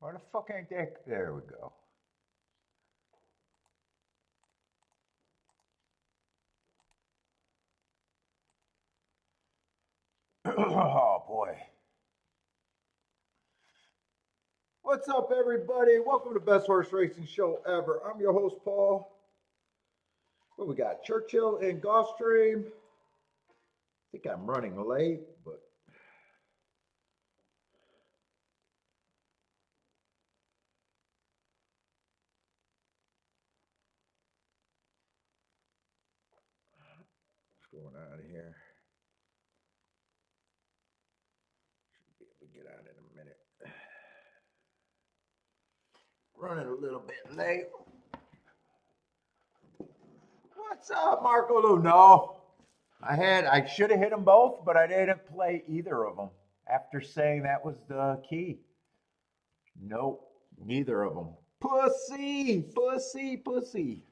Why the fuck ain't that? There we go. Oh boy. What's up, everybody? Welcome to the best horse racing show ever. I'm your host, Paul. What we got? Churchill and Gulfstream. I think I'm running late, but what's going on here? Should be able to get on in a minute. Running a little bit late. What's up, Marco Luno? I should have hit them both, but I didn't play either of them after saying that was the key. Nope, neither of them. Pussy, pussy, pussy.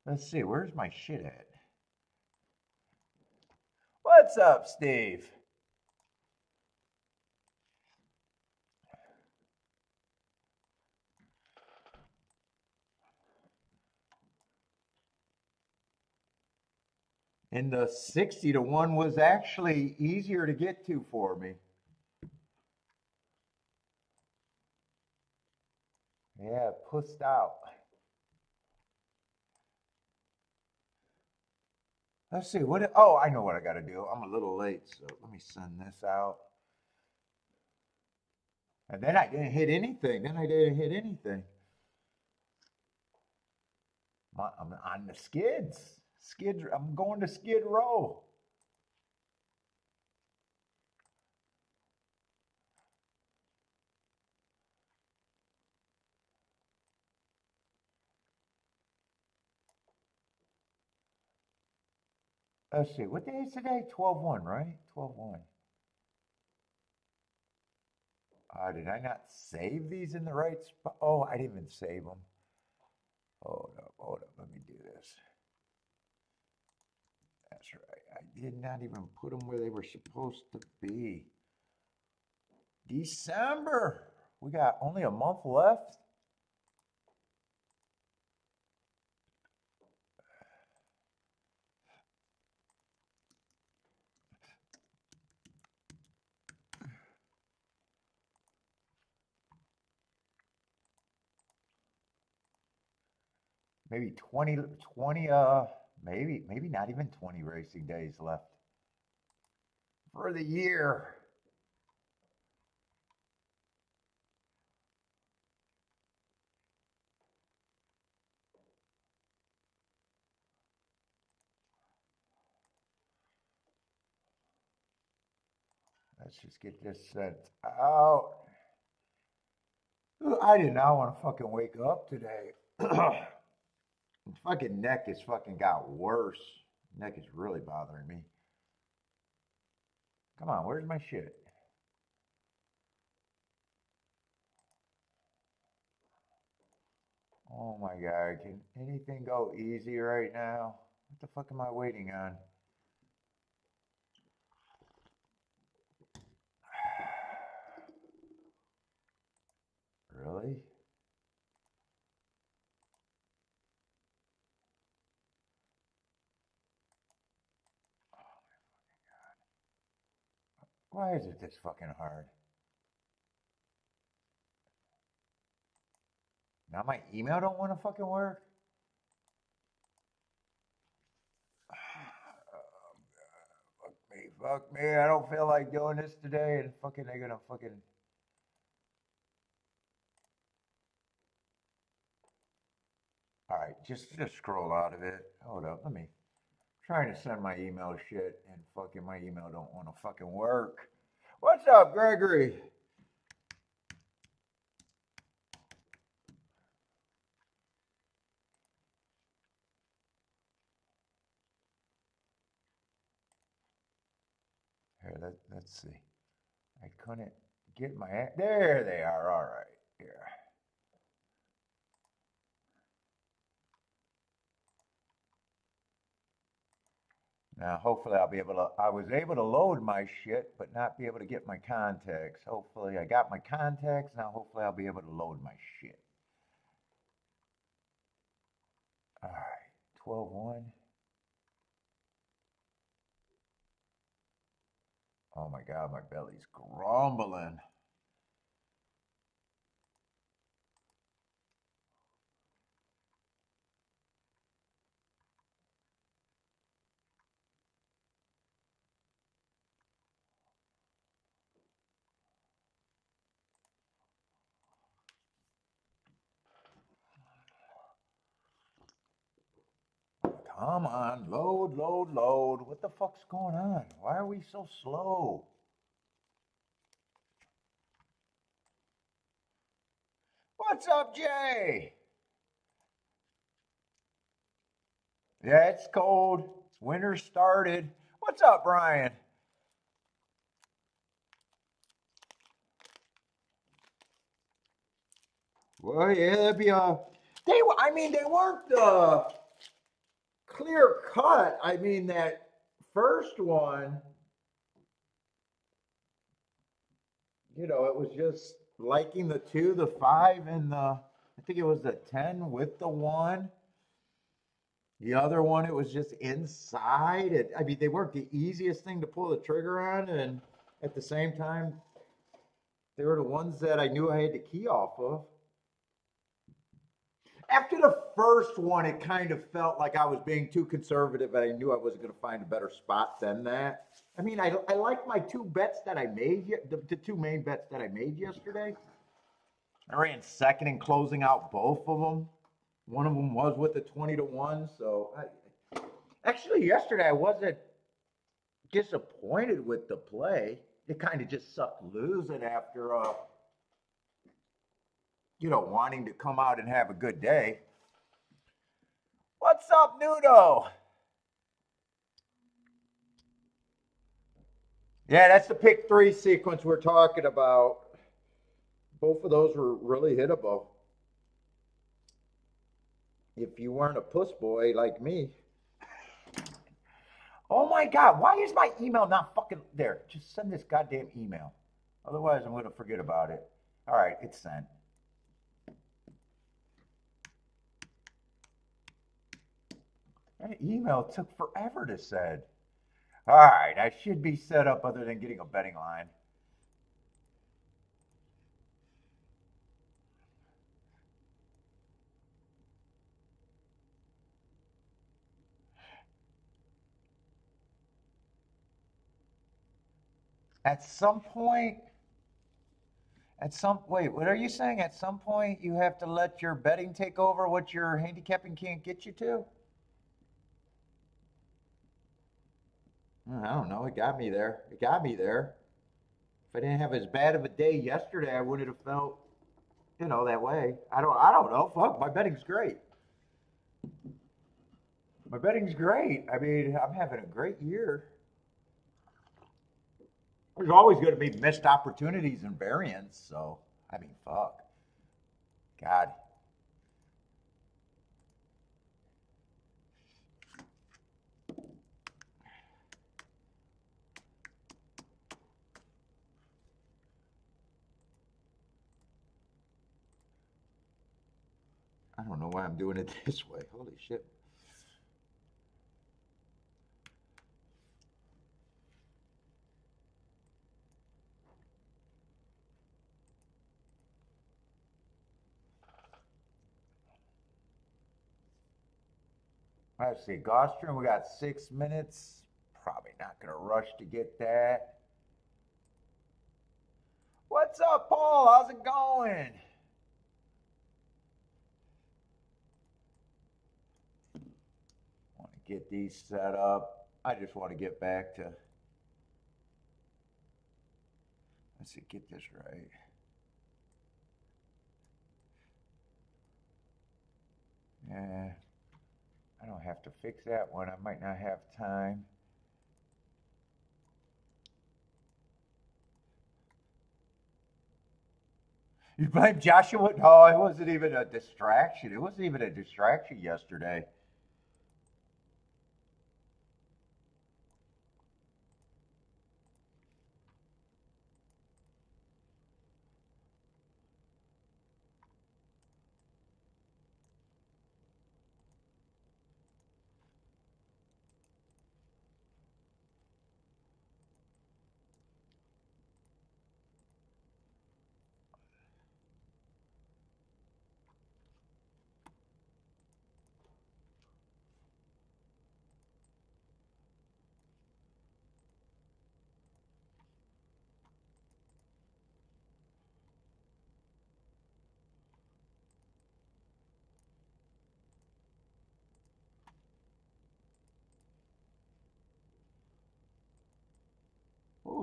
Let's see, where's my shit at? What's up, Steve? And the 60-1 was actually easier to get to for me. Yeah, pussed out. Let's see, oh, I know what I got to do. I'm a little late, so let me send this out. And then I didn't hit anything. I'm on the skids. I'm going to Skid Row. Let's see, what day is today? 12-1, right? 12-1. Did I not save these in the right spot? Oh, I didn't even save them. Hold up, let me do this. That's right, I did not even put them where they were supposed to be. December, we got only a month left. Maybe 20, maybe not even 20 racing days left for the year. Let's just get this sent out. I did not want to fucking wake up today. Fucking neck has fucking got worse. Neck is really bothering me. Come on, where's my shit? Oh my God, can anything go easy right now? What the fuck am I waiting on? Really? Why is it this fucking hard? Now my email don't want to fucking work? Fuck me, I don't feel like doing this today, and fucking they're gonna fucking. All right, just scroll out of it. Hold up, let me. Trying to send my email shit, and fucking my email don't want to fucking work. What's up, Gregory? Here, let's see. I couldn't get my. There they are. All right, here. Now, hopefully I'll be able to, I was able to load my shit, but not be able to get my contacts. Hopefully I got my contacts. Now, hopefully I'll be able to load my shit. All right, 12-1. Oh my God, my belly's grumbling. Come on, load, load, load. What the fuck's going on? Why are we so slow? What's up, Jay? Yeah, it's cold. Winter started. What's up, Brian? Well, yeah, that'd be a. I mean, they weren't clear cut. I mean, that first one, it was just liking the 2, the 5, and I think it was the 10 with the 1. The other one, it was just inside. I mean, they weren't the easiest thing to pull the trigger on, and at the same time, they were the ones that I knew I had to key off of. After the first one, it kind of felt like I was being too conservative, and I knew I wasn't going to find a better spot than that. I mean, I like my 2 bets that I made, the 2 main bets that I made yesterday. I ran second in closing out both of them. One of them was with the 20-1. So, actually, yesterday I wasn't disappointed with the play. It kind of just sucked losing after, wanting to come out and have a good day. What's up, Nudo? Yeah, that's the pick 3 sequence we're talking about. Both of those were really hittable. If you weren't a puss boy like me. Oh my God, why is my email not fucking there? Just send this goddamn email. Otherwise, I'm going to forget about it. All right, it's sent. That email took forever to send. All right, I should be set up other than getting a betting line. At some point, wait, what are you saying? At some point, you have to let your betting take over what your handicapping can't get you to? I don't know. It got me there. It got me there. If I didn't have as bad of a day yesterday, I wouldn't have felt, that way. I don't know. Fuck, my betting's great. My betting's great. I mean, I'm having a great year. There's always going to be missed opportunities and variance. So, I mean, fuck. God. I don't know why I'm doing it this way. Holy shit. Let's see, Gulfstream, we got 6 minutes. Probably not going to rush to get that. What's up, Paul? How's it going? Want to get these set up. I just want to get back to, let's see, get this right. Yeah, I don't have to fix that one. I might not have time. You blame Joshua? No, it wasn't even a distraction. It wasn't even a distraction yesterday.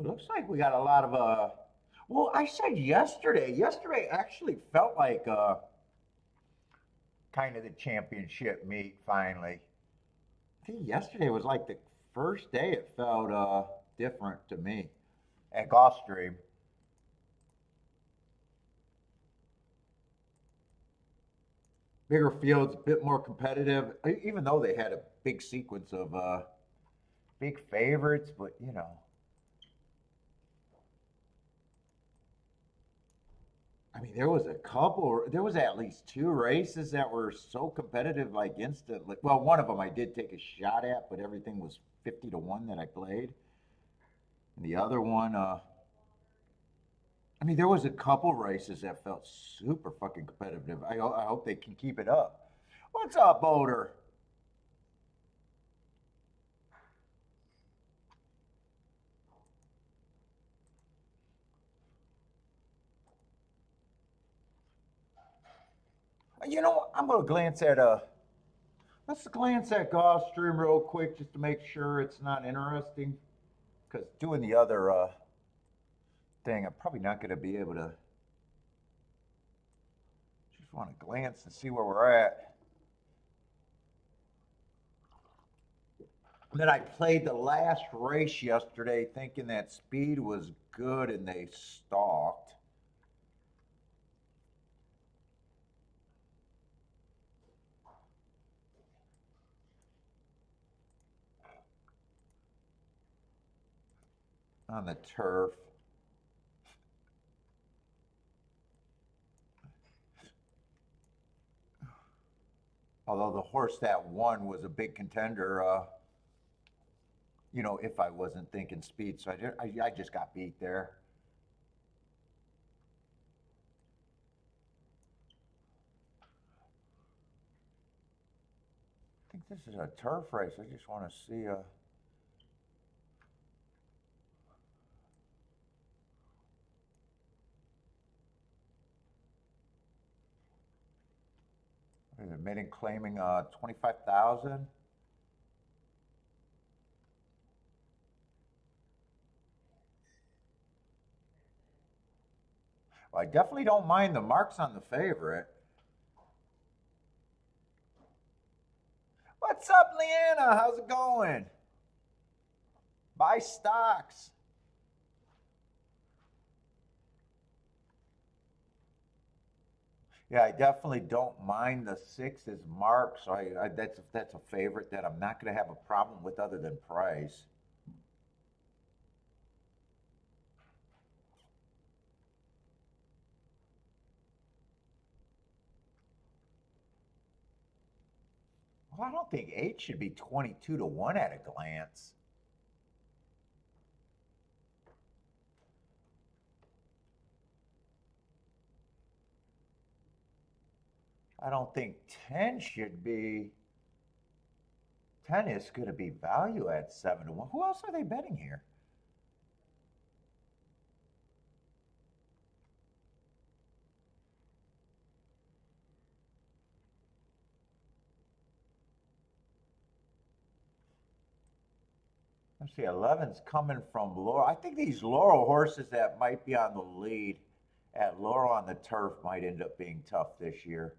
Ooh, looks like we got a lot of well, I said yesterday. Yesterday actually felt like kind of the championship meet finally. I think yesterday was like the first day it felt different to me at Gulfstream. Bigger fields, a bit more competitive, even though they had a big sequence of big favorites, but you know, I mean, there was at least two races that were so competitive, like instantly. Well, one of them I did take a shot at, but everything was 50 to 1 that I played. And the other one, I mean, there was a couple races that felt super fucking competitive. I hope they can keep it up. What's up, Boulder? You know, I'm gonna glance at let's glance at Gulfstream real quick just to make sure it's not interesting. Because doing the other thing, I'm probably not gonna be able to. Just want to glance and see where we're at. And then I played the last race yesterday, thinking that speed was good, and they stalked. On the turf. Although the horse that won was a big contender, you know, if I wasn't thinking speed. So I just got beat there. I think this is a turf race. I just want to see. Admitting claiming 25,000. Well, I definitely don't mind the marks on the favorite. What's up, Leanna? How's it going? Buy stocks. Yeah, I definitely don't mind the sixes mark. So that's a favorite that I'm not going to have a problem with other than price. Well, I don't think eight should be 22 to 1 at a glance. I don't think 10 should be. 10 is going to be value at 7 to 1. Who else are they betting here? Let's see, 11's coming from Laurel. I think these Laurel horses that might be on the lead at Laurel on the turf might end up being tough this year.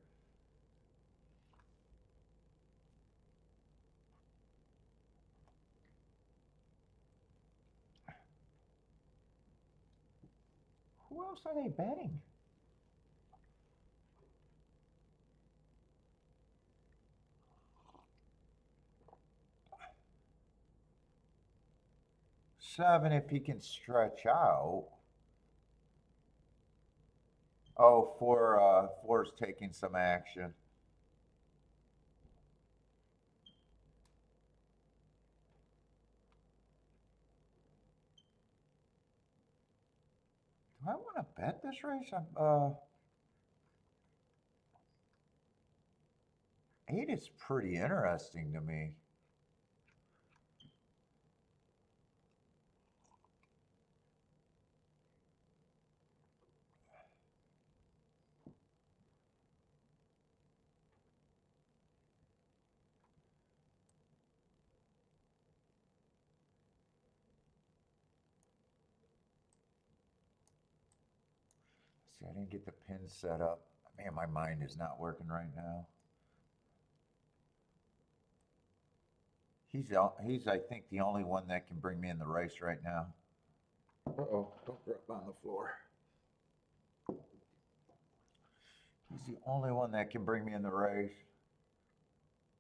Who else are they betting? Seven if he can stretch out. Oh, four's taking some action. Do I want to bet this race? Eight is pretty interesting to me. See, I didn't get the pin set up. Man, my mind is not working right now. He's I think the only one that can bring me in the race right now. Uh-oh, don't drop on the floor. He's the only one that can bring me in the race.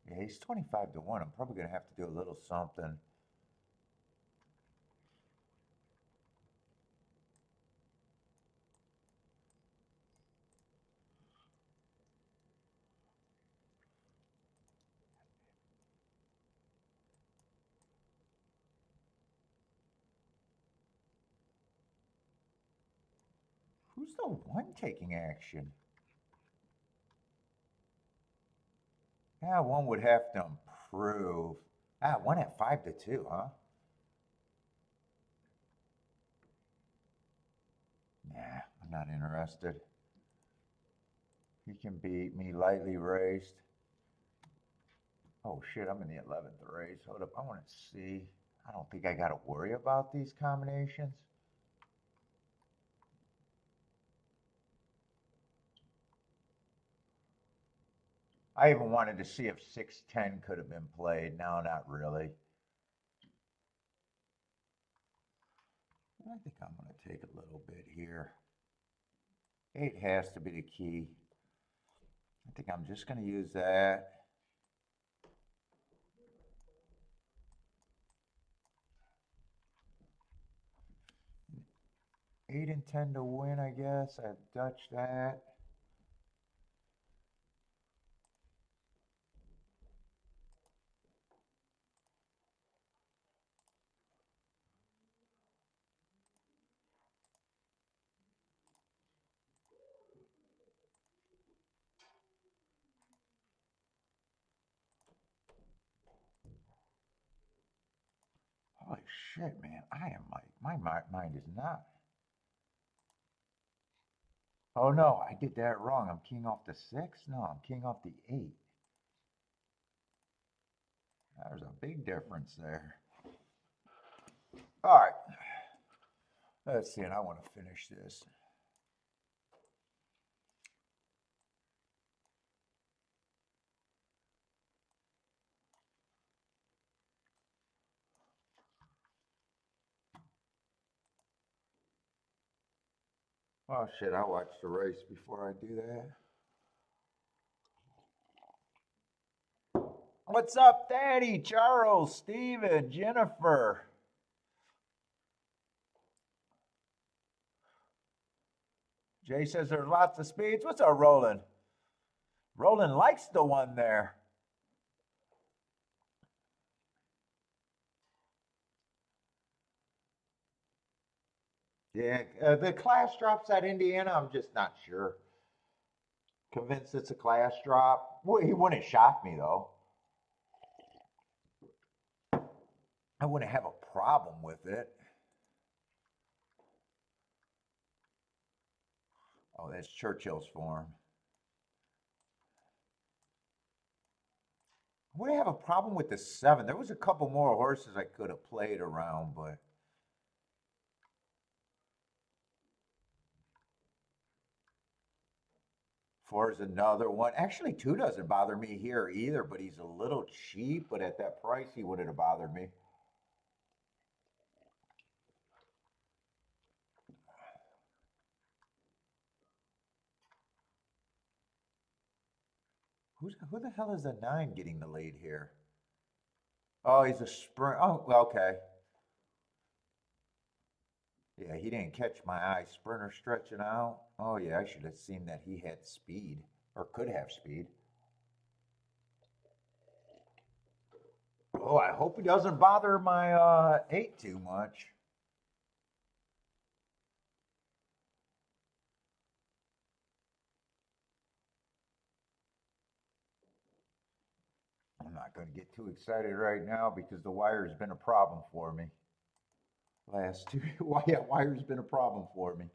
Yeah, he's 25 to 1. I'm probably going to have to do a little something. Who's the one taking action? Yeah, one would have to improve. Ah, one at 5 to 2, huh? Nah, I'm not interested. He can beat me lightly raced. Oh shit, I'm in the 11th race. Hold up, I want to see. I don't think I got to worry about these combinations. I even wanted to see if 610 could have been played. No, not really. I think I'm going to take a little bit here. 8 has to be the key. I think I'm just going to use that. 8 and 10 to win, I guess. I've Dutched that. Holy shit, man. I am like, my mind is not. Oh no, I did that wrong. I'm keying off the 6? No, I'm keying off the 8. There's a big difference there. All right. Let's see, and I want to finish this. Oh shit, I'll watch the race before I do that. What's up, Daddy? Charles, Steven, Jennifer. Jay says there's lots of speeds. What's up, Roland? Roland likes the one there. Yeah, the class drops at Indiana. I'm just not sure. Convinced it's a class drop. Well, he wouldn't shock me though. I wouldn't have a problem with it. Oh, that's Churchill's form. I wouldn't have a problem with the 7. There was a couple more horses I could have played around, but Four is another one. Actually, 2 doesn't bother me here either, but he's a little cheap. But at that price, he wouldn't have bothered me. Who the hell is a 9 getting the lead here? Oh, he's a sprint. Oh, okay. Yeah, he didn't catch my eye. Sprinter stretching out. Oh, yeah, I should have seen that he had speed or could have speed. Oh, I hope he doesn't bother my 8 too much. I'm not going to get too excited right now because the wire's been a problem for me. Last 2, yeah, wire's been a problem for me.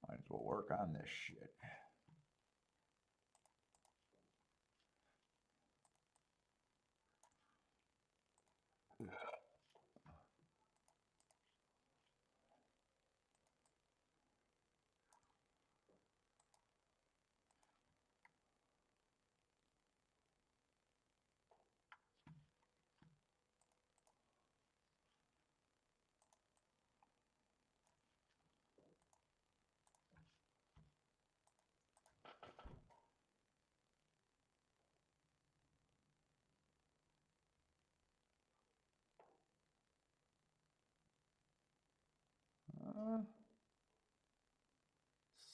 Might as well work on this shit.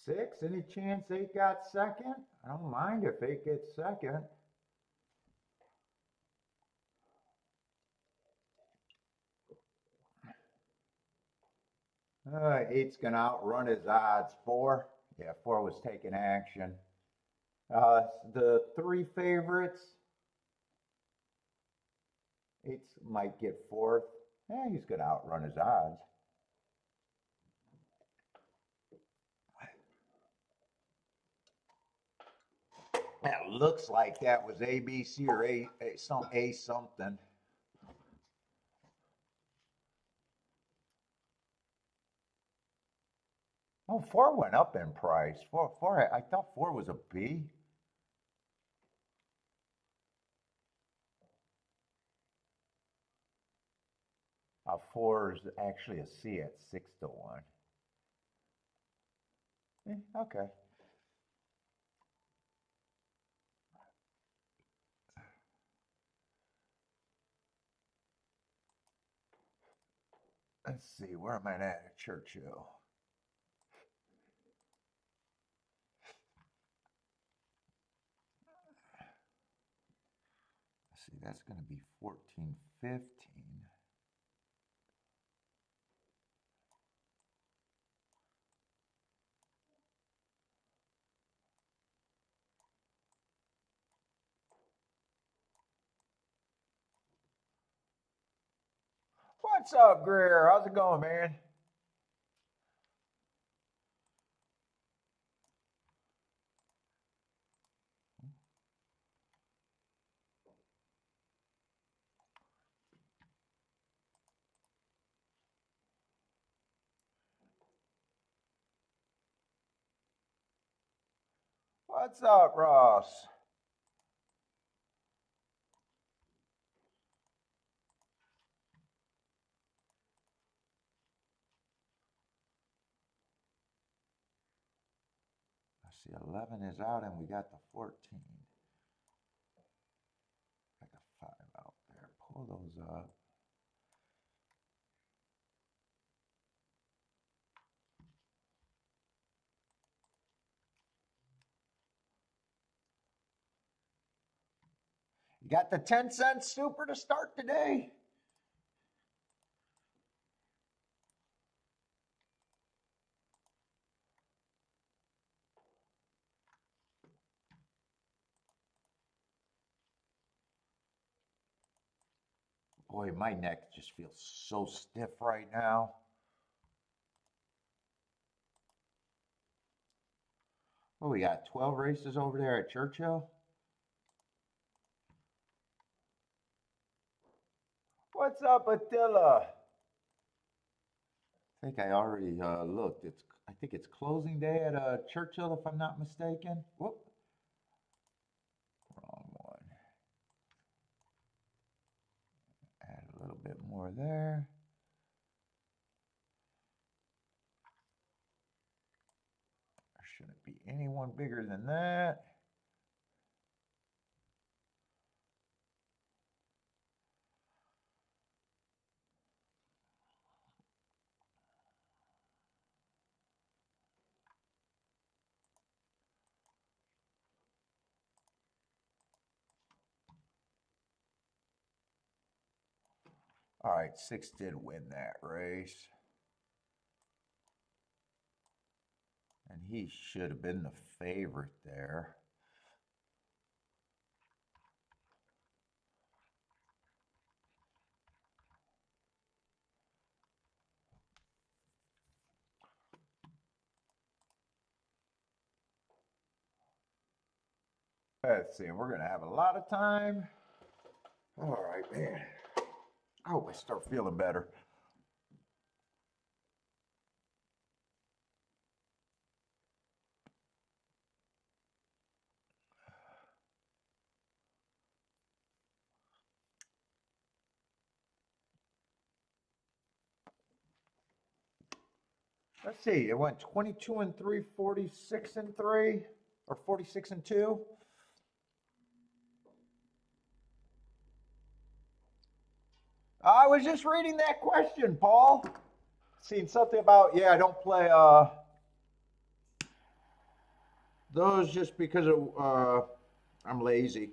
6. Any chance 8 got second? I don't mind if 8 gets second. Eight's going to outrun his odds. 4. Yeah, 4 was taking action. The 3 favorites. 8 might get 4th. He's going to outrun his odds. That looks like that was ABC or A something. Oh, 4 went up in price. 4. I thought 4 was a B. Uh, 4 is actually a C at 6-1. Okay. Let's see, where am I at Churchill? Let's see, that's going to be 14.15. What's up, Greer? How's it going, man? What's up, Ross? I see 11 is out and we got the 14. I got 5 out there. Pull those up. You got the 10-cent super to start today? Boy, my neck just feels so stiff right now. Oh, we got 12 races over there at Churchill. What's up, Attila? I think I already looked. I think it's closing day at Churchill, if I'm not mistaken. Whoop. Wrong one. Add a little bit more there. There shouldn't be anyone bigger than that. All right, 6 did win that race. And he should have been the favorite there. Let's see, we're going to have a lot of time. All right, man. I hope I start feeling better. Let's see, it went 22 and 3, 46 and 3, or 46 and 2. I was just reading that question, Paul. seen something about, yeah, I don't play those just because I'm lazy.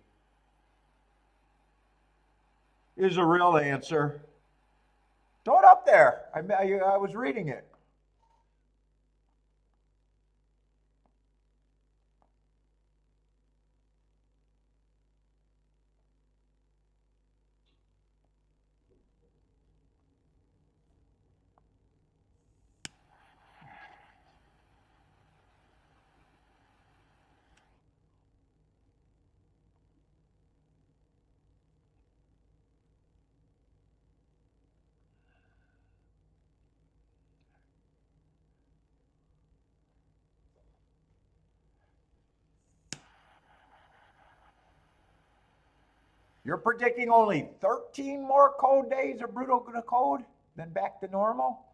Is a real answer. Throw it up there. I was reading it. You're predicting only 13 more cold days of brutal cold, then back to normal?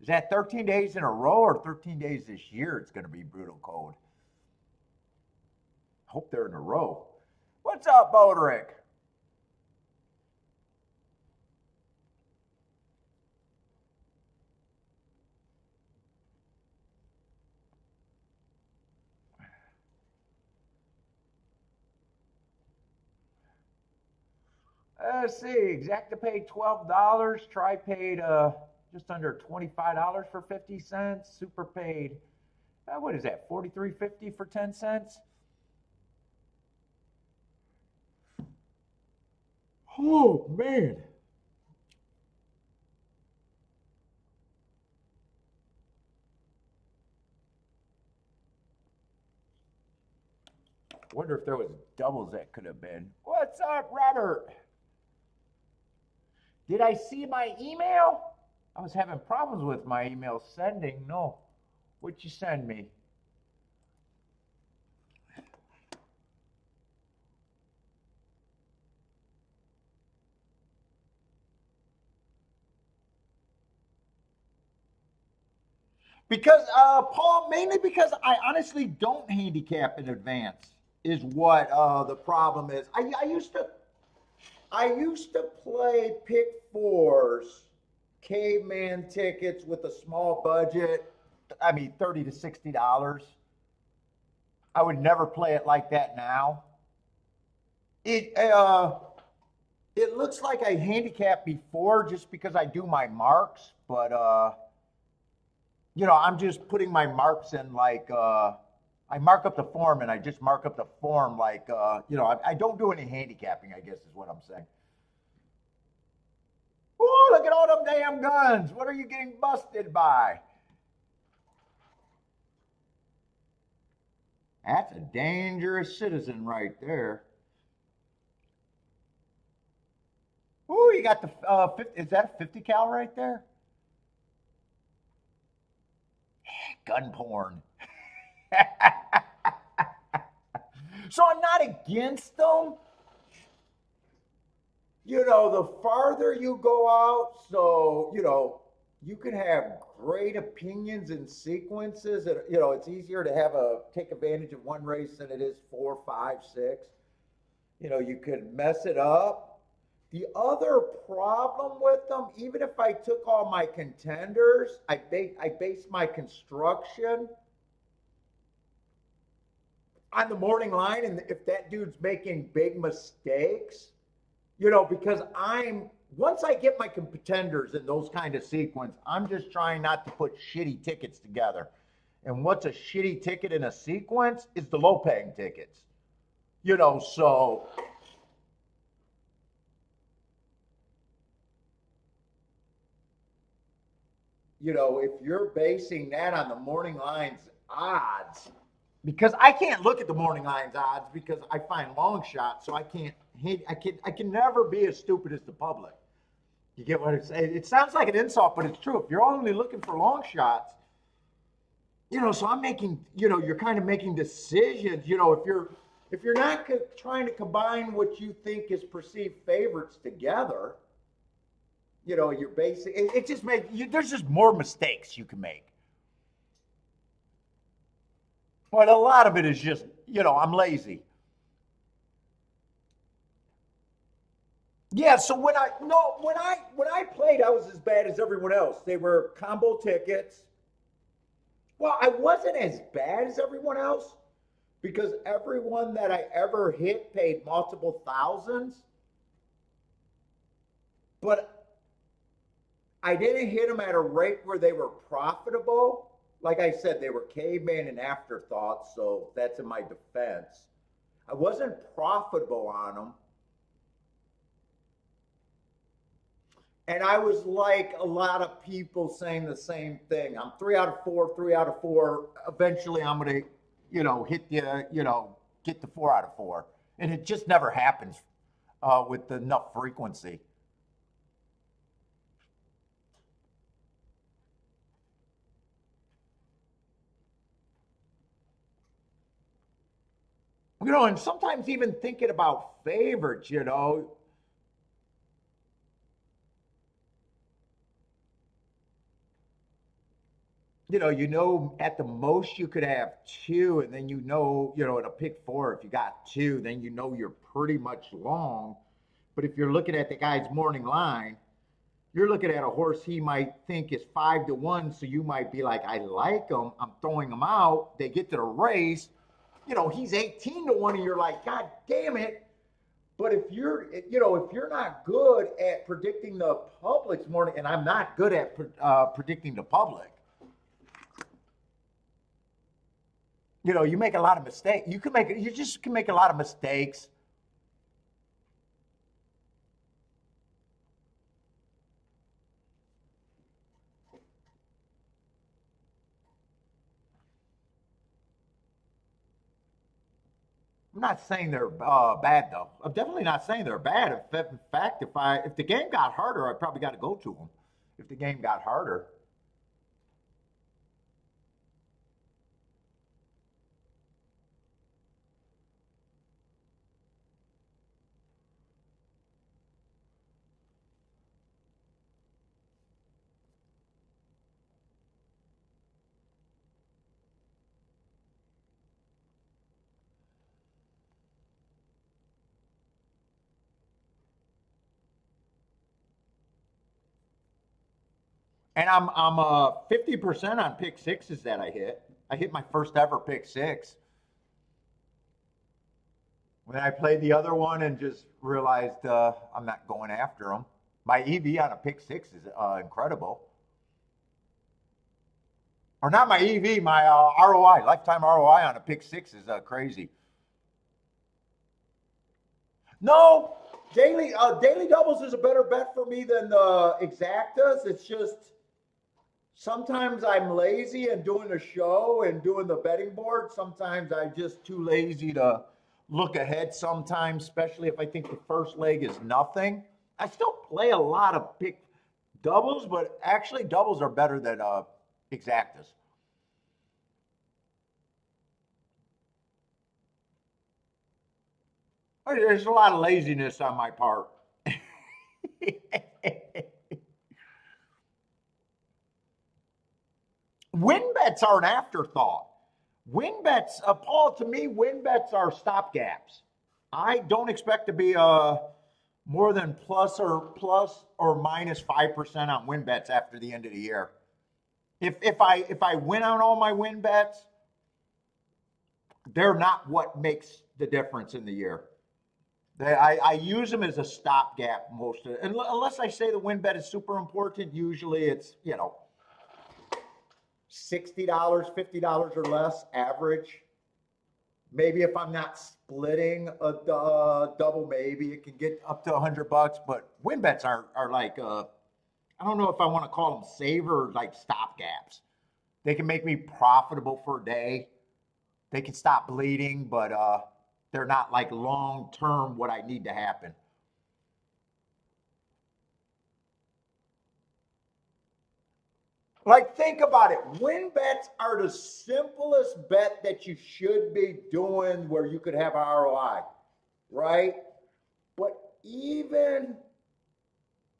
Is that 13 days in a row or 13 days this year it's going to be brutal cold? Hope they're in a row. What's up, Boderick? Let's see. Exacta paid $12. Tri paid just under $25 for 50 cents. Super paid, what is that, $43.50 for 10 cents? Oh, man. Wonder if there was doubles that could have been. What's up, Robert? Did I see my email? I was having problems with my email sending. No. What'd you send me? Because Paul, mainly because I honestly don't handicap in advance is what the problem is. I used to play pick fours, caveman tickets with a small budget. I mean, $30 to $60. I would never play it like that now. It looks like I handicapped before just because I do my marks, but I'm just putting my marks in like I mark up the form and I just mark up the form like I don't do any handicapping, I guess is what I'm saying. Oh, look at all them damn guns. What are you getting busted by? That's a dangerous citizen right there. Oh, you got the 50, is that a 50 cal right there? Gun porn. So I'm not against them. The farther you go out, so, you can have great opinions and sequences. And, it's easier to take advantage of one race than it is four, five, six. You could mess it up. The other problem with them, even if I took all my contenders, I base my construction on the morning line, and if that dude's making big mistakes, because once I get my contenders in those kind of sequence, I'm just trying not to put shitty tickets together. And what's a shitty ticket in a sequence is the low paying tickets. So if you're basing that on the morning lines odds, because I can't look at the morning lines odds because I find long shots, so I can never be as stupid as the public. You get what I'm saying? It sounds like an insult, but it's true. If you're only looking for long shots, so I'm making, you're kind of making decisions. If you're not trying to combine what you think is perceived favorites together, you're basing it just makes there's just more mistakes you can make. But a lot of it is just, I'm lazy. Yeah, so when I no when I played, I was as bad as everyone else. They were combo tickets. Well, I wasn't as bad as everyone else because everyone that I ever hit paid multiple thousands, but I didn't hit them at a rate where they were profitable. Like I said, they were caveman and afterthoughts, so that's in my defense. I wasn't profitable on them. And I was like a lot of people saying the same thing. I'm 3 out of 4, 3 out of 4. Eventually, I'm going to, hit the, get the 4 out of 4. And it just never happens with enough frequency. And sometimes even thinking about favorites, at the most you could have two, and then in a pick four, if you got two, then you're pretty much long. But if you're looking at the guy's morning line, you're looking at a horse he might think is 5 to 1, so you might be like, I like him, I'm throwing him out. They get to the race, he's 18 to 1, and you're like, God damn it. But if you're not good at predicting the public's morning, and I'm not good at predicting the public, you make a lot of mistakes. You just can make a lot of mistakes. I'm not saying they're bad though. I'm definitely not saying they're bad. In fact, if the game got harder, I probably got to go to them. If the game got harder, and I'm 50% on pick sixes that I hit. I hit my first ever pick six when I played the other one and just realized I'm not going after them. My EV on a pick six is incredible. Or not my EV, my ROI, lifetime ROI on a pick six is crazy. No, daily doubles is a better bet for me than the exactas. It's just sometimes I'm lazy and doing a show and doing the betting board. Sometimes I'm just too lazy to look ahead sometimes, especially if I think the first leg is nothing. I still play a lot of pick doubles, but actually doubles are better than exactas. There's a lot of laziness on my part. Win bets are an afterthought. Win bets, Paul, to me, win bets are stopgaps. I don't expect to be more than plus or minus 5% on win bets after the end of the year. If I win on all my win bets, they're not what makes the difference in the year. I use them as a stopgap most of it. Unless I say the win bet is super important, usually it's, $60, $50 or less average. Maybe if I'm not splitting a double, maybe it can get up to $100. But win bets are like I don't know if I want to call them saver or like stopgaps. They can make me profitable for a day. They can stop bleeding, but they're not like long term what I need to happen. Like, think about it. Win bets are the simplest bet that you should be doing where you could have ROI, right? But even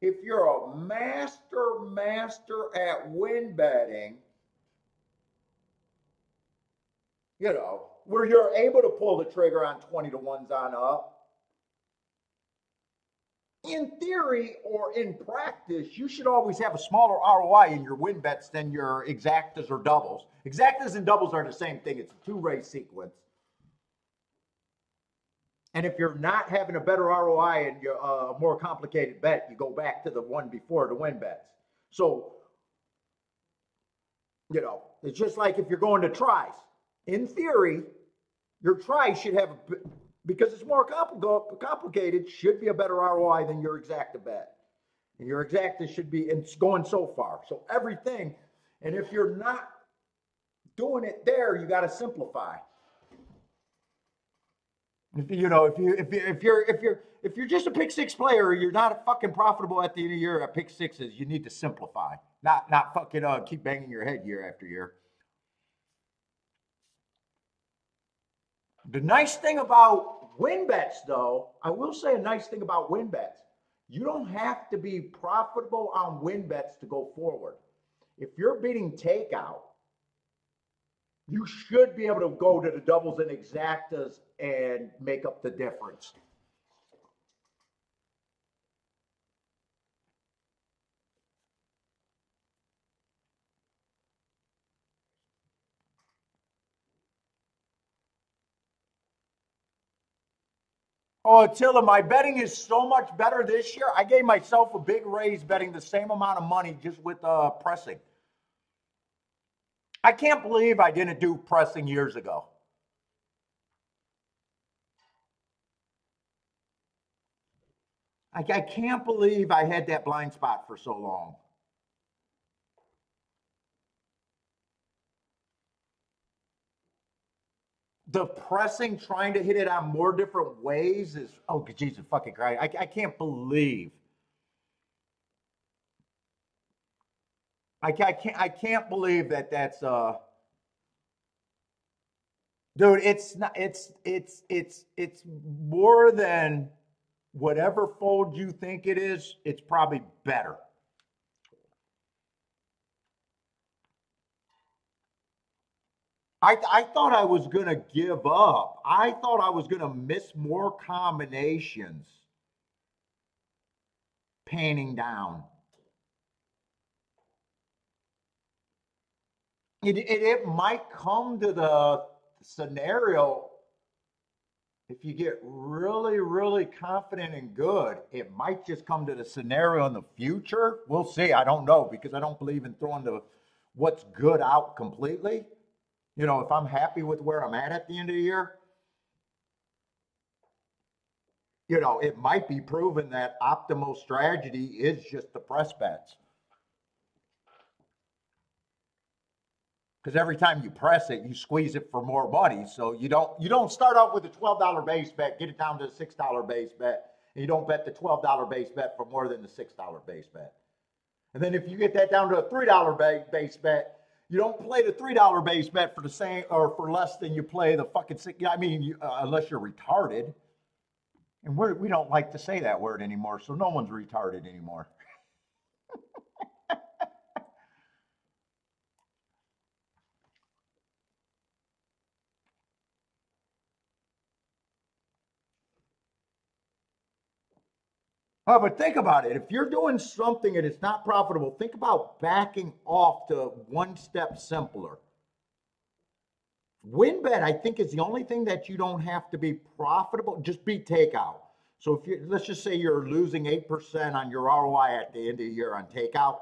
if you're a master at win betting, where you're able to pull the trigger on 20 to ones on up, in theory or in practice, you should always have a smaller ROI in your win bets than your exactas or doubles. Exactas and doubles are the same thing. It's a two-race sequence. And if you're not having a better ROI and you're a more complicated bet, you go back to the one before to win bets. So, it's just like if you're going to tries. In theory, your try should have, because it's more complicated, should be a better ROI than your exacta bet. And your exacta should be, it's going so far. So everything, and if you're not doing it there, you got to simplify. If you're just a pick six player, you're not fucking profitable at the end of the year at pick sixes. You need to simplify, not fucking keep banging your head year after year. The nice thing about win bets, though, I will say a nice thing about win bets. You don't have to be profitable on win bets to go forward. If you're beating takeout, you should be able to go to the doubles and exactas and make up the difference. Oh, Attila, my betting is so much better this year. I gave myself a big raise betting the same amount of money just with pressing. I can't believe I didn't do pressing years ago. I can't believe I had that blind spot for so long. The pressing, trying to hit it on more different ways is, oh, Jesus fucking Christ. I can't believe. I can't believe that's dude, it's not it's more than whatever fold you think it is, it's probably better. I thought I was gonna give up. I thought I was gonna miss more combinations panning down. It might come to the scenario if you get really, really confident and good, it might just come to the scenario in the future. We'll see. I don't know because I don't believe in throwing the what's good out completely. If I'm happy with where I'm at the end of the year, it might be proven that optimal strategy is just the press bets. Because every time you press it, you squeeze it for more money. So you don't start off with a $12 base bet, get it down to a $6 base bet, and you don't bet the $12 base bet for more than the $6 base bet. And then if you get that down to a $3 base bet, you don't play the $3 base bet for the same or for less than you play the fucking six. I mean, unless you're retarded. And we don't like to say that word anymore, so no one's retarded anymore. Oh, but think about it. If you're doing something and it's not profitable, think about backing off to one step simpler. WinBet, I think, is the only thing that you don't have to be profitable. Just beat takeout. So if you let's just say you're losing 8% on your ROI at the end of the year on takeout,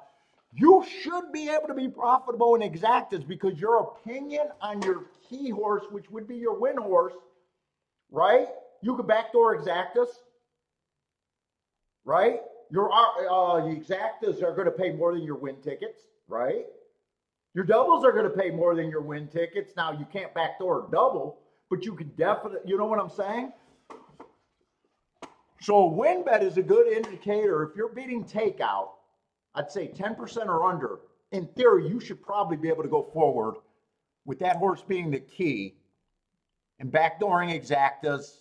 you should be able to be profitable in exactas because your opinion on your key horse, which would be your win horse, right? You could backdoor exactas, right? Your exactas are going to pay more than your win tickets, right? Your doubles are going to pay more than your win tickets. Now you can't backdoor a double, but you can definitely, you know what I'm saying? So a win bet is a good indicator. If you're beating takeout, I'd say 10% or under. In theory, you should probably be able to go forward with that horse being the key and backdooring exactas.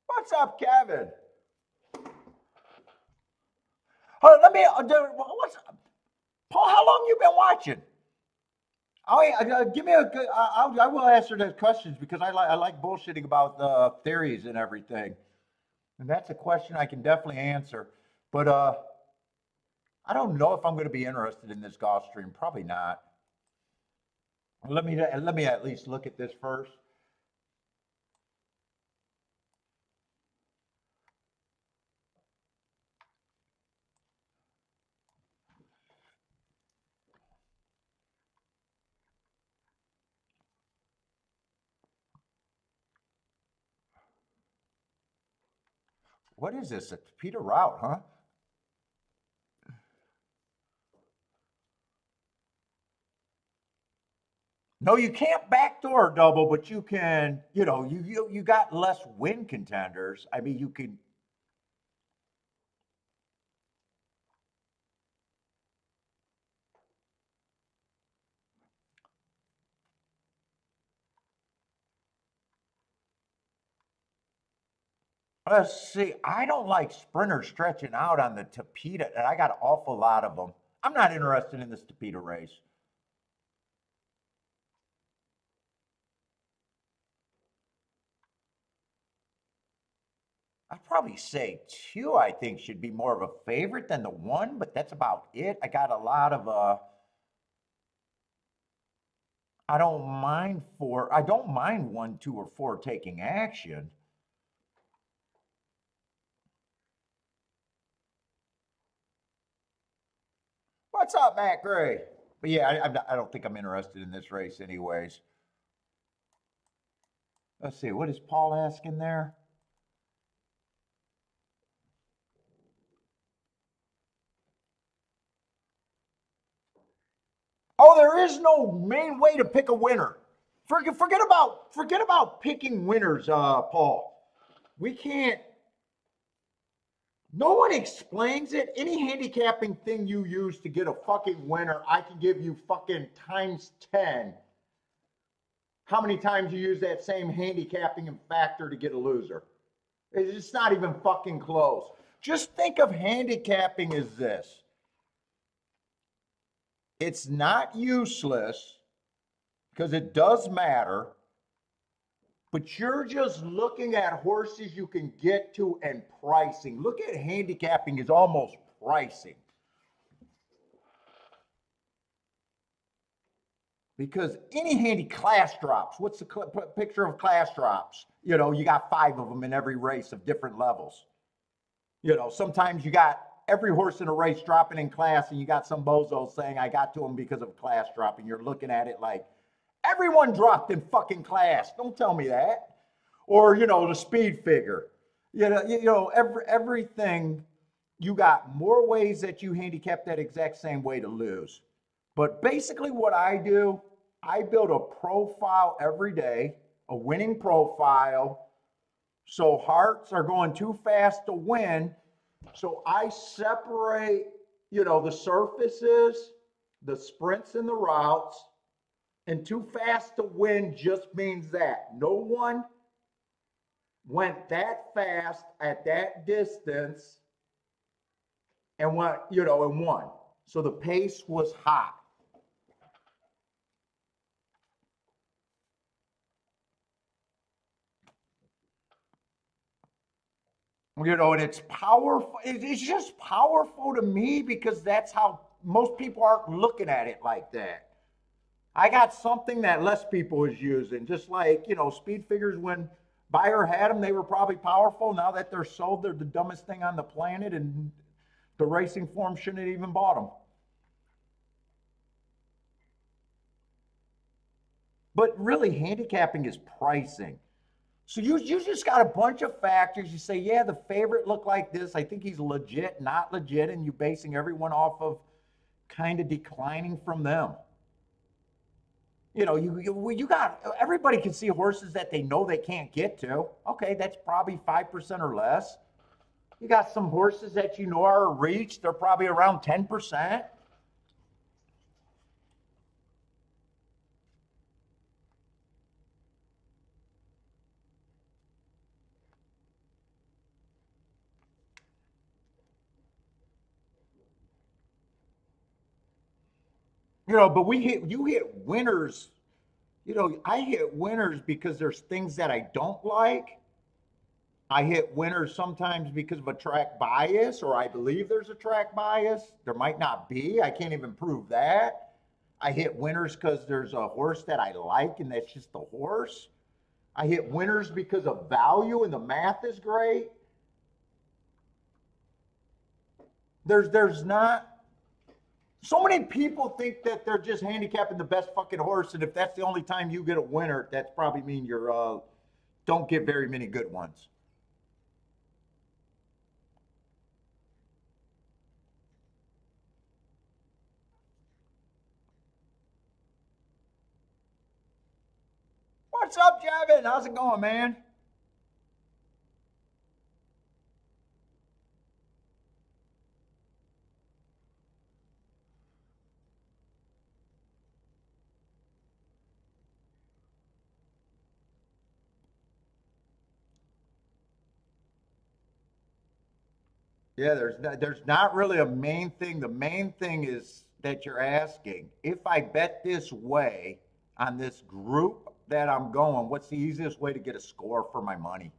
What's up, Kevin? Hold on, let me. What's Paul? How long you been watching? Oh, yeah, give me a good. I will answer those questions because I like bullshitting about theories and everything, and that's a question I can definitely answer. But I don't know if I'm going to be interested in this Gulfstream. Probably not. Let me at least look at this first. What is this? A Peter route, huh? No, you can't backdoor double, but you can. You got less win contenders. I mean, you can. Let's see. I don't like sprinters stretching out on the Tapeta, and I got an awful lot of them. I'm not interested in this Tapeta race. I'd probably say two, I think, should be more of a favorite than the one, but that's about it. I got a lot of I don't mind one, two, or four taking action. What's up, Matt Gray? But yeah, I don't think I'm interested in this race anyways. Let's see, what is Paul asking there? Oh, there is no main way to pick a winner. Forget about picking winners, Paul. We can't. No one explains it. Any handicapping thing you use to get a fucking winner, I can give you fucking times 10. How many times you use that same handicapping and factor to get a loser? It's not even fucking close. Just think of handicapping as this. It's not useless because it does matter, but you're just looking at horses you can get to and pricing. Look at handicapping is almost pricing. Because any handy class drops, what's the picture of class drops? You got five of them in every race of different levels. Sometimes you got every horse in a race dropping in class, and you got some bozo saying, I got to him because of class drop. And you're looking at it like, everyone dropped in fucking class. Don't tell me that. Or, the speed figure. Everything, you got more ways that you handicap that exact same way to lose. But basically, what I do, I build a profile every day, a winning profile. So hearts are going too fast to win. So I separate, the surfaces, the sprints, and the routes. And too fast to win just means that no one went that fast at that distance and won. So the pace was hot. And it's powerful. It's just powerful to me because that's how most people aren't looking at it like that. I got something that less people is using, just like, speed figures when Bayer had them, they were probably powerful. Now that they're sold, they're the dumbest thing on the planet, and the racing form shouldn't have even bought them. But really, handicapping is pricing. So you just got a bunch of factors. You say, yeah, the favorite looked like this. I think he's legit, not legit, and you basing everyone off of kind of declining from them. You got everybody can see horses that they know they can't get to. Okay, that's probably 5% or less. You got some horses that you know are reached. They're probably around 10%. But you hit winners. I hit winners because there's things that I don't like. I hit winners sometimes because of a track bias, or I believe there's a track bias. There might not be. I can't even prove that. I hit winners because there's a horse that I like, and that's just the horse. I hit winners because of value, and the math is great. There's not. So many people think that they're just handicapping the best fucking horse, and if that's the only time you get a winner, that's probably mean you're don't get very many good ones. What's up, Javin? How's it going, man? Yeah, there's not really a main thing. The main thing is that you're asking, if I bet this way on this group that I'm going, what's the easiest way to get a score for my money?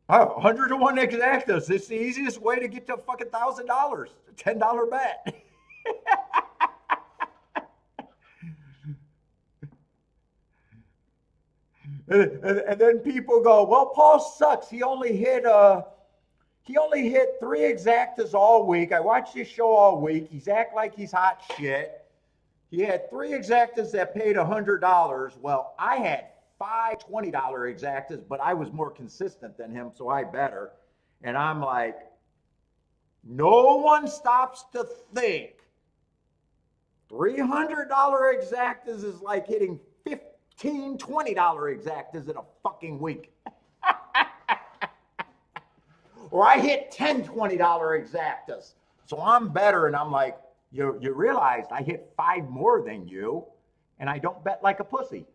100 to 1 exactas. It's the easiest way to get to fucking $1,000. $10 bet. And then people go, well, Paul sucks. He only hit three exactas all week. I watched his show all week. He's act like he's hot shit. He had three exactas that paid $100. Well, I had five $20 exactas, but I was more consistent than him, so I better. And I'm like, no one stops to think $300 exactas is like hitting 15, $20 exactas in a fucking week. Or I hit 10 $20 exactas. So I'm better. And I'm like, you realized I hit five more than you, and I don't bet like a pussy.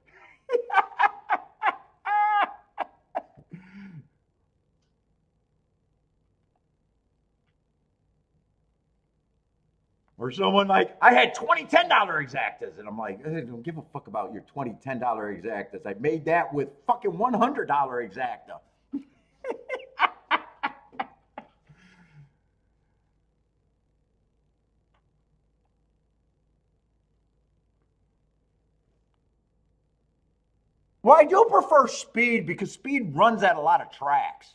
Or someone like, I had 20 $10 exactas. And I'm like, I don't give a fuck about your 20 $10 exactas. I made that with fucking $100 exacta. Well, I do prefer speed because speed runs at a lot of tracks.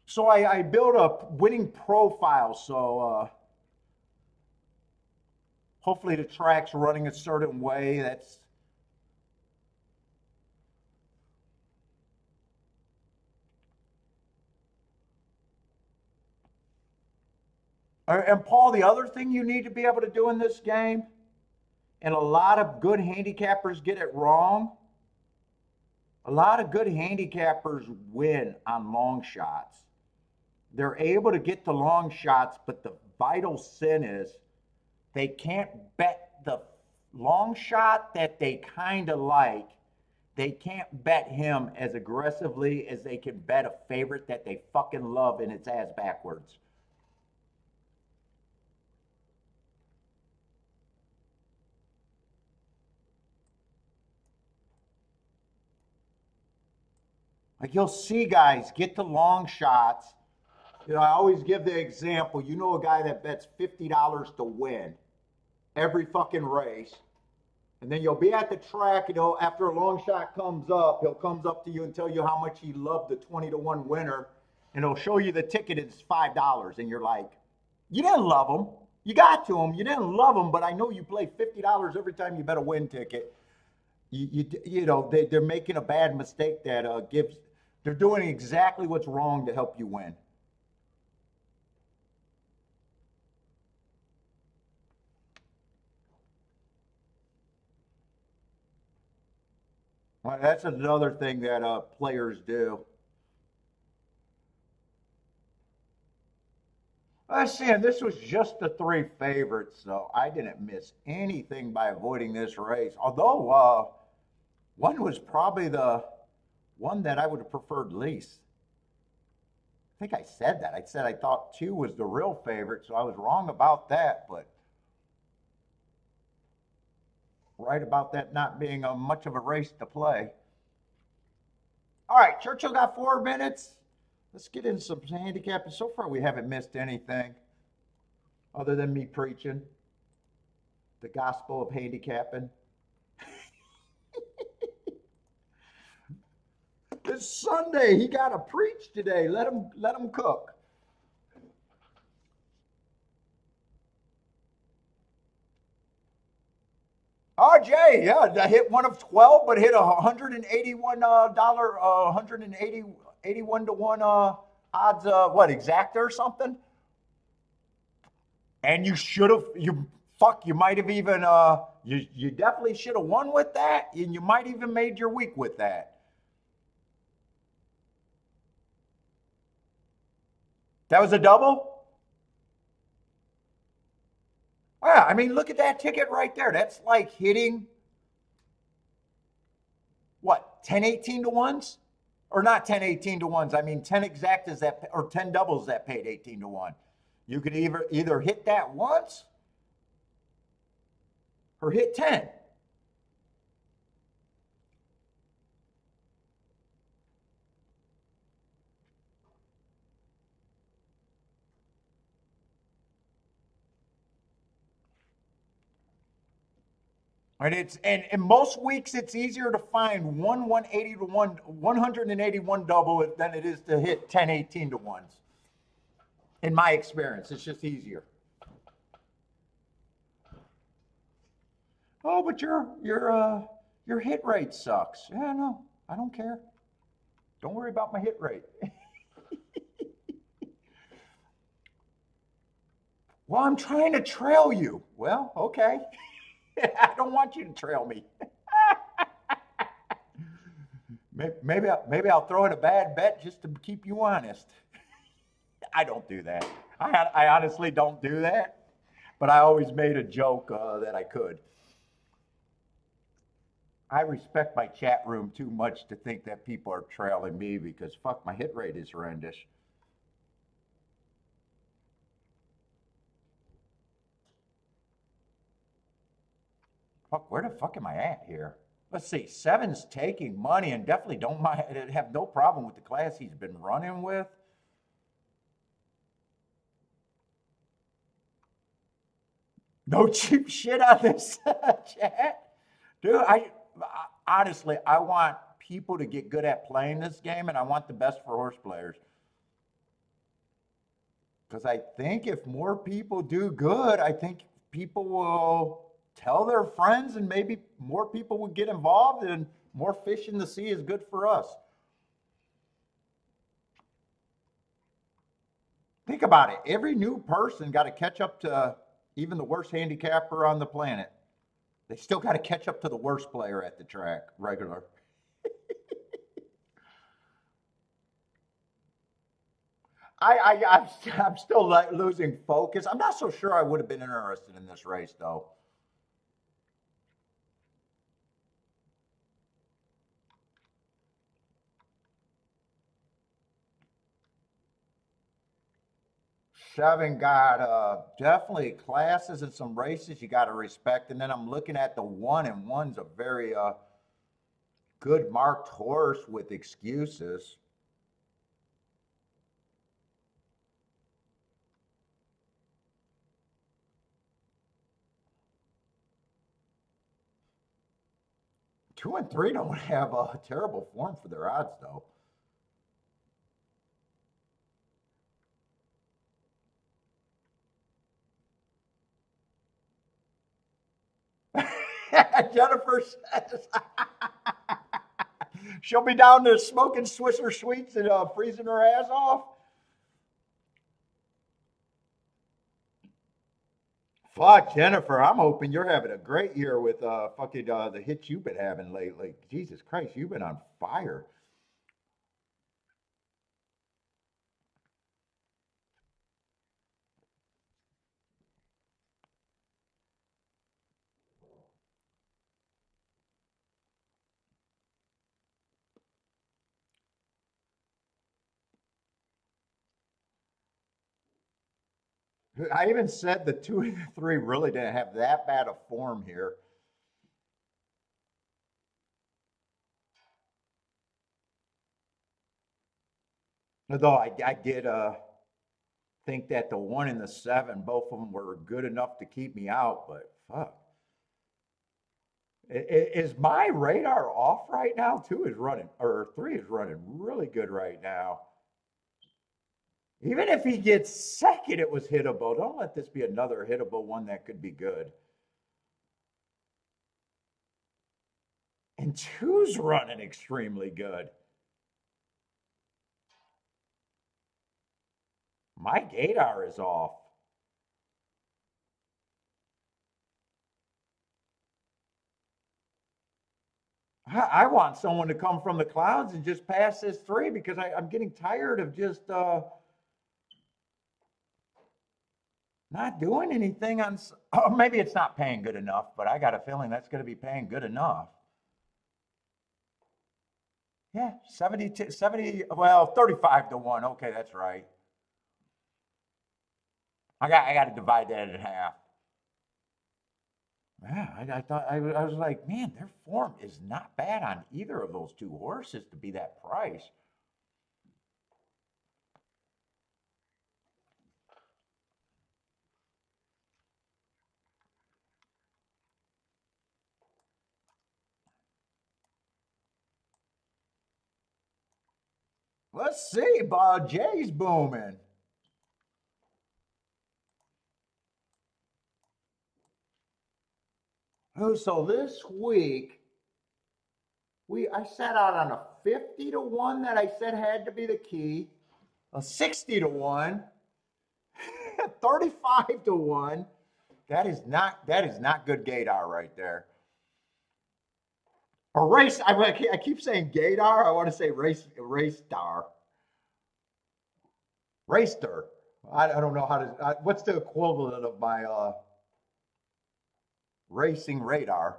So I built a winning profile. So hopefully the track's running a certain way. That's and Paul, the other thing you need to be able to do in this game, and a lot of good handicappers get it wrong. A lot of good handicappers win on long shots. They're able to get the long shots, but the vital sin is they can't bet the long shot that they kind of like. They can't bet him as aggressively as they can bet a favorite that they fucking love and it's ass backwards. Like you'll see guys get the long shots. I always give the example. A guy that bets $50 to win every fucking race. And then you'll be at the track, after a long shot comes up, he'll comes up to you and tell you how much he loved the 20 to 1 winner. And he'll show you the ticket, it's $5. And you're like, you didn't love him. You got to him. You didn't love him, but I know you play $50 every time you bet a win ticket. They're making a bad mistake that they're doing exactly what's wrong to help you win. Well, that's another thing that players do. Let's see, and this was just the three favorites, so I didn't miss anything by avoiding this race. Although one was probably the one that I would have preferred least. I think I said that. I said I thought two was the real favorite, so I was wrong about that, but right about that not being much of a race to play. All right, Churchill got 4 minutes. Let's get in some handicapping. So far, we haven't missed anything other than me preaching the gospel of handicapping. It's Sunday. He got to preach today. Let him cook. Oh, Jay, yeah, I hit one of 12, but hit $181, 181 to 1 odds, what, exacta or something? And you should have, you might have even, you definitely should have won with that, and you might even made your week with that. That was a double? Yeah, I mean, look at that ticket right there. That's like hitting, what, 10 18 to ones? Or not 10 18 to ones. I mean, 10 exactas that, or 10 doubles that paid 18 to 1. You could either hit that once or hit 10. And and most weeks it's easier to find 180 to 181 double than it is to hit 10 18 to ones. In my experience, it's just easier. Oh, but your hit rate sucks. Yeah, no, I don't care. Don't worry about my hit rate. Well, I'm trying to trail you. Well, okay. I don't want you to trail me. Maybe I'll throw in a bad bet just to keep you honest. I don't do that. I honestly don't do that. But I always made a joke that I could. I respect my chat room too much to think that people are trailing me because fuck, my hit rate is horrendous. Fuck, where the fuck am I at here? Let's see. Seven's taking money and definitely don't mind, have no problem with the class he's been running with. No cheap shit on this chat. Dude, honestly, I want people to get good at playing this game and I want the best for horse players. Because I think if more people do good, I think people will tell their friends and maybe more people will get involved and more fish in the sea is good for us. Think about it. Every new person got to catch up to even the worst handicapper on the planet. They still got to catch up to the worst player at the track, regular. I'm still losing focus. I'm not so sure I would have been interested in this race, though. Seven got definitely classes and some races you got to respect. And then I'm looking at the one, and one's a very good marked horse with excuses. Two and three don't have a terrible form for their odds, though. Jennifer says she'll be down to smoking Swisher sweets and freezing her ass off. Fuck, Jennifer, I'm hoping you're having a great year with fucking the hits you've been having lately. Jesus Christ, you've been on fire. I even said the 2 and the 3 really didn't have that bad of form here. Although I did think that the 1 and the 7, both of them were good enough to keep me out, but fuck. Is my radar off right now? 2 is running, or 3 is running really good right now. Even if he gets second, it was hittable. Don't let this be another hittable one that could be good. And two's running extremely good. My Gator is off. I want someone to come from the clouds and just pass this 3 because I'm getting tired of just not doing anything on. Oh, maybe it's not paying good enough, but I got a feeling that's going to be paying good enough. Yeah, 70, well, 35 to 1. Okay, that's right. I got to divide that in half. Yeah, I thought I was like, man, their form is not bad on either of those two horses to be that price. Let's see, Jay's booming. Oh, so this week I sat out on a 50 to 1 that I said had to be the key, a 60 to 1, 35 to 1. That is not good Gator right there. Or race. I keep saying Gator. I want to say race star. Racer. I don't know how to. What's the equivalent of my racing radar?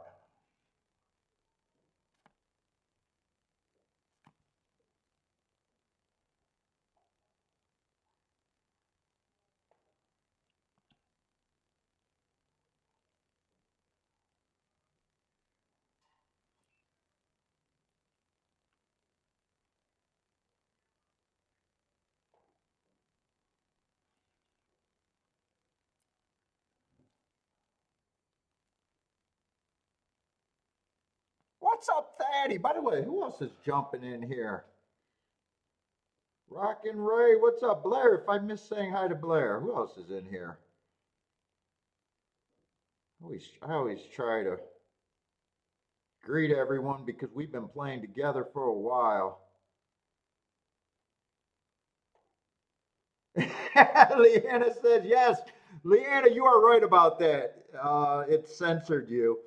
What's up, Thaddy? By the way, who else is jumping in here? Rockin' Ray, what's up, Blair? If I miss saying hi to Blair, who else is in here? I always try to greet everyone because we've been playing together for a while. Leanna says yes. Leanna, you are right about that. It censored you.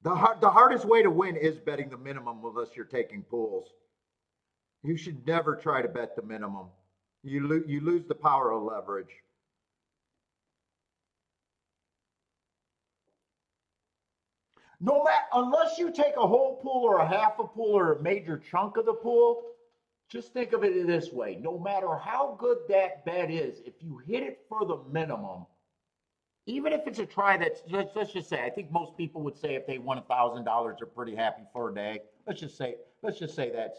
The hardest way to win is betting the minimum unless you're taking pools. You should never try to bet the minimum. You lose the power of leverage. No matter unless you take a whole pool or a half a pool or a major chunk of the pool, just think of it this way. No matter how good that bet is, if you hit it for the minimum, even if it's a try that's let's just say, I think most people would say if they won $1,000, they're pretty happy for a day. Let's just say that's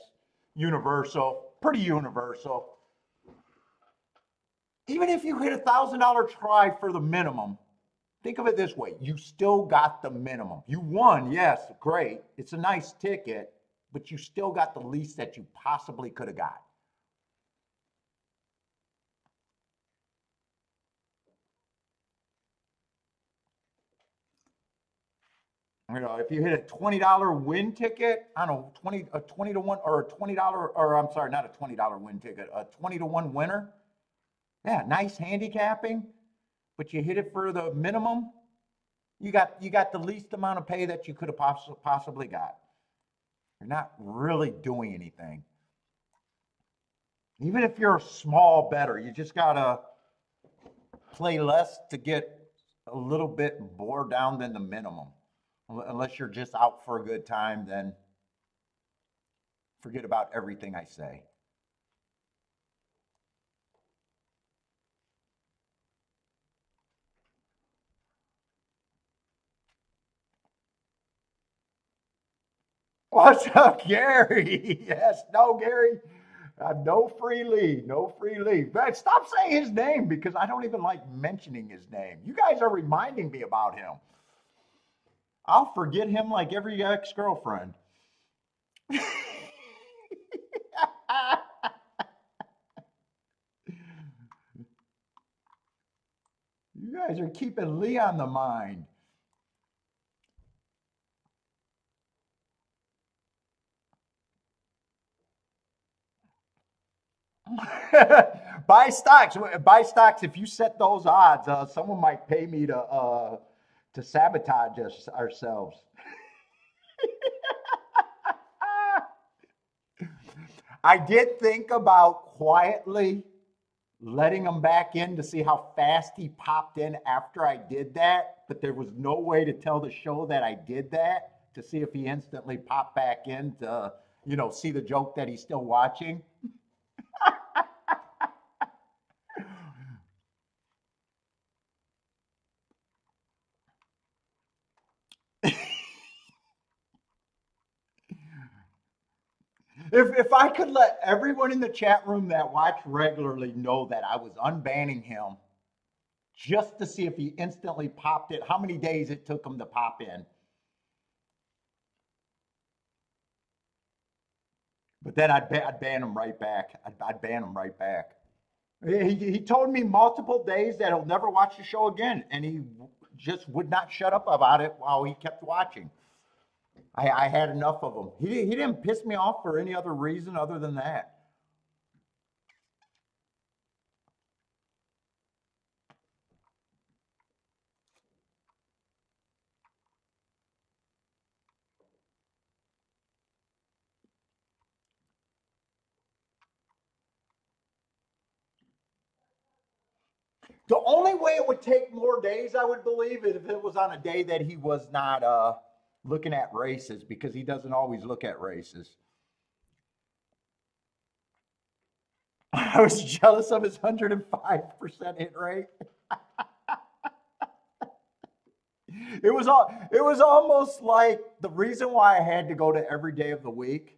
universal, pretty universal. Even if you hit $1,000 try for the minimum, think of it this way: you still got the minimum. You won, yes, great. It's a nice ticket, but you still got the least that you possibly could have got. If you hit a $20 win ticket on a 20 to 1 or a $20, or I'm sorry, not a $20 win ticket, a 20 to 1 winner. Yeah, nice handicapping, but you hit it for the minimum. You got the least amount of pay that you could have possibly got. You're not really doing anything. Even if you're a small bettor, you just gotta play less to get a little bit more down than the minimum. Unless you're just out for a good time, then forget about everything I say. What's up, Gary? Yes, no, Gary. No free lead, no free lead. But stop saying his name because I don't even like mentioning his name. You guys are reminding me about him. I'll forget him like every ex girlfriend. You guys are keeping Lee on the mind. Buy stocks. Buy stocks. If you set those odds, someone might pay me to sabotage us ourselves. I did think about quietly letting him back in to see how fast he popped in after I did that, but there was no way to tell the show that I did that to see if he instantly popped back in to, see the joke that he's still watching. If I could let everyone in the chat room that watch regularly know that I was unbanning him just to see if he instantly popped it, how many days it took him to pop in. But then I'd ban him right back. I'd ban him right back. He told me multiple days that he'll never watch the show again, and he just would not shut up about it while he kept watching. I had enough of him. He didn't piss me off for any other reason other than that. The only way it would take more days, I would believe, is if it was on a day that he was not looking at races, because he doesn't always look at races. I was jealous of his 105% hit rate. It was almost like the reason why I had to go to every day of the week,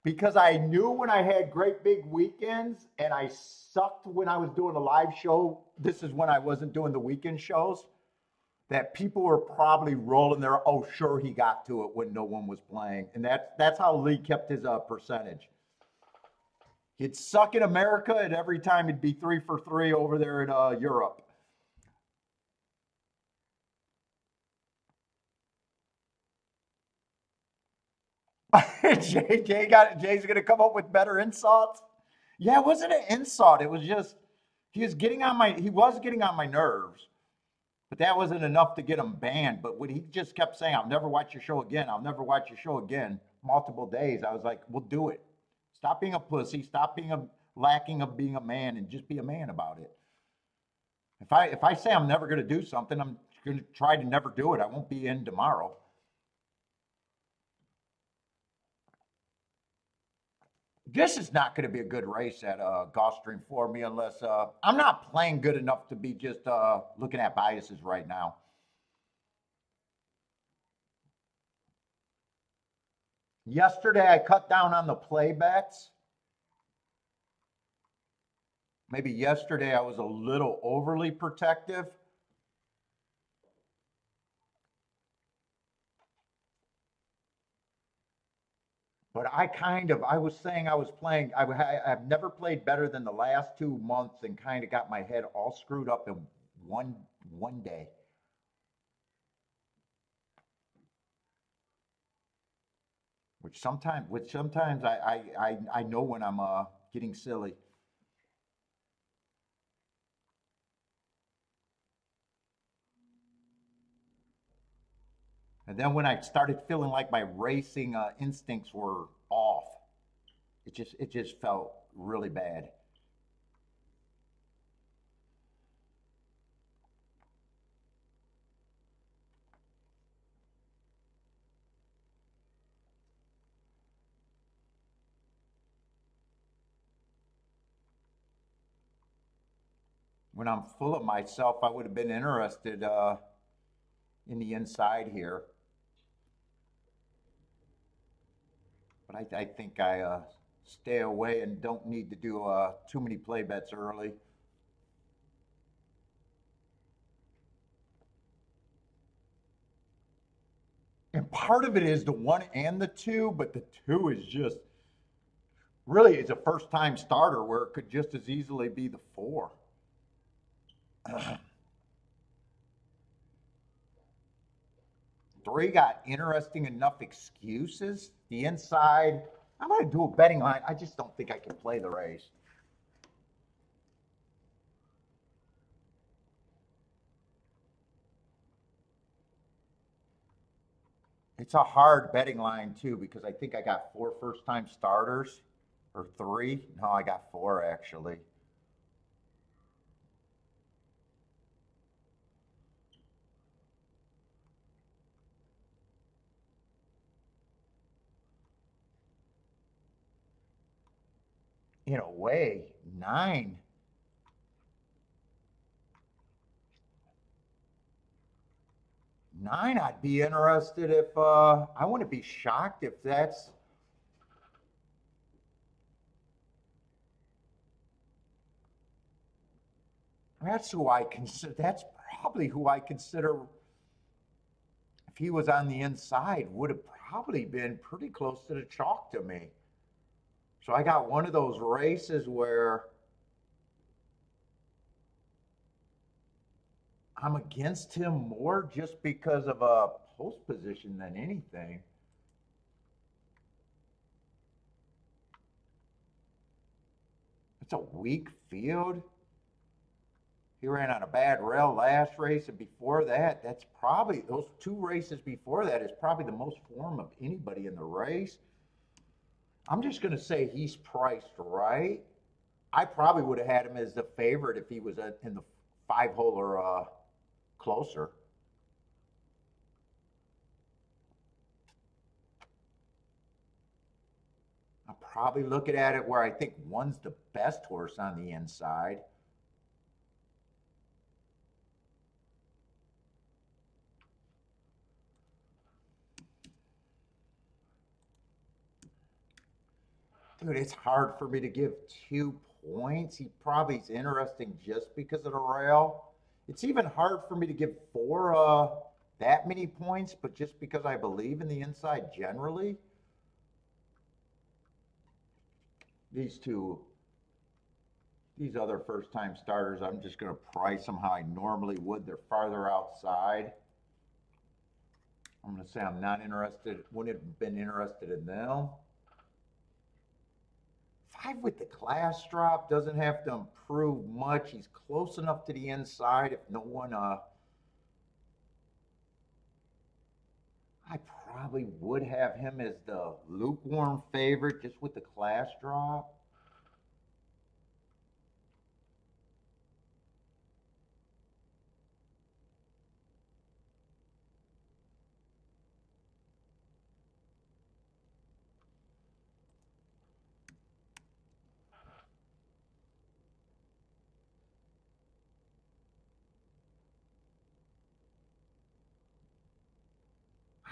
because I knew when I had great big weekends and I sucked when I was doing a live show. This is when I wasn't doing the weekend shows, that people were probably rolling their, oh, sure, he got to it when no one was playing. And that's how Lee kept his percentage. He'd suck in America, and every time he'd be 3 for 3 over there in Europe. Jay's gonna come up with better insults. Yeah, it wasn't an insult. It was just he was getting on my nerves, but that wasn't enough to get him banned. But when he just kept saying, "I'll never watch your show again. I'll never watch your show again," multiple days, I was like, "We'll do it. Stop being a pussy. Stop being a lacking of being a man, and just be a man about it." If I say I'm never gonna do something, I'm gonna try to never do it. I won't be in tomorrow. This is not going to be a good race at Gulfstream for me unless I'm not playing good enough to be just looking at biases right now. Yesterday, I cut down on the play bets. Maybe yesterday I was a little overly protective. But I was saying I was playing, I've never played better than the last 2 months and kind of got my head all screwed up in one day. Which sometimes I know when I'm getting silly. And then when I started feeling like my racing instincts were off, it just felt really bad. When I'm full of myself, I would have been interested in the inside here. But I think I stay away and don't need to do too many play bets early. And part of it is the one and the two, but the two is just really is a first time starter where it could just as easily be the four. Three got interesting enough excuses. The inside, I'm going to do a betting line. I just don't think I can play the race. It's a hard betting line, too, because I think I got four first time starters or three. No, I got four actually. In a way, nine. Nine, I'd be interested if, I wouldn't be shocked if that's who I consider, that's probably who I consider, if he was on the inside, would have probably been pretty close to the chalk to me. So I got one of those races where I'm against him more just because of a post position than anything. It's a weak field. He ran on a bad rail last race, and before that, that's probably those two races before that is probably the most form of anybody in the race. I'm just going to say he's priced right. I probably would have had him as the favorite if he was in the five hole or closer. I'm probably looking at it where I think one's the best horse on the inside. Dude, it's hard for me to give 2 points. He probably is interesting just because of the rail. It's even hard for me to give four that many points, but just because I believe in the inside generally. These two, these other first time starters, I'm just going to price them how I normally would. They're farther outside. I'm going to say I'm not interested, wouldn't have been interested in them. Five with the class drop doesn't have to improve much. He's close enough to the inside if no one, I probably would have him as the lukewarm favorite just with the class drop.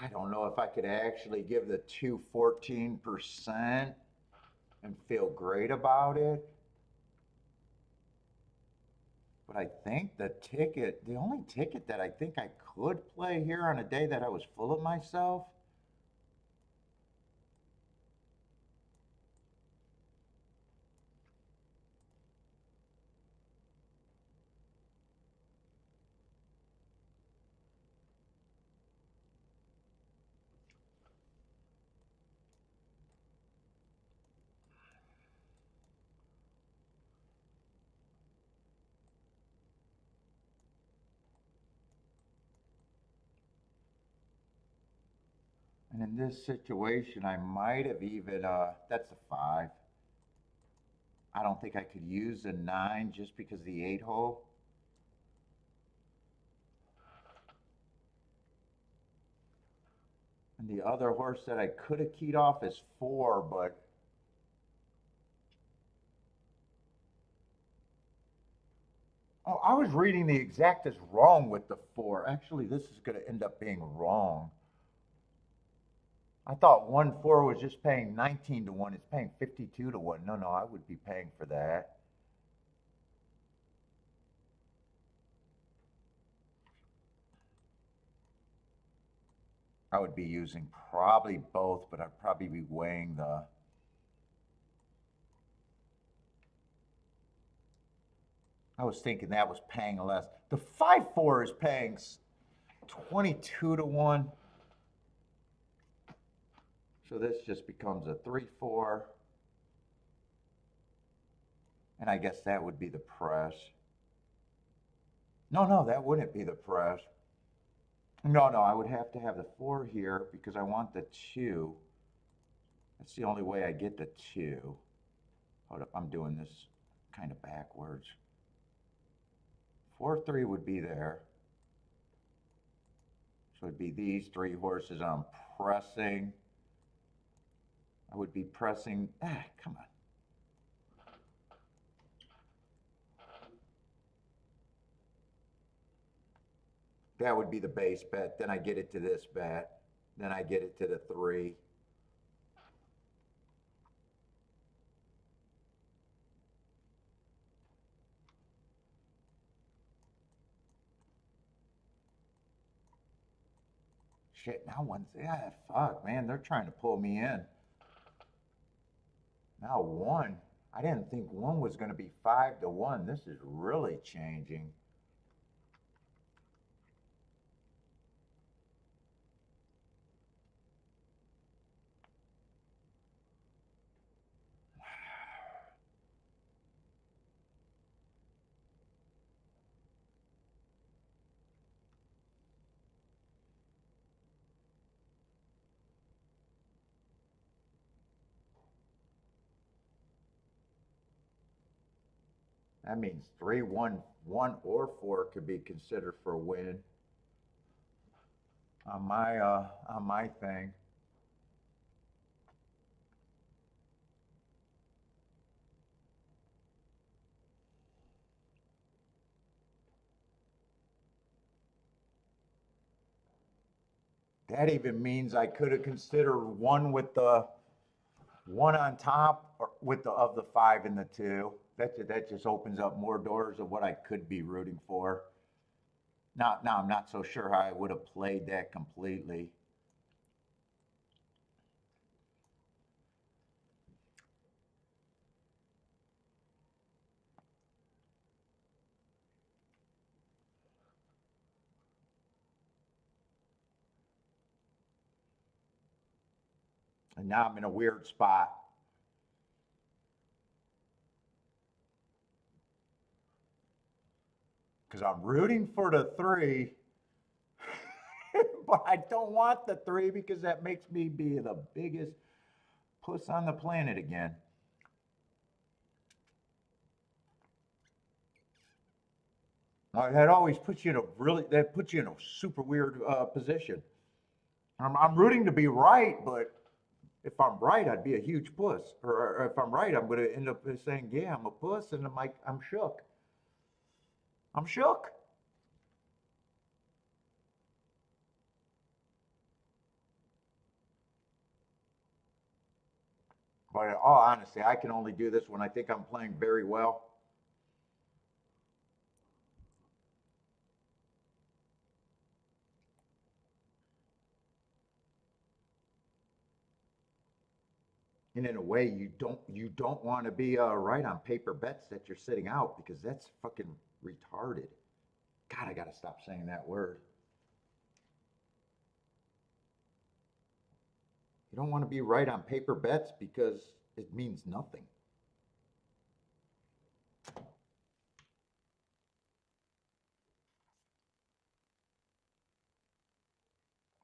I don't know if I could actually give the two 14% and feel great about it. But I think the only ticket that I think I could play here on a day that I was full of myself. And in this situation, I might have even, that's a five. I don't think I could use a nine just because of the eight hole. And the other horse that I could have keyed off is four, but oh, I was reading the exact as wrong with the four. Actually, this is going to end up being wrong. I thought 1-4 was just paying 19 to 1. It's paying 52 to 1. No, no, I would be paying for that. I would be using probably both, but I'd probably be weighing the. I was thinking that was paying less. The 5-4 is paying 22 to 1. So this just becomes a 3-4. And I guess that would be the press. No, no, that wouldn't be the press. No, no, I would have to have the 4 here because I want the 2. That's the only way I get the 2. Hold up, I'm doing this kind of backwards. 4-3 would be there. So it'd be these 3 horses I'm pressing. I would be pressing, come on. That would be the base bet. Then I get it to this bet. Then I get it to the 3. Shit, now one's, fuck, man, they're trying to pull me in. Now 1. I didn't think 1 was going to be 5 to 1. This is really changing. That means 3, 1, 1 or 4 could be considered for a win on my thing. That even means I could have considered 1 with the 1 on top or with the of the 5 and the 2. That just opens up more doors of what I could be rooting for. Now I'm not so sure how I would have played that completely. And now I'm in a weird spot. Because I'm rooting for the 3, but I don't want the 3 because that makes me be the biggest puss on the planet again. That always puts you in a that puts you in a super weird position. I'm rooting to be right, but if I'm right, I'd be a huge puss. Or if I'm right, I'm going to end up saying, yeah, I'm a puss, and I'm shook. I'm shook. But in all honesty, I can only do this when I think I'm playing very well. And in a way, you don't want to be right on paper bets that you're sitting out because that's fucking retarded. God, I gotta stop saying that word. You don't want to be right on paper bets because it means nothing.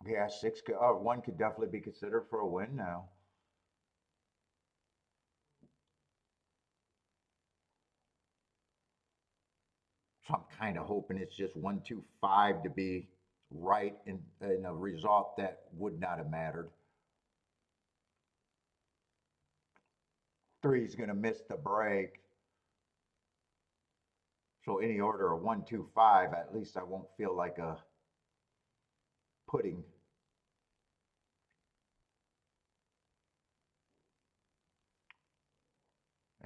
Yeah, 6 could, 1 could definitely be considered for a win now. So I'm kind of hoping it's just 1-2-5 to be right in a result that would not have mattered. 3 is going to miss the break. So any order of 1-2-5, at least I won't feel like a pudding.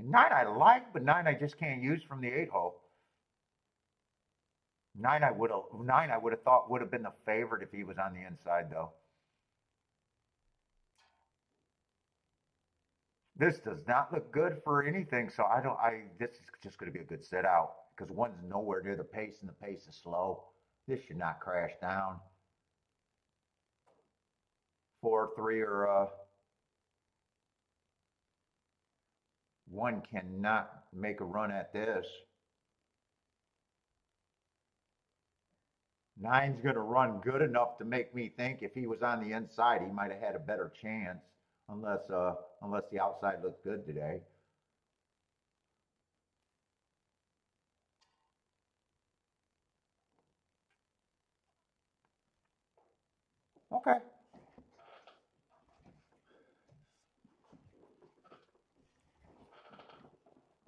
Nine I like, but nine I just can't use from the 8 hole. Nine I would have thought would have been the favorite if he was on the inside though. This does not look good for anything, so this is just going to be a good sit out because one's nowhere near the pace and the pace is slow. This should not crash down. 4-3 or one cannot make a run at this. Nine's going to run good enough to make me think if he was on the inside, he might have had a better chance, unless the outside looked good today. Okay.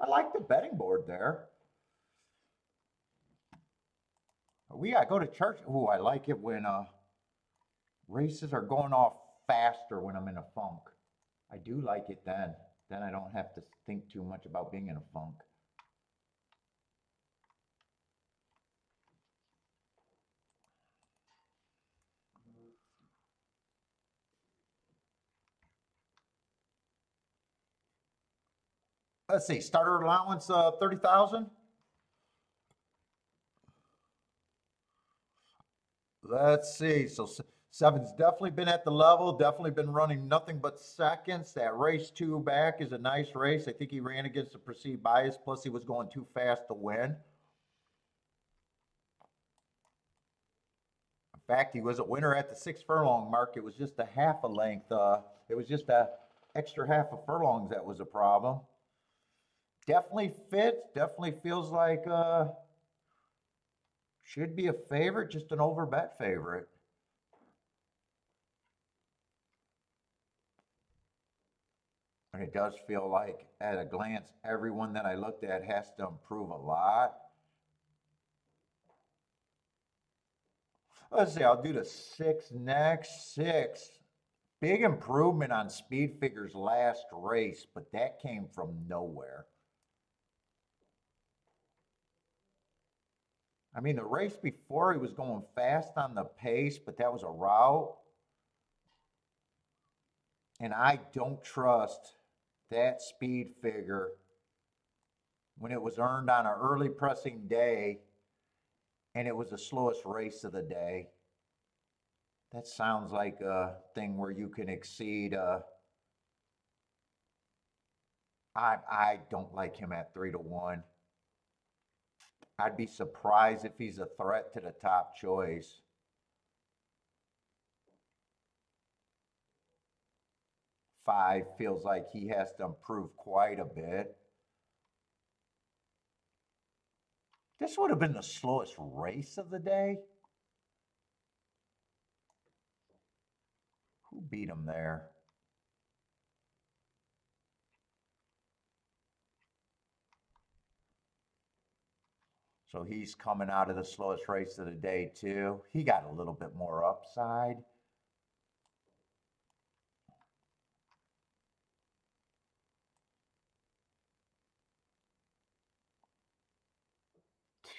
I like the betting board there. I go to church. Ooh, I like it when races are going off faster when I'm in a funk. I do like it then. Then I don't have to think too much about being in a funk. Let's see, starter allowance 30,000. Let's see. So seven's definitely been at the level, definitely been running nothing but seconds. That race 2 back is a nice race. I think he ran against the perceived bias, plus he was going too fast to win. In fact, he was a winner at the 6 furlong mark. It was just a half a length. It was just a extra half of furlongs that was a problem. Definitely fits. Definitely feels like should be a favorite, just an overbet favorite. And it does feel like, at a glance, everyone that I looked at has to improve a lot. Let's see, I'll do the 6 next. 6. Big improvement on Speed Figure's last race, but that came from nowhere. I mean, the race before he was going fast on the pace, but that was a route. And I don't trust that Speed Figure when it was earned on an early pressing day and it was the slowest race of the day. That sounds like a thing where you can exceed. I don't like him at 3-1. I'd be surprised if he's a threat to the top choice. Five feels like he has to improve quite a bit. This would have been the slowest race of the day. Who beat him there? So he's coming out of the slowest race of the day too. He got a little bit more upside.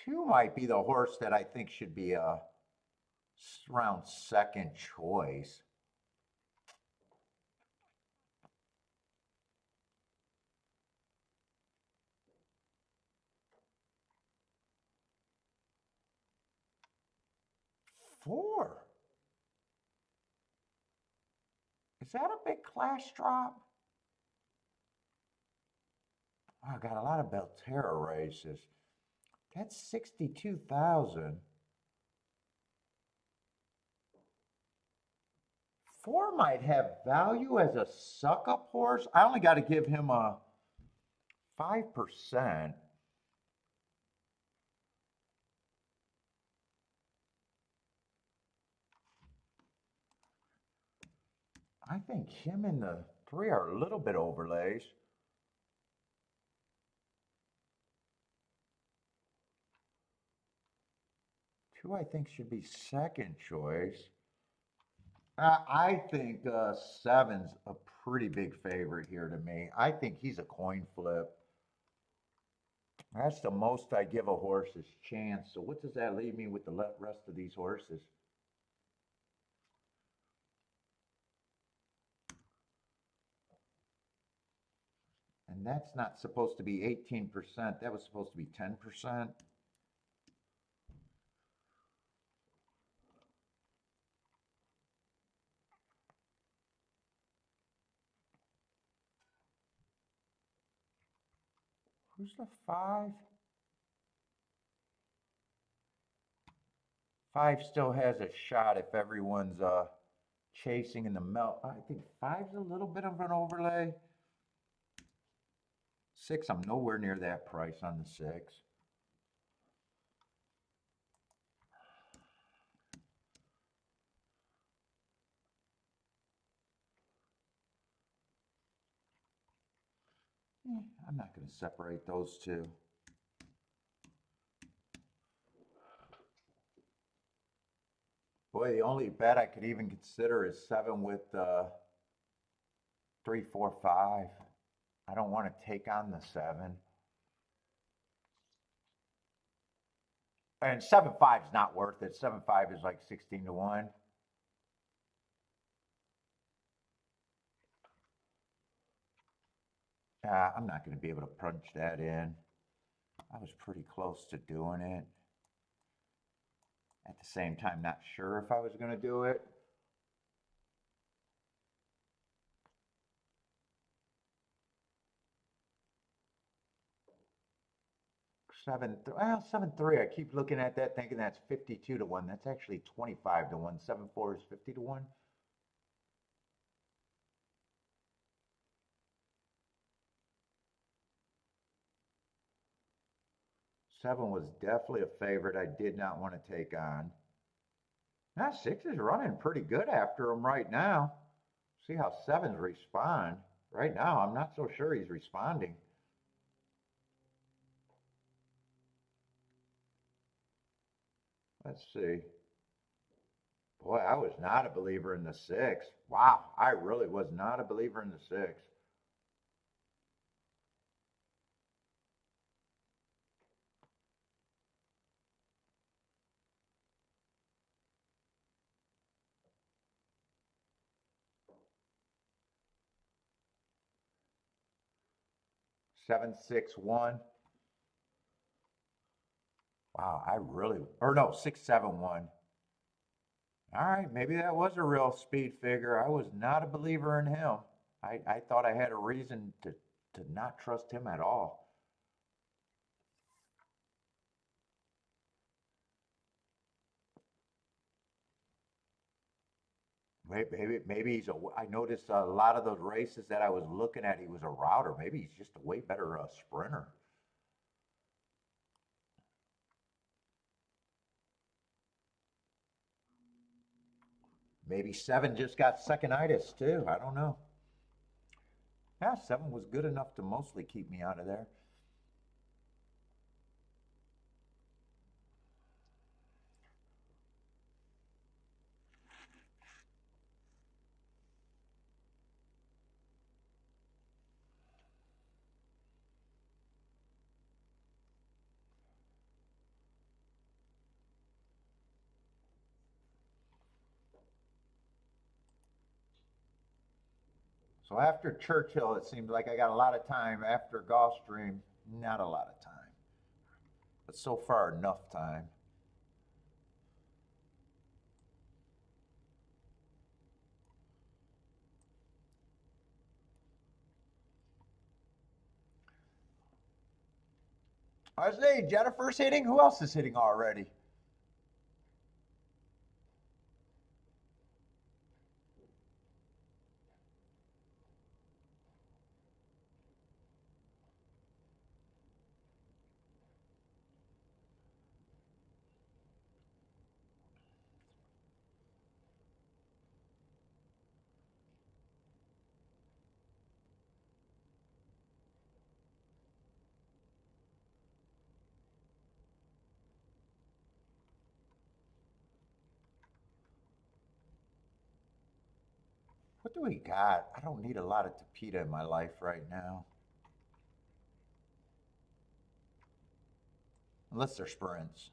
Two might be the horse that I think should be a around second choice. Four. Is that a big class drop? Oh, I got a lot of Belterra races. That's 62,000. Four might have value as a suck-up horse. I only got to give him a 5%. I think him and the 3 are a little bit overlays. Two, I think, should be second choice. I think seven's a pretty big favorite here to me. I think he's a coin flip. That's the most I give a horse is chance. So what does that leave me with the rest of these horses? And that's not supposed to be 18%. That was supposed to be 10%. Who's the 5? 5 still has a shot if everyone's chasing in the melt. I think 5's a little bit of an overlay. 6, I'm nowhere near that price on the 6. I'm not going to separate those two. Boy, the only bet I could even consider is 7 with 3, 4, 5. I don't want to take on the 7. And 7-5 is not worth it. 7-5 is like 16 to 1. I'm not going to be able to punch that in. I was pretty close to doing it. At the same time, not sure if I was going to do it. 7-3. I keep looking at that thinking that's 52 to 1. That's actually 25 to 1. 7-4 is 50 to 1. Seven was definitely a favorite I did not want to take on. Now 6 is running pretty good after him right now. See how 7's respond. Right now, I'm not so sure he's responding. Let's see. Boy, I was not a believer in the 6. Wow, I really was not a believer in the 6. Seven, 6, 1. Wow, I really, or no, 6, 7, 1. All right, maybe that was a real speed figure. I was not a believer in him. I thought I had a reason to not trust him at all. Maybe he's a. I noticed a lot of those races that I was looking at, he was a router. Maybe he's just a way better sprinter. Maybe 7 just got second-itis too. I don't know. Yeah, 7 was good enough to mostly keep me out of there. So after Churchill, it seems like I got a lot of time. After Gulfstream, not a lot of time. But so far, enough time. I say Jennifer's hitting. Who else is hitting already? What do we got? I don't need a lot of tapita in my life right now. unless they're sprints.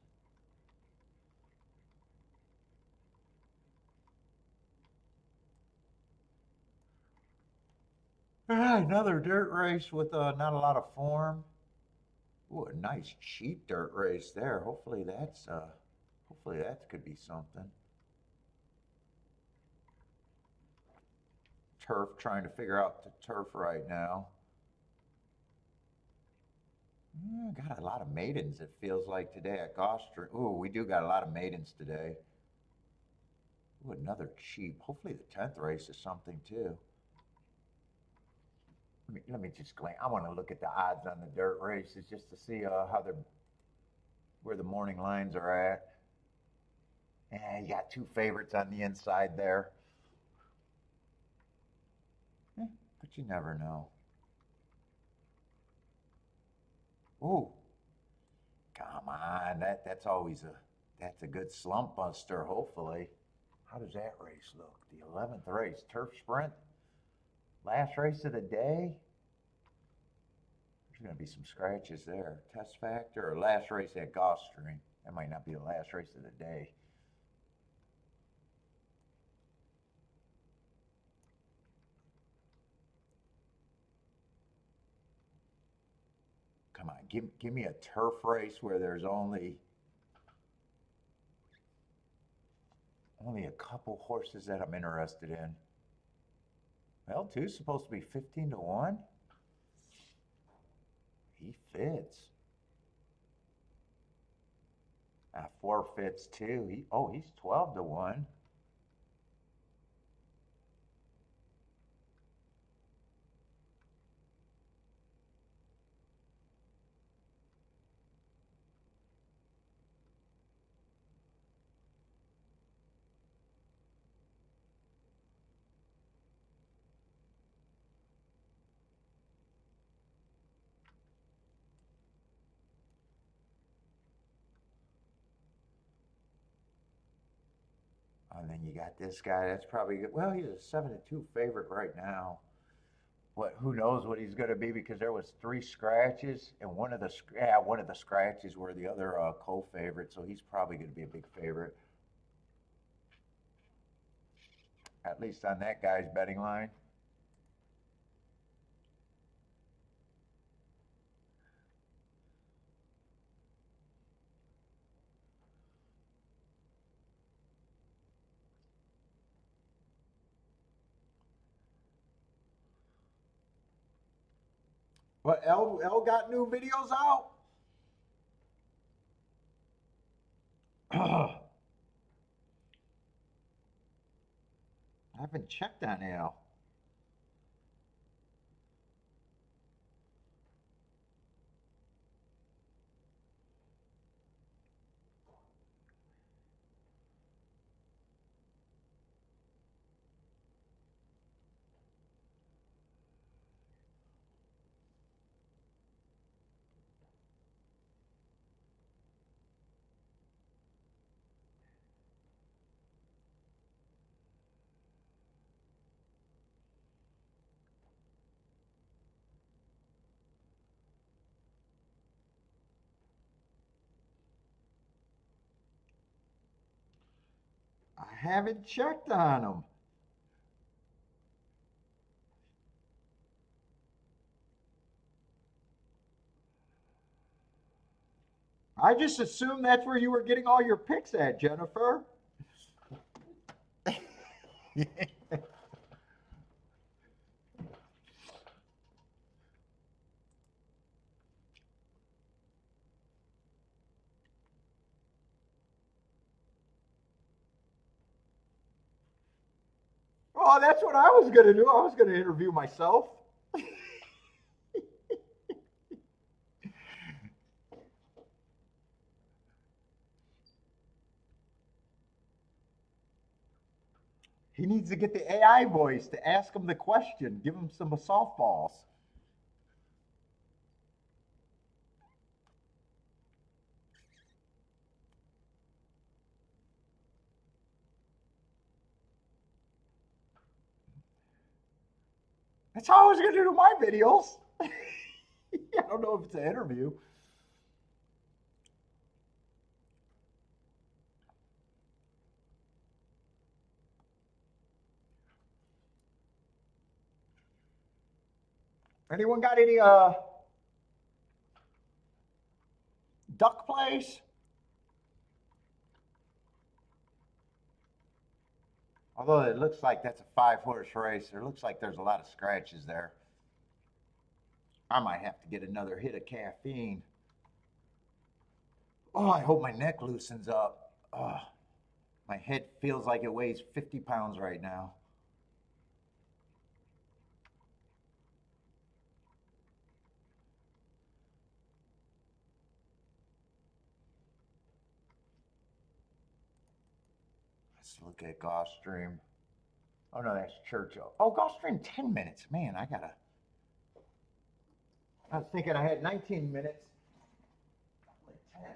All right, another dirt race with not a lot of form. Ooh, a nice cheap dirt race there. Hopefully that could be something. Turf, trying to figure out the turf right now. Got a lot of maidens, it feels like today at Gulfstream. Ooh, we do got a lot of maidens today. Ooh, another cheap. Hopefully the 10th race is something too. Let me just glance. I want to look at the odds on the dirt races just to see where the morning lines are at. And you got two favorites on the inside there. But you never know. Ooh, come on. That's a good slump buster, hopefully. How does that race look? The 11th race, turf sprint. Last race of the day. There's going to be some scratches there. Test factor or last race at Gulfstream. That might not be the last race of the day. Come on, give me a turf race where there's only a couple horses that I'm interested in. Well, two's supposed to be 15 to 1. He fits. 4 fits too. He's 12 to 1. And then you got this guy. That's probably good. Well, he's a 7 to 2 favorite right now. Who knows what he's going to be, because there was 3 scratches, and one of the scratches were the other co-favorite, so he's probably going to be a big favorite, at least on that guy's betting line. But L got new videos out. I haven't checked on L. I haven't checked on him. I just assumed that's where you were getting all your picks at, Jennifer. Oh, that's what I was going to do. I was going to interview myself. He needs to get the AI voice to ask him the question, give him some softballs. That's how I was going to do my videos. I don't know if it's an interview. Anyone got any duck plays? Although it looks like that's a 5-horse race, it looks like there's a lot of scratches there. I might have to get another hit of caffeine. Oh, I hope my neck loosens up. Oh, my head feels like it weighs 50 pounds right now. Let's look at Gulfstream. Oh no, that's Churchill. Oh, Gulfstream 10 minutes. Man, I was thinking I had 19 minutes. Like 10.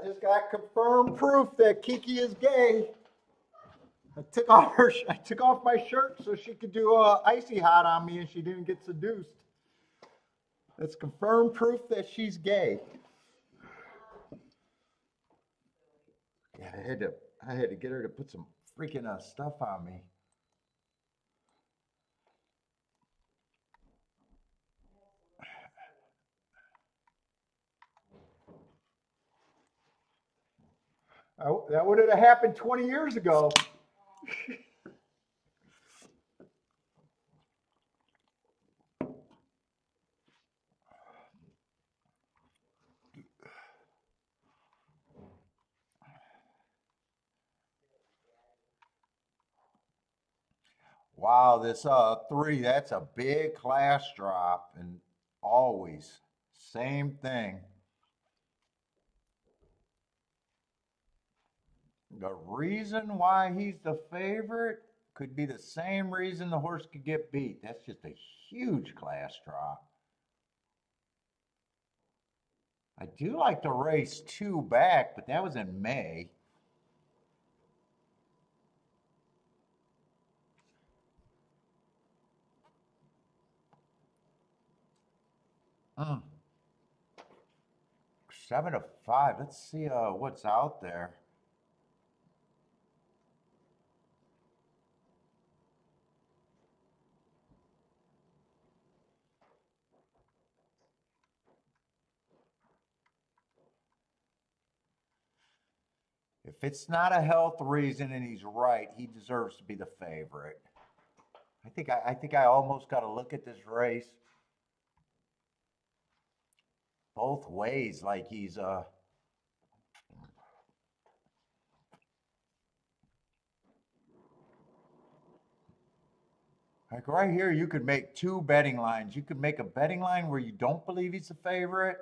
just got confirmed proof that Kiki is gay. I took off my shirt so she could do icy hot on me, and she didn't get seduced. That's confirmed proof that she's gay. Yeah, I had to get her to put some freaking stuff on me. That would have happened 20 years ago. Wow, this 3, that's a big class drop, and always same thing. The reason why he's the favorite could be the same reason the horse could get beat. That's just a huge class drop. I do like the race 2 back, but that was in May. Mm. 7 to 5. Let's see what's out there. If it's not a health reason and he's right, he deserves to be the favorite. I think I almost got to look at this race both ways, like he's like right here. You could make 2 betting lines. You could make a betting line where you don't believe he's the favorite,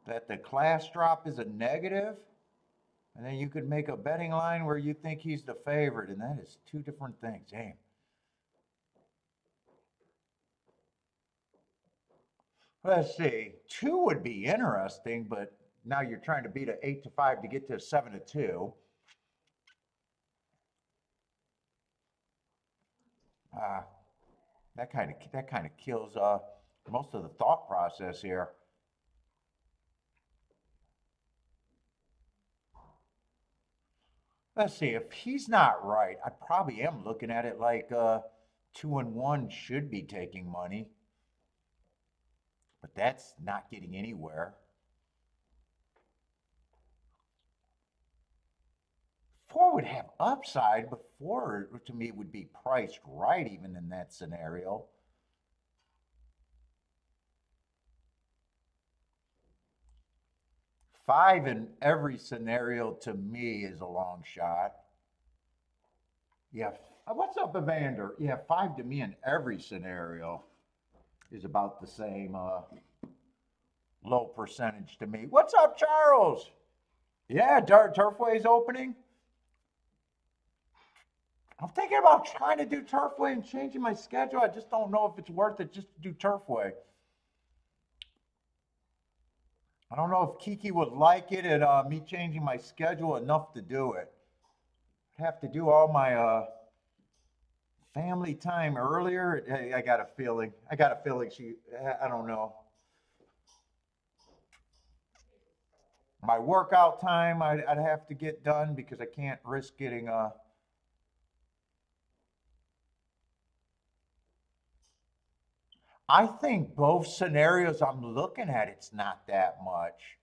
that the class drop is a negative, and then you could make a betting line where you think he's the favorite, and that is 2 different things. Damn. Let's see. 2 would be interesting, but now you're trying to beat an 8 to 5 to get to a 7 to 2. Uh, that kind of kills most of the thought process here. Let's see. If he's not right, I probably am looking at it like 2 and 1 should be taking money, but that's not getting anywhere. 4 would have upside, but 4 to me would be priced right even in that scenario. 5 in every scenario to me is a long shot. Yeah. What's up, Evander? Yeah, 5 to me in every scenario is about the same low percentage to me. What's up, Charles? Yeah, Turfway's opening. I'm thinking about trying to do Turfway and changing my schedule. I just don't know if it's worth it just to do Turfway. I don't know if Kiki would like it and me changing my schedule enough to do it. I'd have to do all my family time earlier. I got a feeling. I got a feeling she. I don't know. My workout time, I'd have to get done because I can't risk getting I think both scenarios I'm looking at, it's not that much.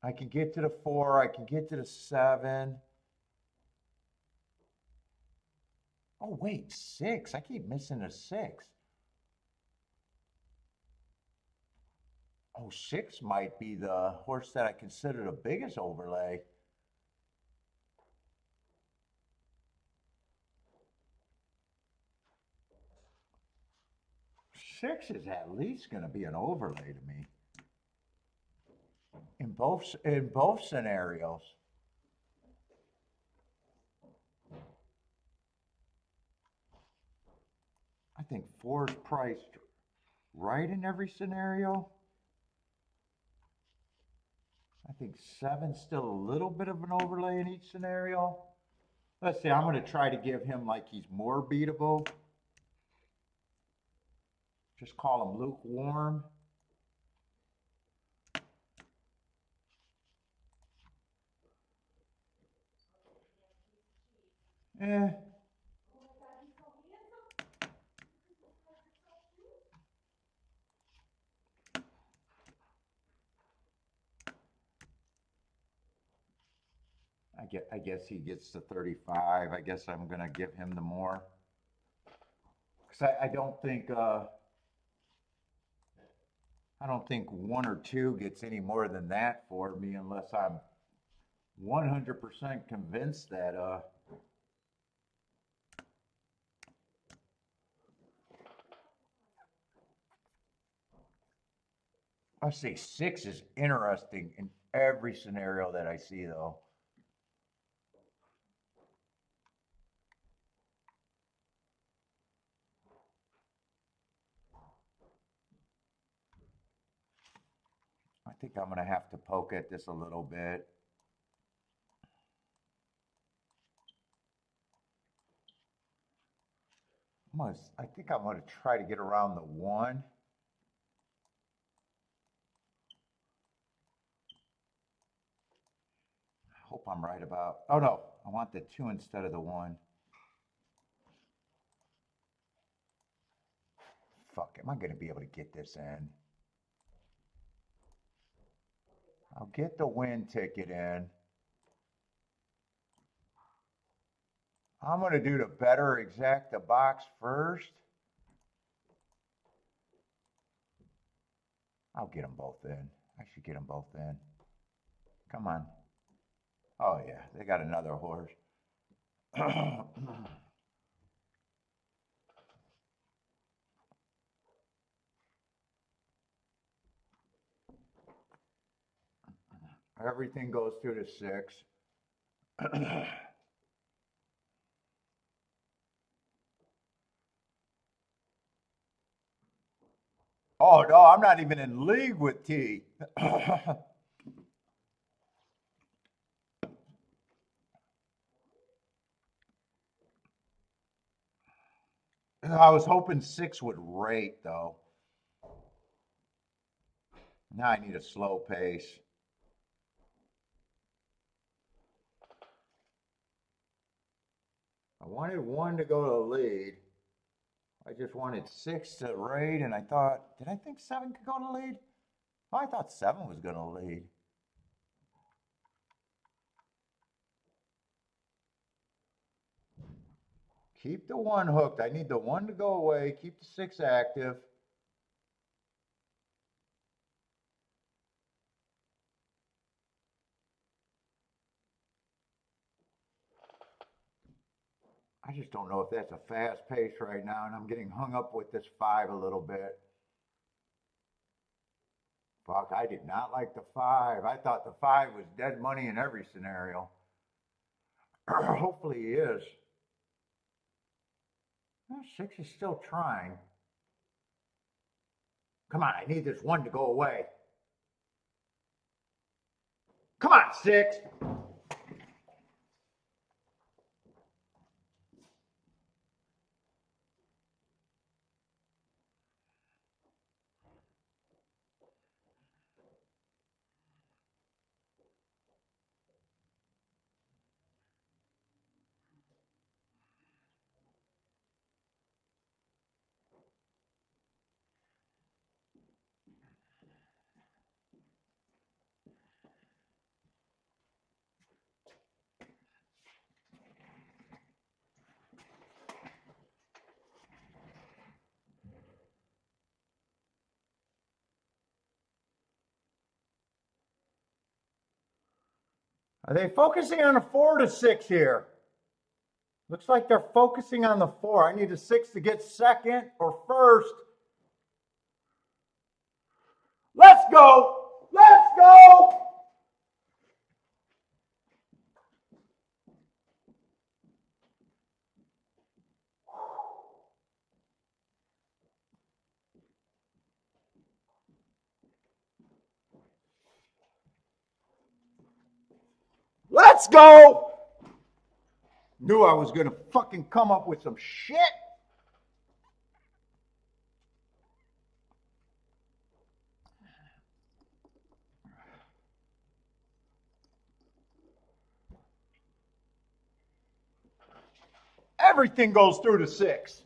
I can get to the 4, I can get to the 7. Oh, wait, 6. I keep missing a 6. Oh, 6 might be the horse that I consider the biggest overlay. 6 is at least going to be an overlay to me in both scenarios. I think 4 is priced right in every scenario. I think 7's still a little bit of an overlay in each scenario. Let's see, I'm going to try to give him like he's more beatable. Just call him lukewarm. Eh. I guess he gets to 35. I guess I'm going to give him the more. Because I don't think 1 or 2 gets any more than that for me unless I'm 100% convinced that I say 6 is interesting in every scenario that I see though. I think I'm going to have to poke at this a little bit. I think I'm going to try to get around the 1. I hope I'm right about, oh no, I want the 2 instead of the 1. Fuck, am I going to be able to get this in? I'll get the win ticket in. I'm going to do the bettor exact the box first. I'll get them both in. I should get them both in. Come on. Oh yeah, they got another horse. Everything goes through the 6. Oh no, I'm not even in league with T. I was hoping 6 would rate though. Now I need a slow pace. I wanted 1 to go to the lead. I just wanted 6 to rate, and I thought, did I think 7 could go to the lead? Oh, I thought 7 was going to lead. Keep the 1 hooked. I need the 1 to go away. Keep the 6 active. I just don't know if that's a fast pace right now, and I'm getting hung up with this 5 a little bit. Fuck, I did not like the 5. I thought the 5 was dead money in every scenario. Hopefully he is. Well, 6 is still trying. Come on, I need this 1 to go away. Come on, 6. Are they focusing on a 4 to 6 here? Looks like they're focusing on the 4. I need a 6 to get second or first. Let's go! Let's go! Let's go. Knew I was going to fucking come up with some shit. Everything goes through the 6.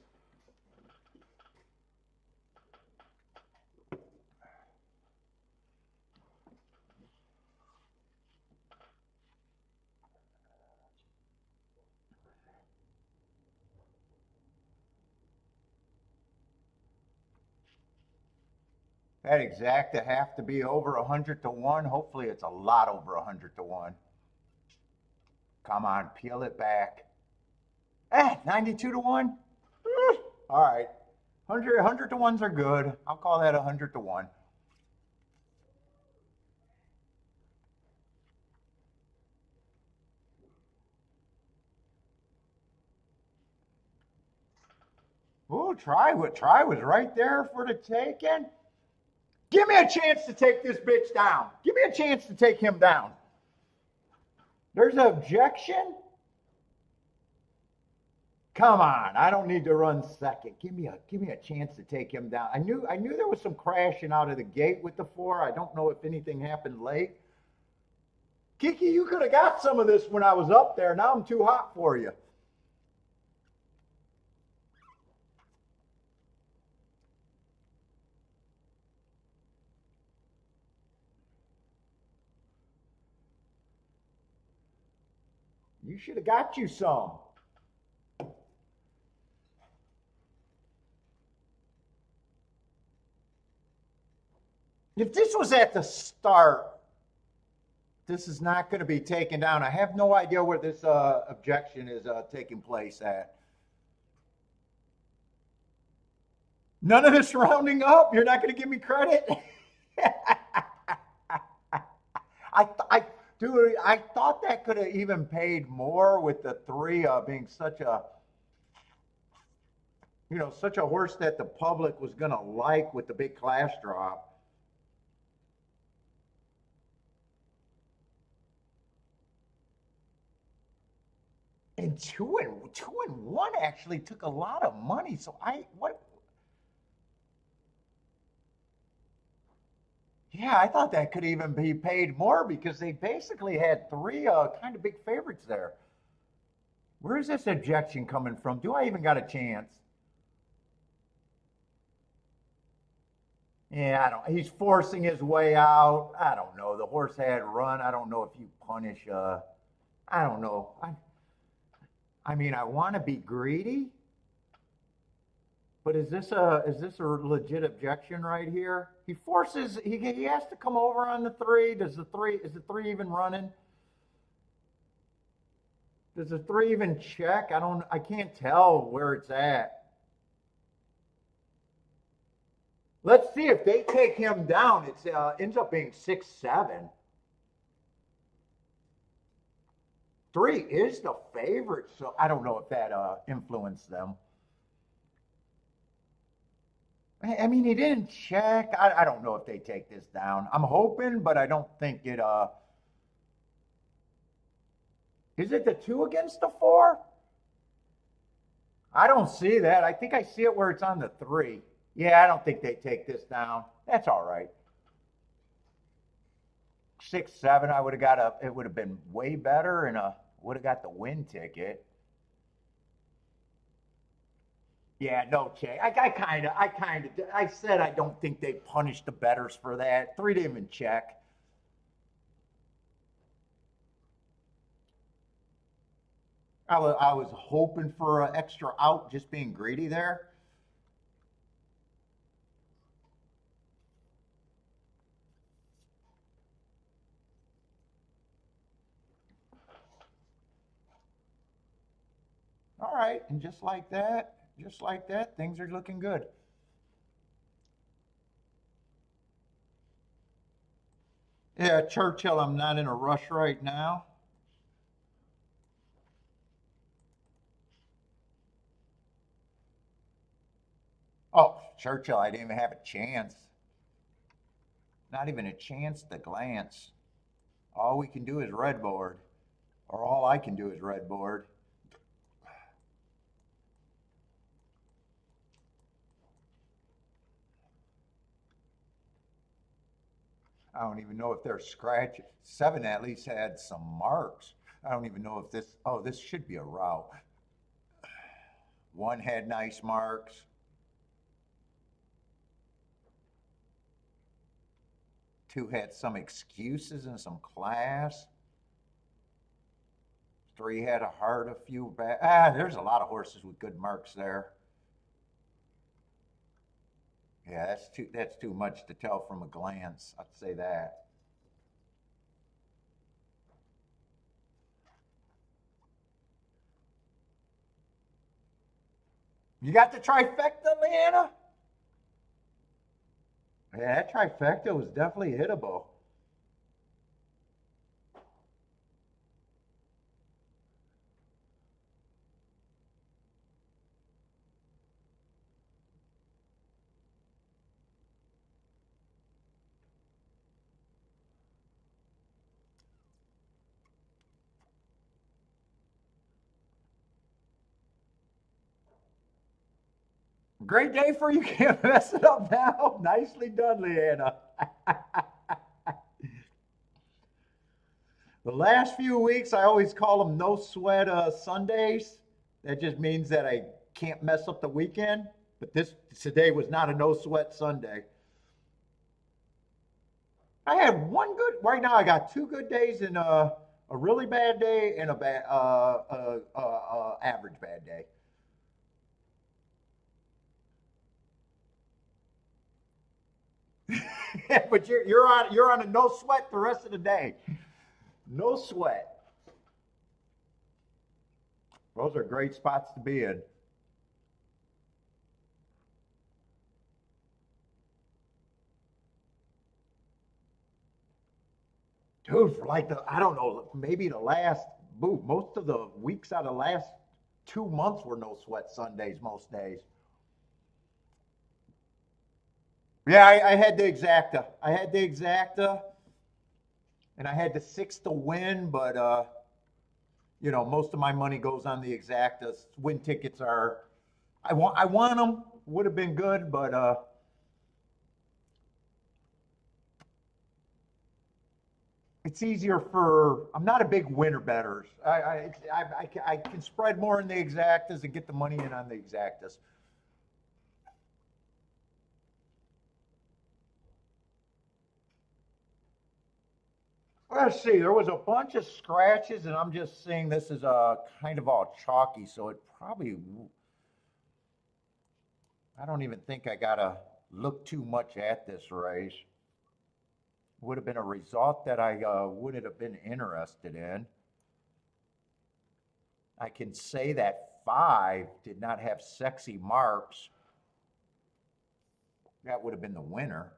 That exacta have to be over 100 to 1. Hopefully it's a lot over 100 to 1. Come on, peel it back. 92 to 1. All right. 100 to 1s are good. I'll call that 100 to 1. Ooh, try was right there for the taking. Give me a chance to take this bitch down. Give me a chance to take him down. There's an objection. Come on, I don't need to run second. Give me a chance to take him down. I knew there was some crashing out of the gate with the 4. I don't know if anything happened late. Kiki, you could have got some of this when I was up there. Now I'm too hot for you. You should have got you some. If this was at the start, this is not going to be taken down. I have no idea where this objection is taking place at. None of this rounding up. You're not going to give me credit. Dude, I thought that could have even paid more with the 3 being such a, such a horse that the public was going to like with the big class drop. And 2 and 1 actually took a lot of money. So Yeah, I thought that could even be paid more because they basically had 3 kind of big favorites there. Where's this objection coming from? Do I even got a chance? Yeah, I don't. He's forcing his way out. I don't know. The horse had run. I don't know if you punish. I don't know. I mean, I want to be greedy, but is this a legit objection right here? He forces. He has to come over on the 3. Is the 3 even running? Does the 3 even check? I can't tell where it's at. Let's see if they take him down. It ends up being 6-7. 3 is the favorite, so I don't know if that influenced them. I mean, he didn't check. I don't know if they take this down. I'm hoping, but I don't think it. Is it the 2 against the 4? I don't see that. I think I see it where it's on the 3. Yeah, I don't think they take this down. That's all right. 6-7, I would have got it would have been way better and would have got the win ticket. Yeah, no check. I said I don't think they punished the bettors for that. 3 didn't even check. I was hoping for an extra out, just being greedy there. All right, and just like that, things are looking good. Yeah, Churchill, I'm not in a rush right now. Oh, Churchill, I didn't even have a chance. Not even a chance to glance. All we can do is red board. Or all I can do is red board. I don't even know if they're scratches. Seven at least had some marks. I don't even know if this, oh, this should be a route. One had nice marks. Two had some excuses and some class. Three had a heart, a few bad. There's a lot of horses with good marks there. Yeah, that's too much to tell from a glance. I'd say that. You got the trifecta, Leanna? Yeah, that trifecta was definitely hittable. Great day for you. Can't mess it up now. Nicely done, Leanna. The last few weeks, I always call them no sweat Sundays. That just means that I can't mess up the weekend. But this today was not a no sweat Sunday. I had one good. Right now, I got two good days and a really bad day and a bad average bad day. But you're on a no sweat the rest of the day. No sweat. Those are great spots to be in. Dude, for like I don't know, maybe the last, boo, most of the weeks out of the last 2 months were no sweat Sundays most days. Yeah, I had the exacta. I had the exacta, and I had the six to win, but most of my money goes on the exactas. Win tickets are, I want them. Would have been good, but it's easier for. I'm not a big winner betters. I can spread more in the exactas and get the money in on the exactas. Let's see. There was a bunch of scratches, and I'm just seeing this is kind of all chalky, so it probably. I don't even think I gotta look too much at this race. Would have been a result that I wouldn't have been interested in. I can say that five did not have sexy marks. That would have been the winner.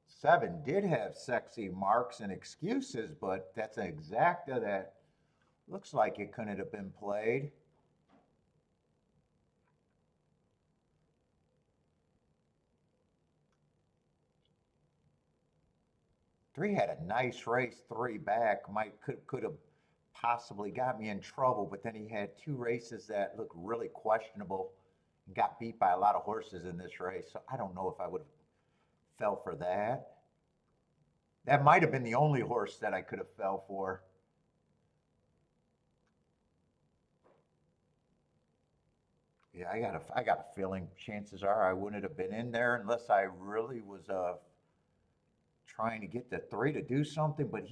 Seven did have sexy marks and excuses, but that's an exacta that looks like it couldn't have been played. Three had a nice race, three back. Might could have possibly got me in trouble, but then he had two races that looked really questionable and got beat by a lot of horses in this race. So I don't know if I would have fell for that. That might have been the only horse that I could have fell for. Yeah, I got a feeling chances are I wouldn't have been in there unless I really was trying to get the three to do something. But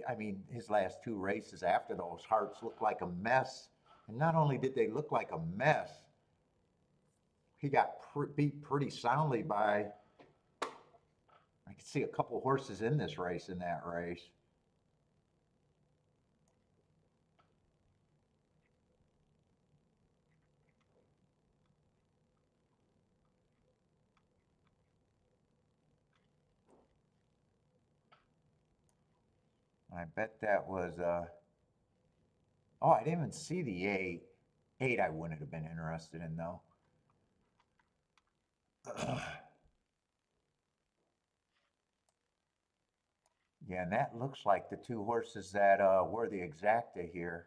I mean, his last two races after those hearts looked like a mess. And not only did they look like a mess, he got beat pretty soundly by. I could see a couple horses in this race in that race. I bet that was. Oh, I didn't even see the eight. Eight, I wouldn't have been interested in, though. Yeah, and that looks like the two horses that were the exacta here.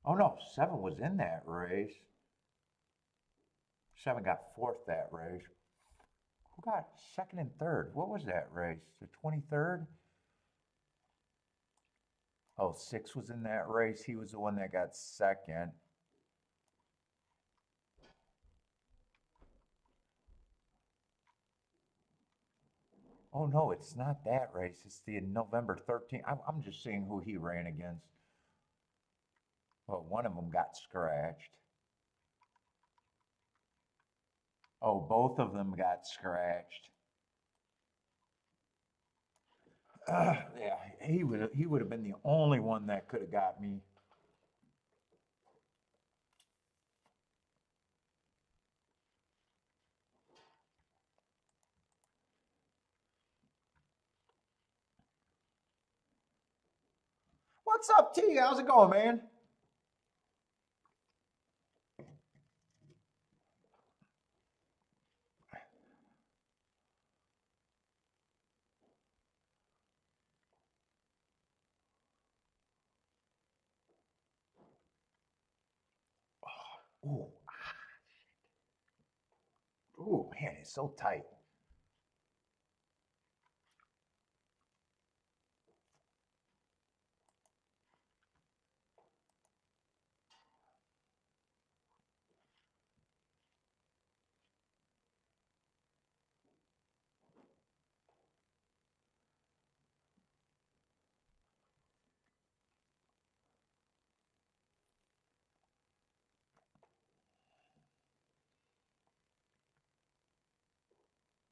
Oh no, 7 was in that race. 7 got fourth that race. Who got second and third? What was that race? The 23rd? Oh, 6 was in that race. He was the one that got second. Oh no, it's not that race. It's the November 13th. I'm just seeing who he ran against. Well, one of them got scratched. Oh, both of them got scratched. Yeah, he would have been the only one that could have got me. What's up, T? How's it going, man? Ooh, ooh, man, it's so tight.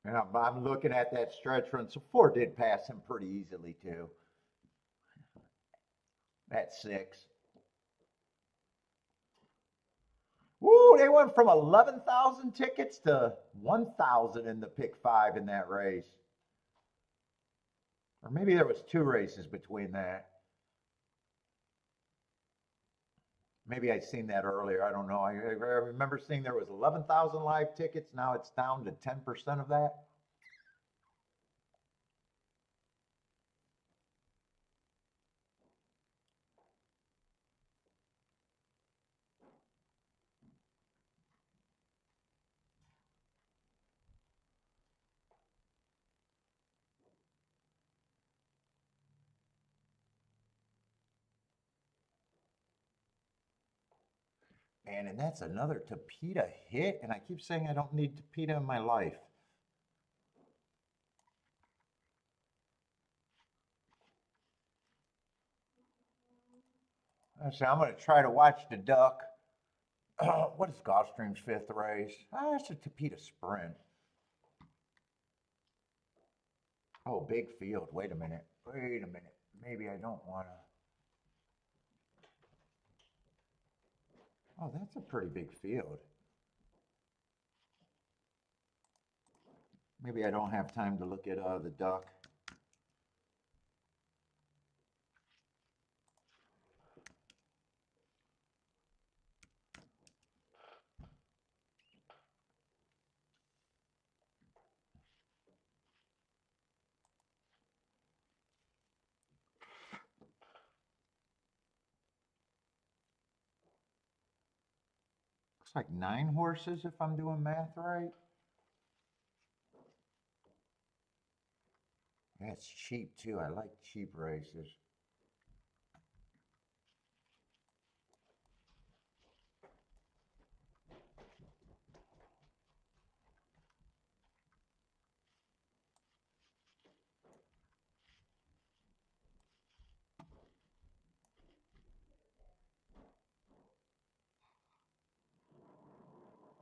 And I'm looking at that stretch run. So 4 did pass him pretty easily too. That 6. Woo, they went from 11,000 tickets to 1,000 in the pick 5 in that race. Or maybe there was 2 races between that. Maybe I'd seen that earlier. I don't know. I remember seeing there was 11,000 live tickets. Now it's down to 10% of that. Man, and that's another Tapeta hit. And I keep saying I don't need Tapeta in my life. I say I'm going to try to watch the duck. What is Gulfstream's 5th race? It's a Tapeta sprint. Oh, big field. Wait a minute. Wait a minute. Maybe I don't want to. Oh, that's a pretty big field. Maybe I don't have time to look at the duck. Looks like 9 horses if I'm doing math right. That's cheap too. I like cheap races.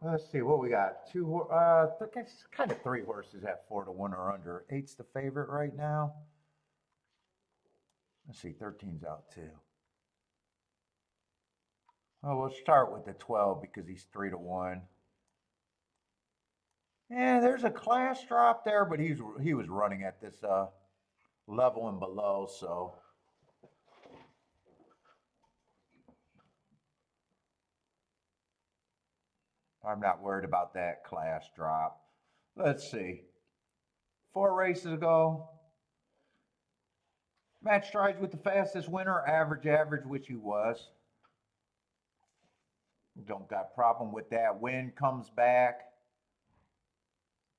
Let's see what we got. Kind of 3 horses at 4 to 1 or under. 8's the favorite right now. Let's see, 13's out too. Oh, we'll start with the 12 because he's 3 to 1. Yeah, there's a class drop there, but he was running at this level and below, so I'm not worried about that class drop. Let's see. 4 races ago. Match strides with the fastest winner, average, which he was. Don't got problem with that. Win comes back.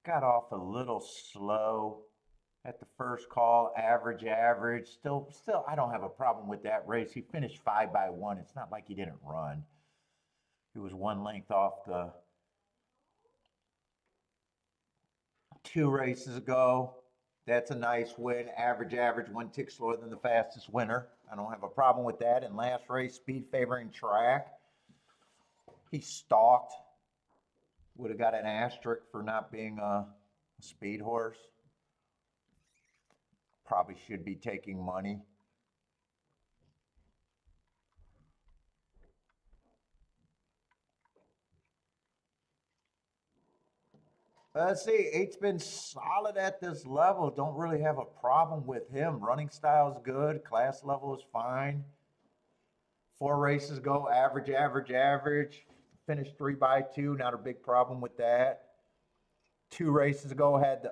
Got off a little slow at the first call, average. Still, I don't have a problem with that race. He finished 5 by 1. It's not like he didn't run. He was 1 length off the 2 races ago. That's a nice win. Average, 1 tick slower than the fastest winner. I don't have a problem with that. And last race, speed favoring track. He stalked. Would have got an asterisk for not being a speed horse. Probably should be taking money. Let's see, 8's been solid at this level. Don't really have a problem with him. Running style's good. Class level is fine. 4 races ago, average. Finished 3 by 2. Not a big problem with that. 3 races ago had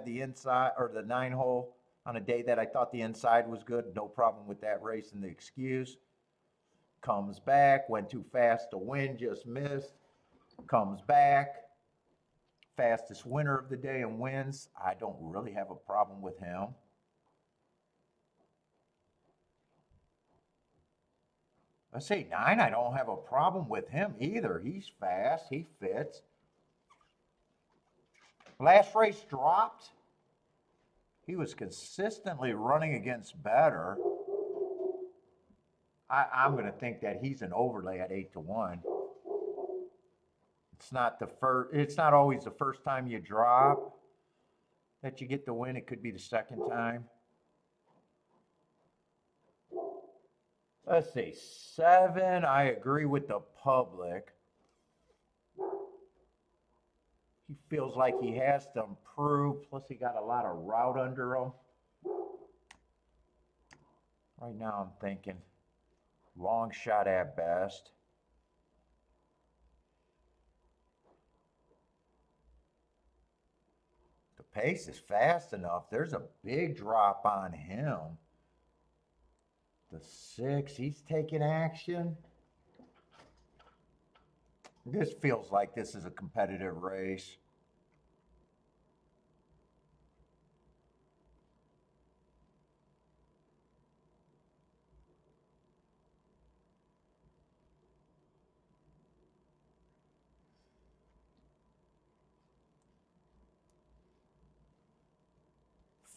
the inside or the 9 hole on a day that I thought the inside was good. No problem with that race and the excuse. Comes back, went too fast to win, just missed. Comes back. Fastest winner of the day and wins. I don't really have a problem with him. Let's see, 9, I don't have a problem with him either. He's fast, he fits. Last race dropped. He was consistently running against bettor. I'm going to think that he's an overlay at 8-1. It's not always the first time you drop that you get the win. It could be the second time. Let's see, 7, I agree with the public. He feels like he has to improve, plus he got a lot of route under him. Right now I'm thinking long shot at best. The pace is fast enough. There's a big drop on him. The 6, he's taking action. This feels like this is a competitive race.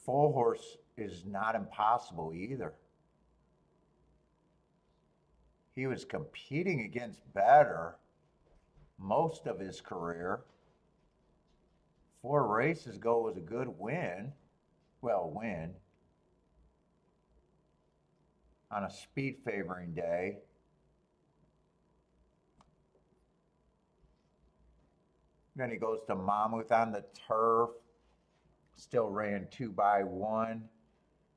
Full horse is not impossible either. He was competing against bettor most of his career. 4 races ago was a good win. Well, win. On a speed favoring day. Then he goes to Mammoth on the turf. Still ran 2 by 1.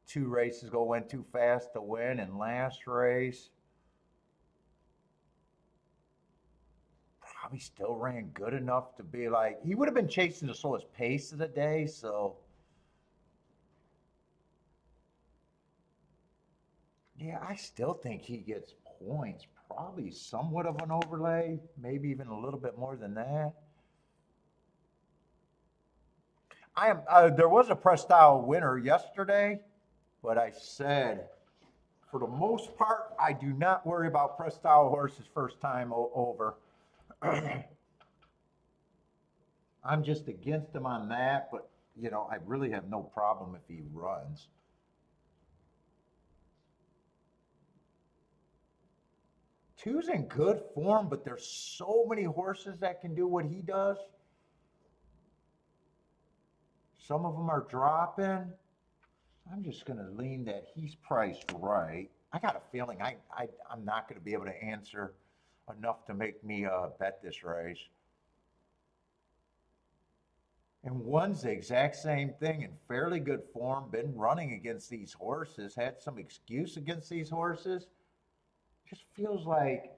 2 races ago went too fast to win. And last race, probably still ran good enough to be like, he would have been chasing the slowest pace of the day, so. Yeah, I still think he gets points. Probably somewhat of an overlay, maybe even a little bit more than that. There was a press style winner yesterday, but I said, for the most part, I do not worry about press style horses first time over. I'm just against him on that, but you know, I really have no problem if he runs. Two's in good form, but there's so many horses that can do what he does. Some of them are dropping. I'm just going to lean that he's priced right. I got a feeling I'm not going to be able to answer enough to make me bet this race. And one's the exact same thing, in fairly good form, been running against these horses, had some excuse against these horses. Just feels like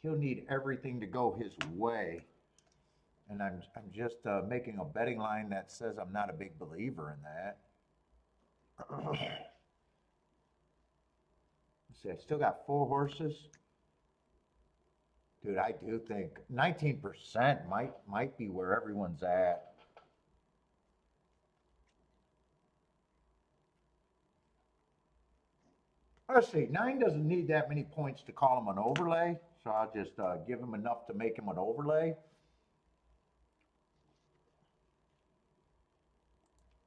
he'll need everything to go his way. And I'm just making a betting line that says I'm not a big believer in that. Let's see, I still got 4 horses. Dude, I do think 19% might be where everyone's at. Let's see, 9 doesn't need that many points to call him an overlay, so I'll just give him enough to make him an overlay.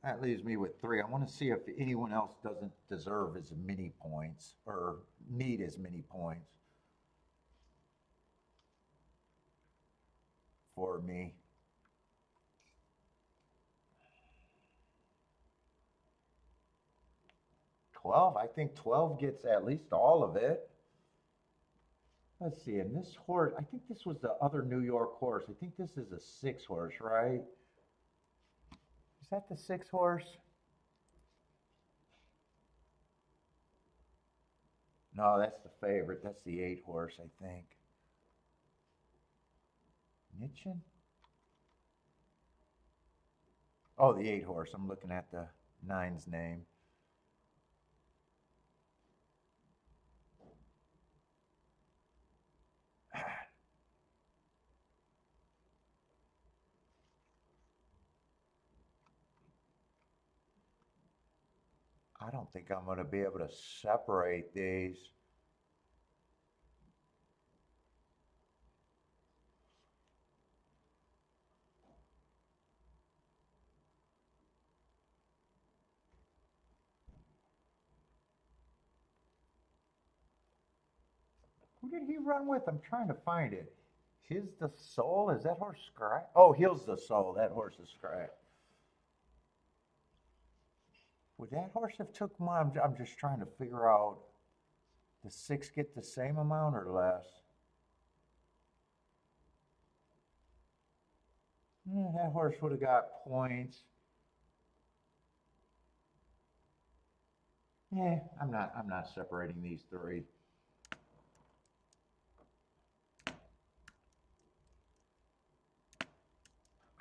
That leaves me with 3. I want to see if anyone else doesn't deserve as many points or need as many points for me. 12, I think 12 gets at least all of it. Let's see, and this horse, I think this was the other New York horse. I think this is a 6 horse, right? Is that the 6 horse? No, that's the favorite. That's the 8 horse, I think. Nitchin? Oh, the 8 horse. I'm looking at the 9's name. I don't think I'm going to be able to separate these. Who did he run with? I'm trying to find it. His the Soul? Is that horse Scratch? Oh, Heels the Soul. That horse is Scratch. Would that horse have took more? I'm just trying to figure out. The 6 get the same amount or less? That horse would have got points. Yeah, I'm not separating these 3.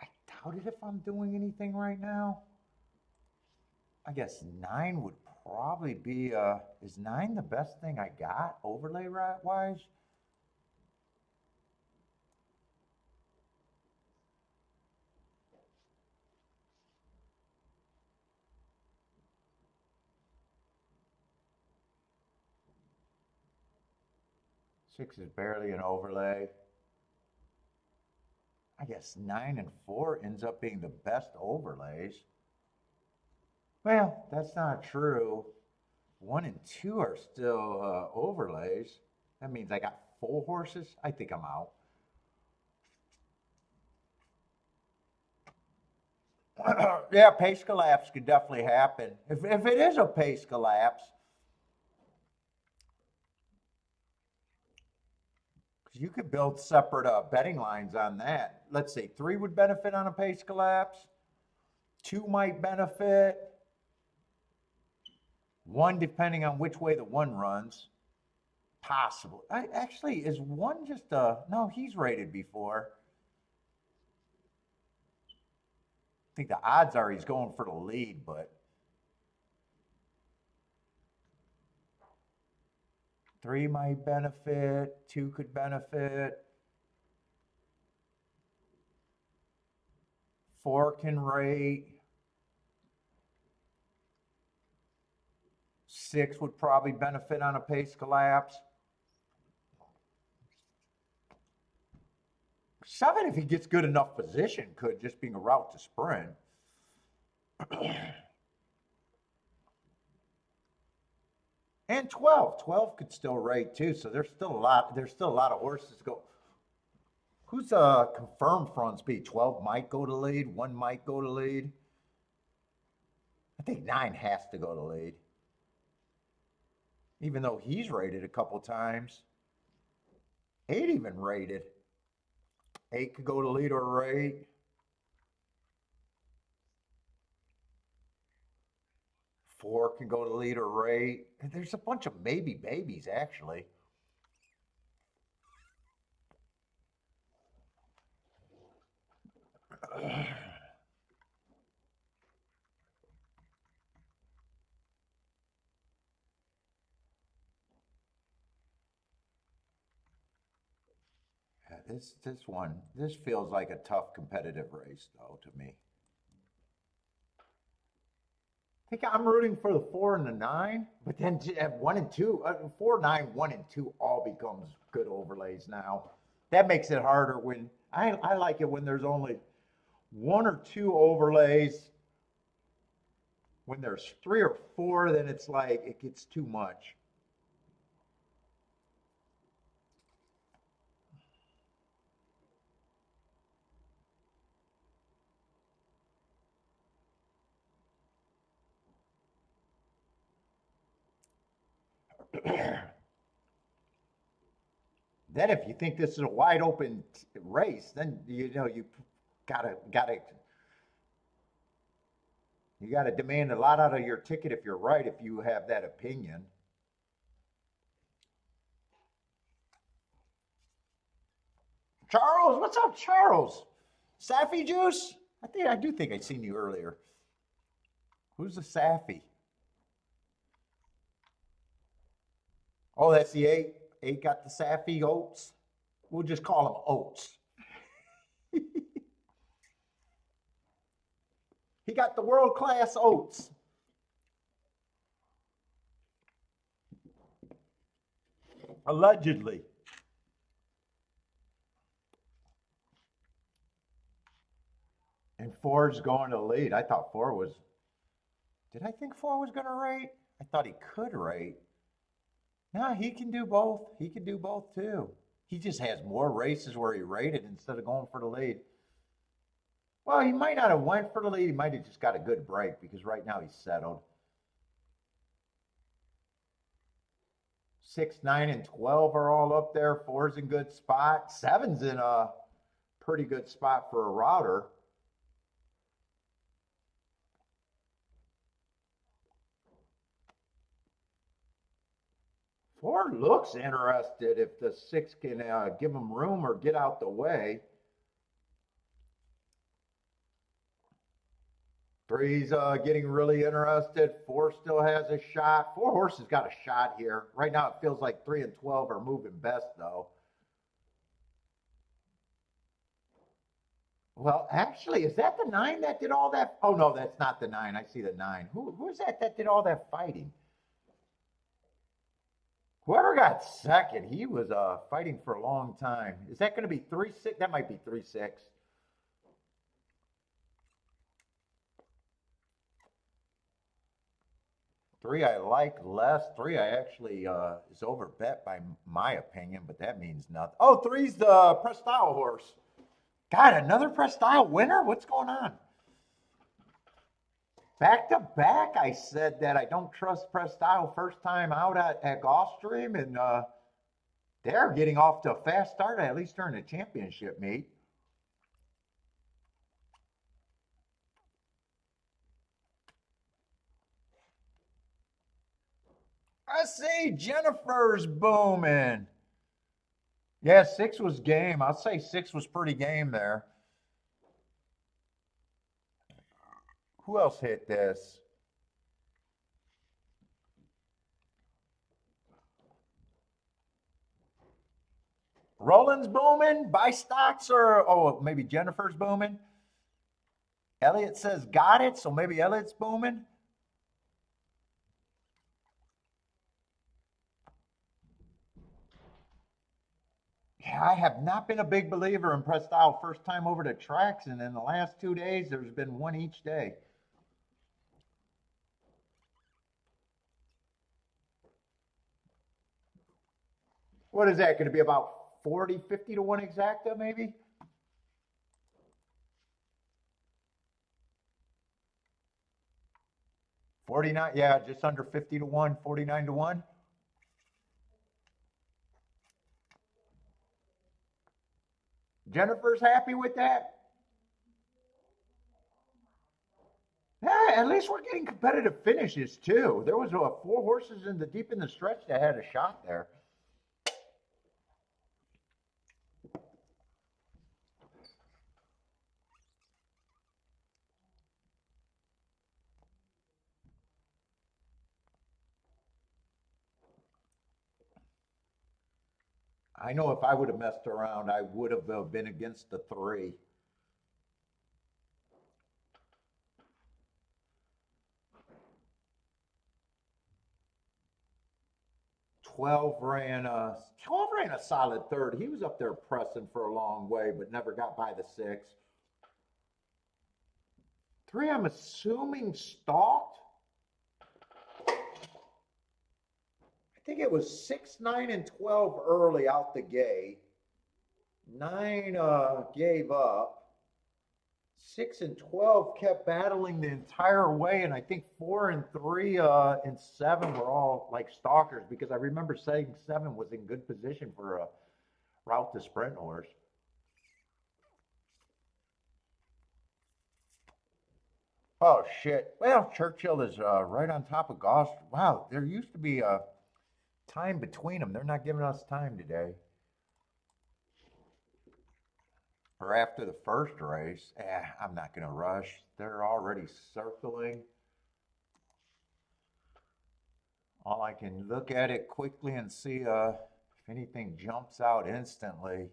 I doubt it if I'm doing anything right now. I guess 9 would probably be, is 9 the best thing I got overlay wise? Six is barely an overlay. I guess 9 and 4 ends up being the best overlays. Well, that's not true. 1 and 2 are still overlays. That means I got 4 horses. I think I'm out. Yeah, pace collapse could definitely happen. If it is a pace collapse, you could build separate betting lines on that. Let's say 3 would benefit on a pace collapse. 2 might benefit. 1, depending on which way the 1 runs. Possible. Actually, is 1 just no, he's rated before. I think the odds are he's going for the lead, but 3 might benefit, 2 could benefit. 4 can rate. 6 would probably benefit on a pace collapse. 7, if he gets good enough position, could, just being a route to sprint. And 12 could still rate too, so there's still a lot of horses to go. Who's confirmed front speed? 12 might go to lead, 1 might go to lead. I think 9 has to go to lead. Even though he's rated a couple times. 8 even rated. 8 could go to lead or rate. 4 can go to lead or rate. There's a bunch of maybe babies, actually. this feels like a tough competitive race though to me. I think I'm rooting for the 4 and the 9, but then at 1 and 2, 4, 9, 1 and 2 all becomes good overlays now. That makes it harder when I like it when there's only 1 or 2 overlays. When there's 3 or 4, then it's like it gets too much. Then if you think this is a wide open race, then you gotta you gotta demand a lot out of your ticket if you're right, if you have that opinion. Charles, what's up, Charles? Saffy juice? I do think I'd seen you earlier. Who's the Saffy? Oh, that's the 8. 8 got the Saffy oats. We'll just call them oats. He got the world class oats. Allegedly. And Ford's going to lead. I thought Ford was. Did I think Ford was going to rate? I thought he could rate. No, he can do both. He can do both too. He just has more races where he rated instead of going for the lead. Well, he might not have went for the lead. He might have just got a good break because right now he's settled. 6, 9, and 12 are all up there. 4's in good spot. 7's in a pretty good spot for a router. Ford looks interested if the 6 can give him room or get out the way. 3's getting really interested. 4 still has a shot. 4 horses got a shot here. Right now it feels like 3 and 12 are moving best though. Well, actually, is that the 9 that did all that? Oh no, that's not the 9. I see the 9. Who's that did all that fighting? Whoever got second, he was fighting for a long time. Is that going to be 3-6? That might be 3-6. 3 I like less. 3 I actually is over bet by my opinion, but that means nothing. Oh, 3's the Press Style horse. God, another Press Style winner? What's going on? Back to back, I said that I don't trust Press Style first time out at Gulfstream, and they're getting off to a fast start, at least during the championship meet. I see Jennifer's booming. Yeah, 6 was game. I'll say 6 was pretty game there. Who else hit this? Roland's booming. Buy stocks or maybe Jennifer's booming. Elliot says got it, so maybe Elliot's booming. Yeah, I have not been a big believer in Press Style first time over the tracks, and in the last 2 days, there's been one each day. What is that going to be, about 40, 50 to 1 exacta maybe? $49, yeah, just under 50 to 1, 49 to 1. Jennifer's happy with that? Yeah, at least we're getting competitive finishes too. There was 4 horses in the deep in the stretch that had a shot there. I know if I would have messed around, I would have been against the 3. 12 ran a solid third. He was up there pressing for a long way, but never got by the 6. 3, I'm assuming stalked. I think it was 6, 9, and 12 early out the gate. 9 gave up. 6 and 12 kept battling the entire way, and I think 4 and 3 and 7 were all like stalkers, because I remember saying 7 was in good position for a route to sprint horse. Oh shit! Well, Churchill is right on top of Gulfstream. Wow, there used to be a time between them. They're not giving us time today. Or after the first race, I'm not going to rush. They're already circling. All I can look at it quickly and see if anything jumps out instantly.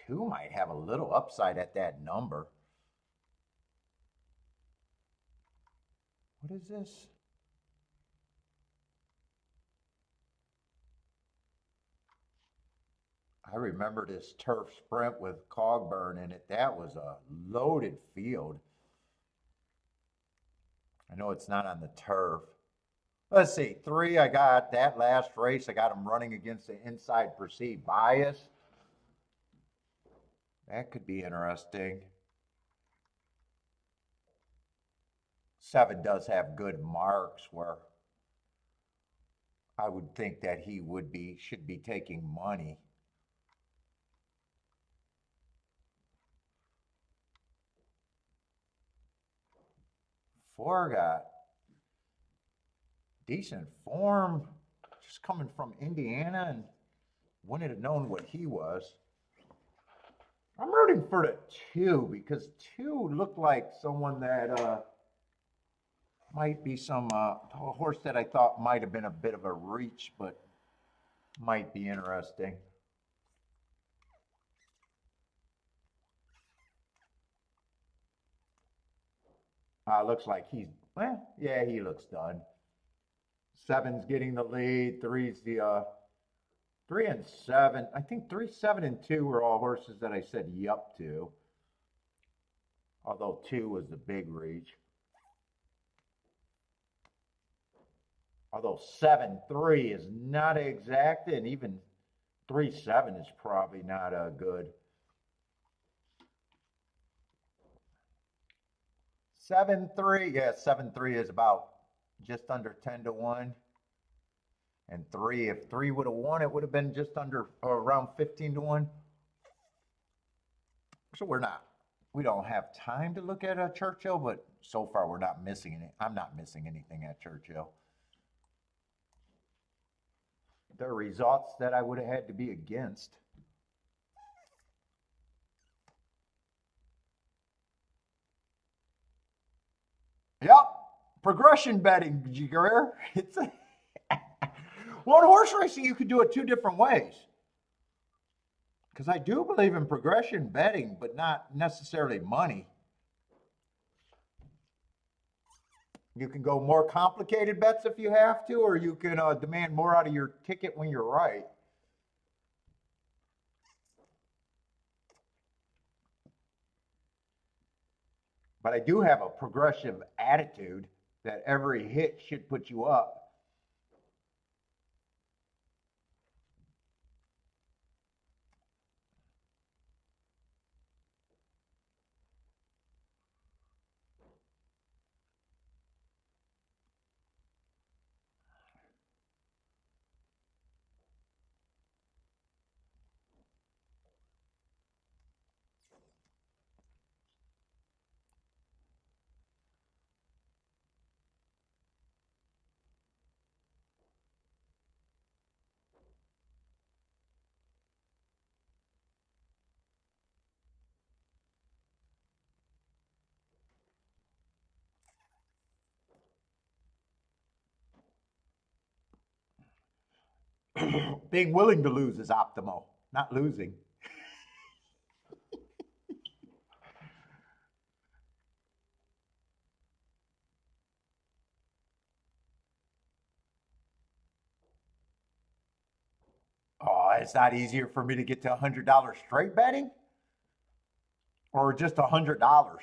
Two might have a little upside at that number. What is this? I remember this turf sprint with Cogburn in it. That was a loaded field. I know it's not on the turf. Let's see, 3, I got that last race. I got him running against the inside perceived bias. That could be interesting. 7 does have good marks where I would think that he should be taking money. 4 got decent form, just coming from Indiana, and wouldn't have known what he was. I'm rooting for the 2 because 2 looked like someone that might be a horse that I thought might have been a bit of a reach, but might be interesting. Looks like yeah, he looks done. 7's getting the lead. 3's the 3 and 7. I think 3, 7, and 2 were all horses that I said yup to. Although 2 was the big reach. Although 7, 3 is not exact, and even 3, 7 is probably not good. 7, 3, yeah, 7, 3 is about just under 10 to 1. And 3, if 3 would have won, it would have been just under or around 15 to 1. So we don't have time to look at Churchill, but so far we're not missing any. I'm not missing anything at Churchill. There are results that I would have had to be against. Yep, progression betting, Greer. It's a well, in horse racing, you could do it 2 different ways. Because I do believe in progression betting, but not necessarily money. You can go more complicated bets if you have to, or you can demand more out of your ticket when you're right. But I do have a progressive attitude that every hit should put you up. Being willing to lose is optimal, not losing. Oh, it's not easier for me to get to $100 straight betting or just $100.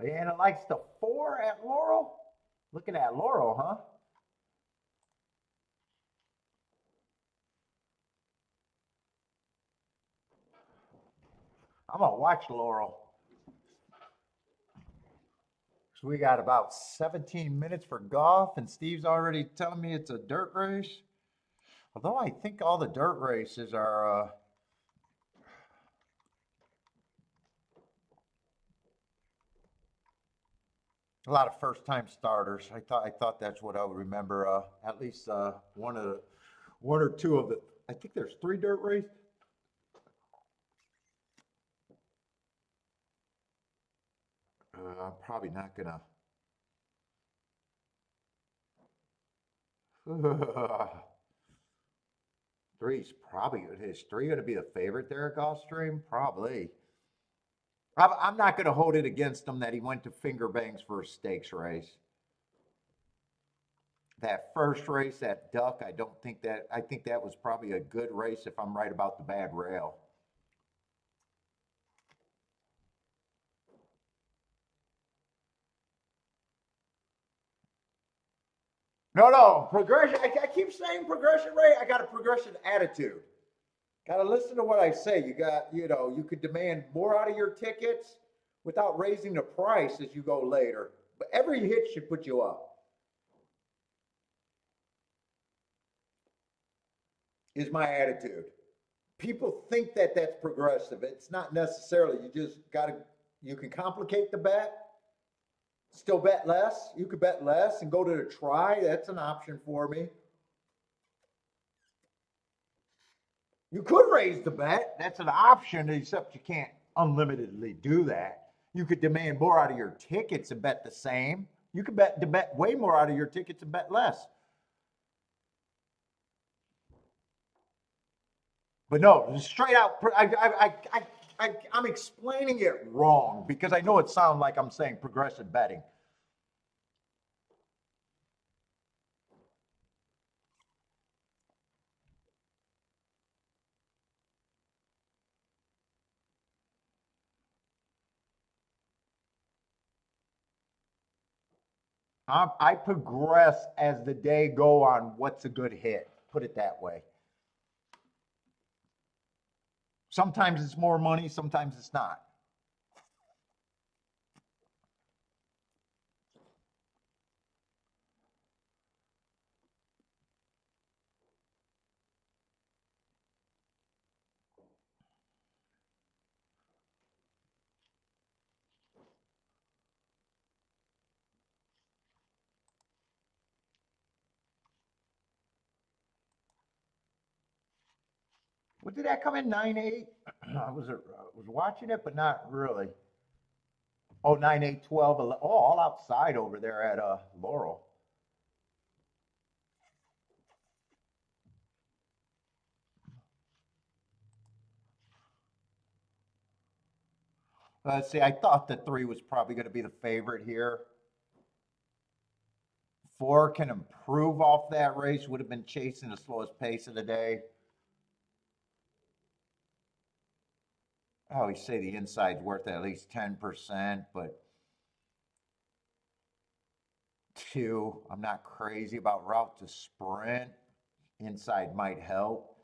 Leanna likes the 4 at Laurel. Looking at Laurel, huh? I'm gonna watch Laurel. So we got about 17 minutes for golf, and Steve's already telling me it's a dirt race. Although I think all the dirt races are a lot of first-time starters. I thought that's what I would remember. At least one or two of the. I think there's 3 dirt races. I'm probably not gonna. Three's probably is 3 going to be the favorite there at Gulfstream? Probably. I'm not going to hold it against him that he went to Finger Banks for a stakes race. That first race at Duck, I don't think that. I think that was probably a good race if I'm right about the bad rail. No, no, progression. I keep saying progression rate. I got a progression attitude. Got to listen to what I say. You could demand more out of your tickets without raising the price as you go later. But every hit should put you up, is my attitude. People think that that's progressive. It's not necessarily. You can complicate the bet, still bet less. You could bet less and go to the try. That's an option for me. You could raise the bet. That's an option, except you can't unlimitedly do that. You could demand more out of your tickets and bet the same. You could bet way more out of your tickets and bet less. But no, straight out, I'm explaining it wrong because I know it sounds like I'm saying progressive betting. I progress as the day go on. What's a good hit? Put it that way. Sometimes it's more money, sometimes it's not. What did that come in? 9.8? I was watching it, but not really. Oh, 9.8, 12. Oh, all outside over there at Laurel. Let's see. I thought the 3 was probably going to be the favorite here. 4 can improve off that race. Would have been chasing the slowest pace of the day. I always say the inside's worth at least 10%, but 2, I'm not crazy about route to sprint. Inside might help.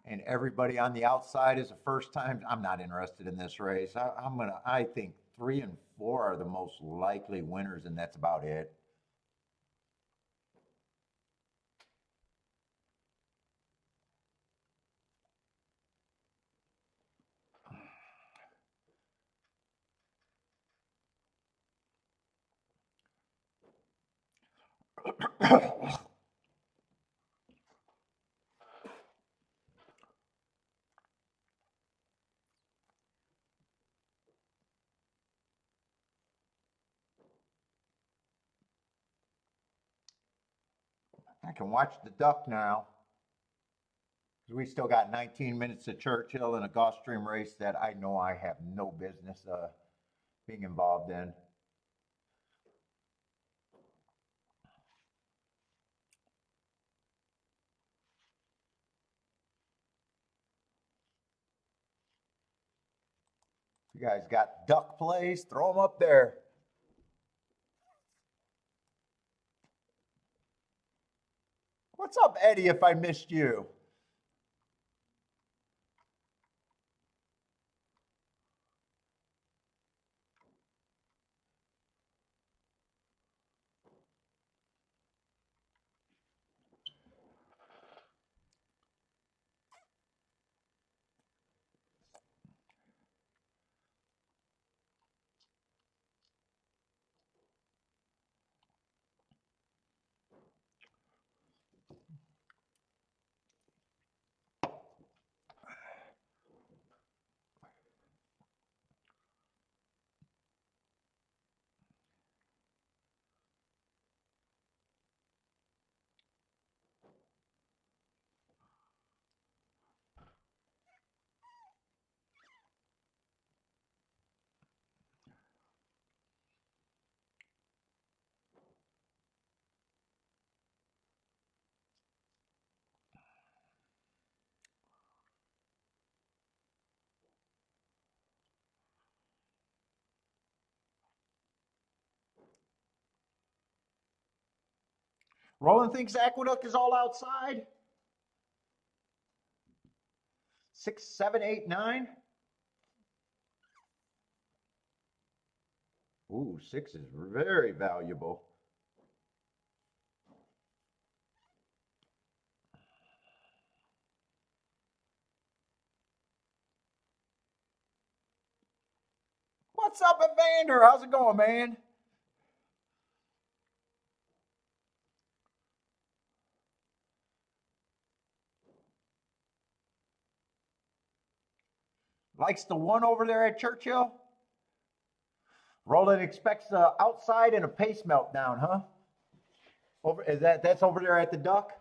And everybody on the outside is a first time. I'm not interested in this race. I think 3 and 4 are the most likely winners, and that's about it. I can watch the duck now. We still got 19 minutes of Churchill in a Gulfstream race that I know I have no business being involved in. You guys got duck plays? Throw them up there. What's up, Eddie, if I missed you? Roland thinks Aqueduct is all outside. 6, 7, 8, 9. Ooh, 6 is very valuable. What's up, Evander? How's it going, man? Likes the 1 over there at Churchill? Roland expects the outside and a pace meltdown, huh? That's over there at the Duck?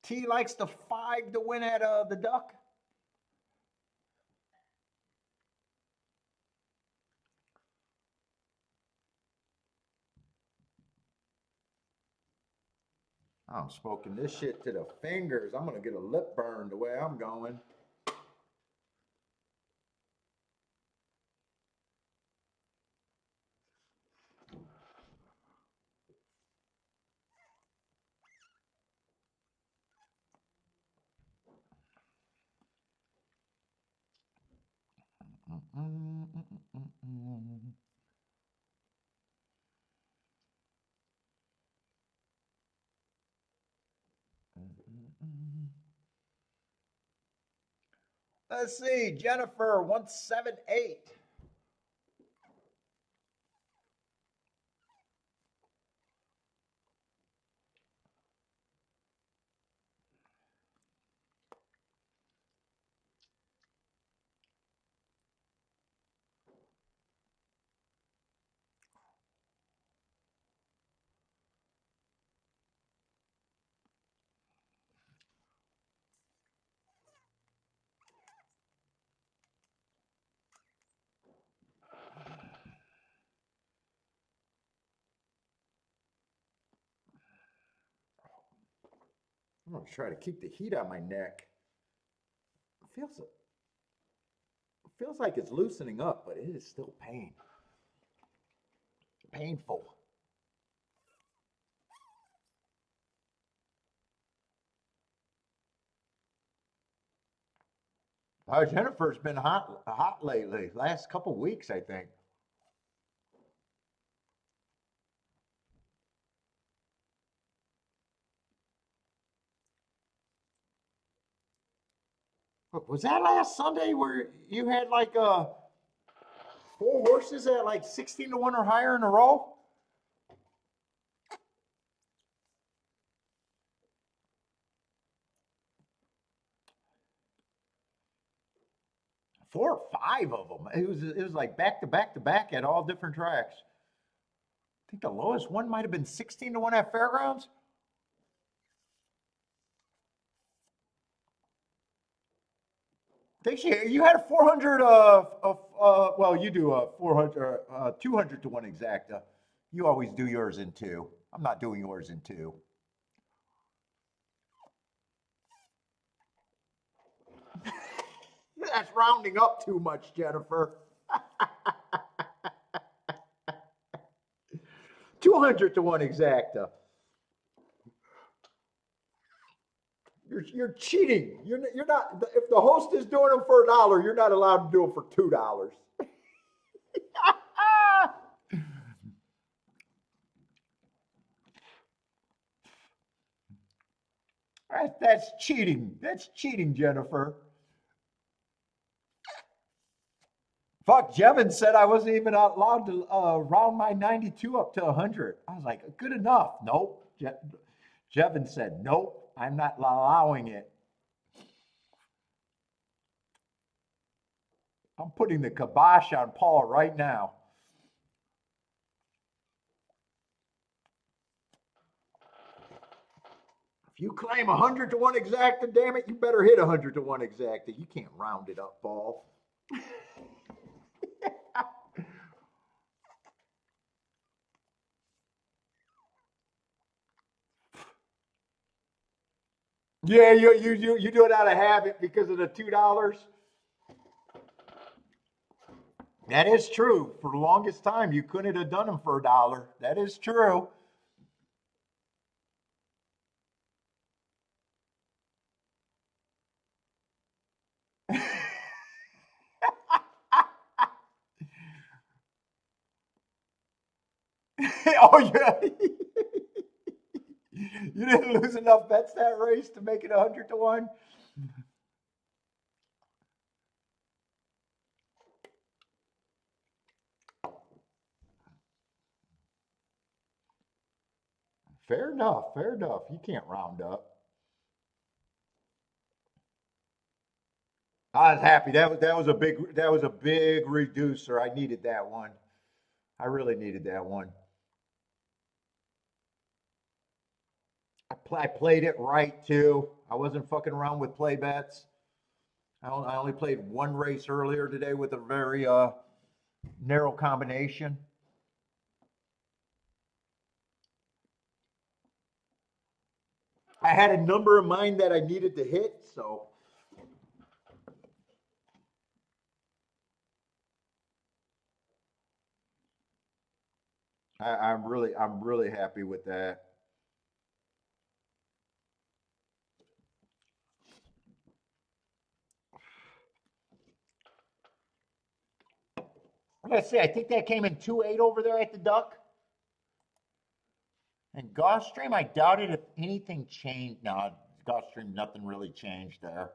T likes the 5 to win at the Duck. I'm smoking this shit to the fingers. I'm gonna get a lip burn the way I'm going. Let's see, Jennifer 178. I'm gonna try to keep the heat on my neck. It feels like it's loosening up, but it is still painful. Jennifer's been hot lately. Last couple weeks, I think. Was that last Sunday where you had like 4 horses at like 16 to 1 or higher in a row? Four or five of them. It was like back to back to back at all different tracks. I think the lowest one might have been 16 to 1 at Fairgrounds. Think you had a 400 well, you do a 400 200 to 1 exacta. You always do yours in two. I'm not doing yours in two. That's rounding up too much, Jennifer. 200 to 1 exacta. You're cheating. You're not. If the host is doing them for $1, you're not allowed to do them for $2. That's cheating. That's cheating, Jennifer. Fuck, Jevin said I wasn't even allowed to round my 92 up to 100. I was like, good enough. Nope. Jevin said, nope, I'm not allowing it. I'm putting the kibosh on Paul right now. If you claim 100 to 1 exacta, damn it, you better hit 100 to 1 exacta. You can't round it up, Paul. Yeah, you do it out of habit because of the $2. That is true. For the longest time, you couldn't have done them for $1. That is true. Oh yeah. You didn't lose enough bets that race to make it 100 to 1. Fair enough. Fair enough. You can't round up. I was happy. That was a big reducer. I needed that one. I really needed that one. I played it right too. I wasn't fucking around with play bets. I only played one race earlier today with a very narrow combination. I had a number in mind that I needed to hit, so I'm really happy with that. Let's see. I think that came in 2.8 over there at the Duck. And Gulfstream, I doubted if anything changed. No, Gulfstream, nothing really changed there.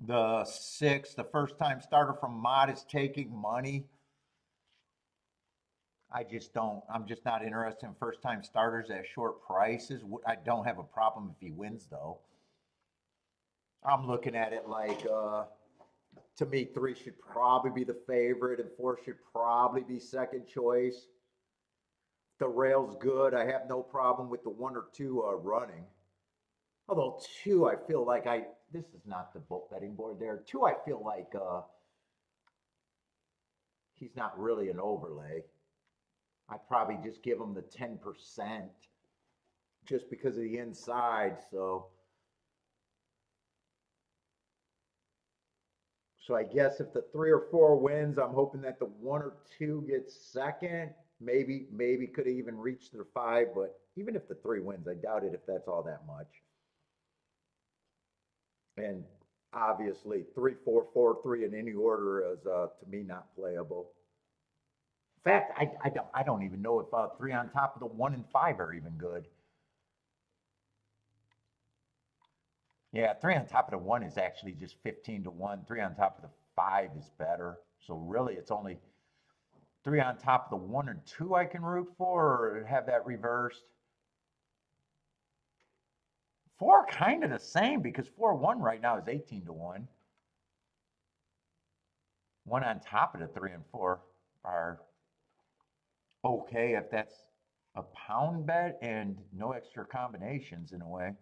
The 6, the first time starter from Mod is taking money. I'm just not interested in first time starters at short prices. I don't have a problem if he wins though. I'm looking at it like, to me, 3 should probably be the favorite and 4 should probably be second choice. The rail's good. I have no problem with the 1 or 2 running. Although 2, I feel like this is not the betting board there. 2, I feel like he's not really an overlay. I'd probably just give him the 10% just because of the inside. So I guess if the 3 or 4 wins, I'm hoping that the 1 or 2 gets second. Maybe could have even reached their 5, but even if the 3 wins, I doubt it if that's all that much. And obviously 3, 4, 4, 3 in any order is to me not playable. In fact, I don't even know if 3 on top of the 1 and 5 are even good. Yeah, 3 on top of the 1 is actually just 15 to 1. 3 on top of the 5 is better. So really, it's only 3 on top of the 1 and 2 I can root for, or have that reversed. 4 kind of the same because 4-1 right now is 18 to 1. 1 on top of the 3 and 4 are okay if that's a pound bet and no extra combinations in a way.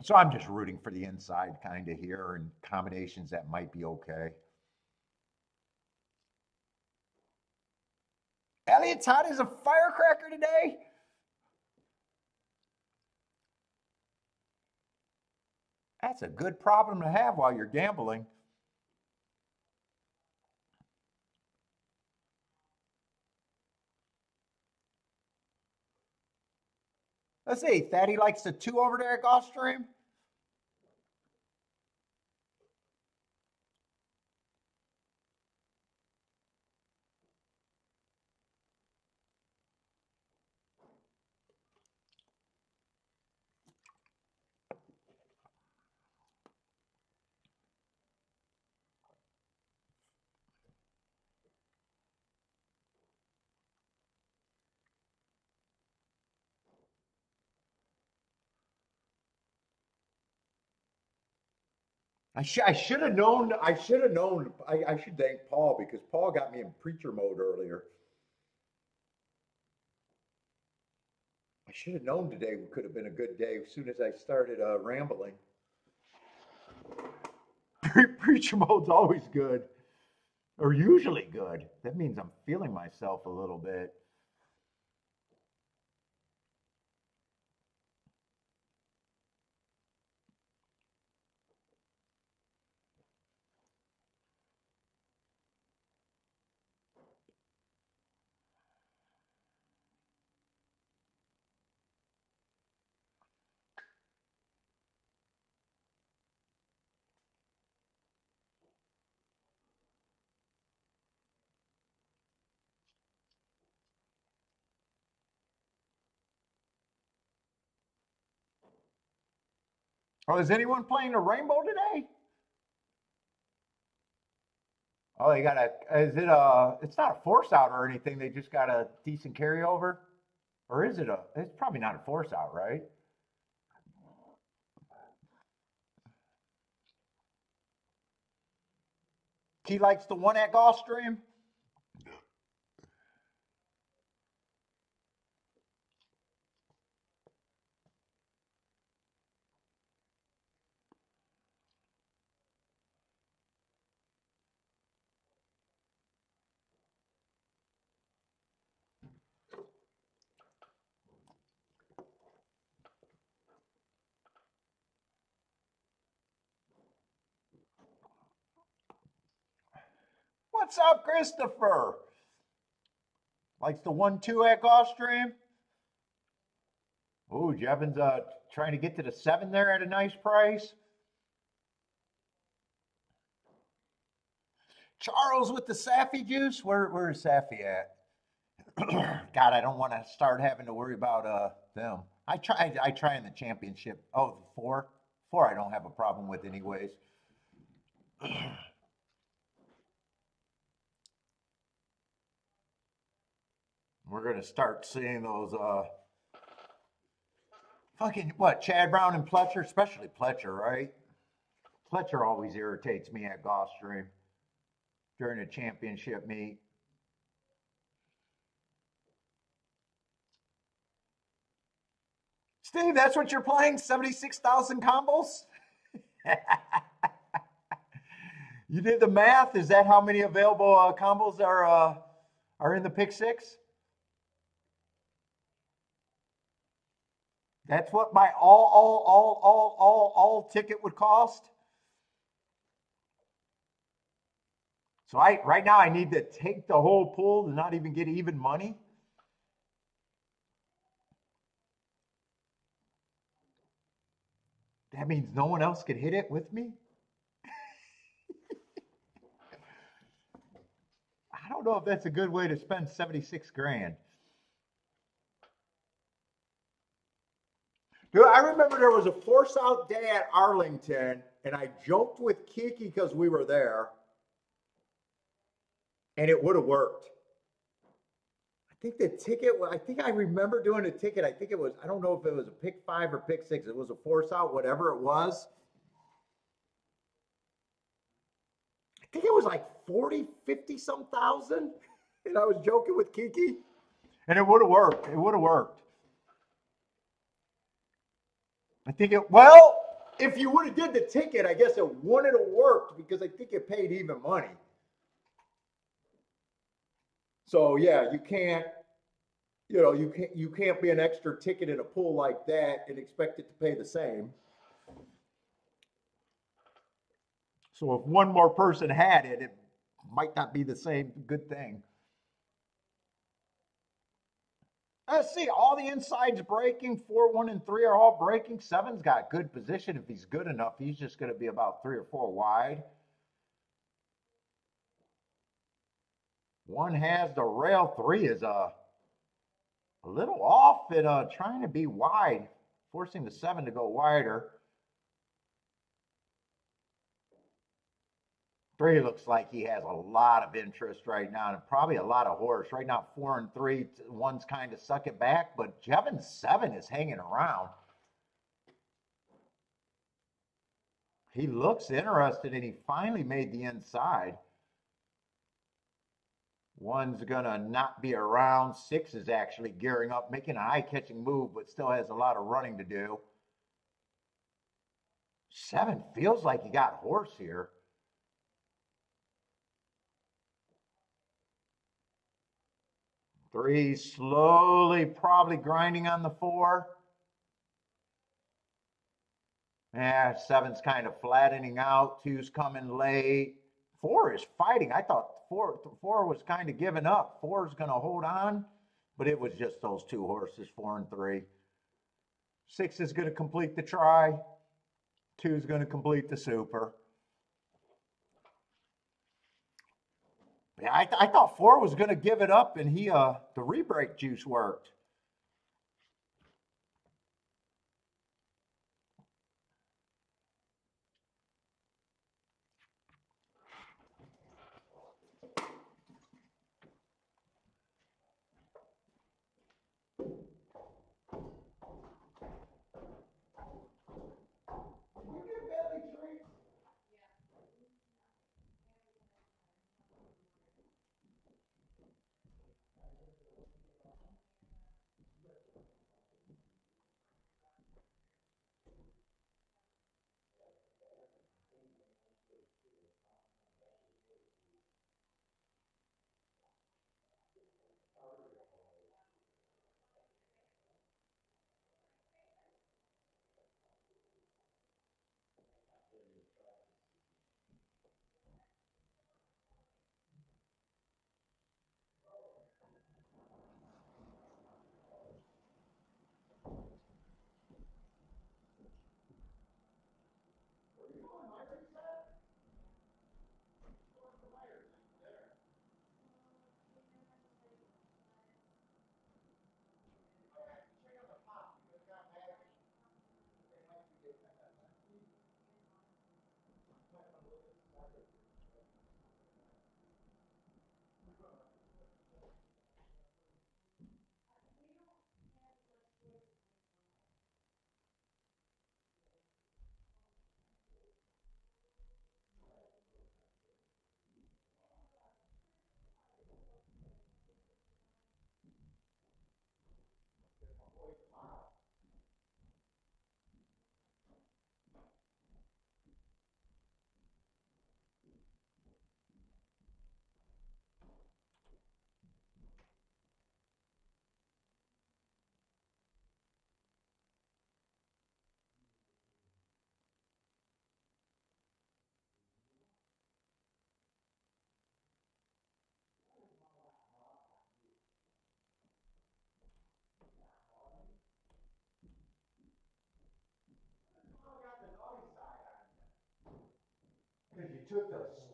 So I'm just rooting for the inside kind of here and combinations that might be okay. Elliot's hot as a firecracker today. That's a good problem to have while you're gambling. Let's see, Thaddy likes the 2 over there at Gulfstream. I should have known. I should have known. I should thank Paul because Paul got me in preacher mode earlier. I should have known today could have been a good day as soon as I started rambling. Preacher mode's always good, or usually good. That means I'm feeling myself a little bit. Oh, is anyone playing the rainbow today? Oh, they got a. Is it a? It's not a force out or anything. They just got a decent carryover, or is it a? It's probably not a force out, right? He likes the 1 at Gulfstream. What's up, Christopher? Likes the 1-2 at Gulfstream. Oh, Jevons trying to get to the 7 there at a nice price. Charles with the Saffy juice. Where's Saffy at? God, I don't want to start having to worry about them. I try in the championship. Oh, the four. Four I don't have a problem with anyways. We're gonna start seeing those fucking what, Chad Brown and Pletcher, especially Pletcher, right? Pletcher always irritates me at Gulfstream during a championship meet. Steve, that's what you're playing? 76,000 combos? You did the math. Is that how many available combos are in the pick six? That's what my all ticket would cost. So I right now I need to take the whole pool to not even get even money. That means no one else can hit it with me. I don't know if that's a good way to spend 76 grand. Dude, I remember there was a force out day at Arlington, and I joked with Kiki because we were there, and it would have worked. I think I remember doing a ticket. I think it was, I don't know if it was a pick five or pick six. It was a force out, whatever it was. I think it was like 40, 50 some thousand. And I was joking with Kiki. And it would have worked. It would have worked. I think well, if you would have did the ticket, I guess it wouldn't have worked because I think it paid even money. So yeah, you can't be an extra ticket in a pool like that and expect it to pay the same. So if one more person had it, it might not be the same good thing. Let's see, all the insides breaking. 4, 1, and 3 are all breaking. 7's got good position. If he's good enough, he's just going to be about 3 or 4 wide. 1 has the rail. 3 is a little off and trying to be wide, forcing the 7 to go wider. 3 looks like he has a lot of interest right now and probably a lot of horse. Right now, 4 and 3, 1's kind of suck it back, but Jevin's 7 is hanging around. He looks interested and he finally made the inside. 1's gonna not be around. 6 is actually gearing up, making an eye-catching move, but still has a lot of running to do. 7 feels like he got horse here. 3 slowly probably grinding on the 4. Yeah, 7's kind of flattening out. 2's coming late. 4 is fighting. I thought four was kind of giving up. 4 is going to hold on, but it was just those 2 horses, 4 and 3. 6 is going to complete the try. 2 is going to complete the super. Yeah, I thought 4 was going to give it up, and the re-break juice worked.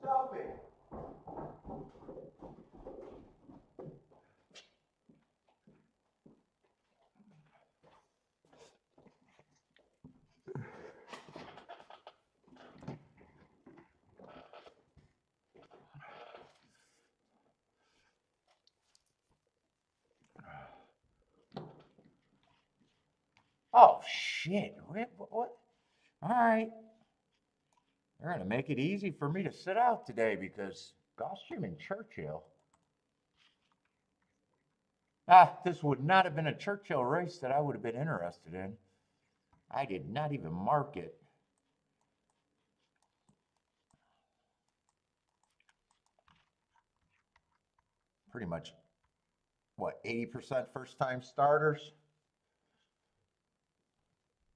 Stuffing. Oh, shit. What? All right. They're going to make it easy for me to sit out today because Gulfstream and Churchill. This would not have been a Churchill race that I would have been interested in. I did not even mark it. Pretty much, what, 80% first-time starters?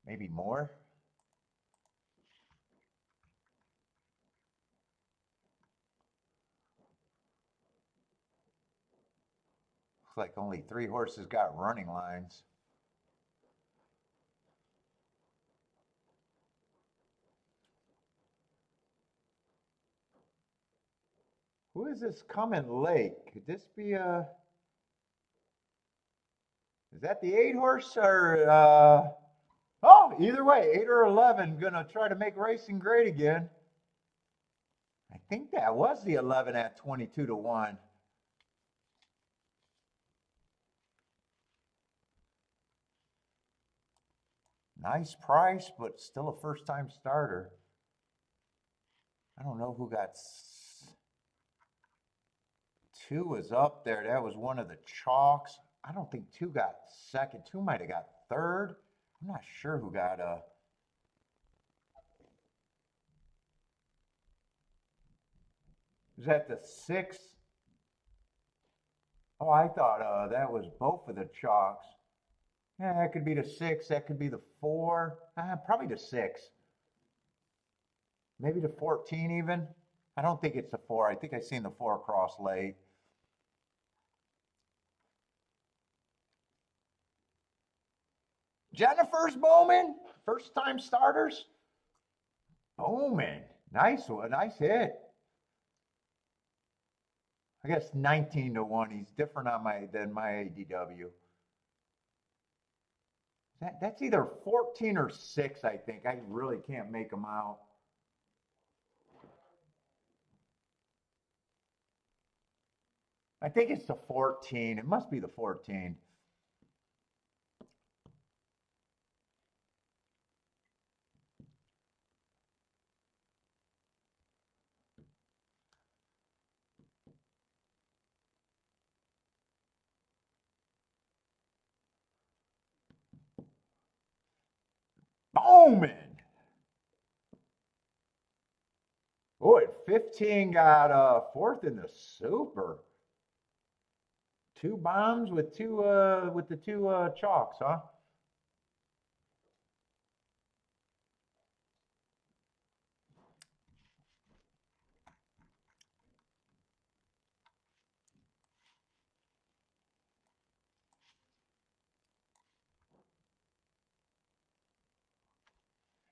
Maybe more? Looks like only 3 horses got running lines. Who is this coming late? Could this be a... Is that the 8 horse or... Oh, either way, 8 or 11, gonna try to make racing great again. I think that was the 11 at 22 to 1. Nice price, but still a first-time starter. I don't know who got... 2 was up there. That was one of the chalks. I don't think 2 got second. 2 might have got third. I'm not sure who got Is that the 6? Oh, I thought that was both of the chalks. Yeah, that could be the 6. That could be the 4. Probably the 6. Maybe the 14 even. I don't think it's the 4. I think I seen the 4 across late. Jennifer's booming. First time starters. Booming. Nice one. Nice hit. I guess 19 to 1. He's different on than my ADW. That's either 14 or 6, I think. I really can't make them out. I think it's the 14. It must be the 14. Booming. Oh, at 15 got 4th in the Super. 2 bombs with the 2 chalks, huh?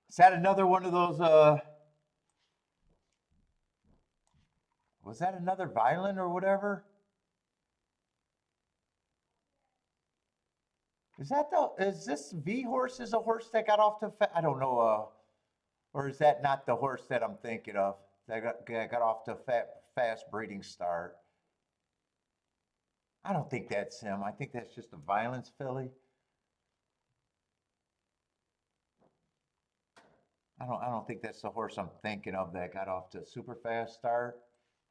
Is that another one of those was that another violent or whatever? Is this V horse is a horse that got off to, I don't know, or is that not the horse that I'm thinking of? That got off to a fast breeding start. I don't think that's him. I think that's just a violence filly. I don't think that's the horse I'm thinking of that got off to a super fast start.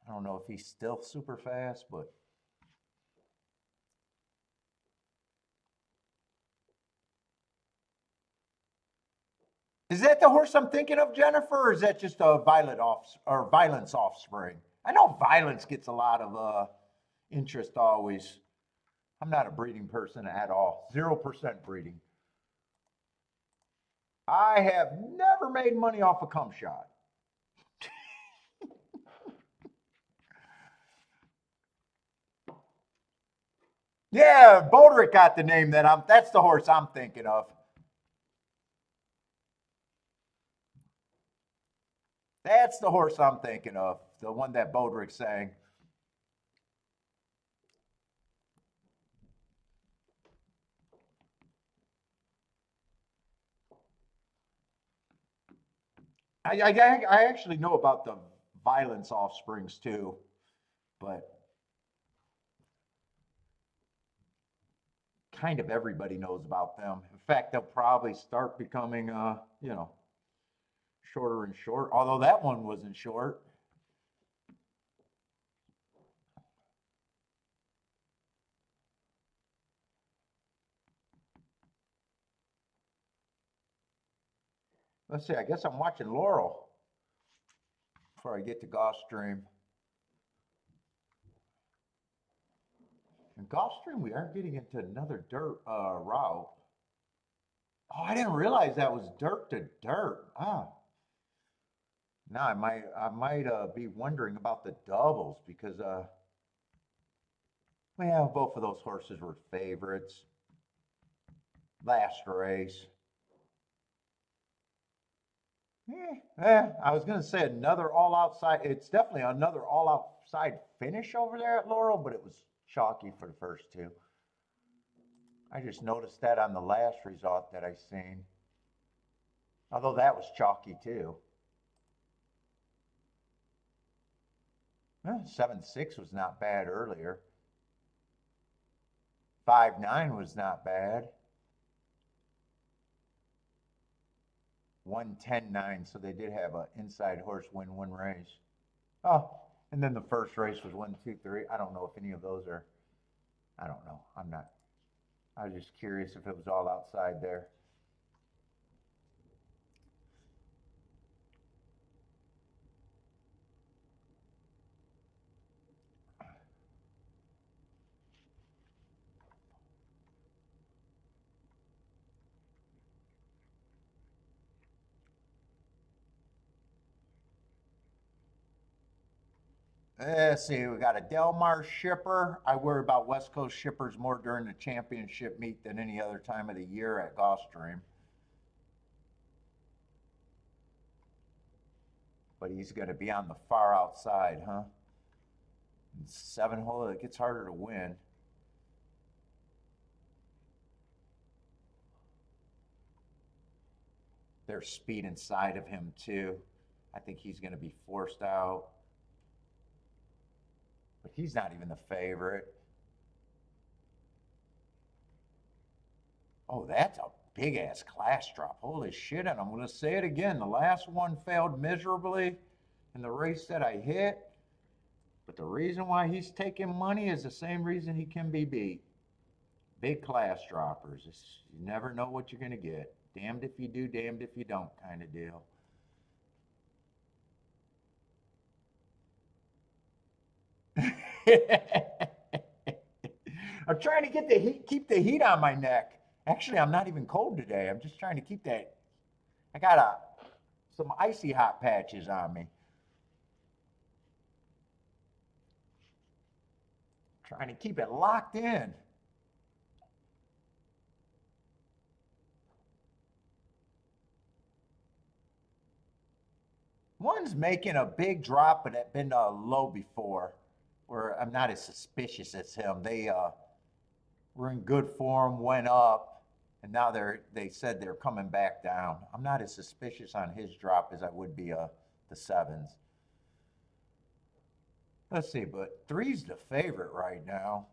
I don't know if he's still super fast, but is that the horse I'm thinking of, Jennifer, or is that just a violence offspring? I know violence gets a lot of interest always. I'm not a breeding person at all. 0% breeding. I have never made money off a cum shot. Yeah, Boderick got the name that's the horse I'm thinking of. That's the horse I'm thinking of. the one that Bodrick sang. I actually know about the Violence Offsprings too, but kind of everybody knows about them. In fact, they'll probably start becoming, you know, shorter and short. Although that one wasn't short. Let's see. I guess I'm watching Laurel before I get to Gulfstream. In Gulfstream, we are getting into another dirt route. Oh, I didn't realize that was dirt to dirt. Ah, now I might be wondering about the doubles because well, both of those horses were favorites. Last race. I was gonna say another all outside. It's definitely another all outside finish over there at Laurel, but it was chalky for the first two. I just noticed that on the last result that I seen. Although that was chalky too. 7-6 was not bad earlier. 5-9 was not bad. 1-10-9, so they did have an inside horse win one race. Oh, and then the first race was 1-2-3. I don't know if any of those are. I don't know. I'm not. I was just curious if it was all outside there. Let's see, we got a Del Mar shipper. I worry about West Coast shippers more during the championship meet than any other time of the year at Gulfstream. But he's going to be on the far outside, huh? 7-hole, it gets harder to win. There's speed inside of him, too. I think he's going to be forced out. But he's not even the favorite. Oh, that's a big ass class drop. Holy shit. And I'm going to say it again. The last one failed miserably in the race that I hit. But the reason why he's taking money is the same reason he can be beat. Big class droppers. You never know what you're going to get. Damned if you do, damned if you don't kind of deal. I'm trying to get the heat, keep the heat on my neck. Actually, I'm not even cold today. I'm just trying to keep that. I got some icy hot patches on me. Trying to keep it locked in. One's making a big drop, but it's been low before, where I'm not as suspicious as him. They were in good form, went up, and now they said they're coming back down. I'm not as suspicious on his drop as I would be the sevens. Let's see, but three's the favorite right now,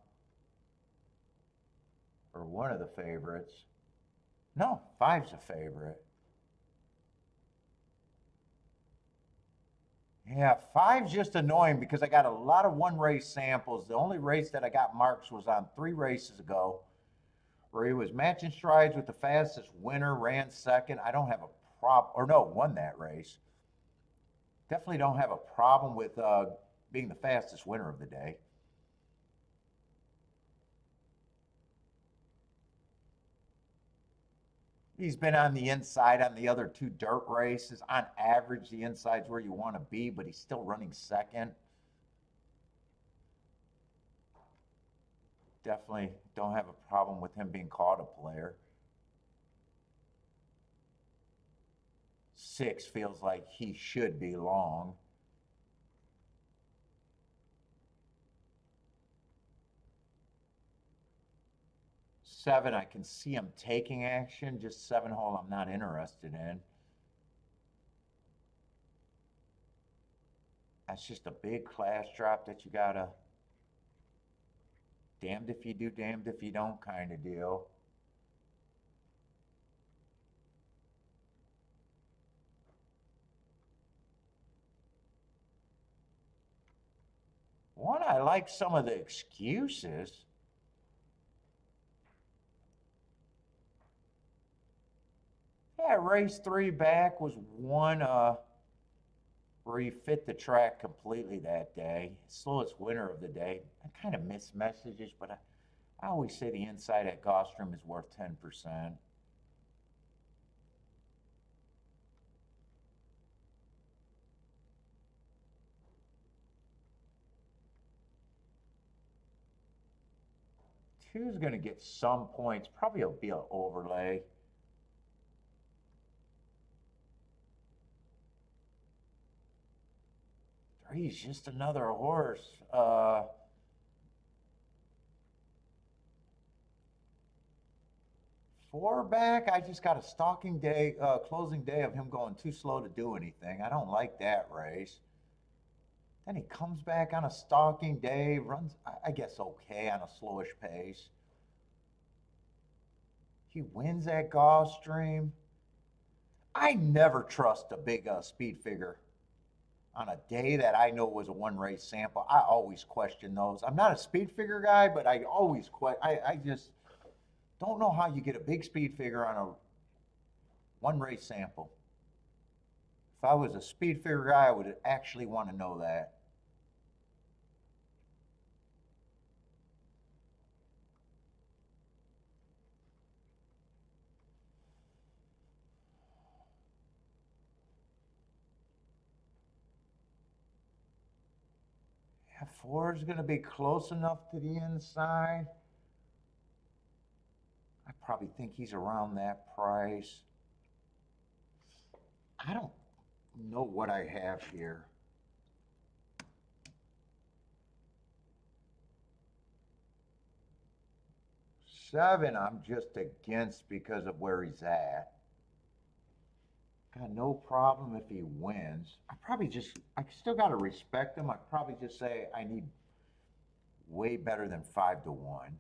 or one of the favorites. No, five's the favorite. Yeah, five's just annoying because I got a lot of one race samples. The only race that I got marks was on 3 races ago, where he was matching strides with the fastest winner, ran second. I don't have a problem, or no, won that race. Definitely don't have a problem with being the fastest winner of the day. He's been on the inside on the other 2 dirt races. On average, the inside's where you want to be, but he's still running second. Definitely don't have a problem with him being called a player. 6 feels like he should be long. 7, I can see him taking action. Just 7 hole, I'm not interested in. That's just a big class drop that you gotta damned if you do, damned if you don't kind of deal. One, I like some of the excuses. Yeah, race 3 back was one where he fit the track completely that day. Slowest winner of the day. I kind of miss messages, but I always say the inside at Gulfstream is worth 10%. Two's going to get some points. Probably it'll be an overlay. Three's just another horse. 4 back, I just got a stalking day, closing day of him going too slow to do anything. I don't like that race. Then he comes back on a stalking day, runs, I guess, okay on a slowish pace. He wins at Gulfstream. I never trust a big speed figure on a day that I know was a one race sample. I always question those. I'm not a speed figure guy, but I always I just don't know how you get a big speed figure on a one race sample. If I was a speed figure guy, I would actually want to know that. Yeah, 4 is going to be close enough to the inside. I probably think he's around that price. I don't know what I have here. Seven, I'm just against because of where he's at. Got no problem if he wins. I still got to respect him. I'd probably just say I need way better than 5-1.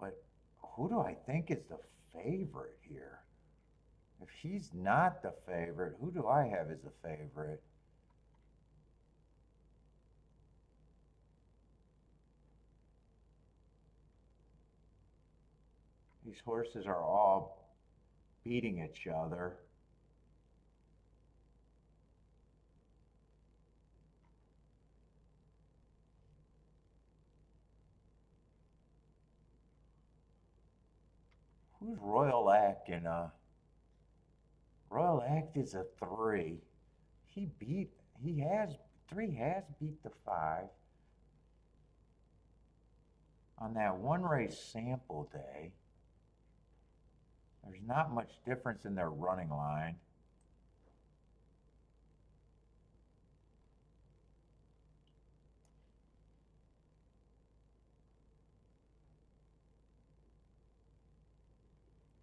But who do I think is the favorite here? If he's not the favorite, who do I have as the favorite? These horses are all beating each other. Who's Royal Act in Royal Act is a 3. He beat he has 3 has beat the 5 on that one race sample day. There's not much difference in their running line.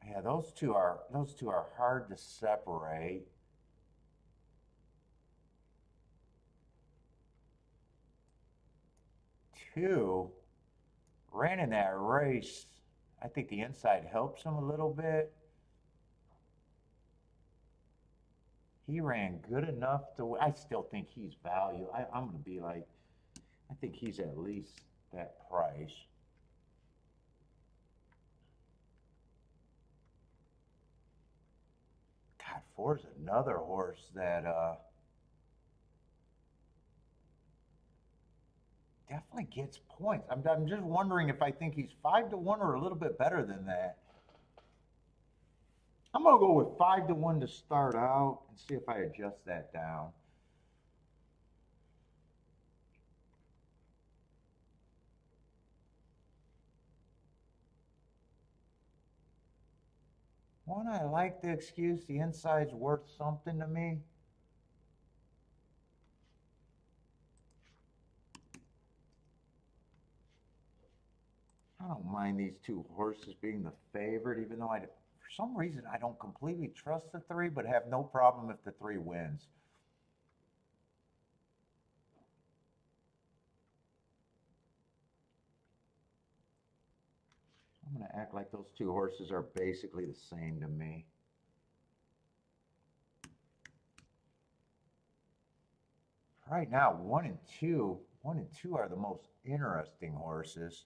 Yeah, those two are hard to separate. 2 ran in that race. I think the inside helps him a little bit. He ran good enough to. I still think he's value. I'm going to be like, I think he's at least that price. God, 4's another horse that definitely gets points. I'm just wondering if I think he's 5-1 or a little bit better than that. I'm gonna go with 5-1 to start out and see if I adjust that down. One, I like the excuse the inside's worth something to me. I don't mind these two horses being the favorite, even though for some reason, I don't completely trust the three, but have no problem if the three wins. I'm going to act like those two horses are basically the same to me. Right now, one and two are the most interesting horses.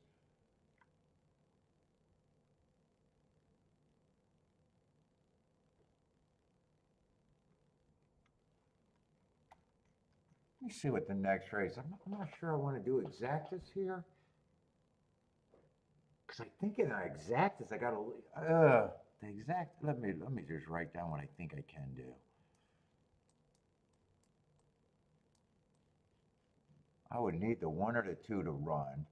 Let me see what the next race. I'm not sure I want to do exactas here. Because I think in the exactas, I got to, the exact, let me just write down what I think I can do. I would need the 1 or the 2 to run.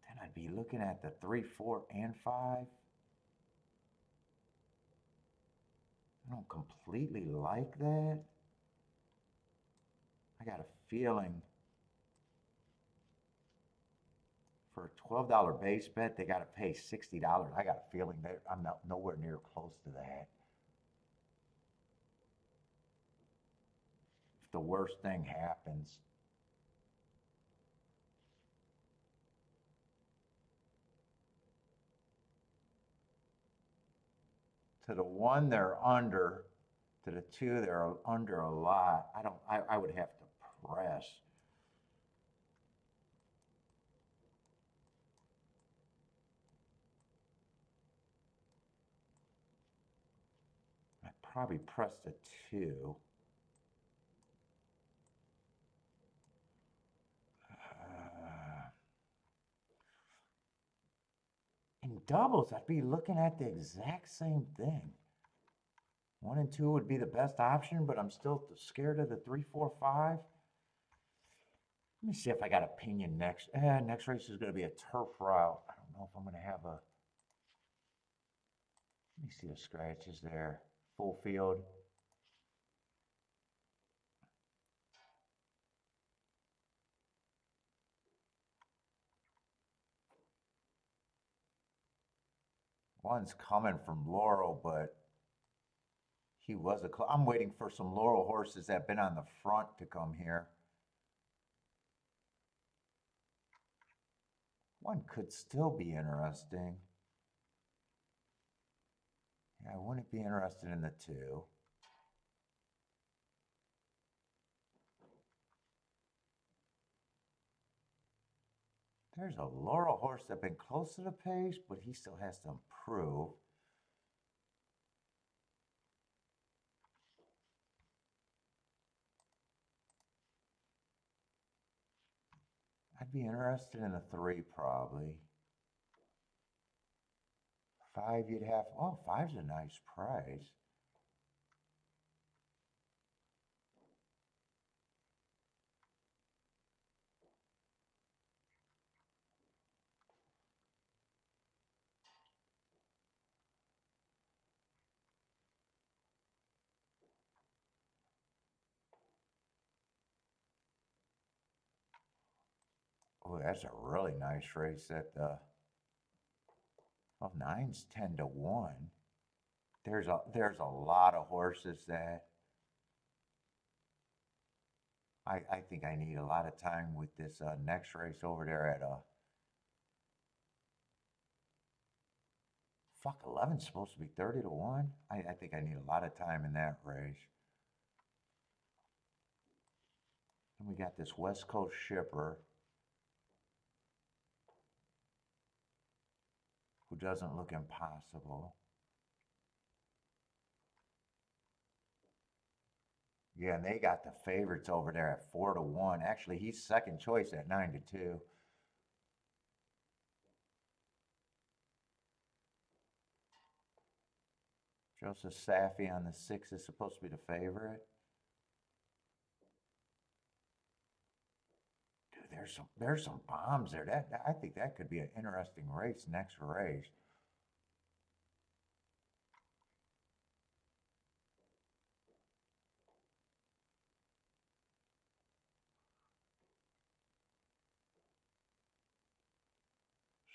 Then I'd be looking at the 3, 4, and 5. I don't completely like that. I got a feeling for a $12 base bet, they got to pay $60. I got a feeling that I'm not nowhere near close to that. If the worst thing happens. To the 1, they're under. To the 2, they're under a lot. I would have to press. I'd probably press the 2. In doubles, I'd be looking at the exact same thing. 1 and 2 would be the best option, but I'm still scared of the 3, 4, 5. Let me see if I got opinion next. Next race is going to be a turf route. I don't know if I'm going to have a. Let me see the scratches there. Full field. One's coming from Laurel, but he was a. I'm waiting for some Laurel horses that have been on the front to come here. One could still be interesting. Yeah, I wouldn't be interested in the 2. There's a Laurel horse that's been close to the pace, but he still has to improve. I'd be interested in a 3 probably. 5 you'd have, oh, 5's a nice price. Oh, that's a really nice race at the, oh, 9's 10 to 1. There's a lot of horses that I think I need a lot of time with this next race over there at fuck, 11's supposed to be 30 to 1. I think I need a lot of time in that race. And we got this West Coast shipper who doesn't look impossible. Yeah, and they got the favorites over there at 4 to 1. Actually, he's second choice at 9 to 2. Joseph Safi on the 6 is supposed to be the favorite. Dude, there's some bombs there. I think that could be an interesting race next race.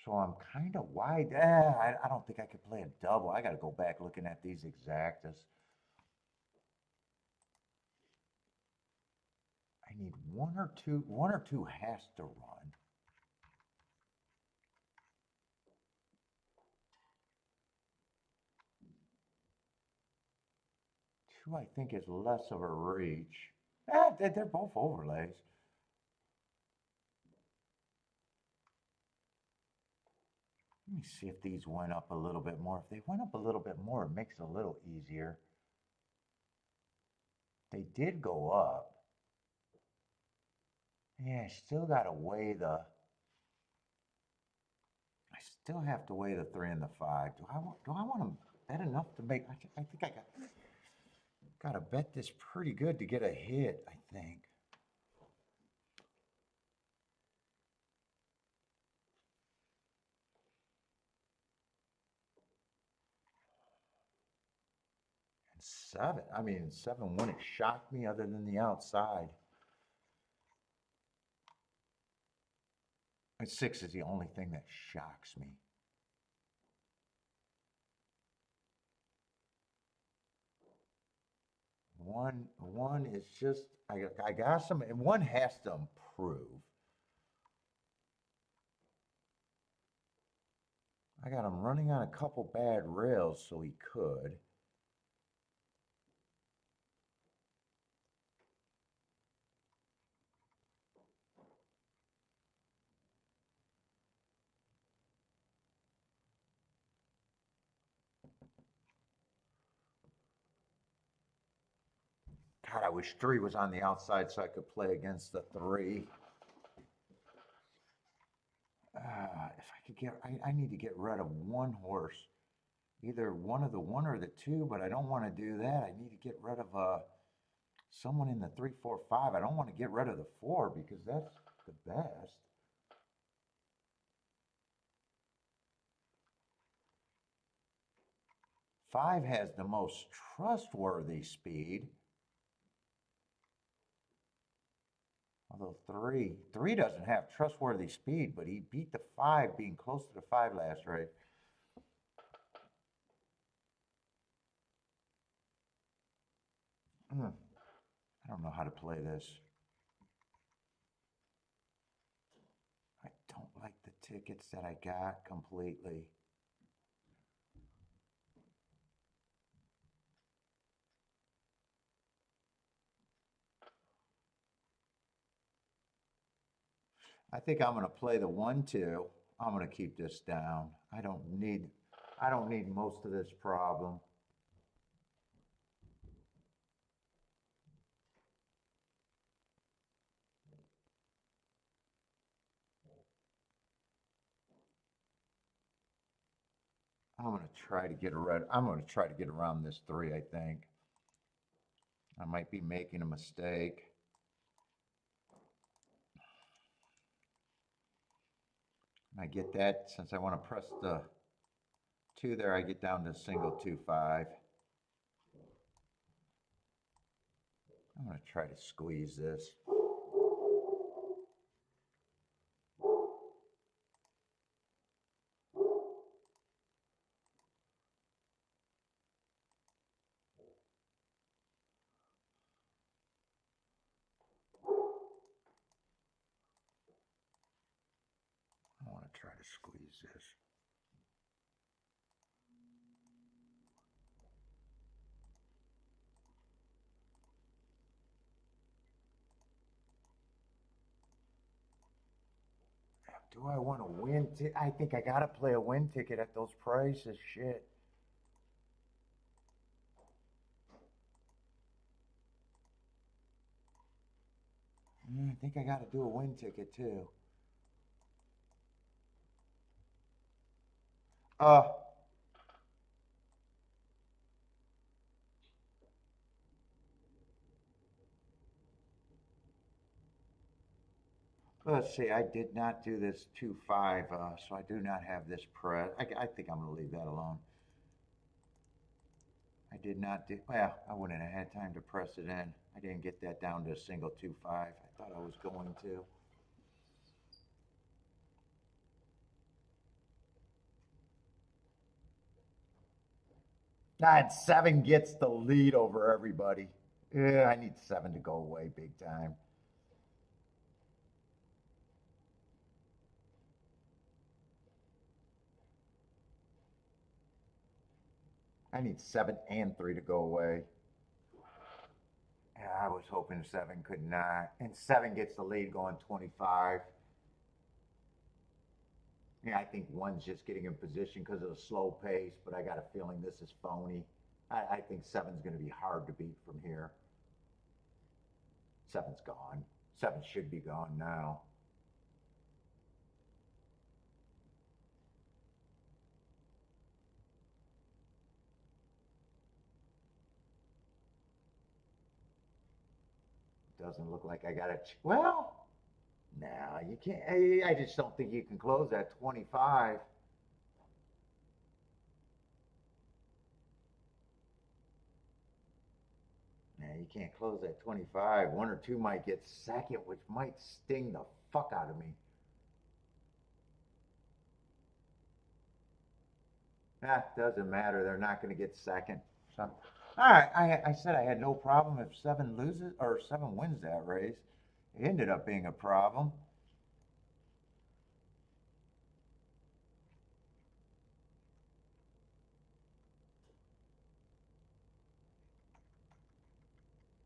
So I'm kind of wide. I don't think I could play a double. I got to go back looking at these exactas. I need one or two. One or two has to run. Two, I think, is less of a reach. They're both overlays. Let me see if these went up a little bit more. If they went up a little bit more, it makes it a little easier. They did go up. Yeah, I still got to weigh the. I still have to weigh the 3 and the 5. Do I want to bet enough to make? I think I got to bet this pretty good to get a hit. I think. And 7. I mean, 7 wouldn't shock me other than the outside. And 6 is the only thing that shocks me. One is just I got some, and one has to improve. I got him running on a couple bad rails, so he could. God, I wish 3 was on the outside so I could play against the 3. If I could get, I need to get rid of one horse, either one of the 1 or the 2, but I don't want to do that. I need to get rid of someone in the 3, 4, 5. I don't want to get rid of the 4 because that's the best. Five has the most trustworthy speed. Although three doesn't have trustworthy speed, but he beat the 5 being close to the 5 last race. I don't know how to play this. I don't like the tickets that I got completely. I think I'm going to play the 1, 2. I'm going to keep this down. I don't need most of this problem. I'm going to try to get around this 3, I think. I might be making a mistake. I get that since I want to press the 2 there, I get down to single 2, 5. I'm going to try to squeeze this. I want to try to squeeze this. Do I want to win? I think I got to play a win ticket at those prices. Shit. I think I got to do a win ticket too. Uh, let's see. I did not do this 2, 5, so I do not have this press. I think I'm going to leave that alone. I did not do. Well, I wouldn't have had time to press it in. I didn't get that down to a single 2, 5. I thought I was going to. And 7 gets the lead over everybody. Yeah, I need 7 to go away big time. I need 7 and 3 to go away. Yeah, I was hoping 7 could not. And 7 gets the lead going 25. Yeah, I think 1's just getting in position because of the slow pace, but I got a feeling this is phony. I think 7's going to be hard to beat from here. 7's gone. 7 should be gone now. Doesn't look like I got a. Well, no, you can't. I just don't think you can close that 25. No, you can't close that 25. 1 or 2 might get second, which might sting the fuck out of me. Doesn't matter. They're not going to get second. So, all right. I said I had no problem if 7 loses or 7 wins that race. It ended up being a problem.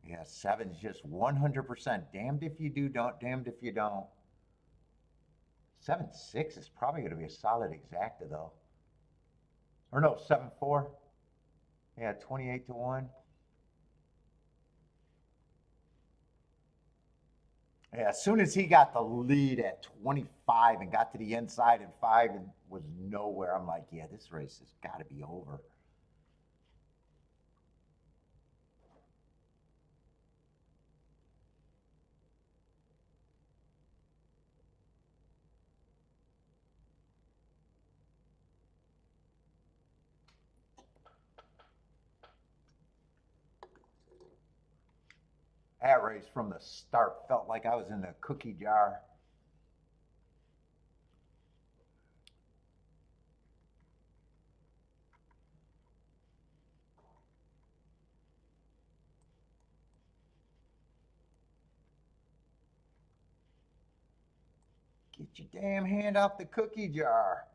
Yeah, 7's just 100%. Damned if you do, don't. Damned if you don't. 7-6 is probably going to be a solid exacta though. Or no, 7-4. Yeah, 28 to 1. Yeah, as soon as he got the lead at 25 and got to the inside at 5 and was nowhere, I'm like, yeah, this race has got to be over. That race from the start felt like I was in a cookie jar. Get your damn hand out the cookie jar.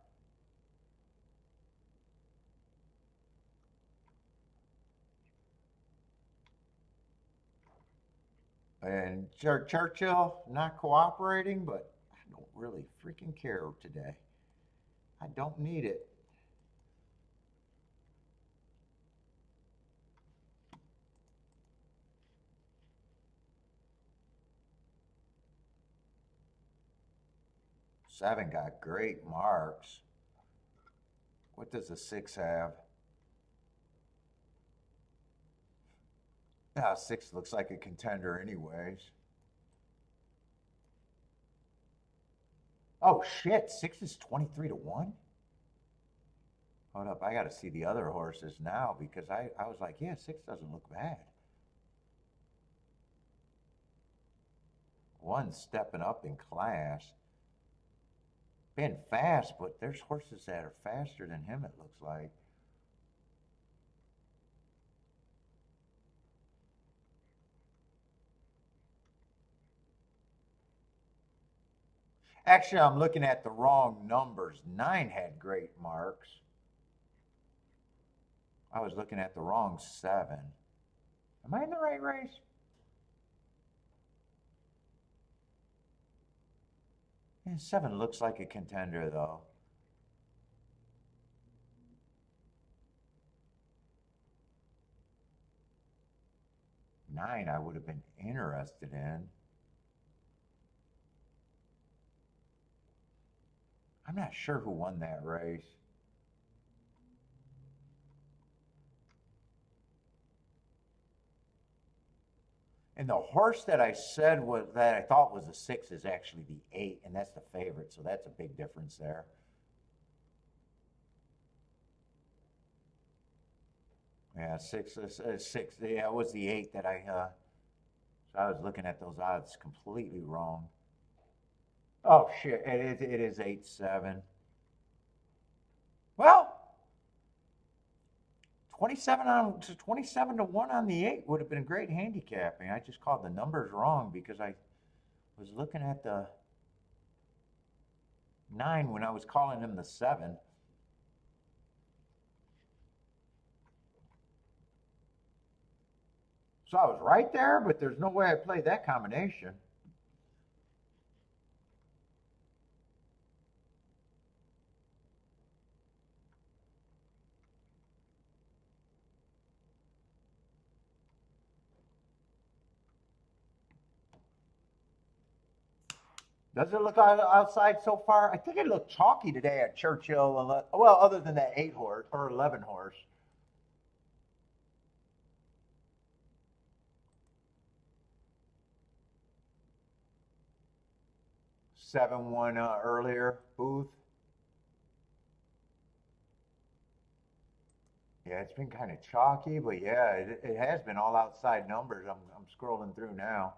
And Churchill not cooperating, but I don't really freaking care today. I don't need it. Seven got great marks. What does a 6 have? Yeah, 6 looks like a contender anyways. Oh shit, 6 is 23 to 1? Hold up, I gotta see the other horses now because I was like, yeah, 6 doesn't look bad. 1's stepping up in class. Been fast, but there's horses that are faster than him, it looks like. Actually, I'm looking at the wrong numbers. 9 had great marks. I was looking at the wrong 7. Am I in the right race? Yeah, 7 looks like a contender, though. 9 I would have been interested in. I'm not sure who won that race. And the horse that I said was that I thought was a 6 is actually the 8, and that's the favorite, so that's a big difference there. Yeah, 6 6. Yeah, it was the 8 that so I was looking at those odds completely wrong. Oh shit, it is 8-7. Well, 27 to 1 on the 8 would have been great handicapping. I just called the numbers wrong because I was looking at the 9 when I was calling him the 7. So I was right there, but there's no way I played that combination. Does it look outside so far? I think it looked chalky today at Churchill. Well, other than that 8 horse or 11 horse. 7-1 earlier, Booth. Yeah, it's been kind of chalky, but yeah, it has been all outside numbers. I'm scrolling through now.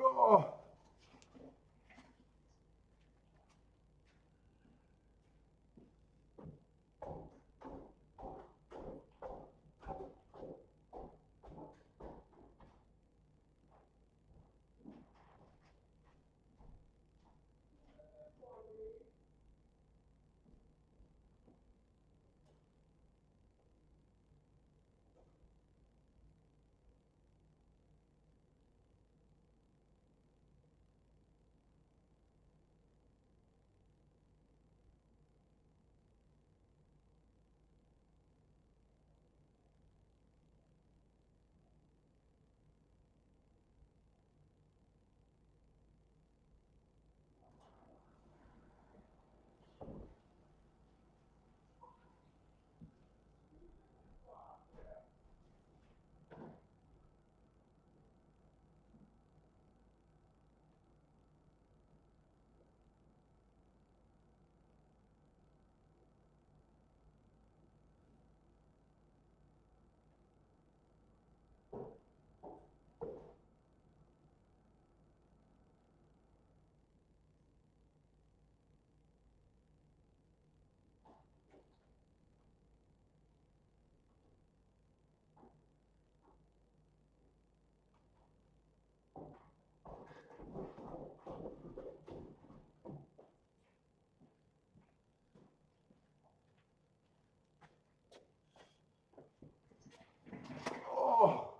Oh. Oh.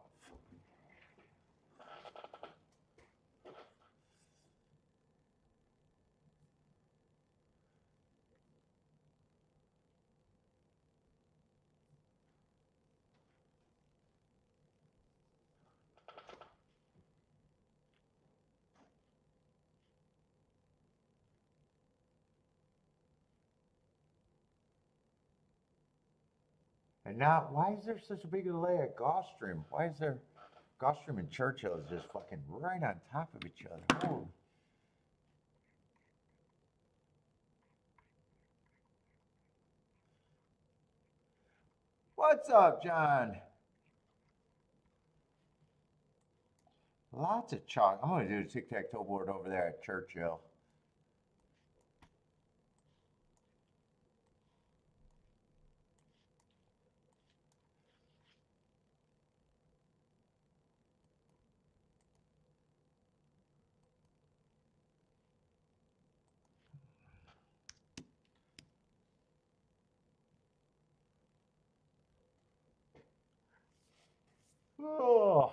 And now, why is there such a big delay at Gulfstream? Why is there Gulfstream and Churchill is just fucking right on top of each other? Holy. What's up, John? Lots of chalk. I'm going to do a tic-tac-toe board over there at Churchill. Oh.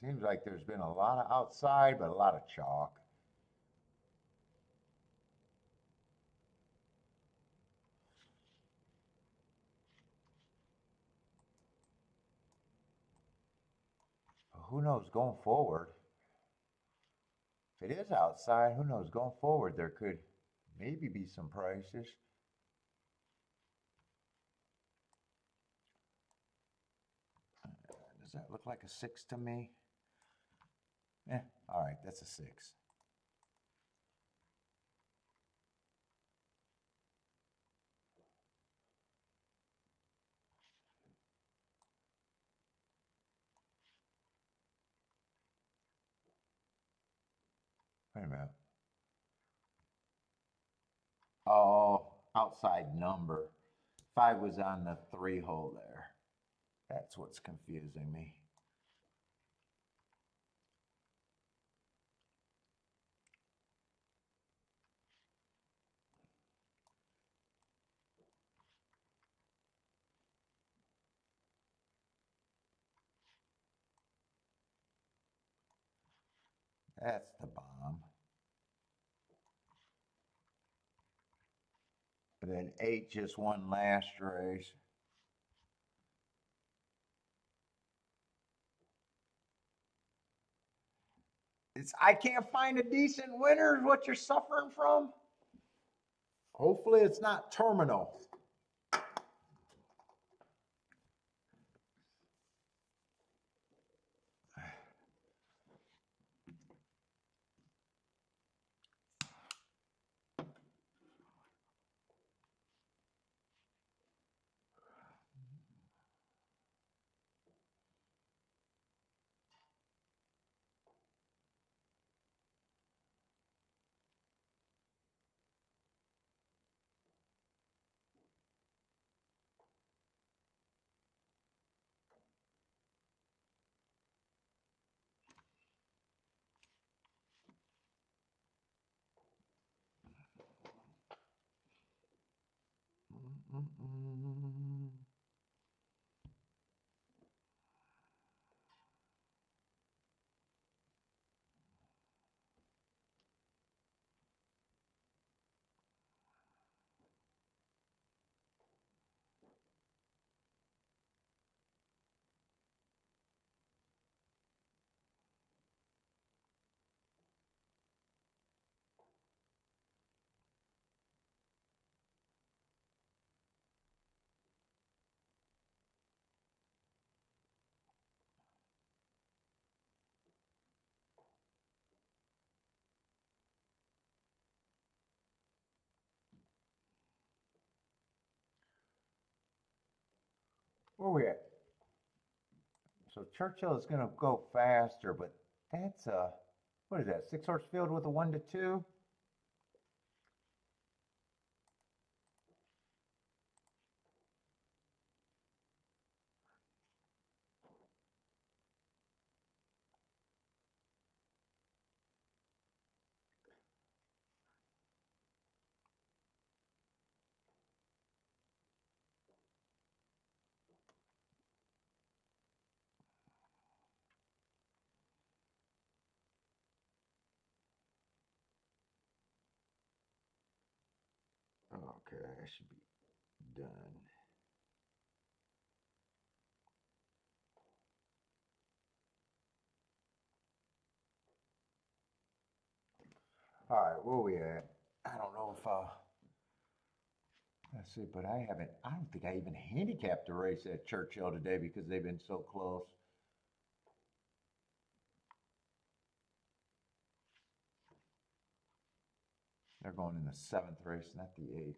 Seems like there's been a lot of outside, but a lot of chalk. Who knows going forward? If it is outside, who knows? Going forward, there could maybe be some prices. Does that look like a 6 to me? Eh, all right, that's a 6. Wait a minute. Oh, outside number. 5 was on the 3 hole there. That's what's confusing me. That's the bomb. And then 8 just won last race. I can't find a decent winner is what you're suffering from. Hopefully it's not terminal. Where are we at? So Churchill is going to go faster, but that's a, what is that, 6-horse field with a 1 to 2? Okay, I should be done. All right, where are we at? I don't know if let's see, but I don't think I even handicapped a race at Churchill today because they've been so close. They're going in the 7th race, not the 8th.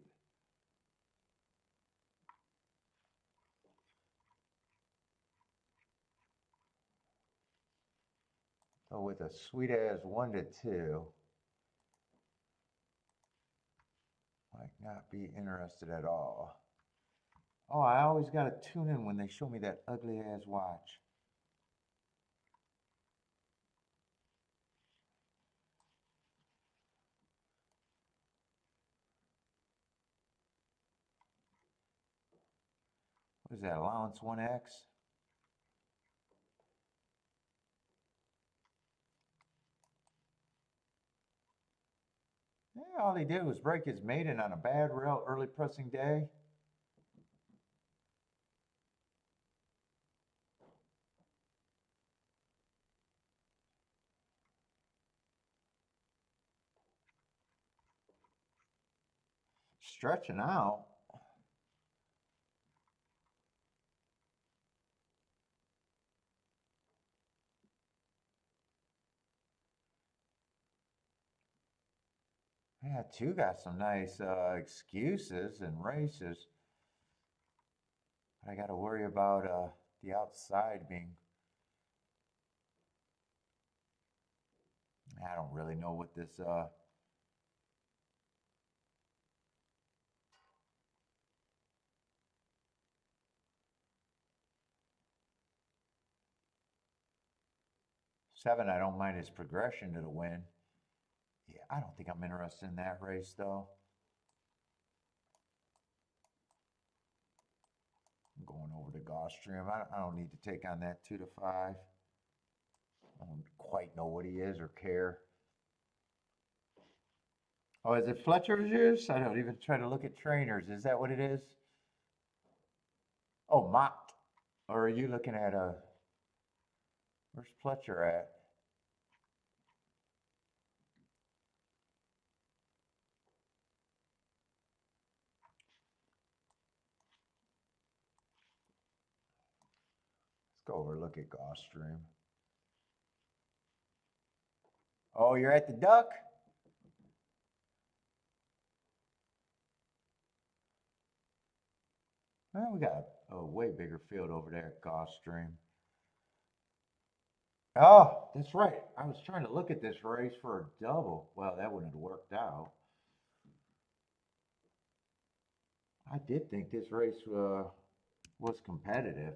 So with a sweet as 1 to 2, might not be interested at all. Oh, I always got to tune in when they show me that ugly ass watch. What is that, allowance 1X? Yeah, all he did was break his maiden on a bad rail early pressing day. stretching out. Yeah, two got some nice excuses and races. I got to worry about the outside being. I don't really know what this. 7, I don't mind his progression to the win. Yeah, I don't think I'm interested in that race though. I'm going over to Gulfstream. I don't need to take on that 2 to 5. I don't quite know what he is or care. Oh, is it Fletcher's juice? I don't even try to look at trainers. Is that what it is? Oh, Mott. Or are you looking at where's Fletcher at? Let's go over and look at Gulfstream. Oh, you're at the Duck? Well, we got a way bigger field over there at Gulfstream. Oh, that's right. I was trying to look at this race for a double. Well, that wouldn't have worked out. I did think this race was competitive.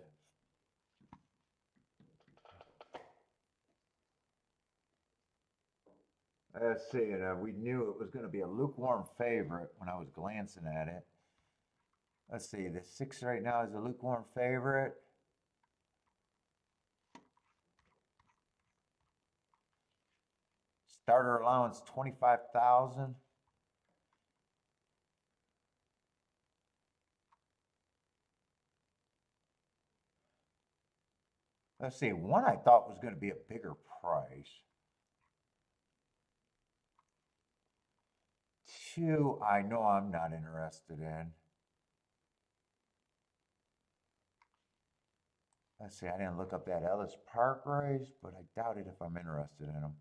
Let's see it. We knew it was going to be a lukewarm favorite when I was glancing at it. Let's see. The 6 right now is a lukewarm favorite. Starter allowance 25,000. Let's see. 1 I thought was going to be a bigger price. 2 I know I'm not interested in. Let's see. I didn't look up that Ellis Park race, but I doubt it if I'm interested in them.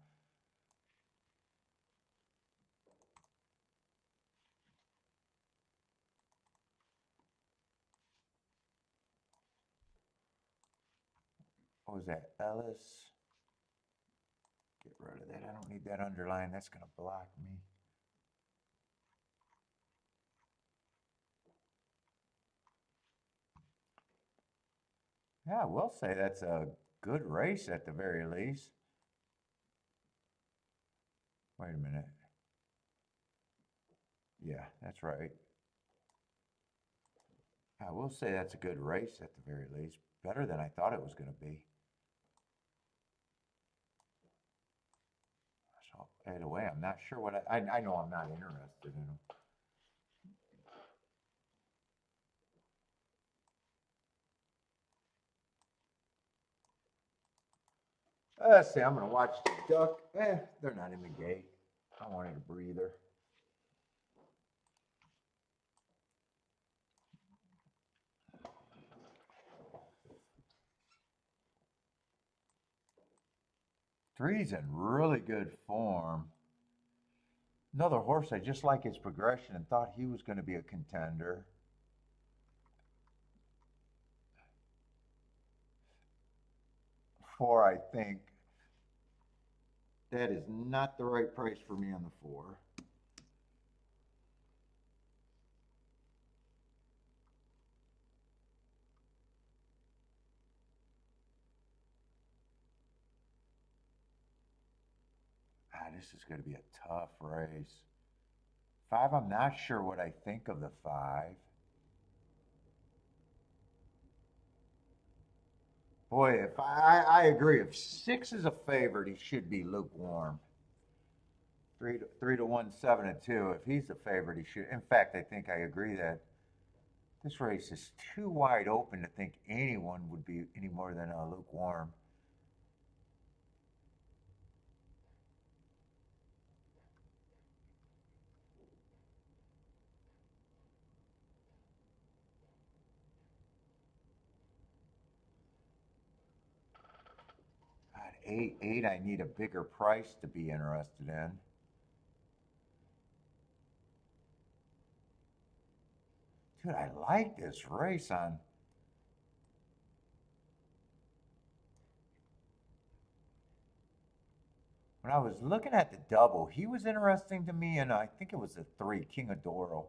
What was that? Ellis? Get rid of that. I don't need that underline. That's going to block me. Yeah, I will say that's a good race at the very least. Wait a minute. Yeah, that's right. I will say that's a good race at the very least. Better than I thought it was going to be. So, either way, I'm not sure what I know I'm not interested in them. Let's see, I'm going to watch the Duck. They're not in the gate. I wanted a breather. Three's in really good form. Another horse I just like his progression and thought he was going to be a contender. 4, I think. That is not the right price for me on the 4. This is going to be a tough race. 5, I'm not sure what I think of the 5. Boy, if I agree. If 6 is a favorite, he should be lukewarm. 3 to 1, 7 to 2. If he's the favorite, he should. In fact, I think I agree that this race is too wide open to think anyone would be any more than a lukewarm. 8-8, I need a bigger price to be interested in. Dude, I like this race on. When I was looking at the double, he was interesting to me, and I think it was the 3, King of Doro.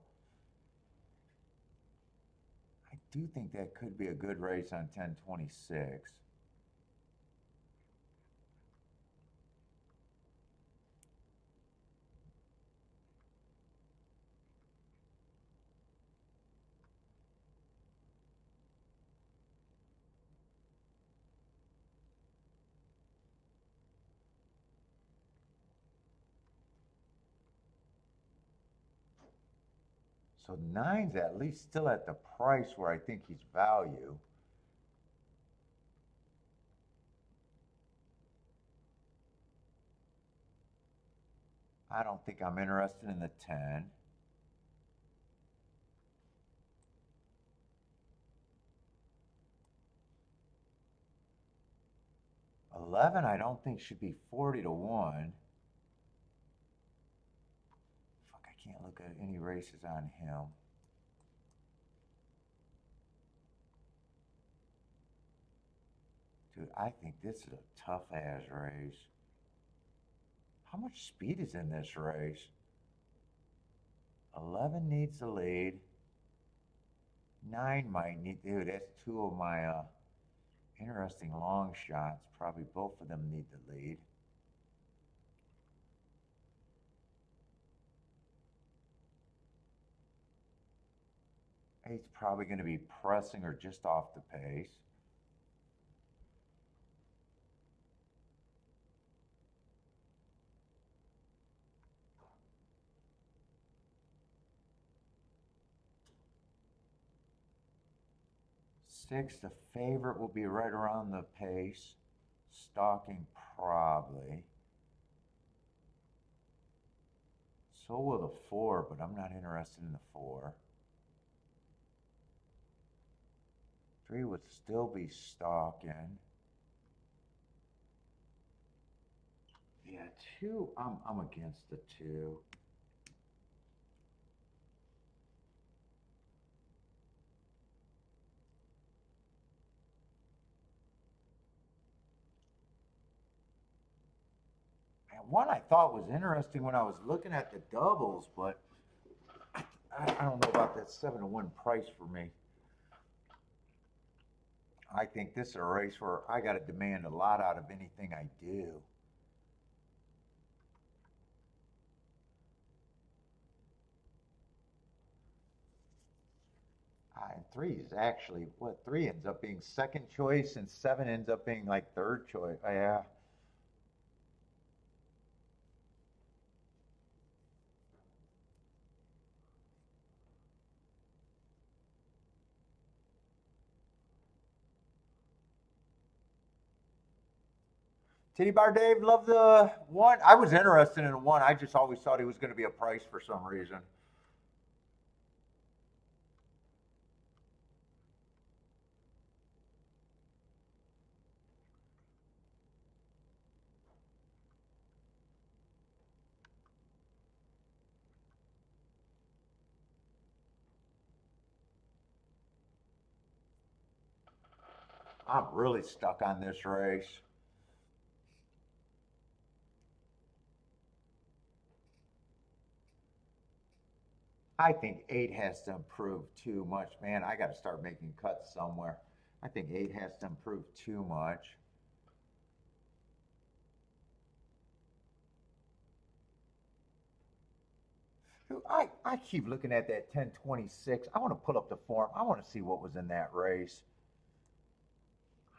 I do think that could be a good race on 1026. So 9's at least still at the price where I think he's value. I don't think I'm interested in the 10. 11, I don't think should be 40 to 1. Fuck, I can't look at any races on him. Dude, I think this is a tough ass race. How much speed is in this race? 11 needs the lead. 9 might need, dude, that's 2 of my interesting long shots. Probably both of them need the lead. Eight's probably going to be pressing or just off the pace. Six, the favorite will be right around the pace. Stalking probably. So will the 4, but I'm not interested in the 4. 3 would still be stalking. Yeah, 2, I'm against the 2. And one I thought was interesting when I was looking at the doubles, but I don't know about that 7 to 1 price for me. I think this is a race where I got to demand a lot out of anything I do. And 3 is actually what 3 ends up being second choice, and 7 ends up being like third choice. Yeah. Titty Bar Dave, love the 1. I was interested in the 1. I just always thought he was going to be a price for some reason. I'm really stuck on this race. I think 8 has to improve too much. Man, I got to start making cuts somewhere. I think 8 has to improve too much. I keep looking at that 1026. I want to pull up the form. I want to see what was in that race.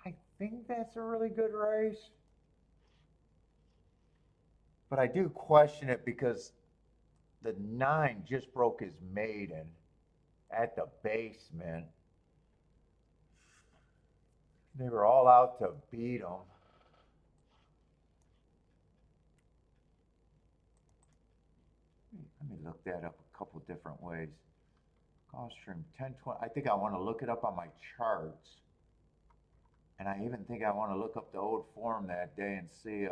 I think that's a really good race. But I do question it because the 9 just broke his maiden at the basement. They were all out to beat him. Let me look that up a couple different ways. Gulfstream 1020. I think I want to look it up on my charts. And I even think I want to look up the old form that day and see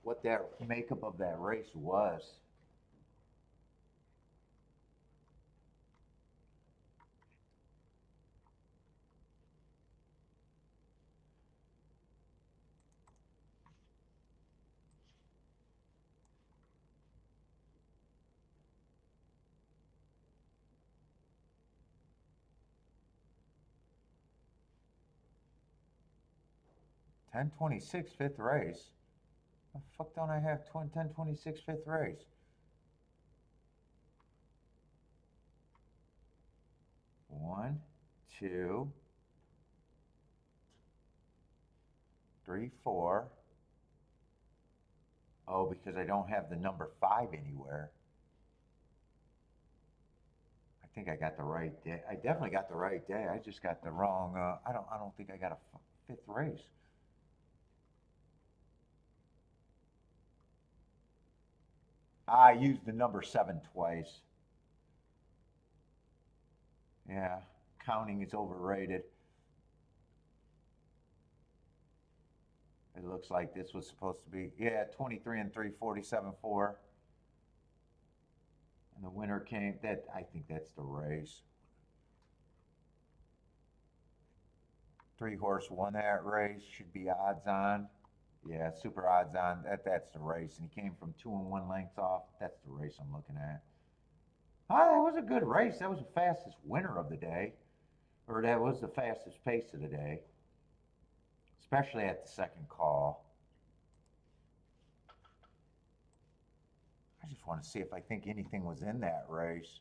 what that makeup of that race was. Ten 26 fifth race. The fuck don't I have 10 26 fifth race? One, two, three, four. Oh, because I don't have the number 5 anywhere. I think I got the right day. I definitely got the right day. I just got the wrong. I don't think I got a fifth race. I used the number 7 twice. Yeah, counting is overrated. It looks like this was supposed to be, yeah, 23 and 3, 47 4. And the winner came, that, I think that's the race. 3 horse won that race, should be odds on. Yeah, super odds on. That's the race. And he came from 2 and 1 lengths off. That's the race I'm looking at. Ah, that was a good race. That was the fastest winner of the day. Or that was the fastest pace of the day. Especially at the second call. I just want to see if I think anything was in that race.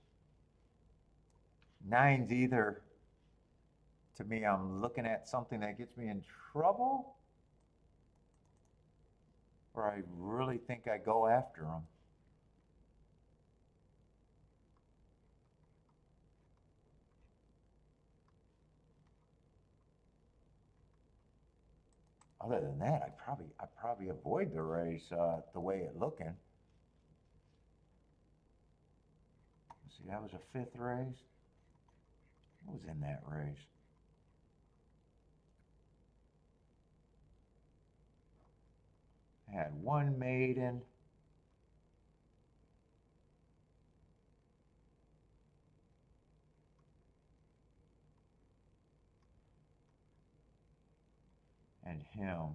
Nine's either, to me, I'm looking at something that gets me in trouble, or I really think I go after them. Other than that, I probably avoid the race the way it's looking. See, that was a fifth race. What was in that race? I had one maiden. And him.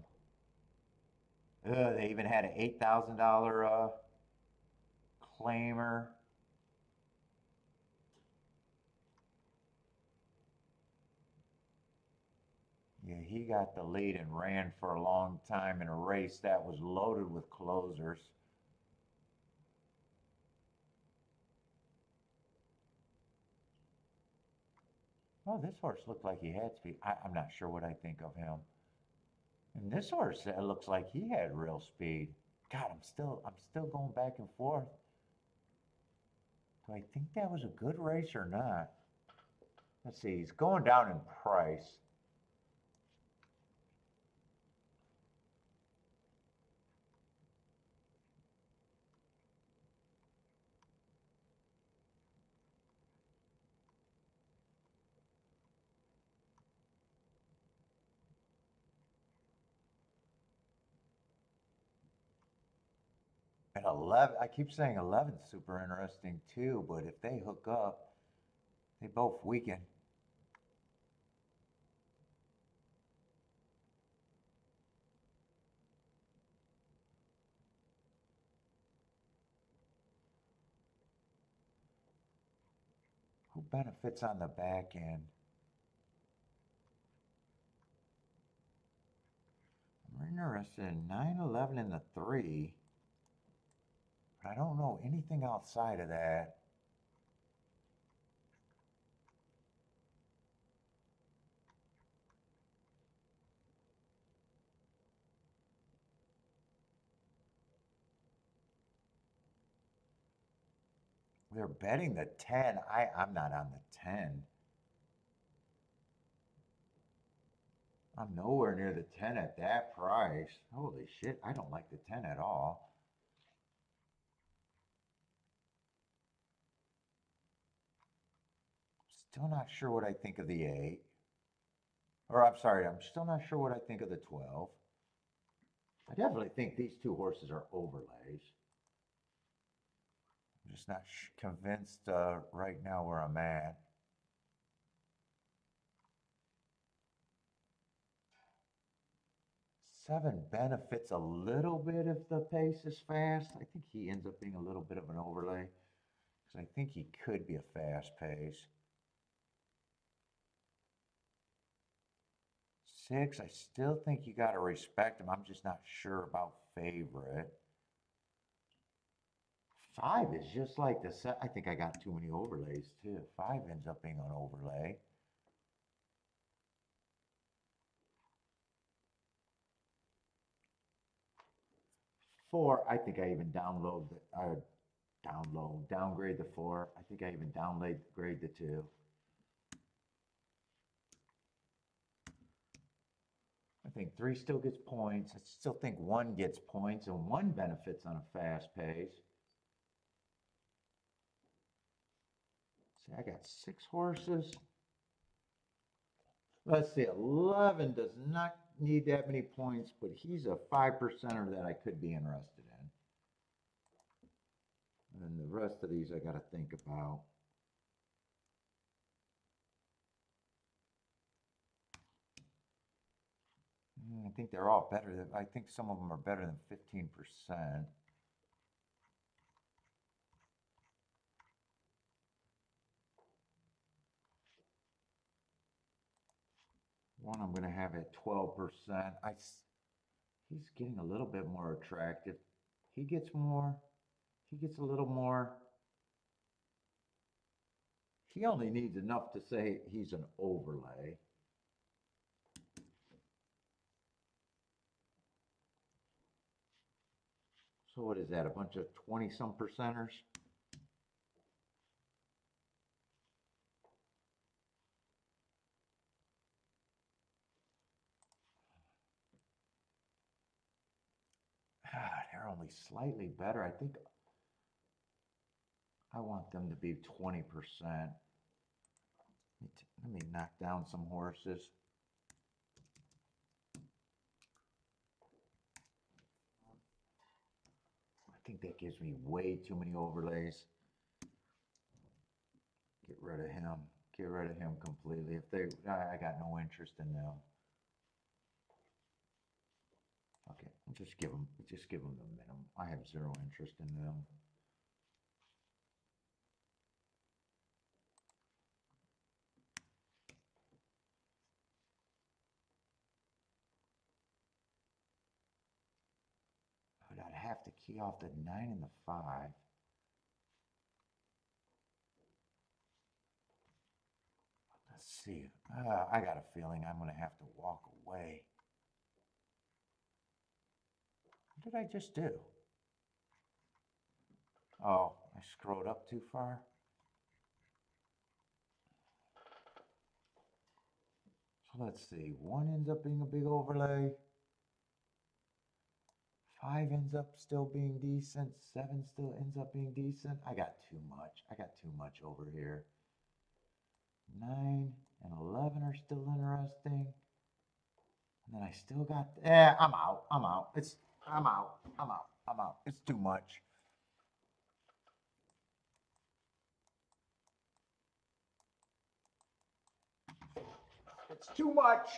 They even had an $8,000 claimer. Yeah, he got the lead and ran for a long time in a race that was loaded with closers. Oh, this horse looked like he had speed. I'm not sure what I think of him. And this horse looks like he had real speed. God, I'm still going back and forth. Do I think that was a good race or not? Let's see. He's going down in price. And 11, I keep saying 11's super interesting too, but if they hook up, they both weaken. Who benefits on the back end? I'm interested in 9, 11, and the 3, but I don't know anything outside of that. They're betting the 10. I'm not on the 10. I'm nowhere near the 10 at that price. Holy shit, I don't like the 10 at all. Still not sure what I think of the 8. Or I'm sorry, I'm still not sure what I think of the 12. I definitely think these two horses are overlays. I'm just not convinced right now where I'm at. 7 benefits a little bit if the pace is fast. I think he ends up being a little bit of an overlay because I think he could be a fast pace. 6, I still think you got to respect him. I'm just not sure about favorite. 5 is just like the set. I think I got too many overlays too. 5 ends up being an overlay. Four, I think I even downgrade the 4. I think I even downgrade the 2. I think 3 still gets points. I still think 1 gets points, and 1 benefits on a fast pace. See, I got 6 horses. Let's see, 11 does not need that many points, but he's a 5%er that I could be interested in. And the rest of these I got to think about. I think they're all better than, I think some of them are better than 15%. One I'm going to have at 12%. He's getting a little bit more attractive. He gets more. He gets a little more. He only needs enough to say he's an overlay. So what is that, a bunch of 20-some percenters? They're only slightly better. I think I want them to be 20%. Let me knock down some horses. I think that gives me way too many overlays. Get rid of him. Get rid of him completely. I got no interest in them. Okay, just give them the minimum. I have 0 interest in them. But I'd have to key off the 9 and the 5. Let's see. I got a feeling I'm going to have to walk away. What did I just do? Oh, I scrolled up too far. So let's see. 1 ends up being a big overlay. 5 ends up still being decent. 7 still ends up being decent. I got too much. I got too much over here. 9 and 11 are still interesting. And then I still got, I'm out. I'm out. I'm out. I'm out. I'm out. It's too much. It's too much.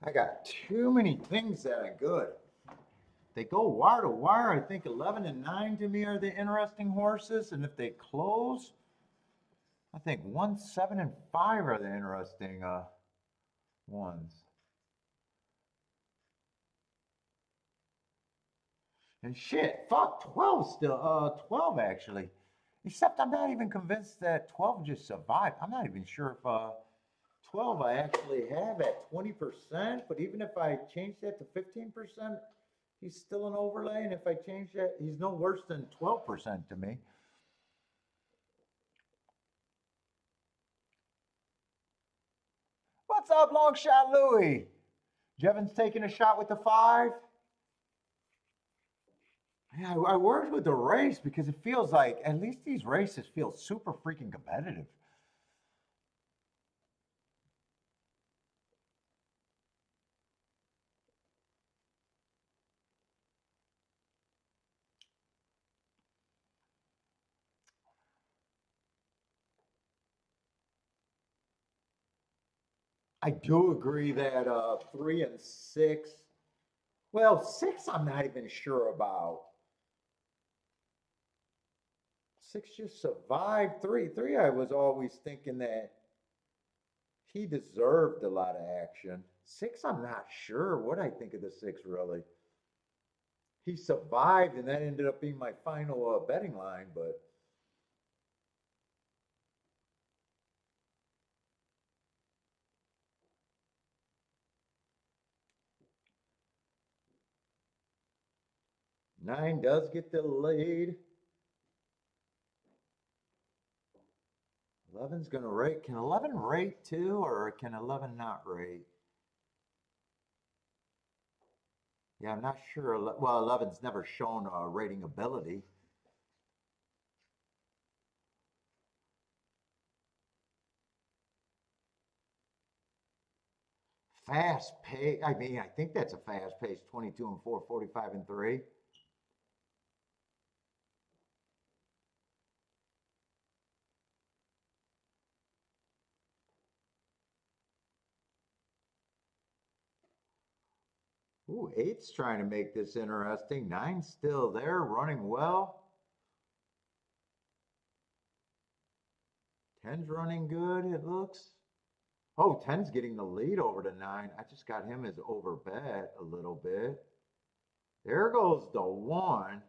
I got too many things that are good. They go wire to wire. I think 11 and 9 to me are the interesting horses. And if they close, I think 1, 7, and 5 are the interesting ones. And shit, fuck, 12 still, 12 actually. Except I'm not even convinced that 12 just survived. I'm not even sure if 12 I actually have at 20%, but even if I change that to 15%, he's still an overlay. And if I change that, he's no worse than 12% to me. What's up, long shot Louie? Jevin's taking a shot with the 5. Yeah, I worked with the race because it feels like at least these races feel super freaking competitive. I do agree that 3 and 6. Well, 6 I'm not even sure about. 6 just survived 3. 3 I was always thinking that he deserved a lot of action. 6 I'm not sure what I think of the 6 really. He survived and that ended up being my final betting line, but nine does get the lead. 11's going to rate. Can 11 rate too, or can 11 not rate? Yeah, I'm not sure. Well, 11's never shown rating ability. Fast pace. I mean, I think that's a fast pace 22 and 4, 45 and 3. Ooh, 8's trying to make this interesting. 9's still there, running well. 10's running good, it looks. Oh, 10's getting the lead over to 9. I just got him as overbet a little bit. There goes the 1.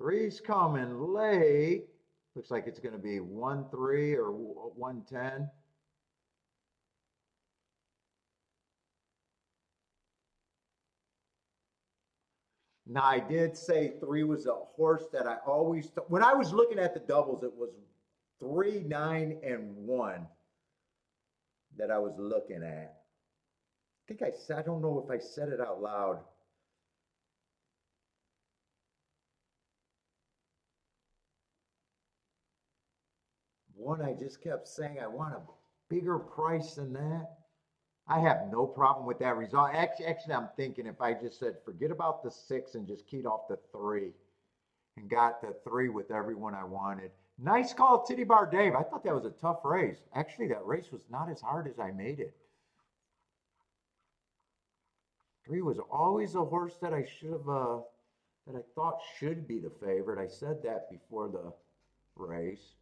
3's coming late. Looks like it's going to be 1-3 or 1-10. Now, I did say 3 was a horse that I always, when I was looking at the doubles, it was 3, 9, and 1 that I was looking at. I think I said, I don't know if I said it out loud. 1, I just kept saying I want a bigger price than that. I have no problem with that result. Actually, I'm thinking if I just said forget about the 6 and just keyed off the 3 and got the 3 with everyone I wanted. Nice call, Titty Bar Dave. I thought that was a tough race. Actually, that race was not as hard as I made it. 3 was always a horse that I should have, that I thought should be the favorite. I said that before the race.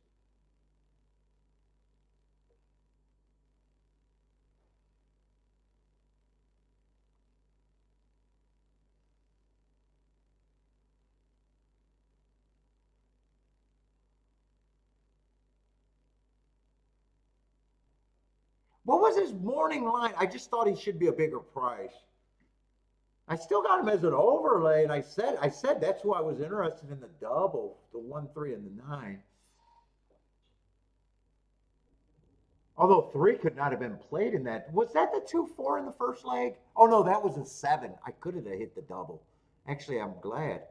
What was his morning line? I just thought he should be a bigger price. I still got him as an overlay, and I said that's who I was interested in the double, the 1, 3, and the 9. Although 3 could not have been played in that. Was that the 2-4 in the first leg? Oh no, that was a 7. I could have hit the double. Actually, I'm glad.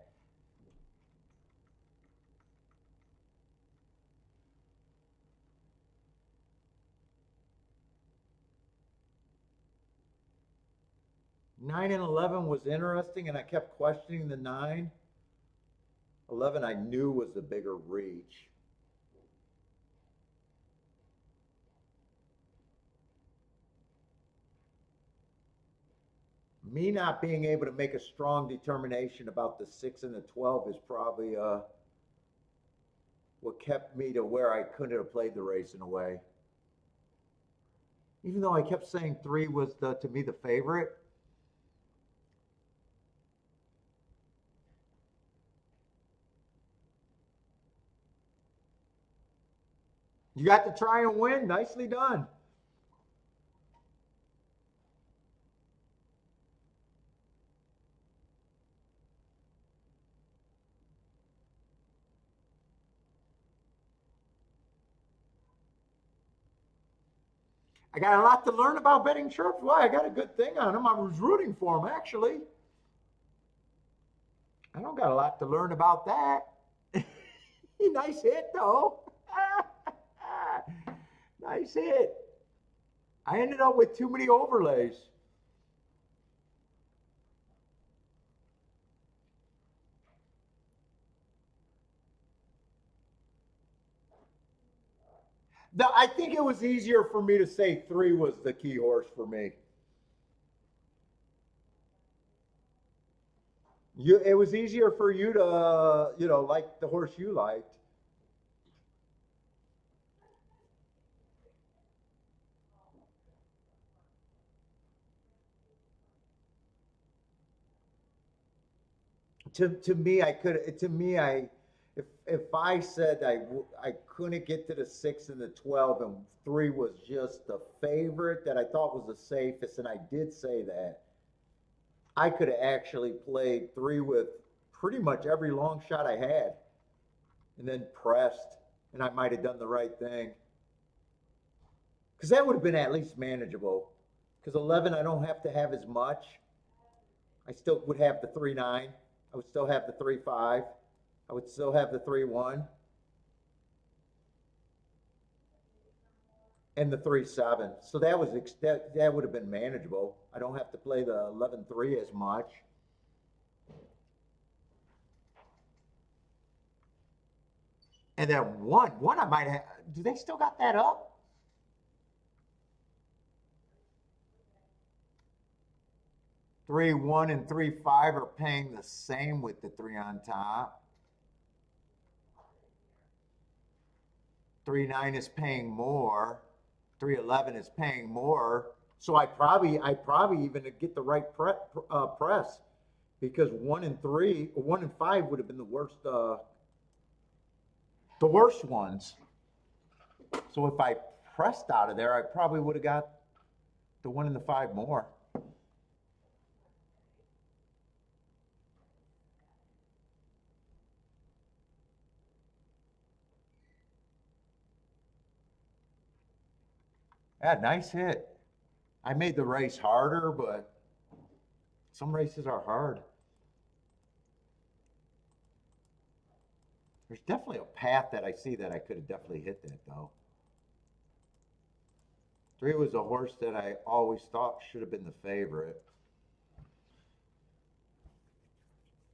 Nine and 11 was interesting, and I kept questioning the 9. 11 I knew was the bigger reach. Me not being able to make a strong determination about the 6 and the 12 is probably what kept me to where I couldn't have played the race in a way. Even though I kept saying 3 was to me the favorite. You got to try and win. Nicely done. I got a lot to learn about betting Churchill. Why? I got a good thing on him. I was rooting for him, actually. I don't got a lot to learn about that. Nice hit, though. Nice hit. I ended up with too many overlays. I think it was easier for me to say 3 was the key horse for me. It was easier for you to, like the horse you liked. To me, I could. To me, if I said I couldn't get to the 6 and the 12, and 3 was just the favorite that I thought was the safest, and I did say that, I could have actually played 3 with pretty much every long shot I had, and then pressed, and I might have done the right thing. Because that would have been at least manageable. Because 11, I don't have to have as much. I still would have the 3-9. I would still have the 3-5. I would still have the 3-1. And the 3-7. So that was that would have been manageable. I don't have to play the 11-3 as much. And then one I might have. Do they still got that up? 3-1 and 3-5 are paying the same with the 3 on top. 3-9 is paying more. 3-11 is paying more. So I probably even get the right press, because 1 and 3, or 1 and 5 would have been the worst ones. So if I pressed out of there, I probably would have got the 1 and the 5 more. Yeah, nice hit. I made the race harder, but some races are hard. There's definitely a path that I see that I could have definitely hit that, though. 3 was a horse that I always thought should have been the favorite.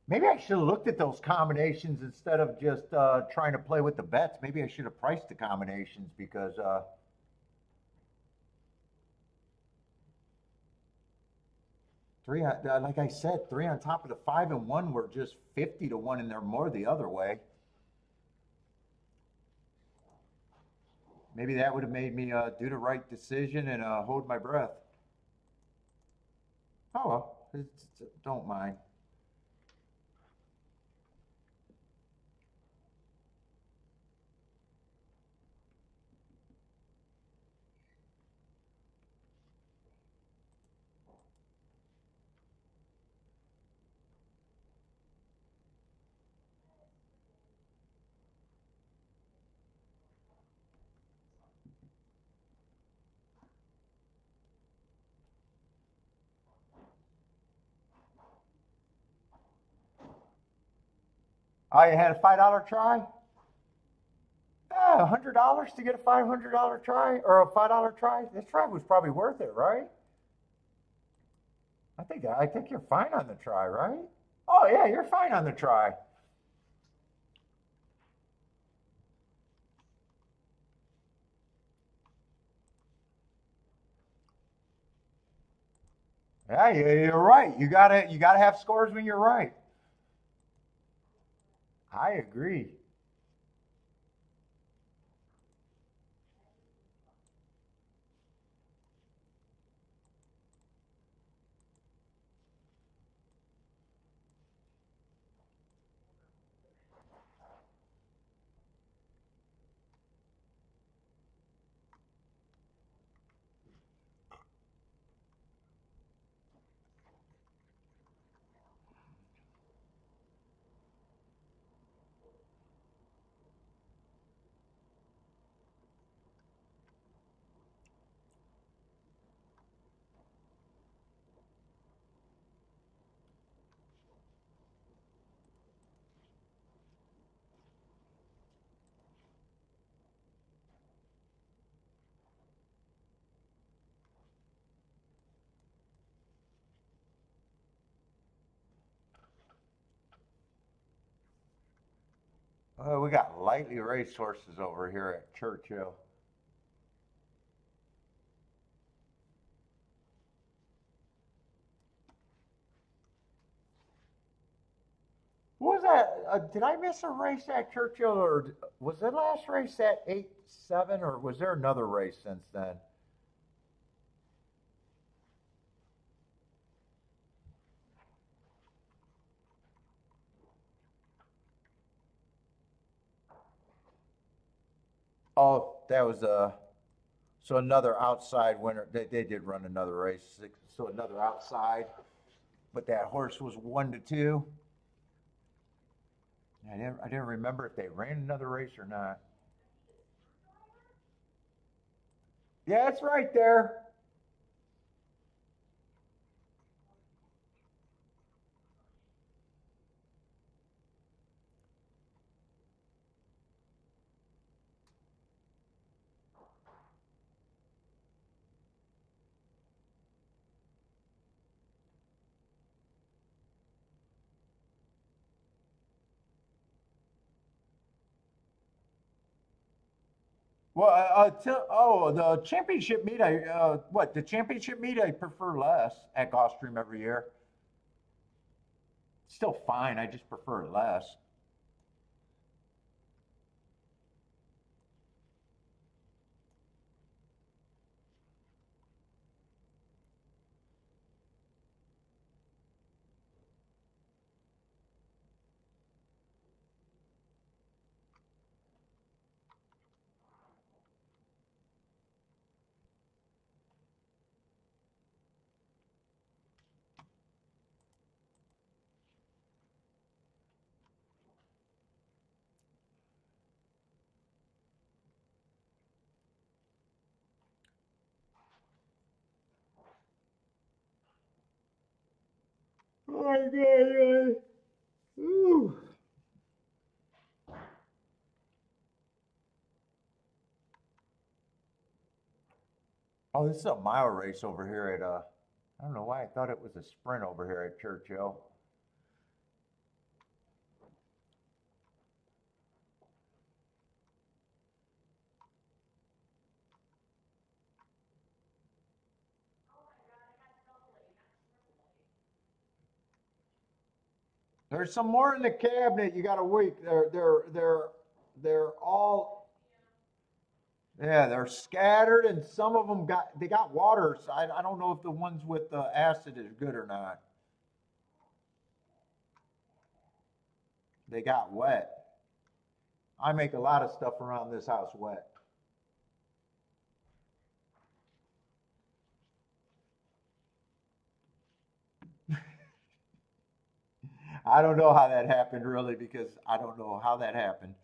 Maybe I should have looked at those combinations instead of just trying to play with the bets. Maybe I should have priced the combinations, because 3, like I said, 3 on top of the 5 and 1 were just 50 to 1, and they're more the other way. Maybe that would have made me do the right decision and hold my breath. Oh well, don't mind. I had a $5 try. Yeah, $100 to get a $500 try, or a $5 try. This try was probably worth it, right? I think you're fine on the try, right? Oh yeah, you're fine on the try. Yeah, you're right. You gotta have scores when you're right. I agree. We got lightly raced horses over here at Churchill. What was that? Did I miss a race at Churchill, or was the last race at 8-7, or was there another race since then? Oh, that was so another outside winner. They did run another race, so another outside, but that horse was 1-2. I didn't remember if they ran another race or not. Yeah, it's right there. Well, the championship meet. The championship meet I prefer less at Gulfstream every year. Still fine. I just prefer it less. Oh my God. Ooh. Oh, this is a mile race over here at I don't know why I thought it was a sprint over here at Churchill. There's some more in the cabinet. You got to wait. They're all yeah. They're scattered, and some of them got water. So I don't know if the ones with the acid is good or not. They got wet. I make a lot of stuff around this house wet. I don't know how that happened really because I don't know how that happened.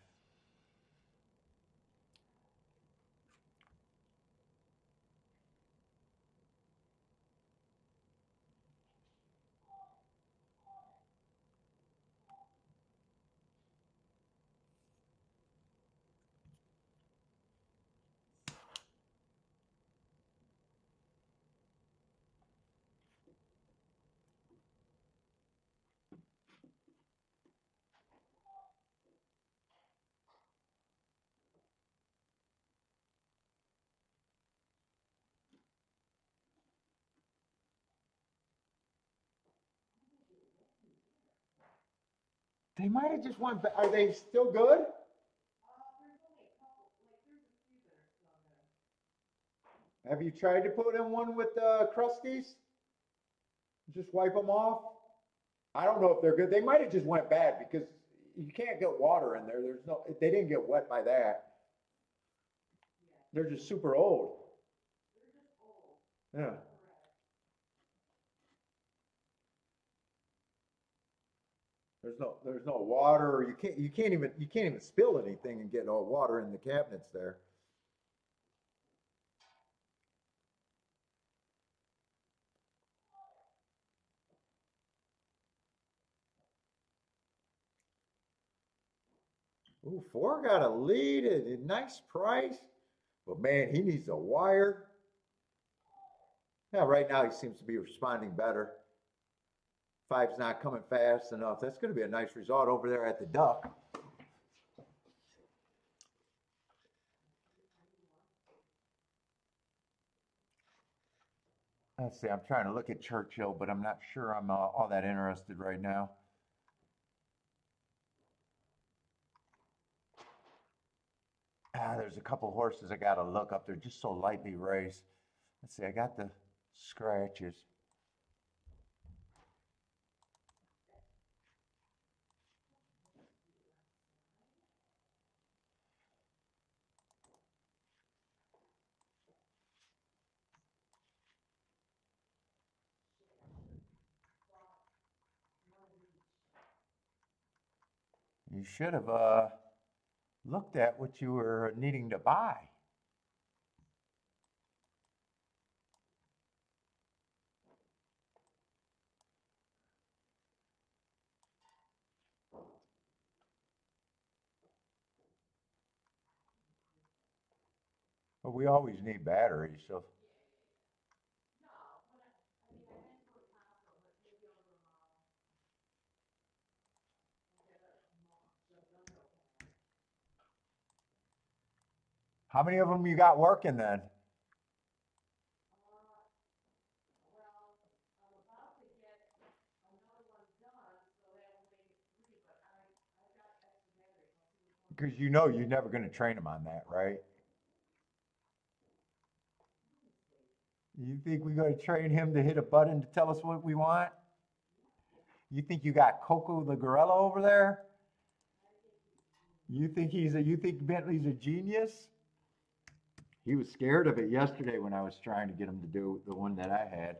They might have just went. Are they still good? Have you tried to put in one with crusties? Just wipe them off. I don't know if they're good. They might have just went bad because you can't get water in there. There's no. They didn't get wet by that. They're just super old. Yeah. There's no water. You can't even spill anything and get all water in the cabinets there. Ooh, Ford got a lead at a nice price. But man, he needs a wire. Yeah, right now he seems to be responding better. Five's not coming fast enough. That's going to be a nice result over there at the Duck. Let's see, I'm trying to look at Churchill, but I'm not sure I'm all that interested right now. There's a couple horses I got to look up. They're just so lightly raced. Let's see, I got the scratches. You should have looked at what you were needing to buy. But we always need batteries, so. How many of them you got working then? Because you know you're never going to train them on that, right? You think we're going to train him to hit a button to tell us what we want? You think you got Coco the gorilla over there? You think Bentley's a genius? He was scared of it yesterday when I was trying to get him to do the one that I had.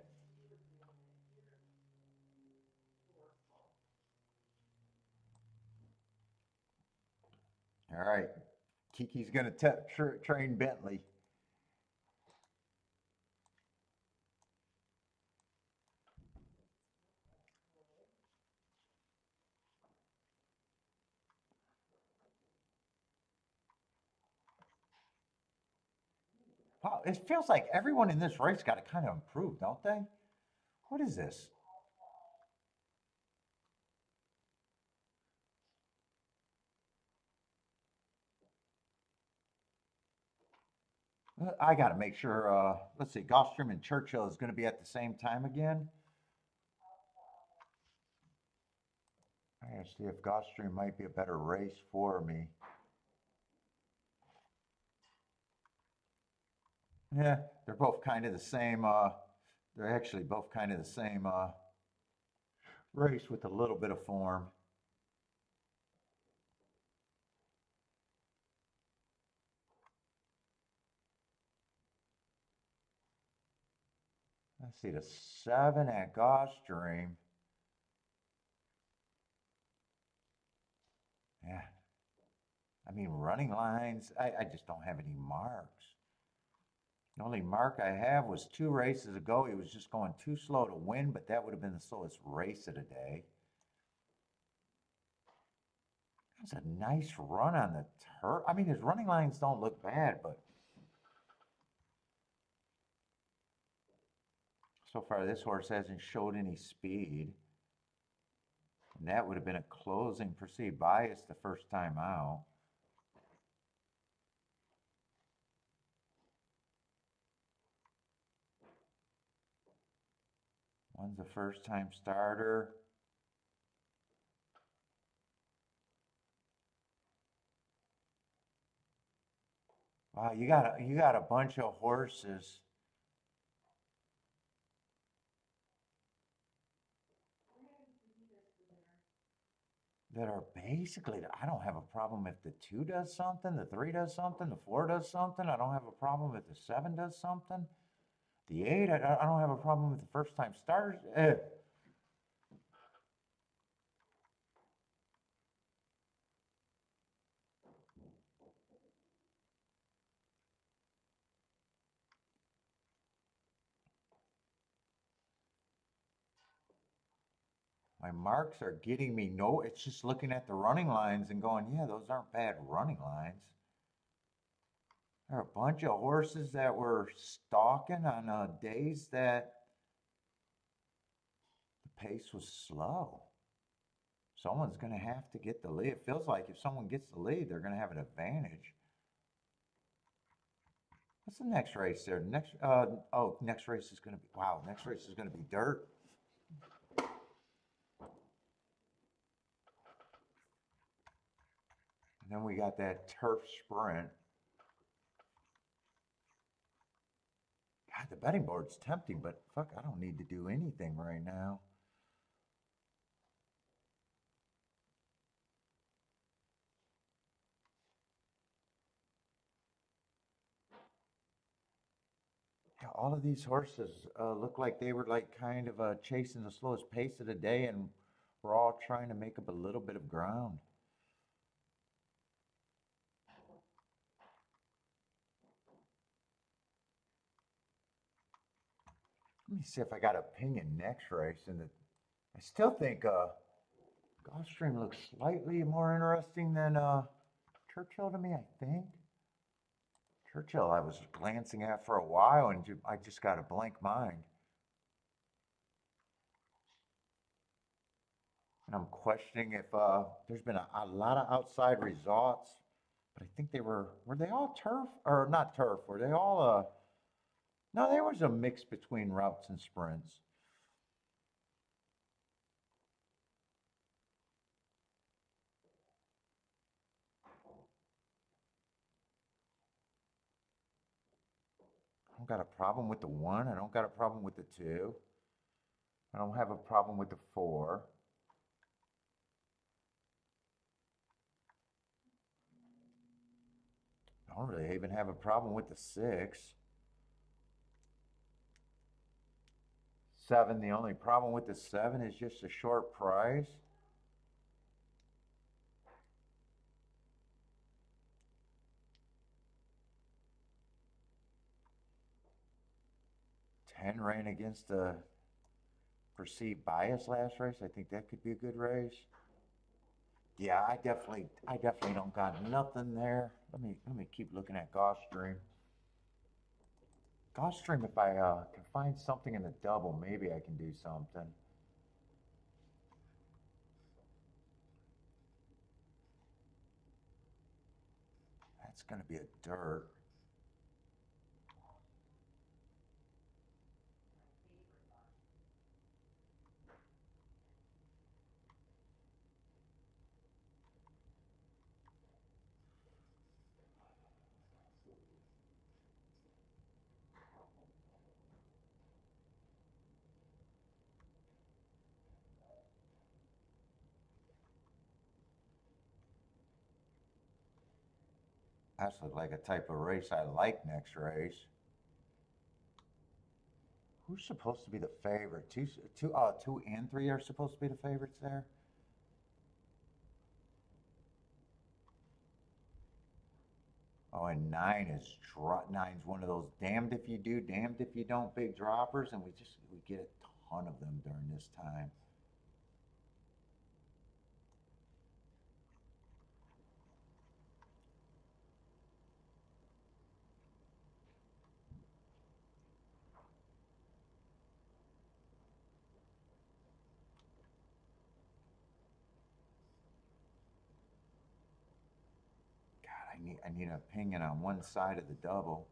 All right. Kiki's going to train Bentley. Wow, it feels like everyone in this race got to kind of improve, don't they? What is this? I got to make sure. Let's see, Gulfstream and Churchill is going to be at the same time again. I gotta see if Gulfstream might be a better race for me. Yeah, they're both kind of the same. They're actually both kind of the same race with a little bit of form. Let's see, the 7 at Gulfstream. Yeah, I mean, running lines, I just don't have any marks. The only mark I have was 2 races ago. He was just going too slow to win, but that would have been the slowest race of the day. That's a nice run on the turf. I mean, his running lines don't look bad, but so far this horse hasn't showed any speed. And that would have been a closing perceived bias the first time out. One's a first time starter. Wow, you got a bunch of horses that are basically, I don't have a problem if the two does something, the three does something, the four does something. I don't have a problem if the seven does something. The eight, I don't have a problem with the first time starters. My marks are getting me no, it's just looking at the running lines and going, yeah, those aren't bad running lines. There are a bunch of horses that were stalking on days that the pace was slow. Someone's going to have to get the lead. It feels like if someone gets the lead, they're going to have an advantage. What's the next race there? Next race is going to be, wow, next race is going to be dirt. And then we got that turf sprint. God, the betting board's tempting, but fuck, I don't need to do anything right now. Yeah, all of these horses look like they were like kind of chasing the slowest pace of the day, and we're all trying to make up a little bit of ground. Let me see if I got an opinion next race. I still think Gulfstream looks slightly more interesting than Churchill to me, I think. Churchill I was glancing at for a while and I just got a blank mind. And I'm questioning if there's been a lot of outside results, but I think were they all turf or not turf? Were they all no, there was a mix between routes and sprints. I don't got a problem with the one. I don't got a problem with the two. I don't have a problem with the four. I don't really even have a problem with the six. Seven, the only problem with the seven is just a short price. Ten ran against a perceived bias last race. I think that could be a good race. Yeah, I definitely don't got nothing there. Let me keep looking at Gulfstream. Gulfstream, if I can find something in the double, maybe I can do something. That's going to be a dirt. That's look like a type of race I like next race. Who's supposed to be the favorite? Two and three are supposed to be the favorites there. Oh, and nine's one of those damned if you do, damned if you don't big droppers, and we get a ton of them during this time. God, I need an opinion on one side of the double.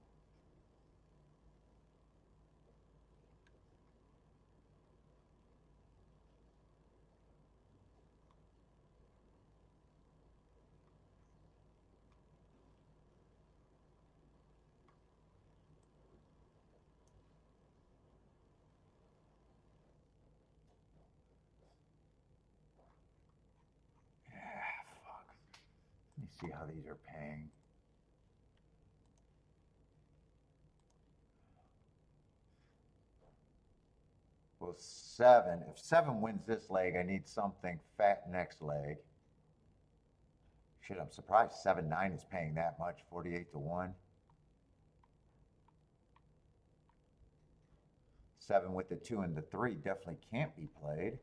see how these are paying. Well, 7. If 7 wins this leg, I need something fat next leg. Shit, I'm surprised 7-9 is paying that much, 48 to 1. 7 with the 2 and the 3 definitely can't be played.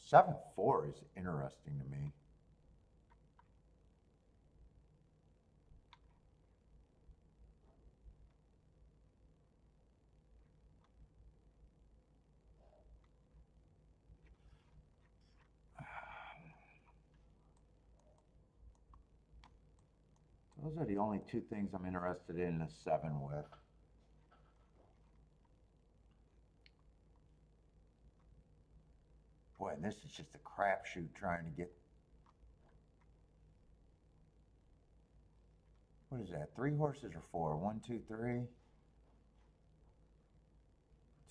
Seven 4 is interesting to me. Those are the only 2 things I'm interested in a 7 with. Boy, and this is just a crapshoot trying to get. What is that? 3 horses or 4? 1, 2, 3.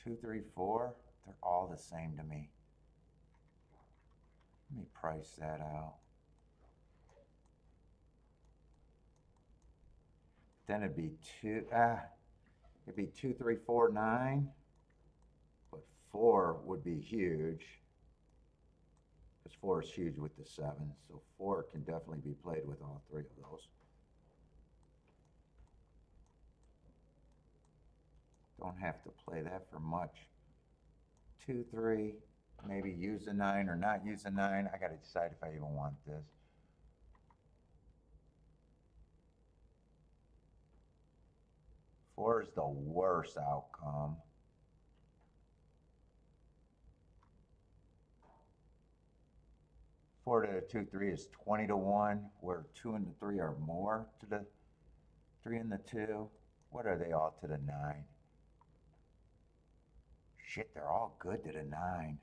2, 3, 4. They're all the same to me. Let me price that out. Then it'd be 2. It'd be 2, 3, 4, 9. But 4 would be huge. Because 4 is huge with the 7. So 4 can definitely be played with all 3 of those. Don't have to play that for much. 2, 3, maybe use a 9 or not use a 9. I got to decide if I even want this. Four is the worst outcome. Four to the 2, 3 is 20 to 1, where 2 and the 3 are more to the 3 and the 2. What are they all to the 9? Shit, they're all good to the 9.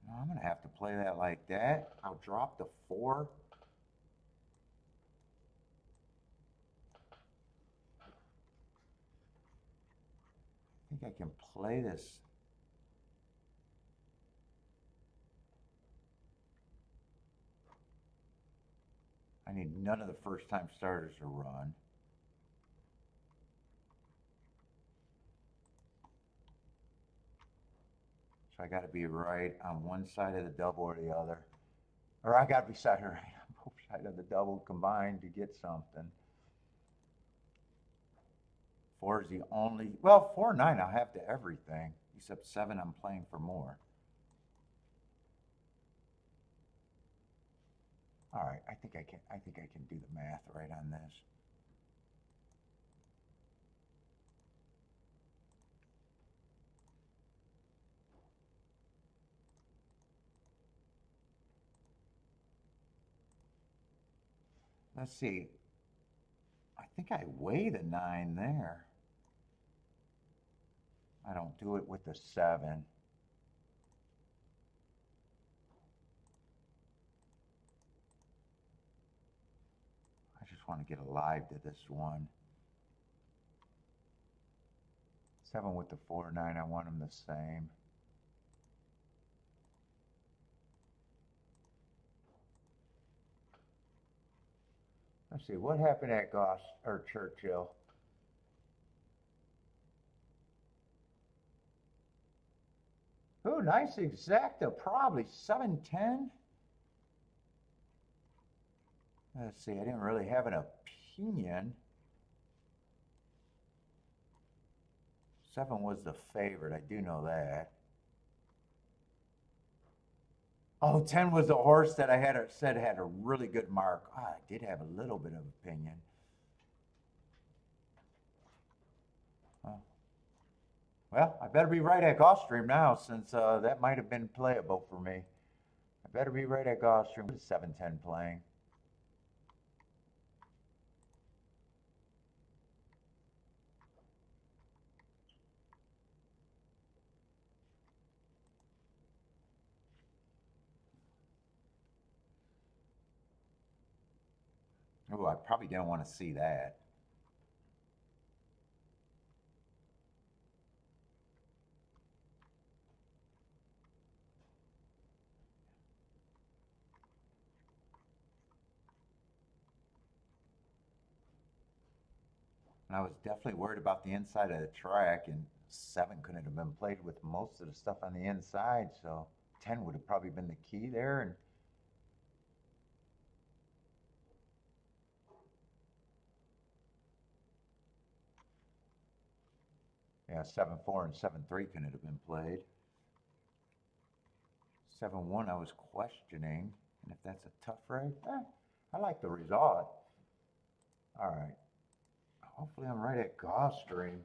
No, I'm going to have to play that like that. I'll drop the 4. I think I can play this. I need none of the first-time starters to run. So I got to be right on one side of the double or the other. Or I got to be right on both sides of the double combined to get something. 4 is the only, well, 4 and 9 I'll have to everything, except 7 I'm playing for more. All right, I think I can do the math right on this. Let's see. I think I weigh the 9 there. I don't do it with the 7. I just want to get alive to this one. 7 with the 4, 9, I want them the same. Let's see, what happened at Churchill? Oh, nice exacta, probably 7-10. Let's see, I didn't really have an opinion. 7 was the favorite, I do know that. Oh, 10 was the horse that I said had a really good mark. I did have a little bit of opinion. Well, I better be right at Gulfstream now, since that might have been playable for me. I better be right at Gulfstream. What is 7-10 playing? Oh, I probably didn't want to see that. And I was definitely worried about the inside of the track, and 7 couldn't have been played with most of the stuff on the inside, so 10 would have probably been the key there. And yeah, 7-4 and 7-3 couldn't have been played. 7-1, I was questioning, and if that's a tough race, I like the result. All right. Hopefully I'm right at Gulfstream.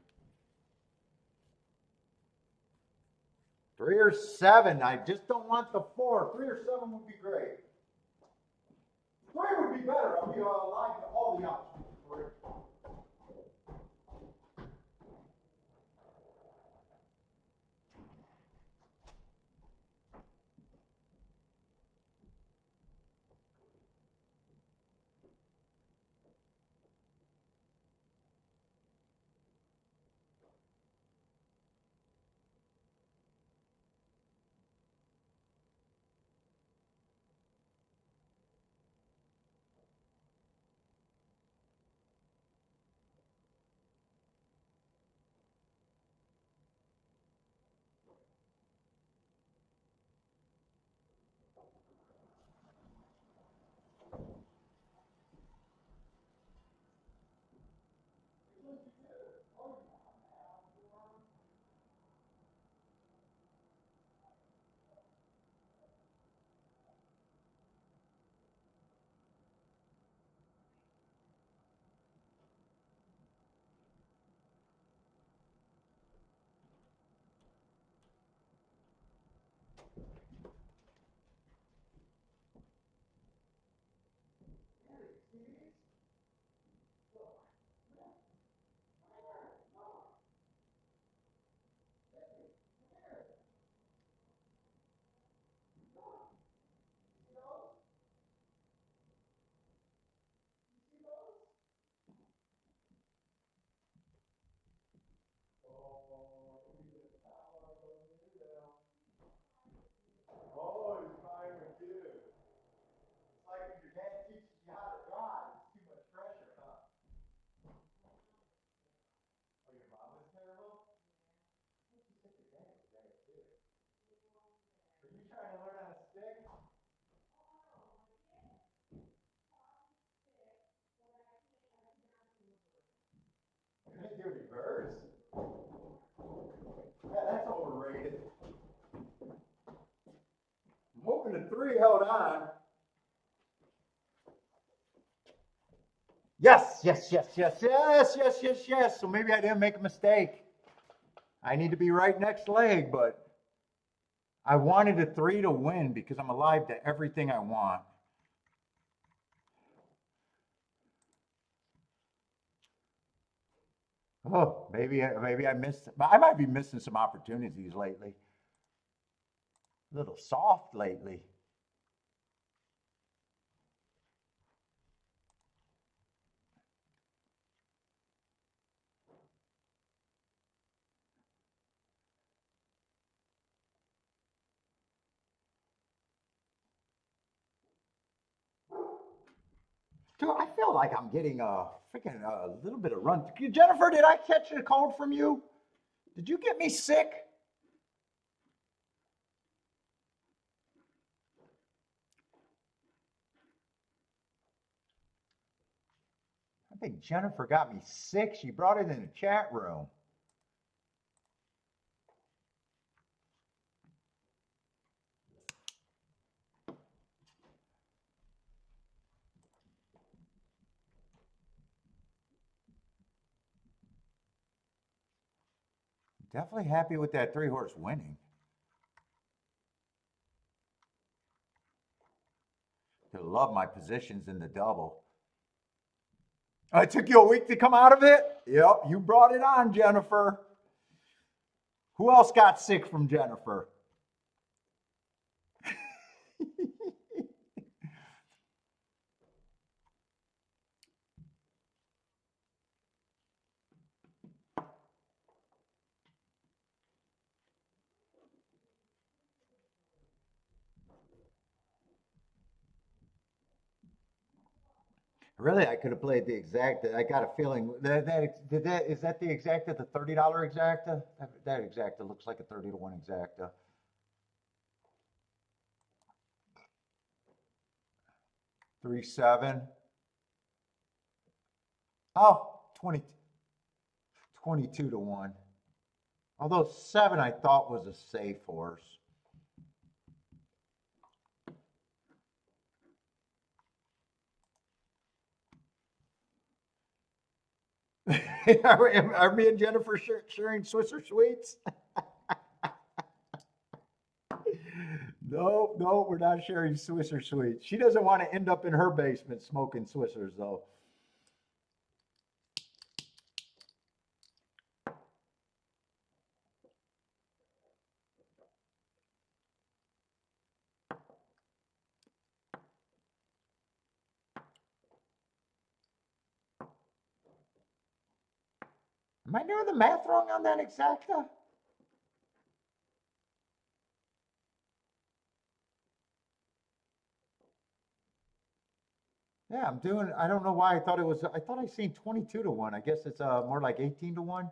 3 or 7. I just don't want the 4. 3 or 7 would be great. 3 would be better. I'll be alive to all the options. 3. Oh, he's fine with you. It's like when your dad teaches you how to drive. It's too much pressure, huh? Oh, your mom is terrible? You said your dad was bad too. Are you trying to learn how to stick? You're gonna do reverse? Yeah, that's overrated. I'm hoping the 3 held on. Yes, yes, yes, yes, yes, yes, yes, yes. So maybe I didn't make a mistake. I need to be right next leg, but I wanted a 3 to win because I'm alive to everything I want. Oh, maybe I missed. I might be missing some opportunities lately. A little soft lately. Dude, I feel like I'm getting a freaking a little bit of run. Jennifer, did I catch a cold from you? Did you get me sick? I think Jennifer got me sick. She brought it in the chat room. Definitely happy with that 3-horse winning. I love my positions in the double. It took you a week to come out of it? Yep, you brought it on, Jennifer. Who else got sick from Jennifer? Really, I could have played the exacta. I got a feeling that is that the exacta, the $30 exacta? That exacta looks like a 30 to 1 exacta. 3-7. Oh, 22 to 1. Although 7 I thought was a safe horse. Are me and Jennifer sharing Swisser sweets? No, no, we're not sharing Swisser sweets. She doesn't want to end up in her basement smoking Swissers, though. Am I doing the math wrong on that exacta? Yeah, I'm doing. I don't know why I thought it was. I thought I seen 22 to 1. I guess it's more like 18 to 1.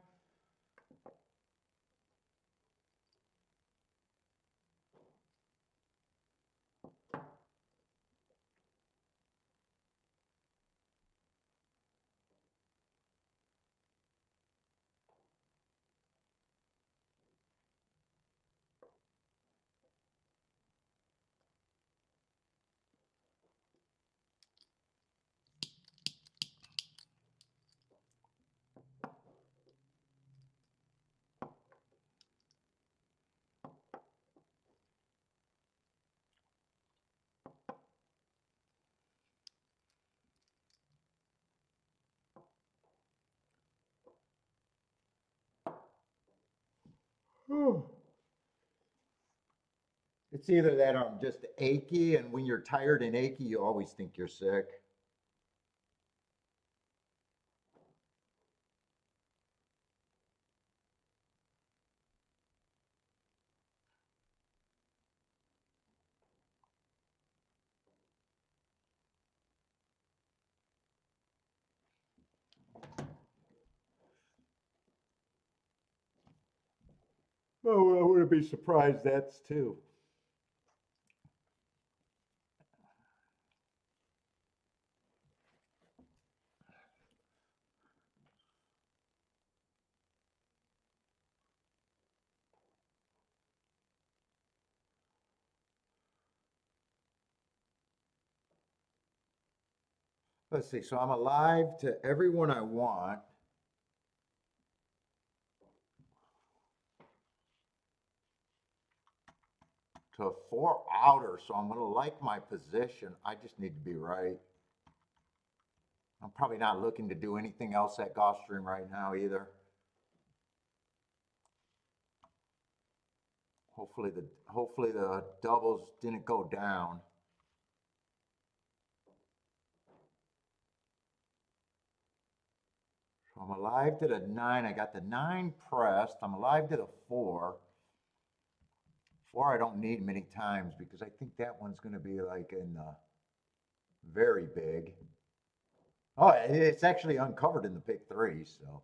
It's either that or I'm just achy, and when you're tired and achy, you always think you're sick. Oh, I wouldn't be surprised. That's too. Let's see. So I'm alive to everyone I want. To 4 outer, so I'm going to like my position. I just need to be right. I'm probably not looking to do anything else at Gulfstream right now either. Hopefully the doubles didn't go down. So I'm alive to the 9. I got the 9 pressed. I'm alive to the 4. 4 I don't need many times because I think that one's going to be like in the very big. Oh, it's actually uncovered in the pick 3, so.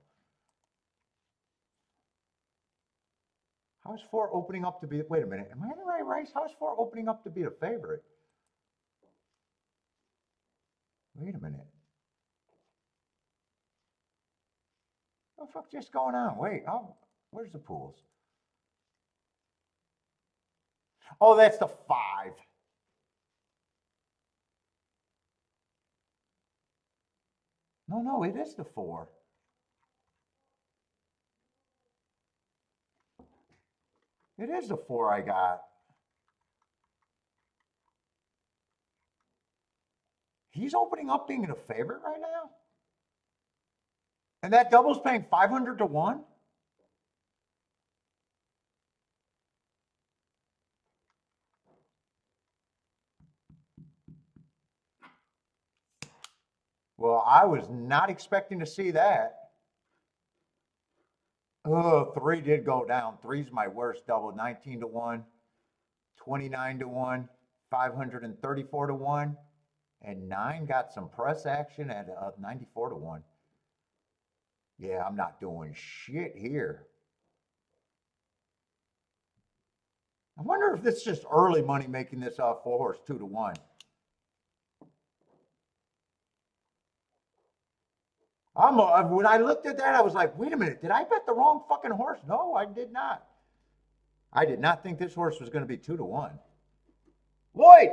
How's 4 opening up to be, wait a minute, am I in the right race? How's 4 opening up to be a favorite? Wait a minute. What the fuck just going on? Wait, oh, where's the pools? Oh, that's the 5. No, no, it is the 4. It is the 4 I got. He's opening up being a favorite right now? And that double's paying 500 to 1? Well, I was not expecting to see that. Oh, 3 did go down. Three's my worst double. 19 to 1, 29 to 1, 534 to 1. And 9 got some press action at 94 to 1. Yeah, I'm not doing shit here. I wonder if this is just early money making this 4-horse 2 to 1. When I looked at that, I was like, wait a minute, did I bet the wrong fucking horse? No, I did not. I did not think this horse was going to be 2 to 1. Lloyd,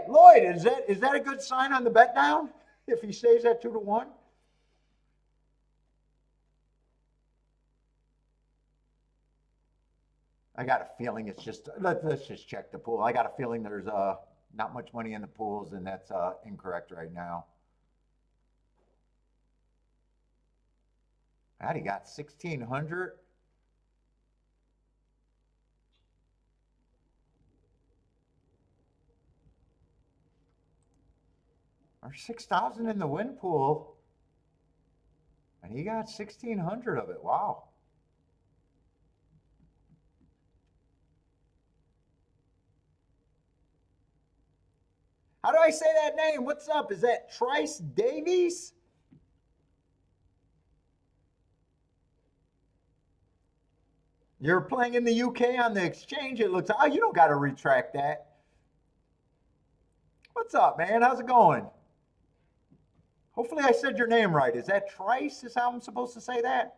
is that a good sign on the bet down? If he stays at 2 to 1? I got a feeling it's just, let's just check the pool. I got a feeling there's not much money in the pools, and that's incorrect right now. He got 1,600. Or 6,000 in the win pool. And he got 1,600 of it. Wow. How do I say that name? What's up? Is that Trice Davies? You're playing in the UK on the exchange, it looks. Oh, you don't got to retract that. What's up, man? How's it going? Hopefully I said your name right. Is that Trice? Is how I'm supposed to say that?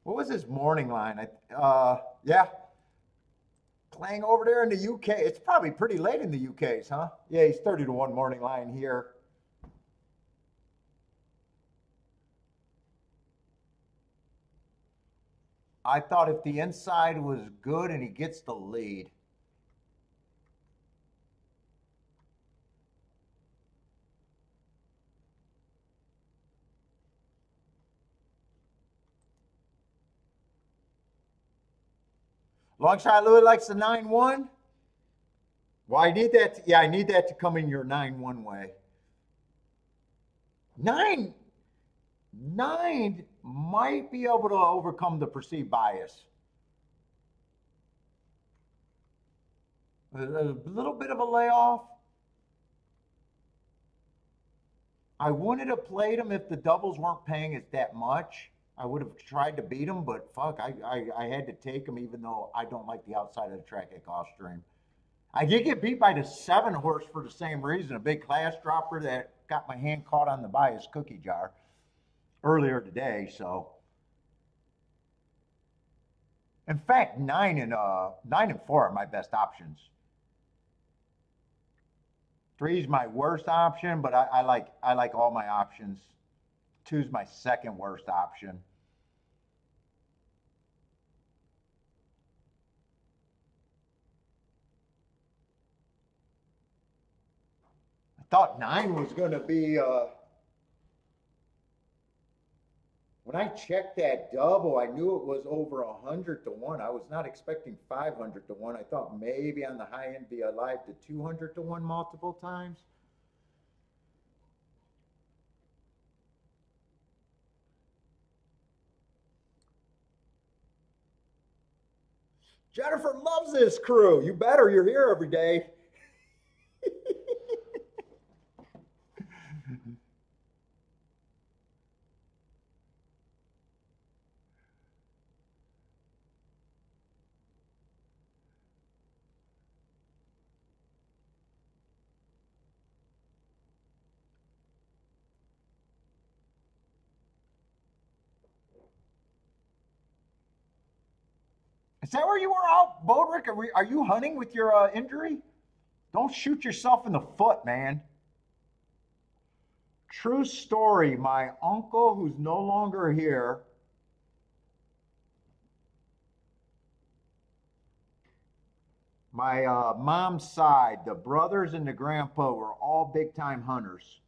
What was his morning line? Yeah. Playing over there in the UK. It's probably pretty late in the UK's, huh? Yeah, he's 30 to 1 morning line here. I thought if the inside was good and he gets the lead. Long shot Louis likes the 9-1. Well, I need that. I need that to come in your 9-1 way. 9 might be able to overcome the perceived bias. A little bit of a layoff. I wouldn't have played him if the doubles weren't paying us that much. I would have tried to beat him, but fuck, I had to take him even though I don't like the outside of the track at Gulfstream. I did get beat by the 7-horse for the same reason, a big class dropper that got my hand caught on the bias cookie jar earlier today. So, in fact, 9 and 4 are my best options. 3 is my worst option, but I like all my options. 2 is my second worst option. I thought 9 was going to be. When I checked that double, I knew it was over 100 to 1. I was not expecting 500 to 1. I thought maybe on the high end be alive to 200 to 1 multiple times. Jennifer loves this crew. You better. You're here every day. Is that where you were out, Bodrick? Are you hunting with your injury? Don't shoot yourself in the foot, man. True story. My uncle, who's no longer here, my mom's side, the brothers and the grandpa were all big time hunters.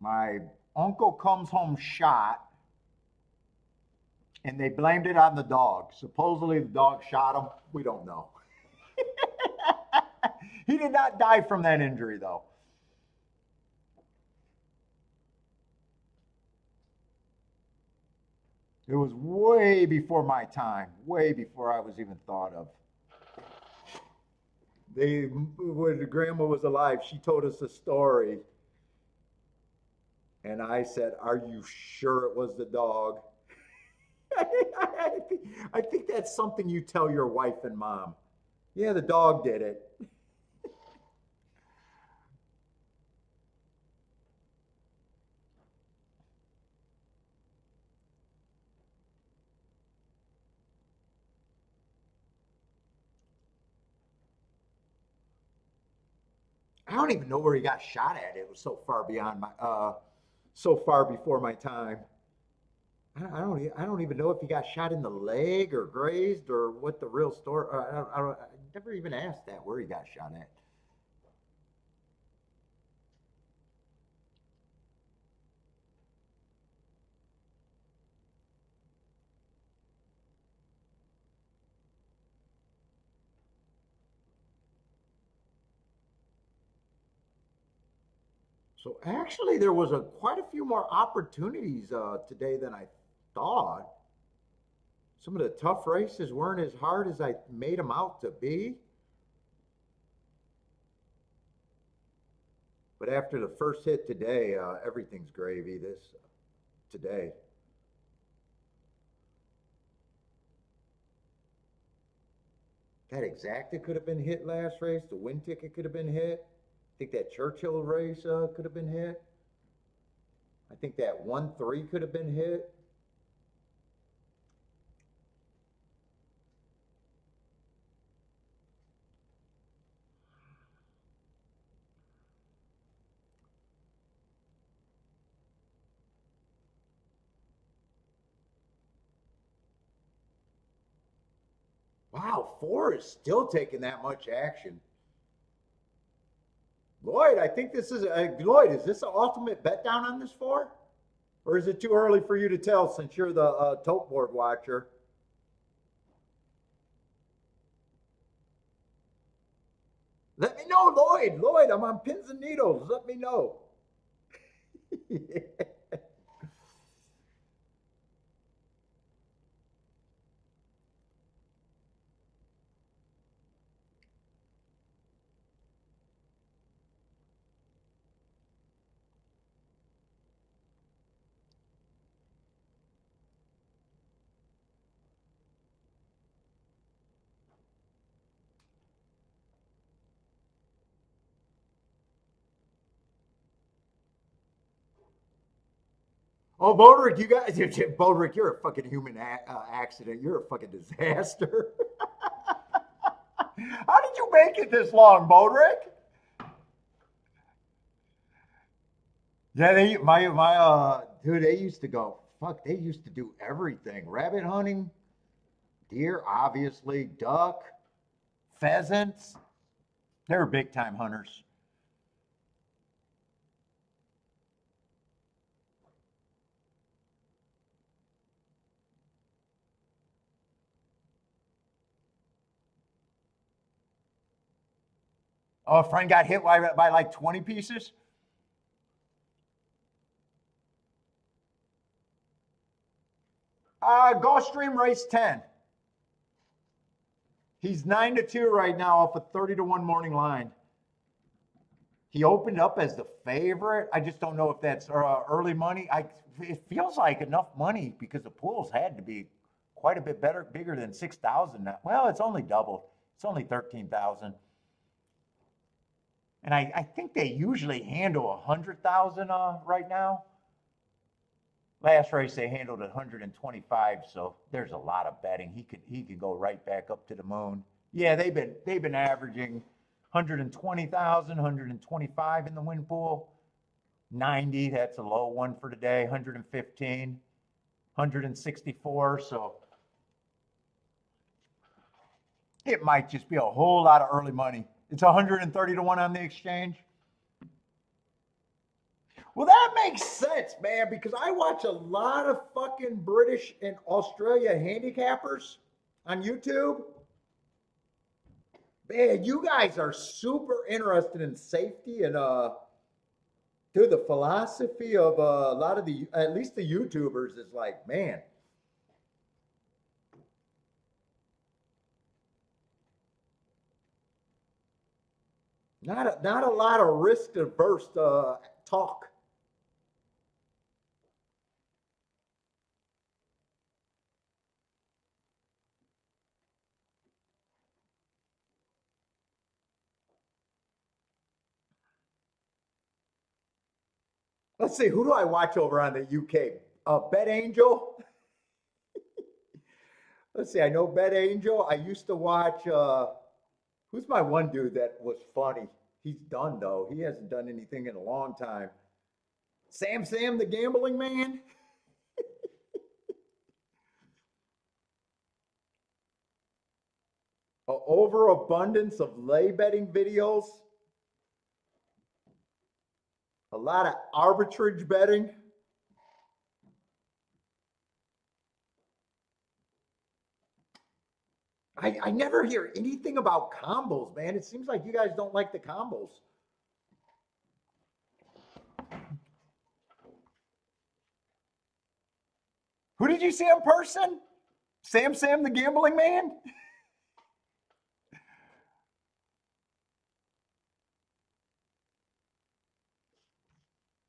My uncle comes home shot, and they blamed it on the dog. Supposedly the dog shot him. We don't know. He did not die from that injury, though. It was way before my time, way before I was even thought of. They, when grandma was alive, she told us a story, and I said, "Are you sure it was the dog?" I think that's something you tell your wife and mom. Yeah, the dog did it. I don't even know where he got shot at. It was so far beyond my, so far before my time. I don't even know if he got shot in the leg or grazed or what the real story. I never even asked that where he got shot at. So actually, there was quite a few more opportunities today than I thought. Some of the tough races weren't as hard as I made them out to be. But after the first hit today, everything's gravy. This today. That exacta could have been hit last race. The win ticket could have been hit. I think that Churchill race could have been hit. I think that 1-3 could have been hit. Wow, 4 is still taking that much action. Lloyd, I think this is Lloyd. Is this an ultimate bet down on this 4? Or is it too early for you to tell since you're the tote board watcher? Let me know, Lloyd. Lloyd, I'm on pins and needles. Let me know. Oh, Bodrick, you got Bodrick. You're a fucking human accident. You're a fucking disaster. How did you make it this long, Bodrick? Yeah, dude, they used to go. Fuck, they used to do everything: rabbit hunting, deer, obviously, duck, pheasants. They were big time hunters. Oh, a friend got hit by like 20 pieces. Gulfstream race 10. He's 9-2 right now off a 30-1 morning line. He opened up as the favorite. I just don't know if that's early money. It feels like enough money because the pools had to be quite a bit better, bigger than 6,000 now. Well, it's only doubled. It's only 13,000. And I think they usually handle 100,000 right now. Last race they handled 125, so there's a lot of betting. He could go right back up to the moon. Yeah, they've been averaging 120,000, 125 in the win pool. 90, that's a low one for today. 115, 164. So it might just be a whole lot of early money. It's 130-1 on the exchange. Well, that makes sense, man, because I watch a lot of fucking British and Australia handicappers on YouTube. Man, you guys are super interested in safety and dude, the philosophy of a lot of the at least the YouTubers is like, man, Not a lot of risk averse talk. Let's see, who do I watch over on the UK? Bet Angel. Let's see, I know Bet Angel. I used to watch. Who's my one dude that was funny? He's done though. He hasn't done anything in a long time. Sam, the gambling man. A overabundance of lay betting videos. A lot of arbitrage betting. I never hear anything about combos, man. It seems like you guys don't like the combos. Who did you see in person? Sam, the gambling man?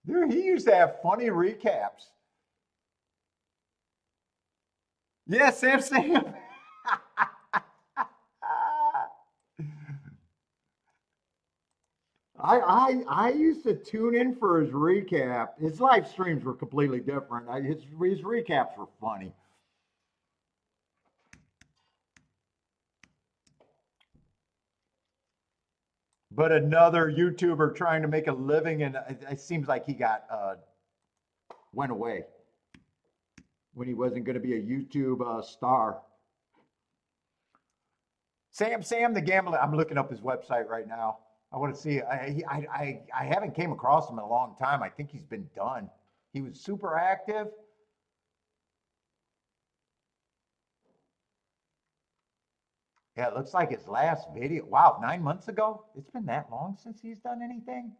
Dude, he used to have funny recaps. Yeah, Sam. I used to tune in for his recap. His live streams were completely different. His recaps were funny. But another YouTuber trying to make a living, and it seems like he got went away when he wasn't going to be a YouTube star. Sam, the gambler. I'm looking up his website right now. I want to see. I haven't came across him in a long time. I think he's been done. He was super active. Yeah, it looks like his last video. Wow, 9 months ago. It's been that long since he's done anything.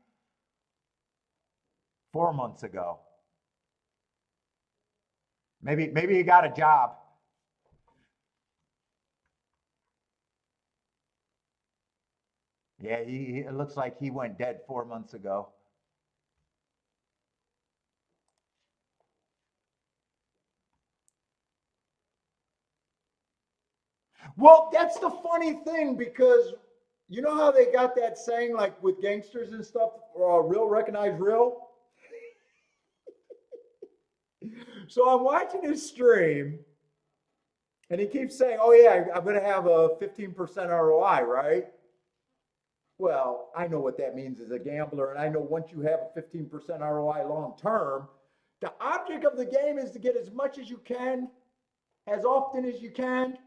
4 months ago. Maybe he got a job. Yeah, it looks like he went dead 4 months ago. Well, that's the funny thing because you know how they got that saying like with gangsters and stuff, real recognize real. So I'm watching his stream, and he keeps saying, "Oh yeah, I'm going to have a 15% ROI, right?" Well, I know what that means as a gambler, and I know once you have a 15% ROI long term, the object of the game is to get as much as you can, as often as you can.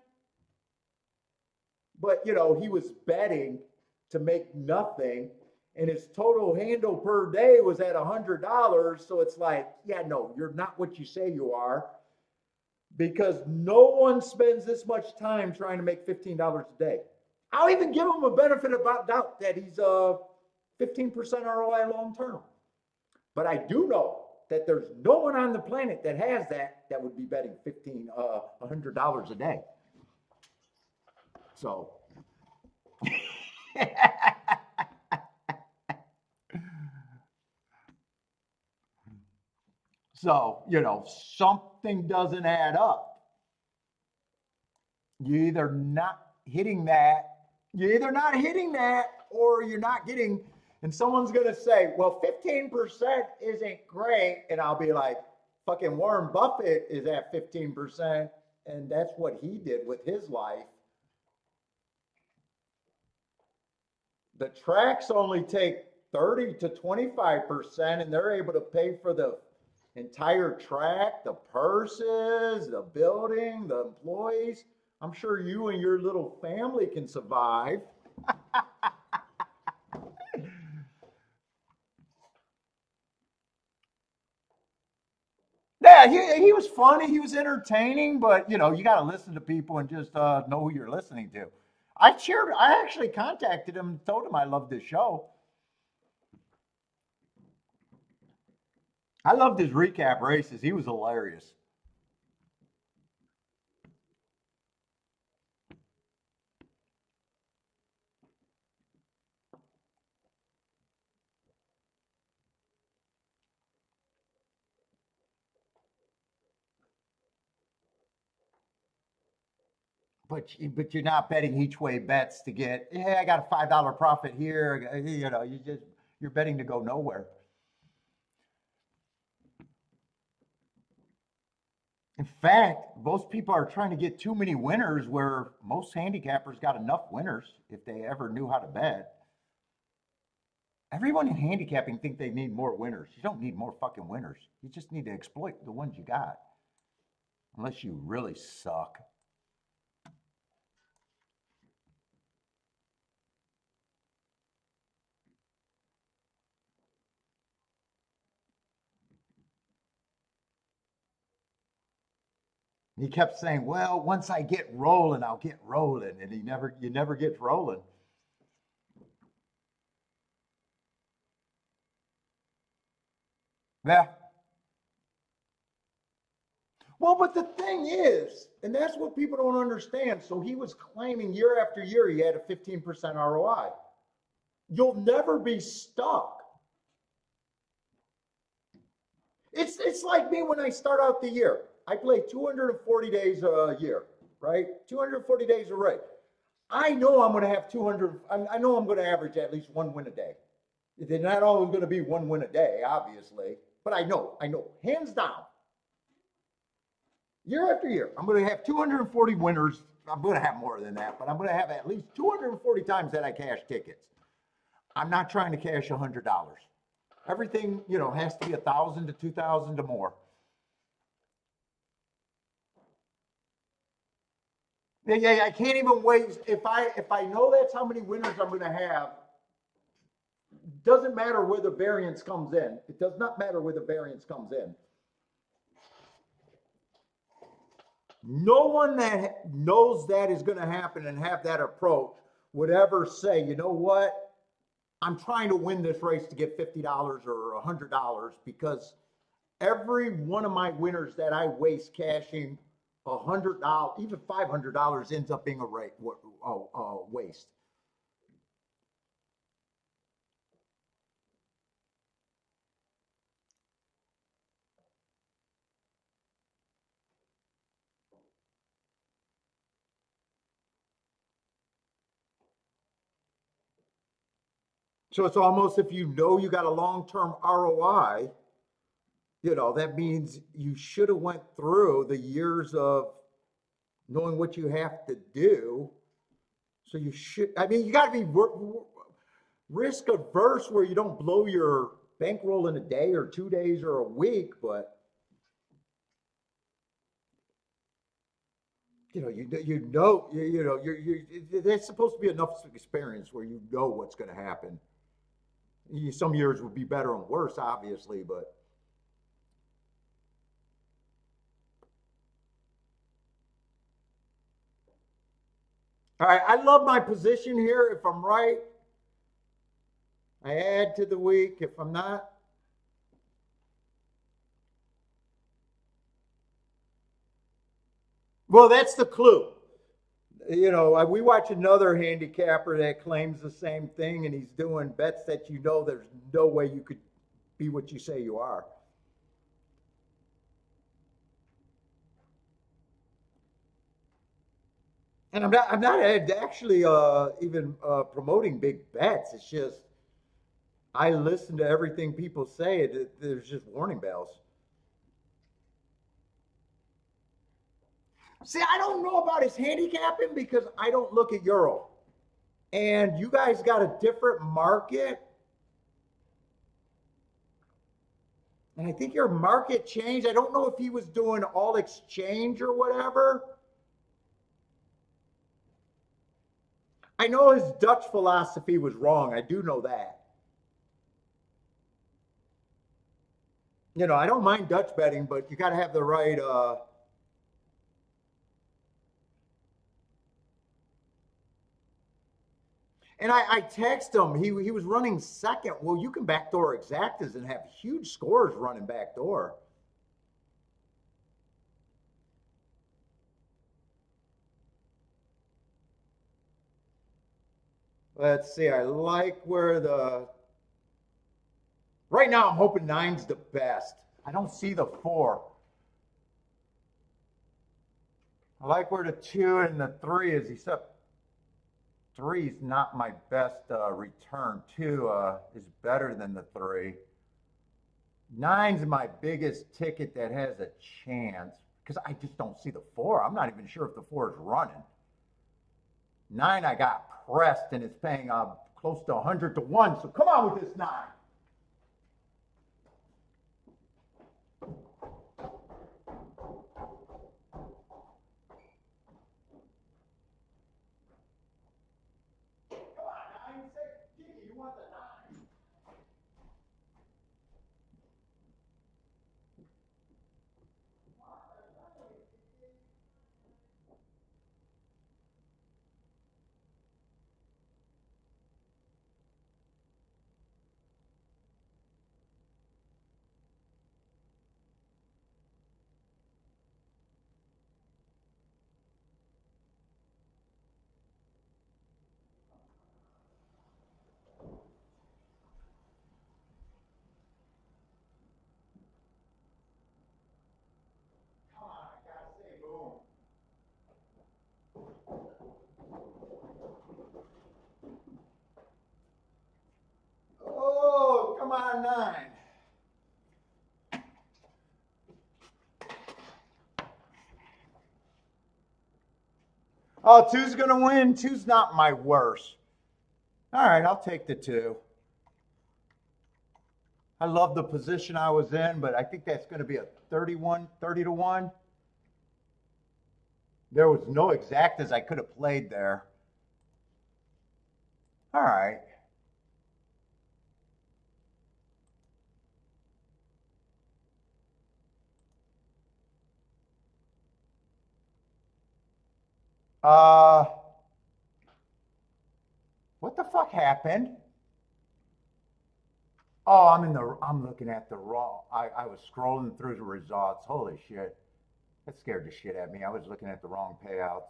But he was betting to make nothing, and his total handle per day was at $100. So it's like, yeah, no, you're not what you say you are, because no one spends this much time trying to make $15 a day. I'll even give him a benefit of doubt that he's a 15% ROI long term. But I do know that there's no one on the planet that has that would be betting $100 a day. So so, something doesn't add up. You either not hitting that, you're either not hitting that or you're not getting, and someone's going to say, well, 15% isn't great. And I'll be like, fucking Warren Buffett is at 15%. And that's what he did with his life. The tracks only take 30 to 25%, and they're able to pay for the entire track, the purses, the building, the employees. I'm sure you and your little family can survive. Yeah, he was funny. He was entertaining, but you got to listen to people and just know who you're listening to. I actually contacted him and told him I loved this show. I loved his recap races. He was hilarious. but you're not betting each way bets to get, hey, I got a $5 profit here. You know, you're betting to go nowhere. In fact, most people are trying to get too many winners where most handicappers got enough winners if they ever knew how to bet. Everyone in handicapping think they need more winners. You don't need more fucking winners. You just need to exploit the ones you got. Unless you really suck. He kept saying, well, once I get rolling, I'll get rolling. And you never get rolling. Yeah. Well, but the thing is, and that's what people don't understand. So he was claiming year after year he had a 15% ROI. You'll never be stuck. It's like me when I start out the year. I play 240 days a year, right? 240 days a race. I know I'm going to have 200. I know I'm going to average at least one win a day. They're not always going to be one win a day, obviously, but I know, hands down, year after year, I'm going to have 240 winners. I'm going to have more than that, but I'm going to have at least 240 times that I cash tickets. I'm not trying to cash $100. Everything, has to be 1,000 to 2,000 to more. Yeah, I can't even wait. If I know that's how many winners I'm going to have, doesn't matter where the variance comes in. It does not matter where the variance comes in. No one that knows that is going to happen and have that approach would ever say, you know what? I'm trying to win this race to get $50 or $100 because every one of my winners that I waste cashing $100, even $500 ends up being a waste. So it's almost if you know you got a long-term ROI, that means you should have went through the years of knowing what you have to do. So you should, you got to be risk averse where you don't blow your bankroll in a day or 2 days or a week, but there's supposed to be enough experience where you know what's going to happen. Some years would be better and worse, obviously, but all right, I love my position here. If I'm right, I add to the week. If I'm not, well, that's the clue. We watch another handicapper that claims the same thing, and he's doing bets that there's no way you could be what you say you are. And I'm not actually even promoting big bets. It's just I listen to everything people say. There's just warning bells. See, I don't know about his handicapping because I don't look at Euro. And you guys got a different market. And I think your market changed. I don't know if he was doing all exchange or whatever. I know his Dutch philosophy was wrong. I do know that. I don't mind Dutch betting, but you got to have the right. And I text him. He was running second. Well, you can backdoor exactas and have huge scores running backdoor. Let's see. I like where the. Right now, I'm hoping nine's the best. I don't see the four. I like where the 2 and the 3 is, except 3 is not my best return. 2 is better than the 3. 9's my biggest ticket that has a chance because I just don't see the 4. I'm not even sure if the 4 is running. 9, I got pressed and it's paying close to 100 to 1. So come on with this 9. Oh, come on, 9. Oh, 2's going to win. 2's not my worst. All right, I'll take the 2. I love the position I was in, but I think that's going to be a 30 to 1. There was no exactas I could have played there. All right. What the fuck happened? Oh, I'm looking at the wrong. I was scrolling through the results. Holy shit. That scared the shit out of me. I was looking at the wrong payouts.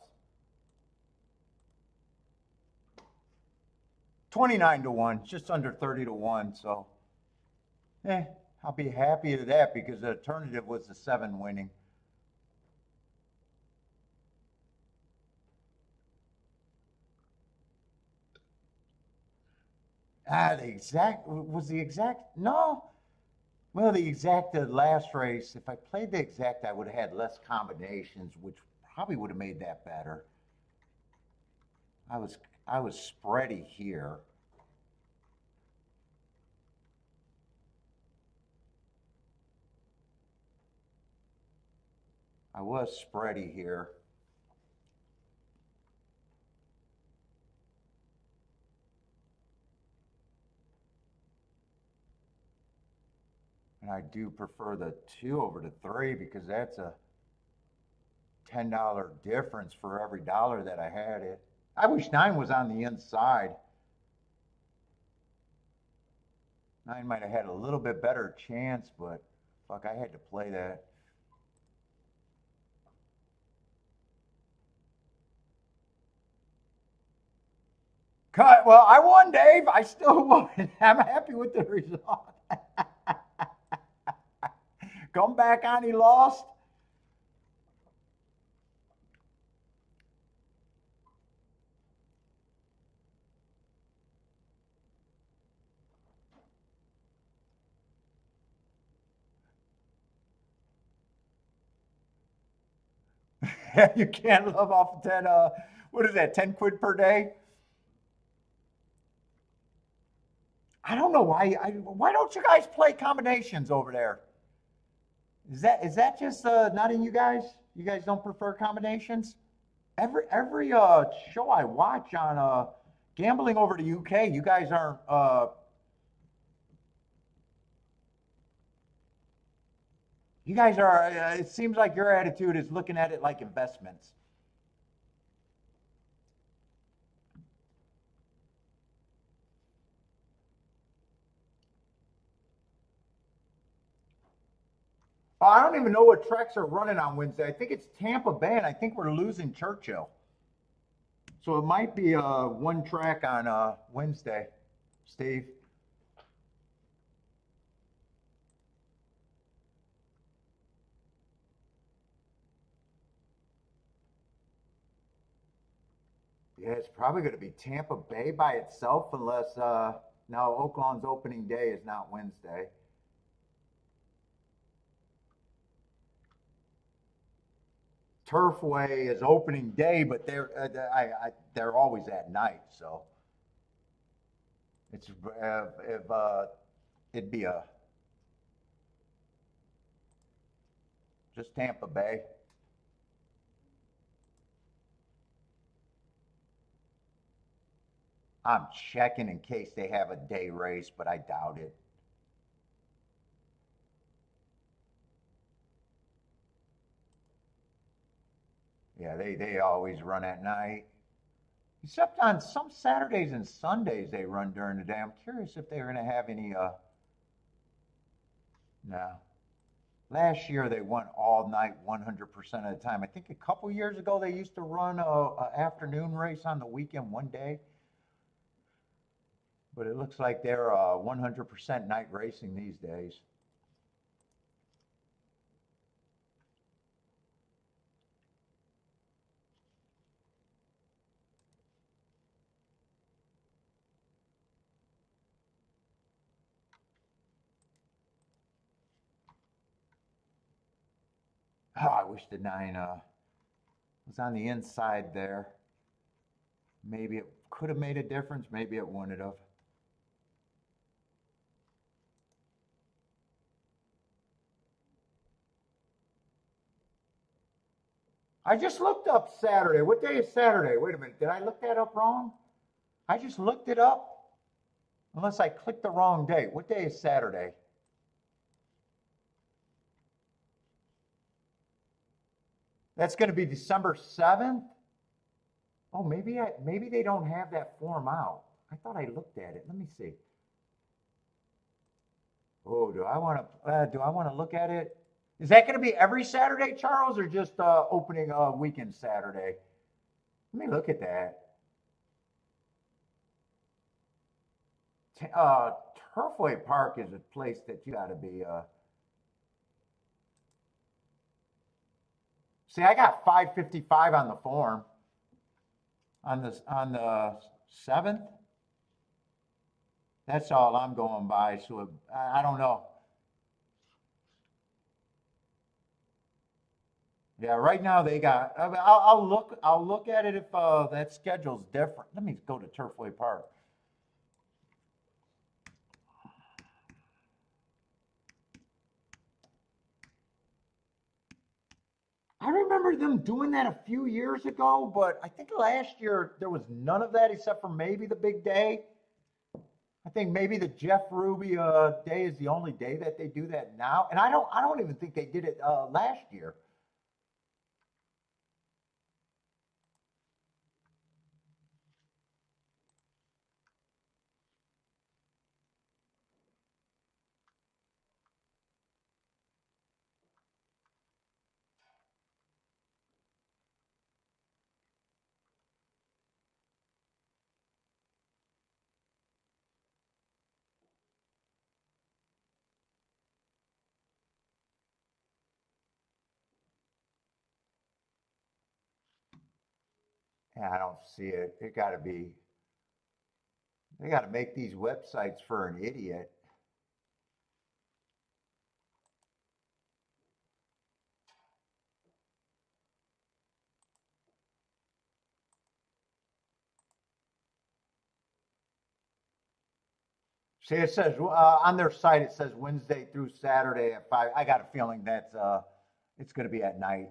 29 to 1, just under 30 to 1. So, I'll be happy with that because the alternative was the 7 winning. No. Well, the exact last race, if I played the exact, I would have had less combinations, which probably would have made that better. I was spready here. I was spready here. And I do prefer the 2 over the 3 because that's a $10 difference for every dollar that I had it. I wish 9 was on the inside. 9 might have had a little bit better chance, but fuck, I had to play that. Cut. Well, I won, Dave. I still won. I'm happy with the result. Come back on, he lost. You can't live off of 10, what is that, 10 quid per day? I don't know why don't you guys play combinations over there? Is that just not in you guys? You guys don't prefer combinations? Every show I watch on gambling over the UK, you guys aren't you guys are it seems like your attitude is looking at it like investments. Oh, I don't even know what tracks are running on Wednesday. I think it's Tampa Bay, and I think we're losing Churchill. So it might be one track on Wednesday, Steve. Yeah, it's probably going to be Tampa Bay by itself unless now Oakland's opening day is not Wednesday. Turfway is opening day, but they're always at night, so it's if it'd be a just Tampa Bay. I'm checking in case they have a day race, but I doubt it. Yeah, they always run at night. Except on some Saturdays and Sundays they run during the day. I'm curious if they're going to have any. No. Last year they went all night 100% of the time. I think a couple years ago they used to run a afternoon race on the weekend one day, but it looks like they're 100% night racing these days. Oh, I wish the nine was on the inside there. Maybe it could have made a difference. Maybe it wouldn't have. I just looked up Saturday. What day is Saturday? Wait a minute. Did I look that up wrong? I just looked it up. Unless I clicked the wrong date. What day is Saturday? That's going to be December 7th. Oh, maybe they don't have that form out. I thought I looked at it. Let me see. Oh, do I want to look at it? Is that going to be every Saturday, Charles, or just opening weekend Saturday? Let me look at that. Uh, Turfway Park is a place that you got to be. See, I got 5:55 on the form on the 7th. That's all I'm going by. So I don't know. Yeah, right now they got. I'll look. I'll look at it if that schedule's different. Let me go to Turfway Park. I remember them doing that a few years ago, but I think last year there was none of that except for maybe the big day. I think maybe the Jeff Ruby day is the only day that they do that now, and I don't even think they did it last year. Yeah, I don't see it. It got to be. They got to make these websites for an idiot. See, it says on their site it says Wednesday through Saturday at 5. I got a feeling that's it's going to be at night.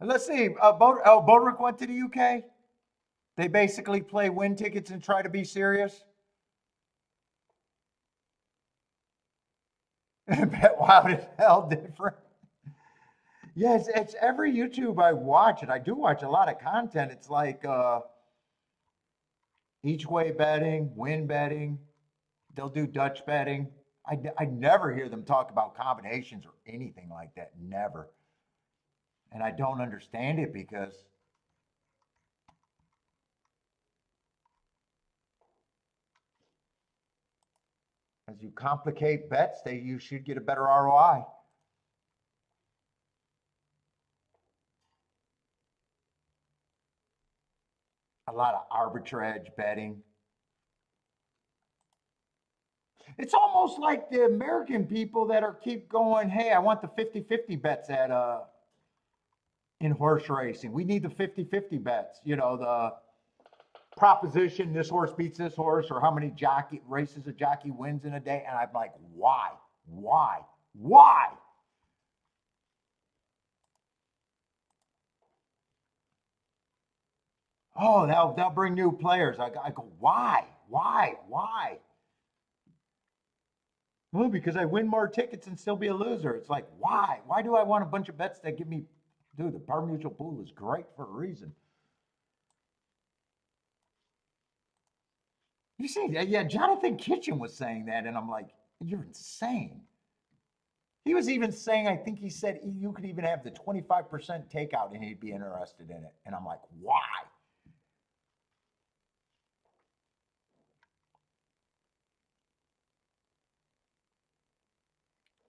And let's see. Bodrick went to the UK. They basically play win tickets and try to be serious. Wild as hell different. Yes, it's every YouTube I watch, and I do watch a lot of content. It's like each way betting, win betting. They'll do Dutch betting. I never hear them talk about combinations or anything like that. Never. And I don't understand it because As you complicate bets, you should get a better ROI. A lot of arbitrage betting. It's almost like the American people that are keep going, hey, I want the 50-50 bets at in horse racing. We need the 50-50 bets. You know, the proposition, this horse beats this horse, or how many races a jockey wins in a day. And I'm like, why? Why? Why? Oh, they'll bring new players. I go, why? Why? Why? Well, because I win more tickets and still be a loser. It's like, why? Why do I want a bunch of bets that give me, dude, the par mutual pool is great for a reason. You see, yeah, Jonathan Kitchen was saying that, and I'm like, you're insane. He was even saying, I think he said you could even have the 25% takeout and he'd be interested in it. And I'm like, why?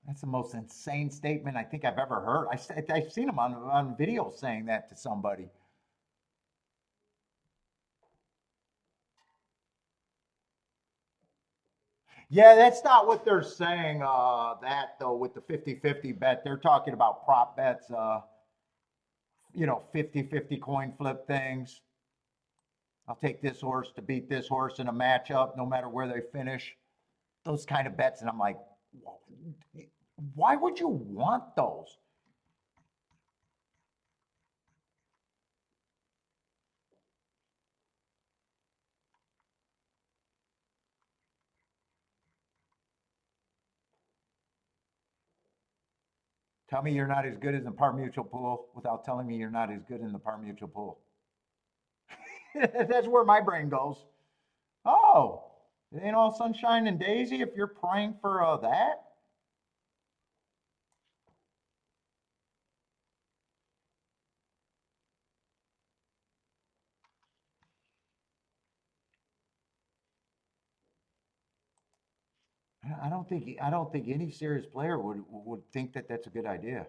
That's the most insane statement I think I've ever heard. I've seen him on video saying that to somebody. Yeah, that's not what they're saying. That though, with the 50-50 bet, they're talking about prop bets. 50-50 coin flip things. I'll take this horse to beat this horse in a matchup, no matter where they finish. Those kind of bets, and I'm like, why would you want those? Tell me you're not as good as the par mutual pool without telling me you're not as good in the par mutual pool. That's where my brain goes. Oh, it ain't all sunshine and daisy if you're praying for that. I don't think any serious player would think that that's a good idea.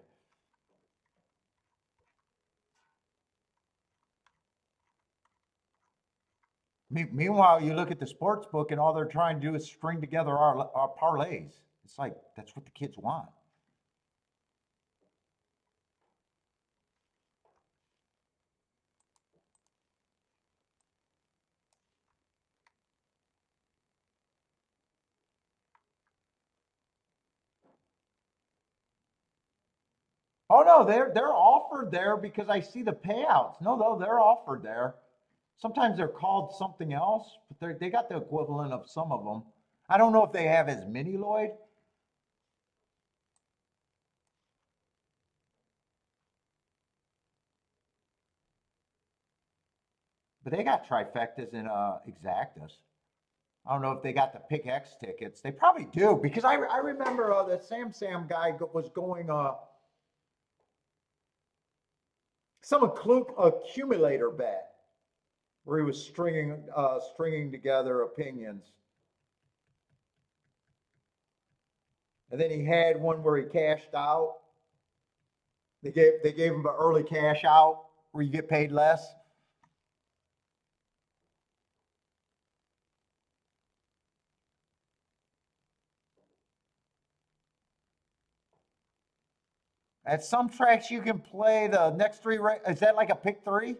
Meanwhile, you look at the sports book, and all they're trying to do is string together our parlays. It's like that's what the kids want. Oh no, they're offered there because I see the payouts. No, they're offered there. Sometimes they're called something else, but they got the equivalent of some of them. I don't know if they have as many, Lloyd, but they got trifectas and exactas. I don't know if they got the Pick X tickets. They probably do because I remember the Sam guy was going some accumulator bet where he was stringing together opinions, and then he had one where he cashed out. They gave him an early cash out where you get paid less. At some tracks, you can play the next three. Is that like a pick three?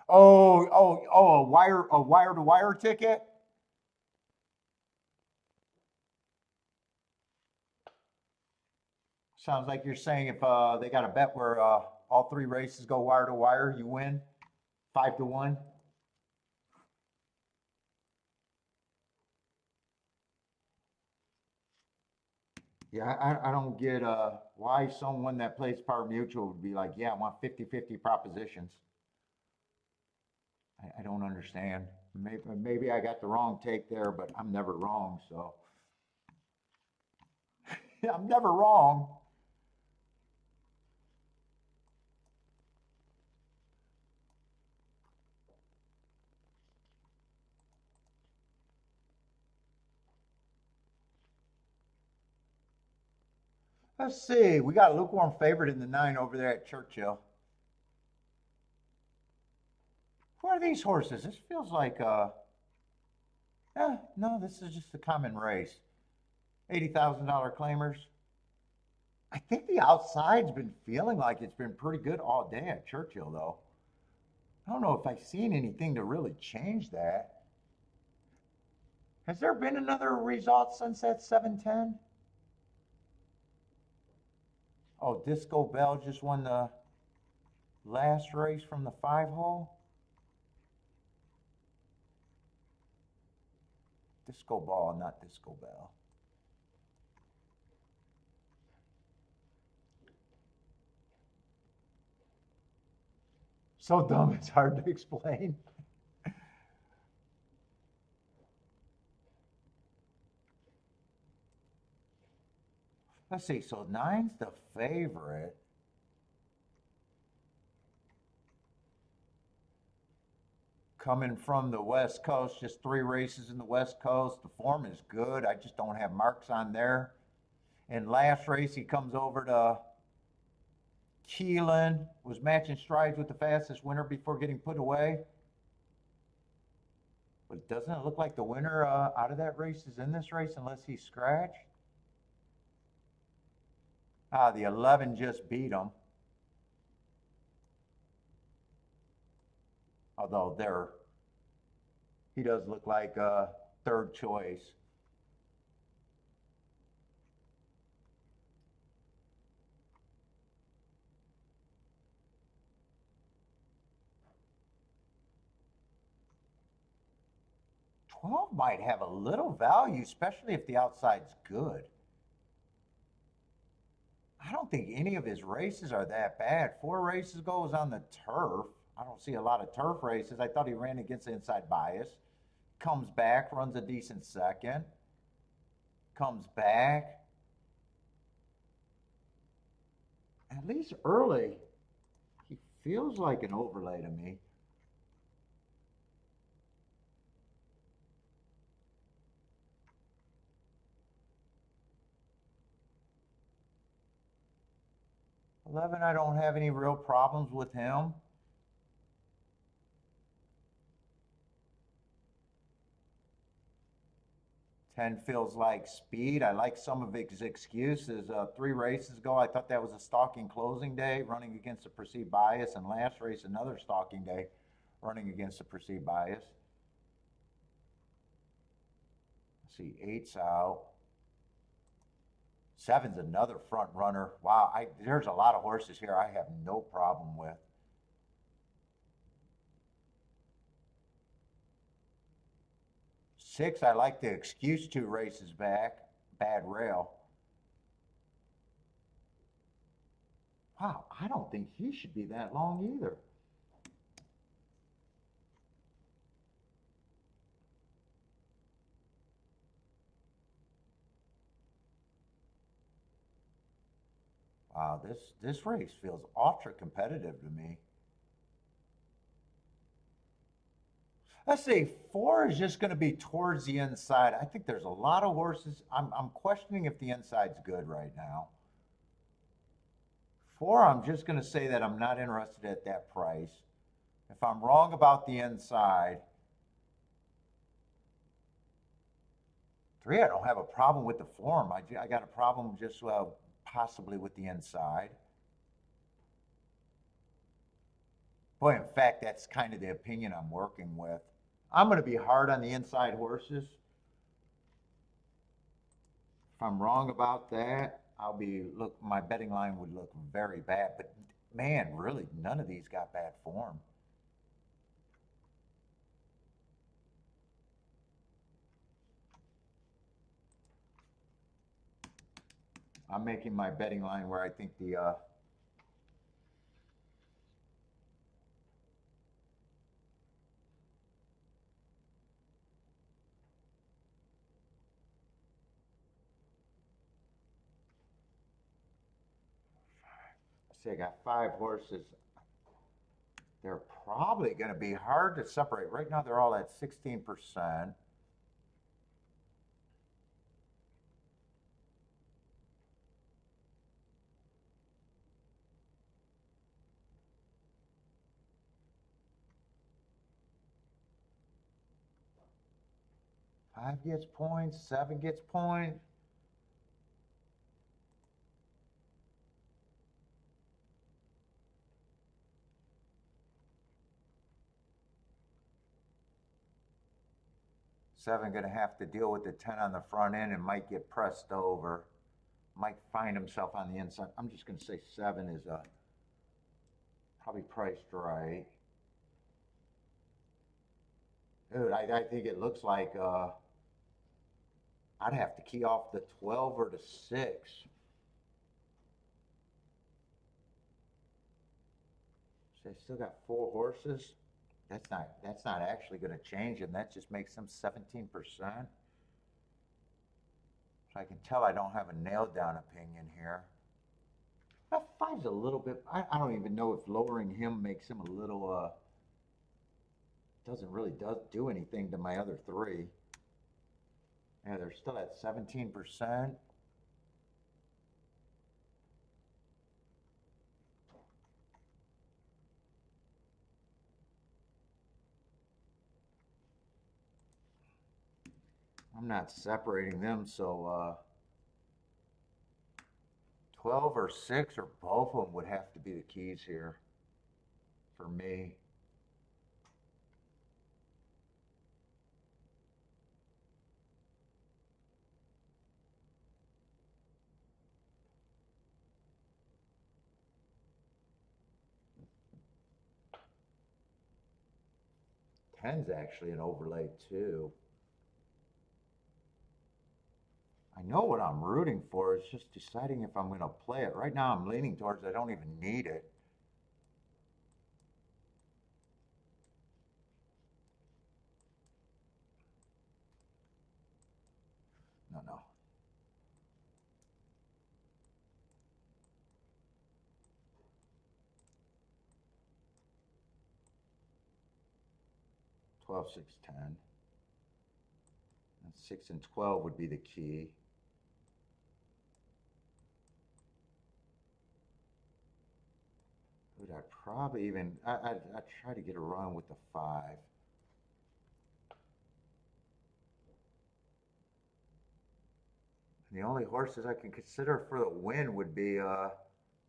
Oh, a wire to wire ticket. Sounds like you're saying if they got a bet where all three races go wire to wire, you win 5-1. Yeah, I don't get why someone that plays Power Mutual would be like, yeah, I want 50-50 propositions. I don't understand. Maybe I got the wrong take there, but I'm never wrong. So I'm never wrong. Let's see. We got a lukewarm favorite in the 9 over there at Churchill. Who are these horses? This feels like no, this is just a common race. $80,000 claimers. I think the outside's been feeling like it's been pretty good all day at Churchill, though. I don't know if I've seen anything to really change that. Has there been another result since that 710? Oh, Disco Bell just won the last race from the 5 hole. Disco Ball, not Disco Bell. So dumb, it's hard to explain. Let's see, so 9's the favorite. Coming from the West Coast, just 3 races in the West Coast. The form is good. I just don't have marks on there. And last race, he comes over to Keelan, was matching strides with the fastest winner before getting put away. But doesn't it look like the winner out of that race is in this race unless he's scratched? The 11 just beat him. Although he does look like a 3rd choice. $12 might have a little value, especially if the outside's good. I don't think any of his races are that bad. 4 races ago was on the turf. I don't see a lot of turf races. I thought he ran against the inside bias. Comes back, runs a decent second. Comes back. At least early, he feels like an overlay to me. $11, I don't have any real problems with him. $10 feels like speed. I like some of his excuses. 3 races ago, I thought that was a stalking closing day, running against a perceived bias, and last race, another stalking day, running against a perceived bias. Let's see, 8's out. 7's another front runner. Wow, there's a lot of horses here I have no problem with. 6, I like the excuse 2 races back. Bad rail. Wow, I don't think he should be that long either. Wow, this race feels ultra competitive to me. Let's see, 4 is just going to be towards the inside. I think there's a lot of horses. I'm questioning if the inside's good right now. 4, I'm just going to say that I'm not interested at that price. If I'm wrong about the inside. 3, I don't have a problem with the form. I got a problem just possibly with the inside. Boy, in fact, that's kind of the opinion I'm working with. I'm going to be hard on the inside horses. If I'm wrong about that, my betting line would look very bad. But man, really, none of these got bad form. I'm making my betting line where I think the say I got 5 horses. They're probably going to be hard to separate. Right now, they're all at 16%. Five gets points, 7 gets points. Seven going to have to deal with the 10 on the front end and might get pressed over. Might find himself on the inside. I'm just going to say 7 is probably priced right. Dude, I think it looks like I'd have to key off the 12 or the 6. So I still got 4 horses. That's not actually going to change him. That just makes him 17%. So I can tell I don't have a nailed down opinion here. That 5's a little bit. I don't even know if lowering him makes him a little. Doesn't really do anything to my other 3. Yeah, they're still at 17%. I'm not separating them, so 12 or 6 or both of them would have to be the keys here for me. Ten's actually an overlay too. I know what I'm rooting for. It's just deciding if I'm going to play it. Right now I'm leaning towards I don't even need it. No. Twelve, 6, 10. And 6 and 12 would be the key. Would I probably even, I'd try to get a run with the 5. The only horses I can consider for the win would be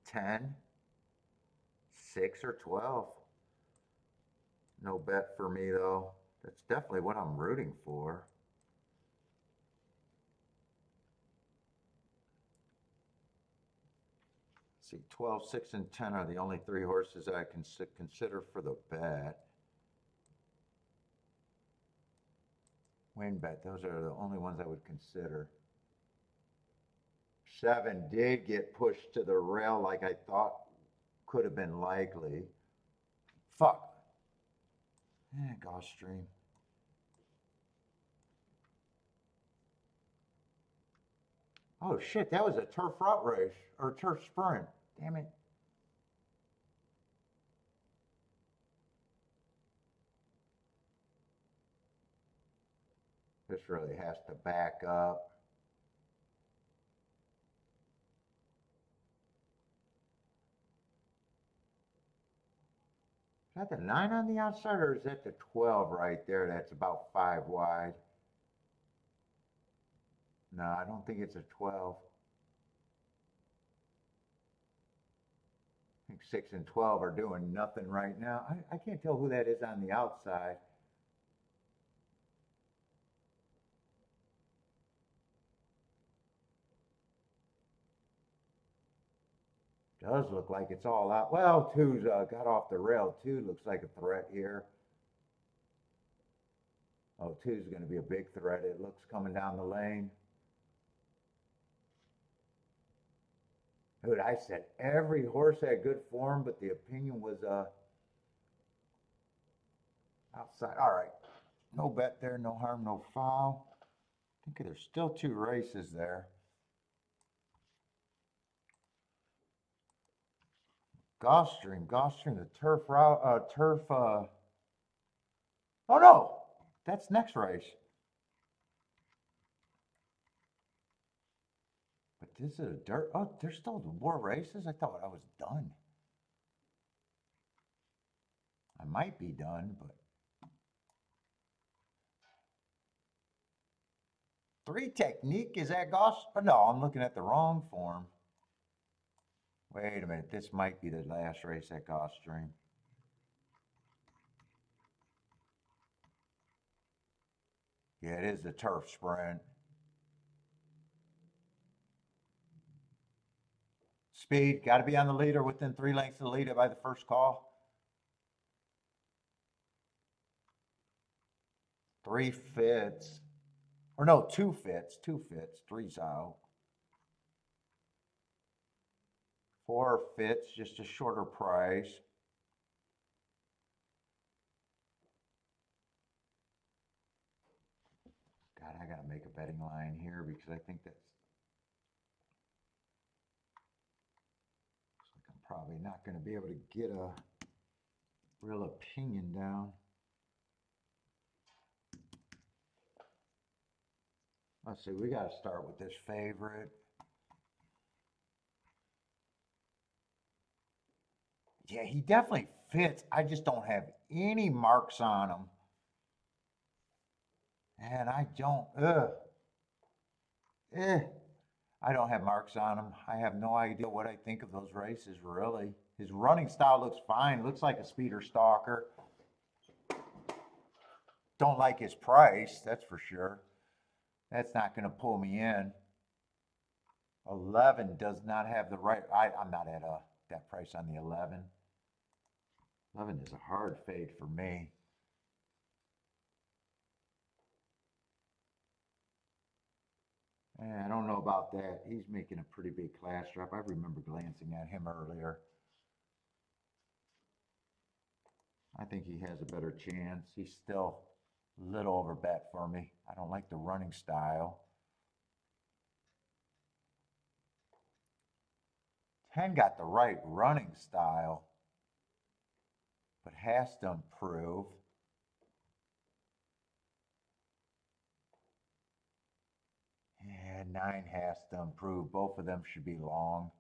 10, 6, or 12. No bet for me though. That's definitely what I'm rooting for. See, 12, 6, and 10 are the only 3 horses I can consider for the bet. Win bet, those are the only ones I would consider. 7 did get pushed to the rail like I thought could have been likely. Fuck. Gulfstream. Oh shit, that was a turf route race or turf sprint. Damn it. This really has to back up. Is that the 9 on the outside or is that the 12 right there? That's about 5 wide. No, I don't think it's a 12. I think 6 and 12 are doing nothing right now. I can't tell who that is on the outside. Does look like it's all out. Well, 2's got off the rail. 2 looks like a threat here. Oh, 2's going to be a big threat. It looks coming down the lane. Dude, I said every horse had good form, but the opinion was outside. All right. No bet there, no harm, no foul. I think there's still 2 races there. Gulfstream, the turf route, oh no, that's next race. But this is a dirt, oh, there's still more races? I thought I was done. I might be done, but. 3 technique, is that Gulfstream? Oh, no, I'm looking at the wrong form. Wait a minute, this might be the last race at Gulfstream. Yeah, it is the turf sprint. Speed, got to be on the leader within 3 lengths of the leader by the first call. 3 fits. Or no, 2 fits. 2 fits. 3's out. 4 fits, just a shorter price. God, I got to make a betting line here because I think that's. Looks like I'm probably not going to be able to get a real opinion down. Let's see, we got to start with this favorite. Yeah, he definitely fits. I just don't have any marks on him. And I don't, I don't have marks on him. I have no idea what I think of those races, really. His running style looks fine. Looks like a speeder stalker. Don't like his price, that's for sure. That's not going to pull me in. 11 does not have the right. I'm not at that price on the 11. 11 is a hard fade for me. I don't know about that. He's making a pretty big class drop. I remember glancing at him earlier. I think he has a better chance. He's still a little over bet for me. I don't like the running style. 10 got the right running style, but has to improve. Yeah, 9 has to improve. Both of them should be long.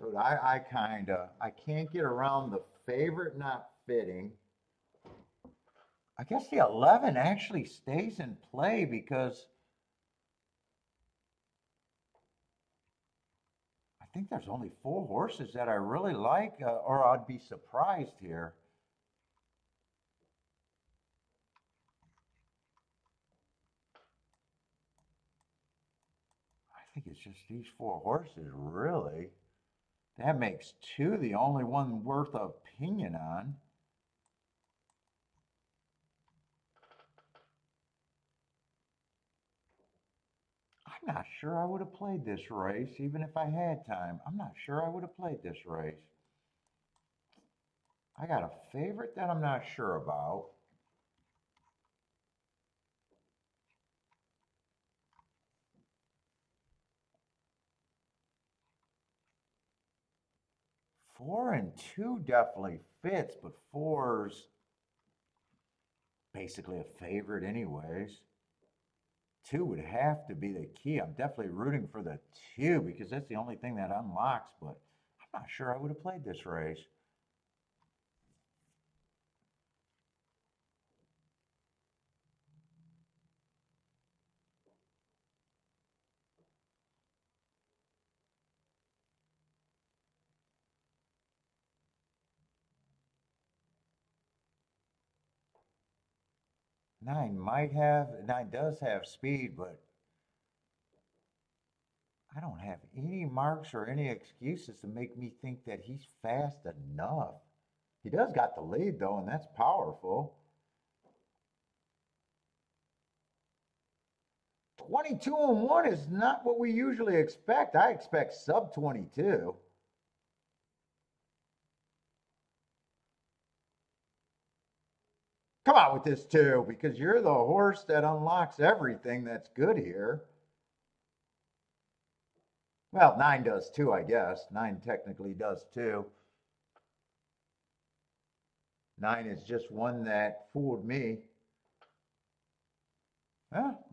Dude, I can't get around the favorite not fitting. I guess the 11 actually stays in play because I think there's only 4 horses that I really like, or I'd be surprised here. I think it's just these 4 horses, really. That makes 2 the only one worth opinion on. I'm not sure I would have played this race, even if I had time. I'm not sure I would have played this race. I got a favorite that I'm not sure about. Four and 2 definitely fits, but 4's basically a favorite anyways. 2 would have to be the key. I'm definitely rooting for the 2 because that's the only thing that unlocks, but I'm not sure I would have played this race. Nine does have speed, but I don't have any marks or any excuses to make me think that he's fast enough. He does got the lead though, and that's powerful. 22 and 1 is not what we usually expect. I expect sub 22. Come on with this 2 because you're the horse that unlocks everything that's good here. Well, 9 does too, I guess. 9 technically does too. 9 is just one that fooled me.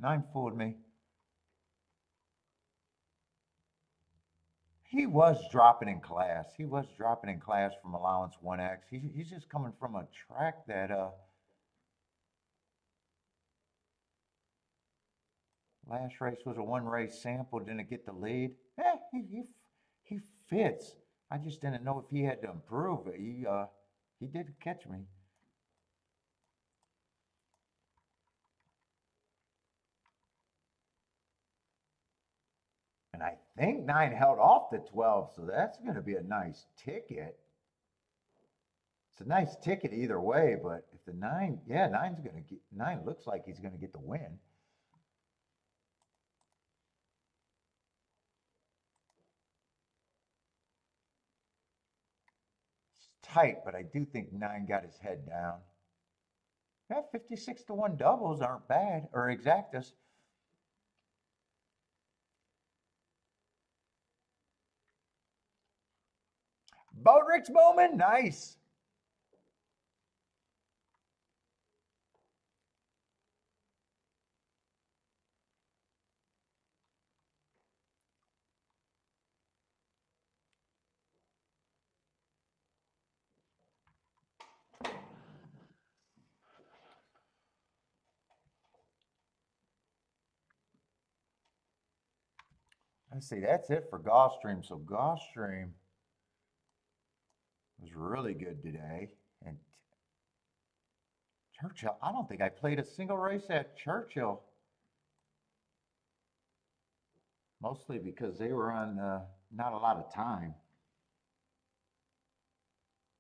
9 fooled me. He was dropping in class. He was dropping in class from allowance 1X. He's just coming from a track that last race was a 1-race sample. Didn't get the lead. He fits. I just didn't know if he had to improve. He did catch me. And I think 9 held off the 12, so that's going to be a nice ticket. It's a nice ticket either way, but if the 9, yeah, 9 looks like he's going to get the win. It's tight, but I do think 9 got his head down. Yeah, 56 to 1 doubles aren't bad, or exactas. Bodrick's Bowman, nice. Let's see, that's it for Gulfstream. So Gulfstream was really good today. And Churchill, I don't think I played a single race at Churchill. Mostly because they were on not a lot of time.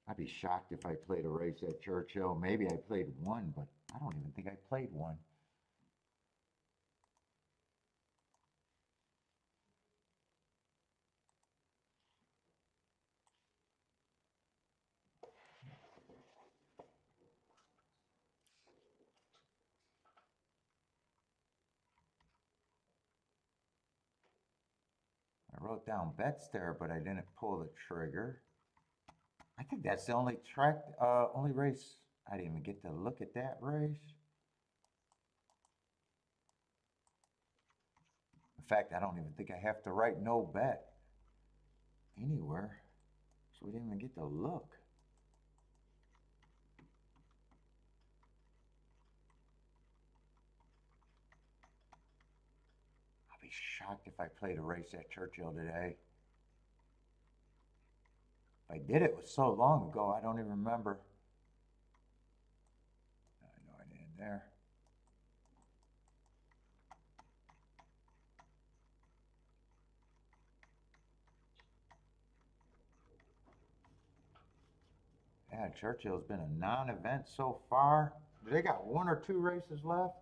I'd be shocked if I played a race at Churchill. Maybe I played one, but I don't even think I played one. I wrote down bets there, but I didn't pull the trigger. I think that's the only only race. I didn't even get to look at that race. In fact, I don't even think I have to write no bet anywhere. So we didn't even get to look. I'll be shocked if I played a race at Churchill today. If I did, it was so long ago, I don't even remember. I know I didn't there. Yeah, Churchill's been a non-event so far. They got 1 or 2 races left.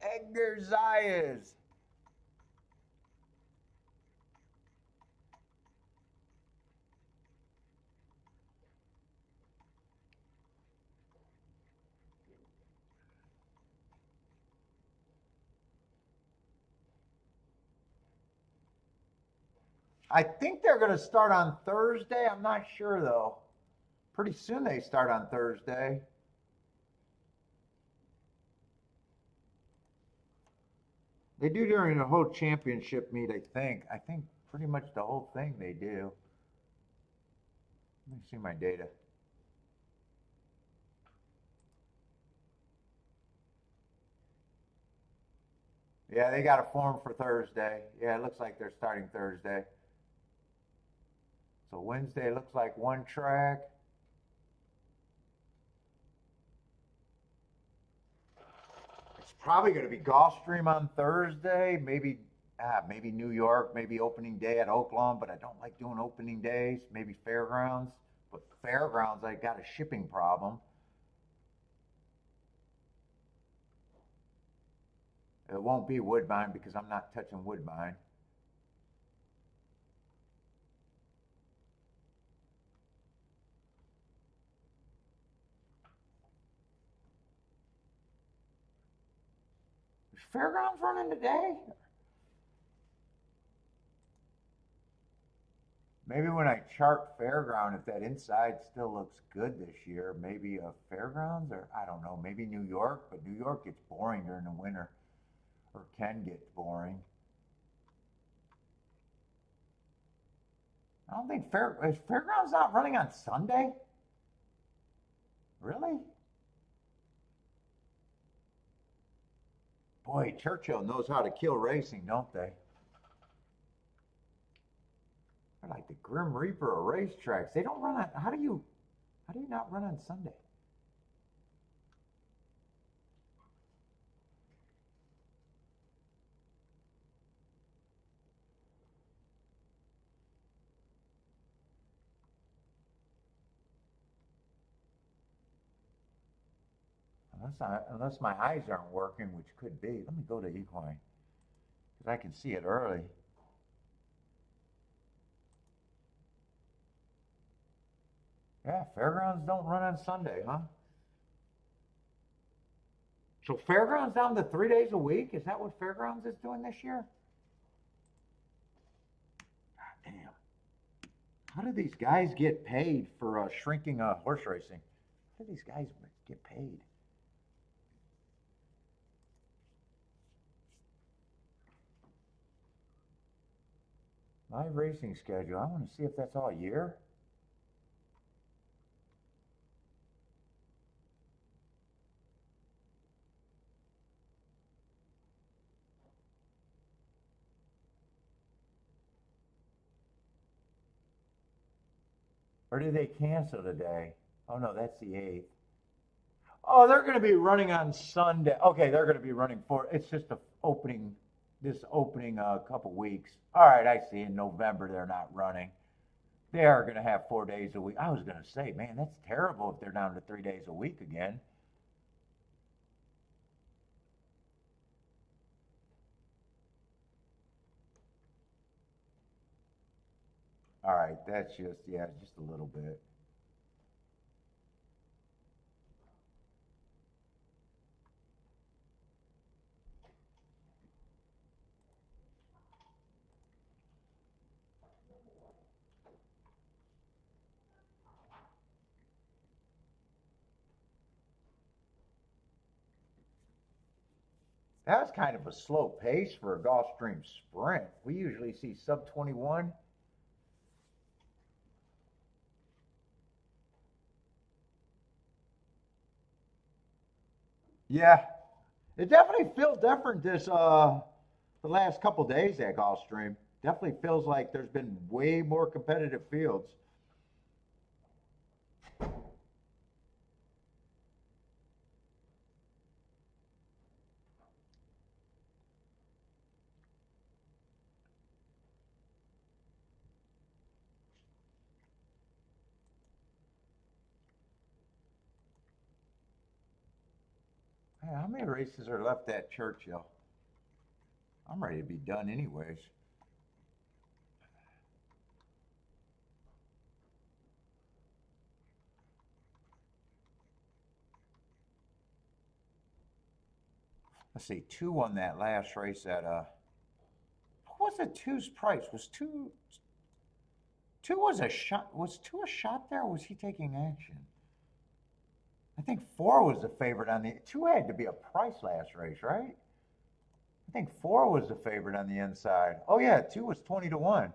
Edgar Zayas. I think they're going to start on Thursday. I'm not sure, though. Pretty soon they start on Thursday. They do during the whole championship meet, I think. I think pretty much the whole thing they do. Let me see my data. Yeah, they got a form for Thursday. Yeah, it looks like they're starting Thursday. So Wednesday looks like 1 track. It's probably going to be Gulfstream on Thursday. Maybe New York. Maybe opening day at Oaklawn. But I don't like doing opening days. Maybe Fairgrounds. But fairgrounds, I got a shipping problem. It won't be Woodbine because I'm not touching Woodbine. Is fairgrounds running today? Maybe when I chart fairground, if that inside still looks good this year, maybe a fairgrounds, or I don't know, maybe New York, but New York gets boring during the winter, or can get boring. I don't think is fairgrounds not running on Sunday? Really? Boy, Churchill knows how to kill racing, don't they? They're like the Grim Reaper of racetracks. They don't run on. How do you not run on Sunday? Unless my eyes aren't working, which could be. Let me go to equine because I can see it early. Yeah, fairgrounds don't run on Sunday, huh? So fairgrounds down to 3 days a week? Is that what fairgrounds is doing this year? God damn. How do these guys get paid for shrinking horse racing? How do these guys get paid? My racing schedule. I want to see if that's all year. Or did they cancel today? Oh no, that's the 8th. Oh, they're going to be running on Sunday. Okay, they're going to be running for. It's just this opening couple weeks. All right, I see. In November, they're not running. They are going to have 4 days a week. I was going to say, man, that's terrible if they're down to 3 days a week again. All right, that's just a little bit. That was kind of a slow pace for a Gulfstream sprint. We usually see sub 21. Yeah, it definitely feels different the last couple days at Gulfstream. Definitely feels like there's been way more competitive fields. Man, how many races are left at Churchill? I'm ready to be done anyways. Let's see, 2 won that last race at what was it? Two's price was two was a shot. Was 2 a shot there? Or was he taking action? I think 4 was the favorite on the 2 had to be a price last race, right? I think 4 was the favorite on the inside. Oh yeah, 2 was 20 to 1.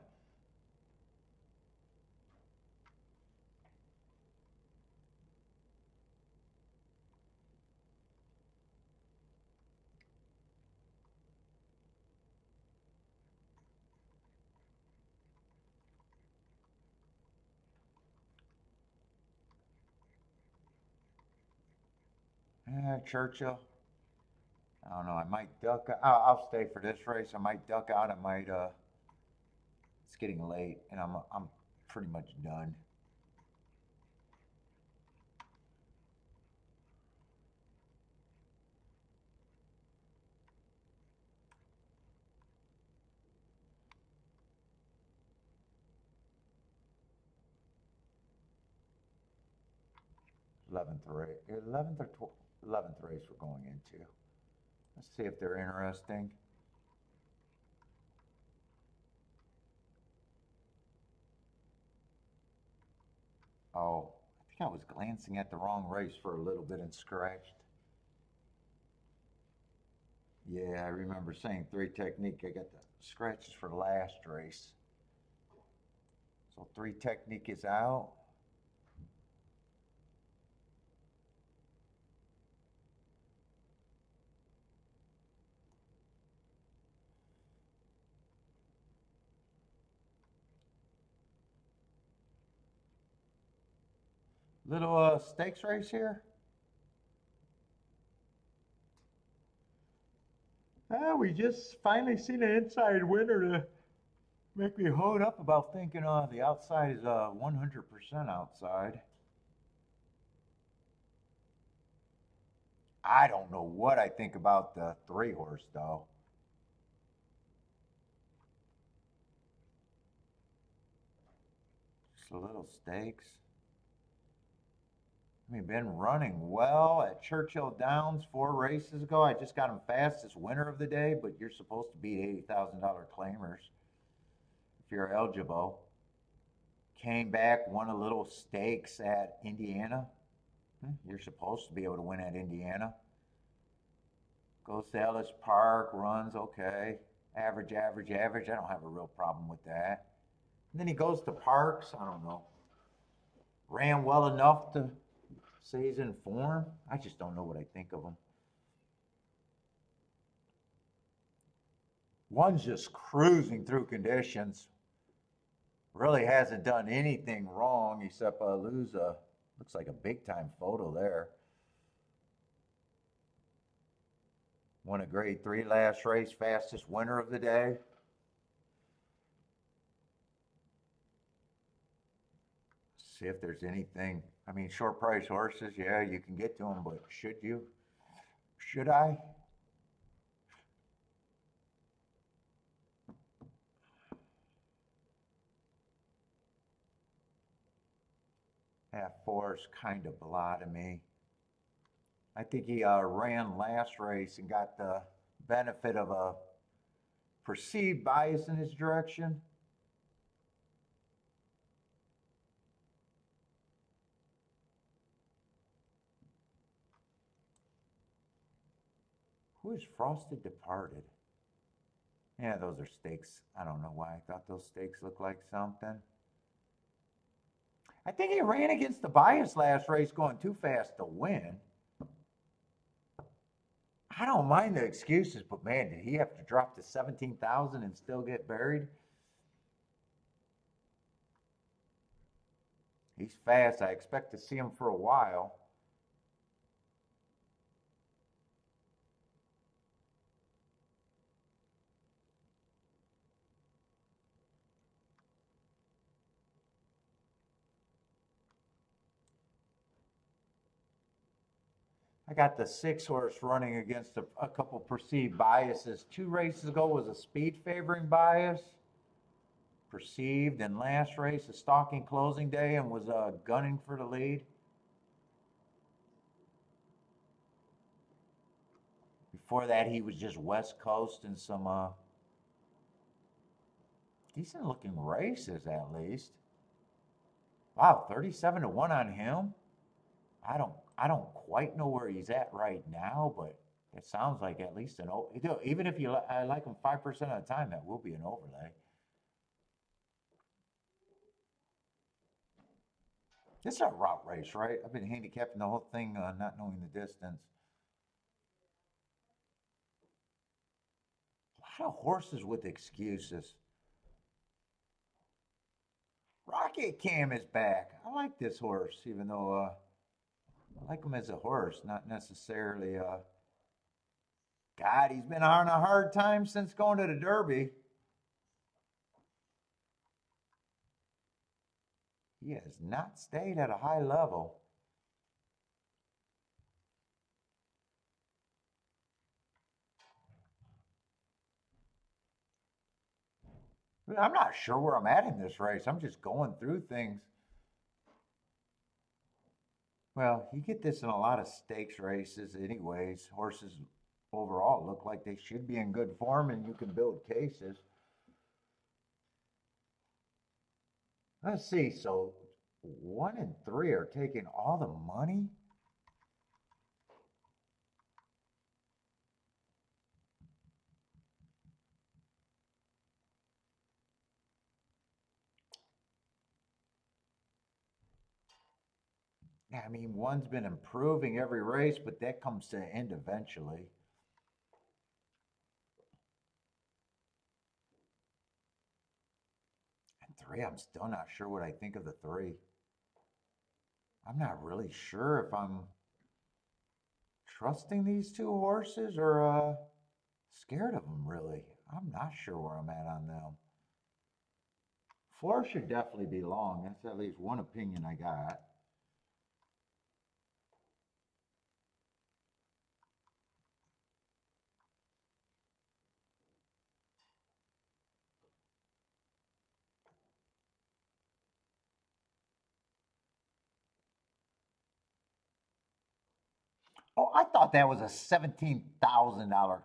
Churchill. I don't know. I might duck. I'll stay for this race. I might duck out. I might. It's getting late, and I'm pretty much done. 11th or 11th race we're going into. Let's see if they're interesting. Oh, I think I was glancing at the wrong race for a little bit and scratched. Yeah, I remember saying 3 technique. I got the scratches for the last race. So 3 technique is out. Little stakes race here. We just finally seen an inside winner to make me hold up about thinking the outside is 100% outside. I don't know what I think about the 3 horse though. Just a little stakes. I mean, been running well at Churchill Downs 4 races ago. I just got him fastest winner of the day, but you're supposed to beat $80,000 claimers if you're eligible. Came back, won a little stakes at Indiana. You're supposed to be able to win at Indiana. Goes to Ellis Park, runs okay. Average, average, average. I don't have a real problem with that. And then he goes to Parks. I don't know. Ran well enough to say he's in form. I just don't know what I think of him. One's just cruising through conditions. Really hasn't done anything wrong except lose a, looks like a big time photo there. Won a grade 3 last race, fastest winner of the day. See if there's anything. I mean, short price horses, yeah, you can get to them, but should you? Should I? Half 4 is kind of blah to me. I think he ran last race and got the benefit of a perceived bias in his direction. Who is Frosted Departed? Yeah, those are stakes. I don't know why I thought those stakes looked like something. I think he ran against the bias last race going too fast to win. I don't mind the excuses, but man, did he have to drop to 17,000 and still get buried? He's fast. I expect to see him for a while. I got the 6 horse running against a couple perceived biases. 2 races ago was a speed favoring bias. Perceived, and last race, a stalking closing day, and was gunning for the lead. Before that, he was just West Coast and some decent looking races at least. Wow, 37 to 1 on him. I don't quite know where he's at right now, but it sounds like at least an even if you I like him 5% of the time, that will be an overlay. This is a route race, right? I've been handicapping the whole thing, not knowing the distance. A lot of horses with excuses. Rocket Cam is back. I like this horse, even though I like him as a horse, not necessarily. God, he's been having a hard time since going to the Derby. He has not stayed at a high level. I'm not sure where I'm at in this race. I'm just going through things. Well, you get this in a lot of stakes races, anyways. Horses overall look like they should be in good form, and you can build cases. Let's see. So 1 and 3 are taking all the money. Yeah, I mean, one's been improving every race, but that comes to an end eventually. And 3, I'm still not sure what I think of the 3. I'm not really sure if I'm trusting these two horses or scared of them, really. I'm not sure where I'm at on them. 4 should definitely be long. That's at least one opinion I got. Oh, I thought that was a $17,000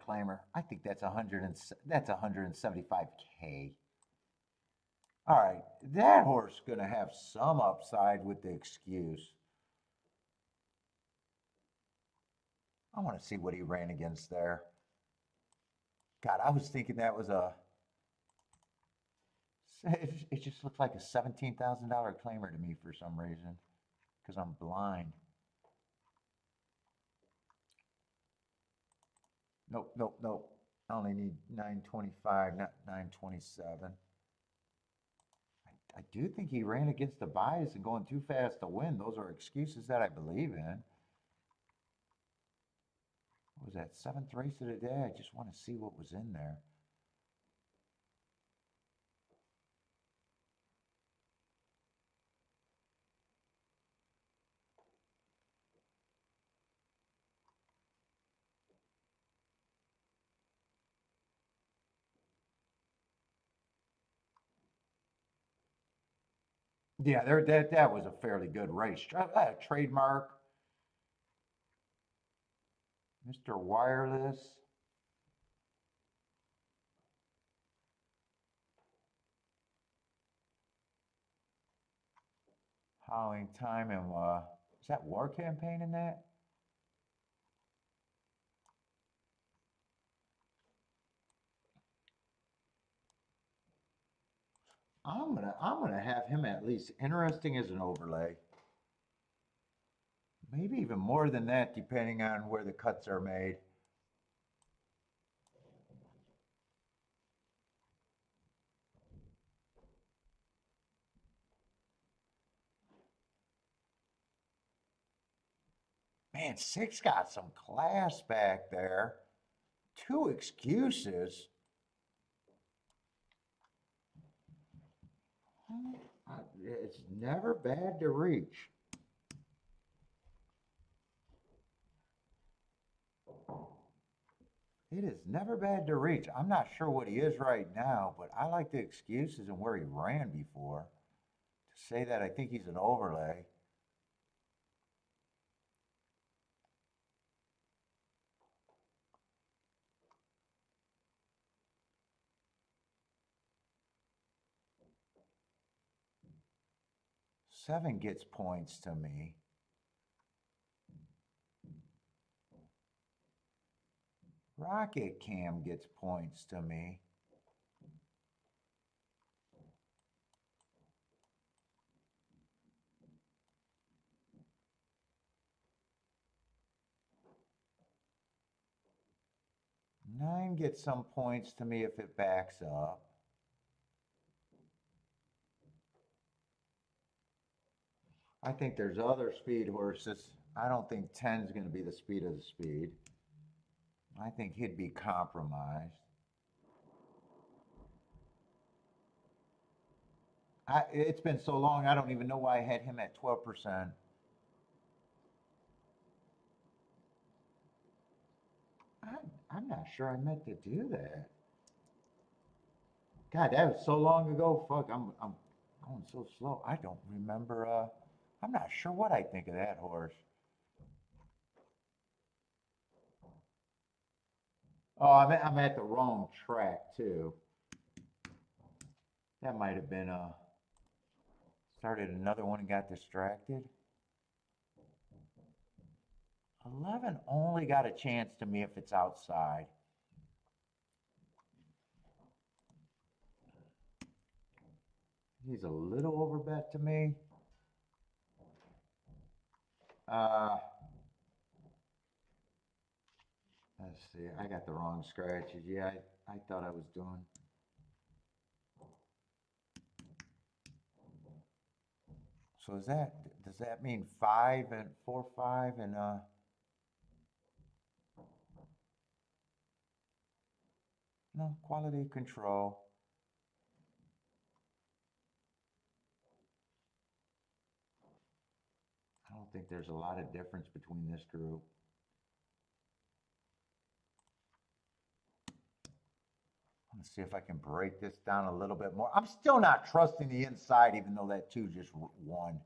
claimer. I think that's 175K. All right, that horse gonna have some upside with the excuse. I want to see what he ran against there. God, I was thinking that was a. It just looks like a $17,000 claimer to me for some reason, because I'm blind. Nope, nope, nope. I only need 925, not 927. I do think he ran against the bias and going too fast to win. Those are excuses that I believe in. What was that, 7th race of the day? I just want to see what was in there. Yeah, that was a fairly good race. Trademark, Mr. Wireless. Howling Time and is that War Campaign in that? I'm gonna have him at least interesting as an overlay. Maybe even more than that, depending on where the cuts are made. Man, 6 got some class back there. 2 excuses. It's never bad to reach. It is never bad to reach. I'm not sure what he is right now, but I like the excuses and where he ran before. To say that I think he's an overlay. Seven gets points to me. Rocket Cam gets points to me. Nine gets some points to me if it backs up. I think there's other speed horses. I don't think 10 is going to be the speed of the speed. I think he'd be compromised. It's been so long, I don't even know why I had him at 12%. I'm not sure I meant to do that. God, that was so long ago. Fuck, I'm going so slow. I don't remember I'm not sure what I think of that horse. Oh, I'm at the wrong track too. That might have been started another one and got distracted. 11 only got a chance to me if it's outside. He's a little overbet to me. Let's see. I got the wrong scratches. Yeah, I thought I was doing. So does that mean 5 and 4, 5 and no, quality control. I don't think there's a lot of difference between this group. Let's see if I can break this down a little bit more. I'm still not trusting the inside, even though that 2 just won.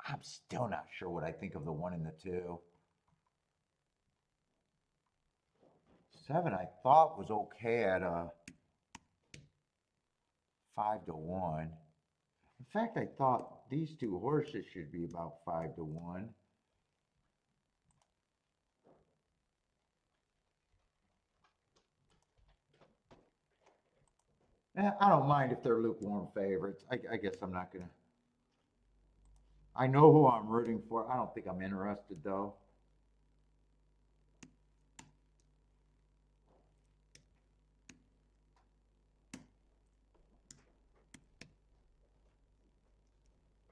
I'm still not sure what I think of the 1 and the 2. 7 I thought was okay at 5-1. In fact, I thought these 2 horses should be about 5-1. I don't mind if they're lukewarm favorites. I guess I'm not gonna. I know who I'm rooting for. I don't think I'm interested though.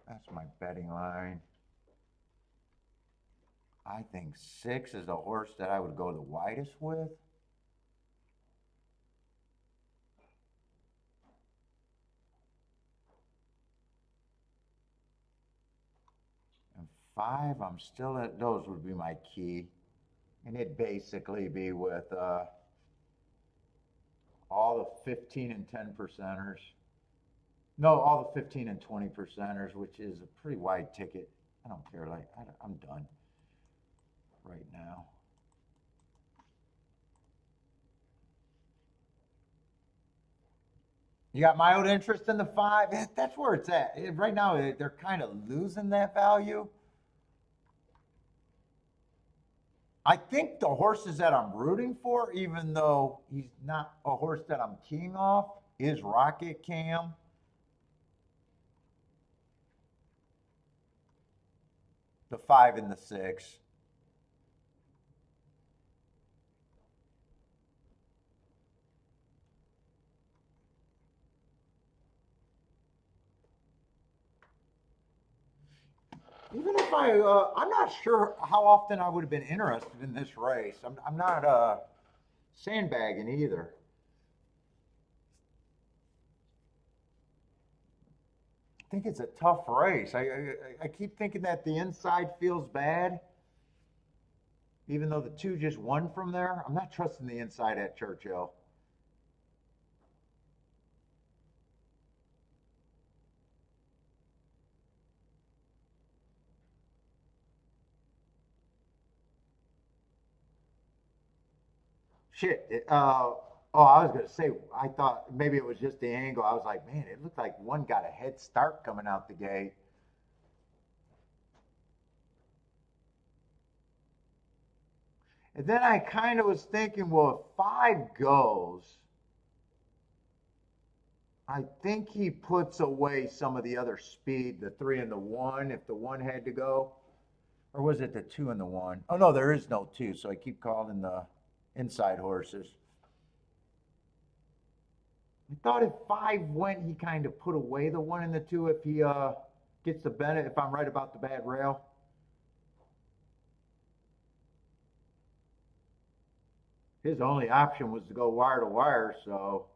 That's my betting line. I think 6 is the horse that I would go the widest with. And 5, I'm still at, those would be my key. And it'd basically be with all the 15 and 10 percenters. No, all the 15 and 20 percenters, which is a pretty wide ticket. I don't care. Like, I'm done right now. You got mild interest in the 5. That's where it's at. Right now, they're kind of losing that value. I think the horses that I'm rooting for, even though he's not a horse that I'm keying off, is Rocket Cam. The 5 and the 6. Even if I'm not sure how often I would have been interested in this race. I'm not sandbagging either. I think it's a tough race. I keep thinking that the inside feels bad, even though the 2 just won from there. I'm not trusting the inside at Churchill. Shit. Oh, I was going to say, I thought maybe it was just the angle. I was like, man, it looked like 1 got a head start coming out the gate. And then I kind of was thinking, well, if 5 goes, I think he puts away some of the other speed, the 3 and the 1, if the 1 had to go. Or was it the 2 and the 1? Oh, no, there is no 2, so I keep calling the inside horses. I thought if 5 went, he kind of put away the 1 and the 2 if he gets the benefit, if I'm right about the bad rail. His only option was to go wire to wire, so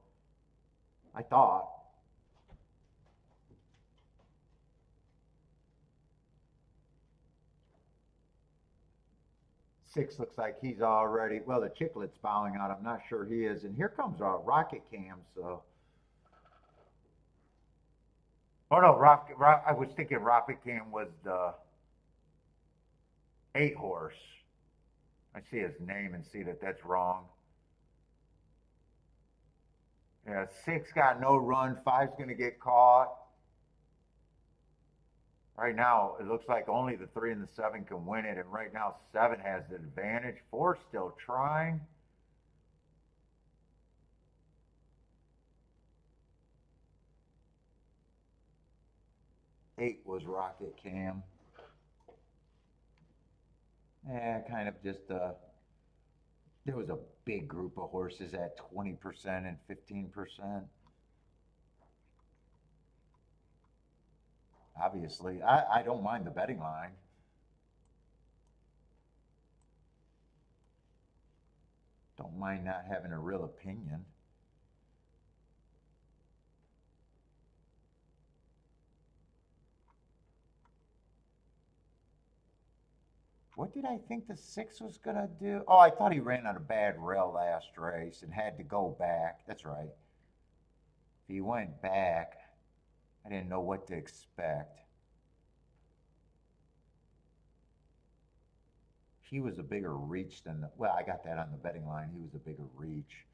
I thought. 6 looks like he's already, well, the Chicklet's bowing out. I'm not sure he is. And here comes Rocket Cam, so Oh no, Rock. I was thinking Rocket Can was the 8 horse. I see his name and see that that's wrong. Yeah, 6 got no run. Five's gonna get caught. Right now, it looks like only the 3 and the 7 can win it, and right now 7 has the advantage. 4's still trying. Eight was Rocket Cam. Yeah, kind of just there was a big group of horses at 20% and 15%. Obviously, I don't mind the betting line. Don't mind not having a real opinion. What did I think the 6 was going to do? Oh, I thought he ran on a bad rail last race and had to go back. That's right. If he went back, I didn't know what to expect. He was a bigger reach than the, well, I got that on the betting line. He was a bigger reach.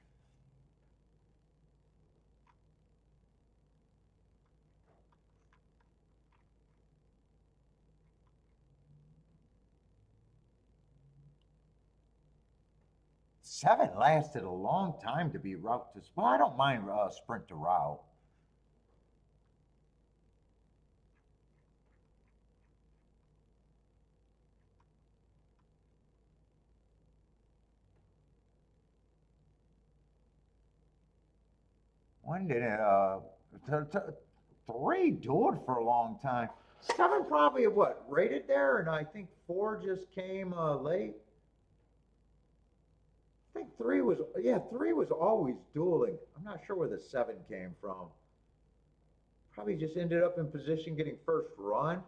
Seven lasted a long time to be route to, well, I don't mind sprint to route. When did it, three dueled for a long time. Seven probably what, rated there, and I think 4 just came late. I think 3 was, yeah, 3 was always dueling. I'm not sure where the 7 came from. Probably just ended up in position getting first run.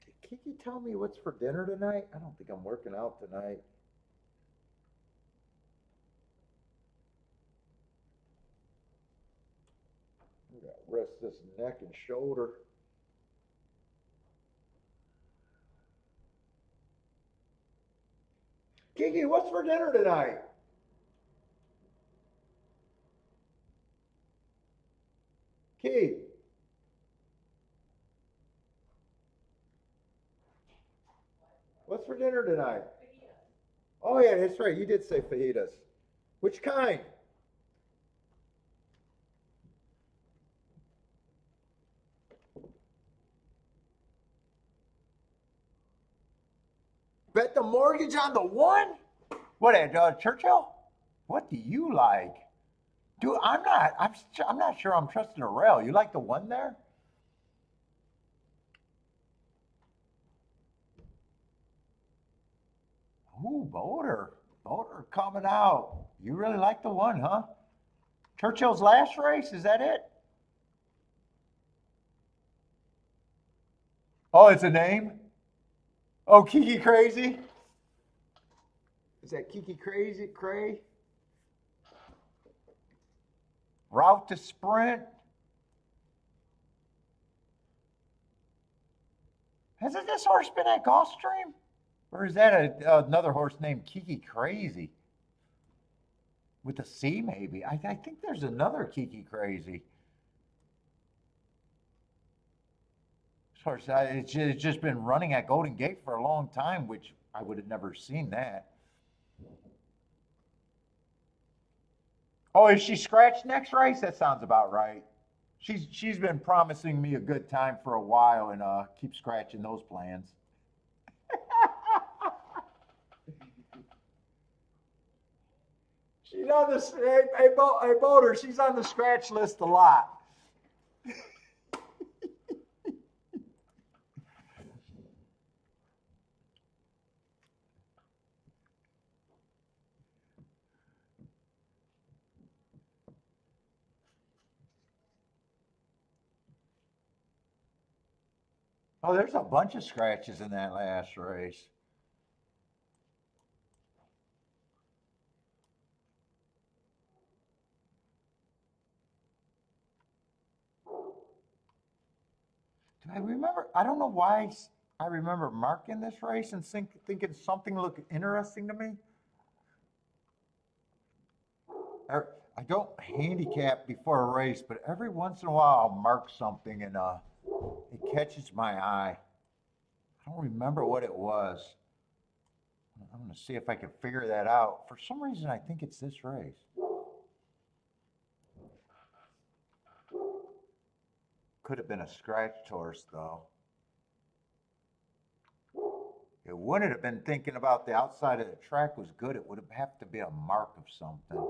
Did Kiki tell me what's for dinner tonight? I don't think I'm working out tonight. I'm gonna rest this neck and shoulder. Kiki, what's for dinner tonight? Kiki, what's for dinner tonight? Oh yeah, that's right. You did say fajitas. Which kind? Bet the mortgage on the one? What at Churchill? What do you like? Dude, I'm not sure I'm trusting a rail. You like the one there? Ooh, Boulder. Boulder coming out. You really like the one, huh? Churchill's last race, is that it? Oh, it's a name? Oh, Kiki Crazy? Is that Kiki Crazy? Cray? Route to Sprint? Hasn't this horse been at Gulfstream? Or is that another horse named Kiki Crazy? With a C, maybe. I think there's another Kiki Crazy. This horse, it's just been running at Golden Gate for a long time, which I would have never seen that. Oh, is she scratched next race? That sounds about right. She's been promising me a good time for a while, and keep scratching those plans. She's on the hey Boulder. She's on the scratch list a lot. Oh, there's a bunch of scratches in that last race. Do I remember? I don't know why I remember marking this race and thinking something looked interesting to me. I don't handicap before a race, but every once in a while I'll mark something and it catches my eye. I don't remember what it was. I'm going to see if I can figure that out. For some reason, I think it's this race. Could have been a scratch horse, though. It wouldn't have been thinking about the outside of the track was good. It would have to be a mark of something.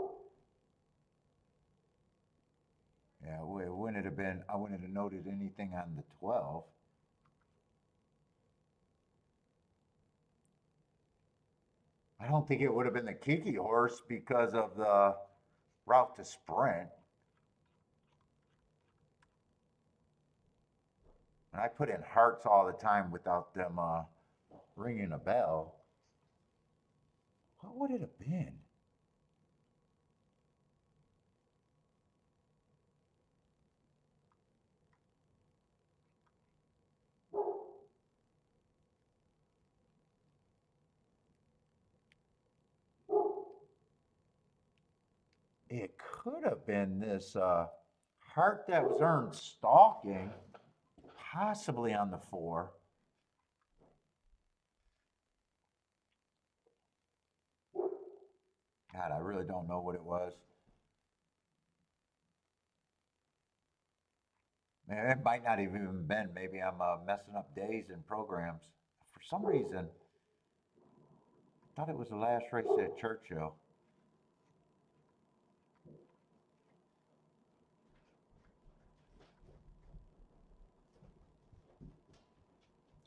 Yeah, it wouldn't have been. I wouldn't have noted anything on the 12. I don't think it would have been the Kiki horse because of the route to sprint. And I put in hearts all the time without them ringing a bell. What would it have been? It could have been this heart that was earned stalking, possibly on the 4. God, I really don't know what it was. Man, it might not have even been. Maybe I'm messing up days and programs. For some reason, I thought it was the last race at Churchill.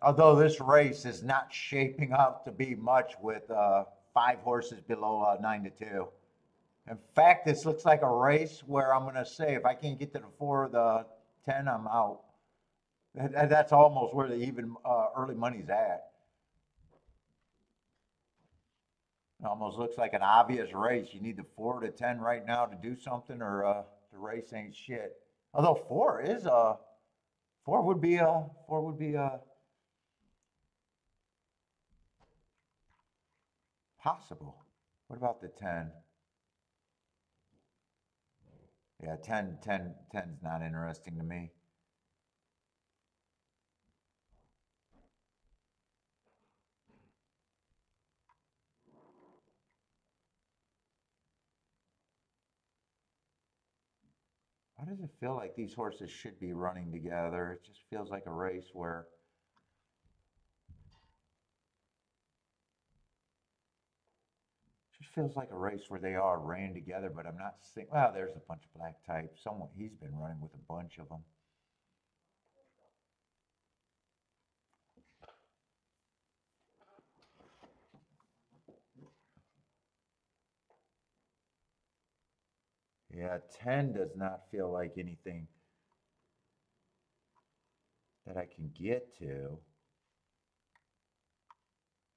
Although this race is not shaping up to be much with 5 horses below 9-2. In fact, this looks like a race where I'm going to say if I can't get to the 4 or the 10, I'm out. That's almost where the even early money's at. It almost looks like an obvious race. You need the 4 to 10 right now to do something, or the race ain't shit. Although 4 would be possible. What about the 10? Yeah, 10's not interesting to me. Why does it feel like these horses should be running together? It just feels like a race where just feels like a race where they all ran together, but I'm not seeing. Well, there's a bunch of black types. Someone he's been running with a bunch of them. Yeah, 10 does not feel like anything that I can get to.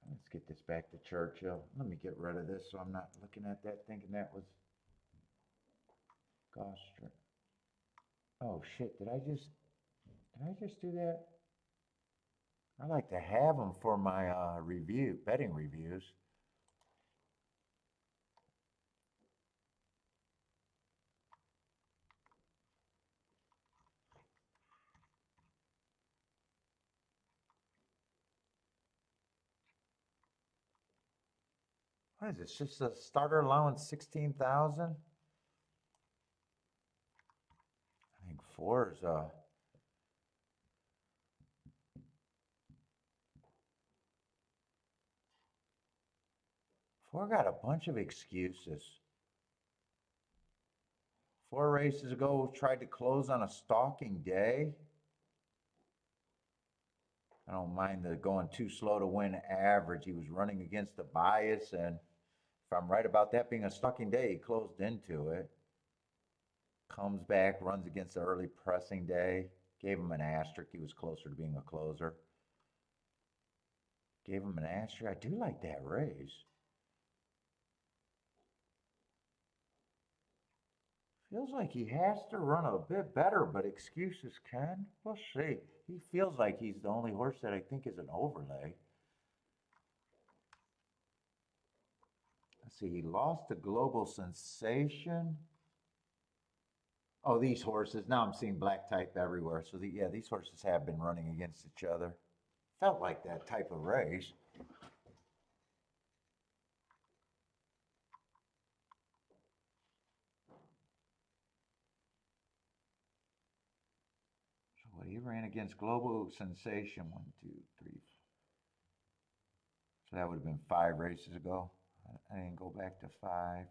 Let's get this back to Churchill. Let me get rid of this so I'm not looking at that thinking that was Gulfstream. Oh shit! Did I just do that? I like to have them for my betting reviews. What is this? Just a starter allowance 16,000? I think four is 4 got a bunch of excuses. 4 races ago, tried to close on a stalking day. I don't mind the going too slow to win average. He was running against the bias, and if I'm right about that being a stalking day, he closed into it. Comes back, runs against the early pressing day. Gave him an asterisk. He was closer to being a closer. Gave him an asterisk. I do like that race. Feels like he has to run a bit better, but excuses can. We'll see. He feels like he's the only horse that I think is an overlay. Let's see, he lost to Global Sensation. Oh, these horses. Now I'm seeing black type everywhere. So, yeah, these horses have been running against each other. Felt like that type of race. So, what he ran against Global Sensation 1, 2, 3. So, that would have been 5 races ago. I didn't go back to 5.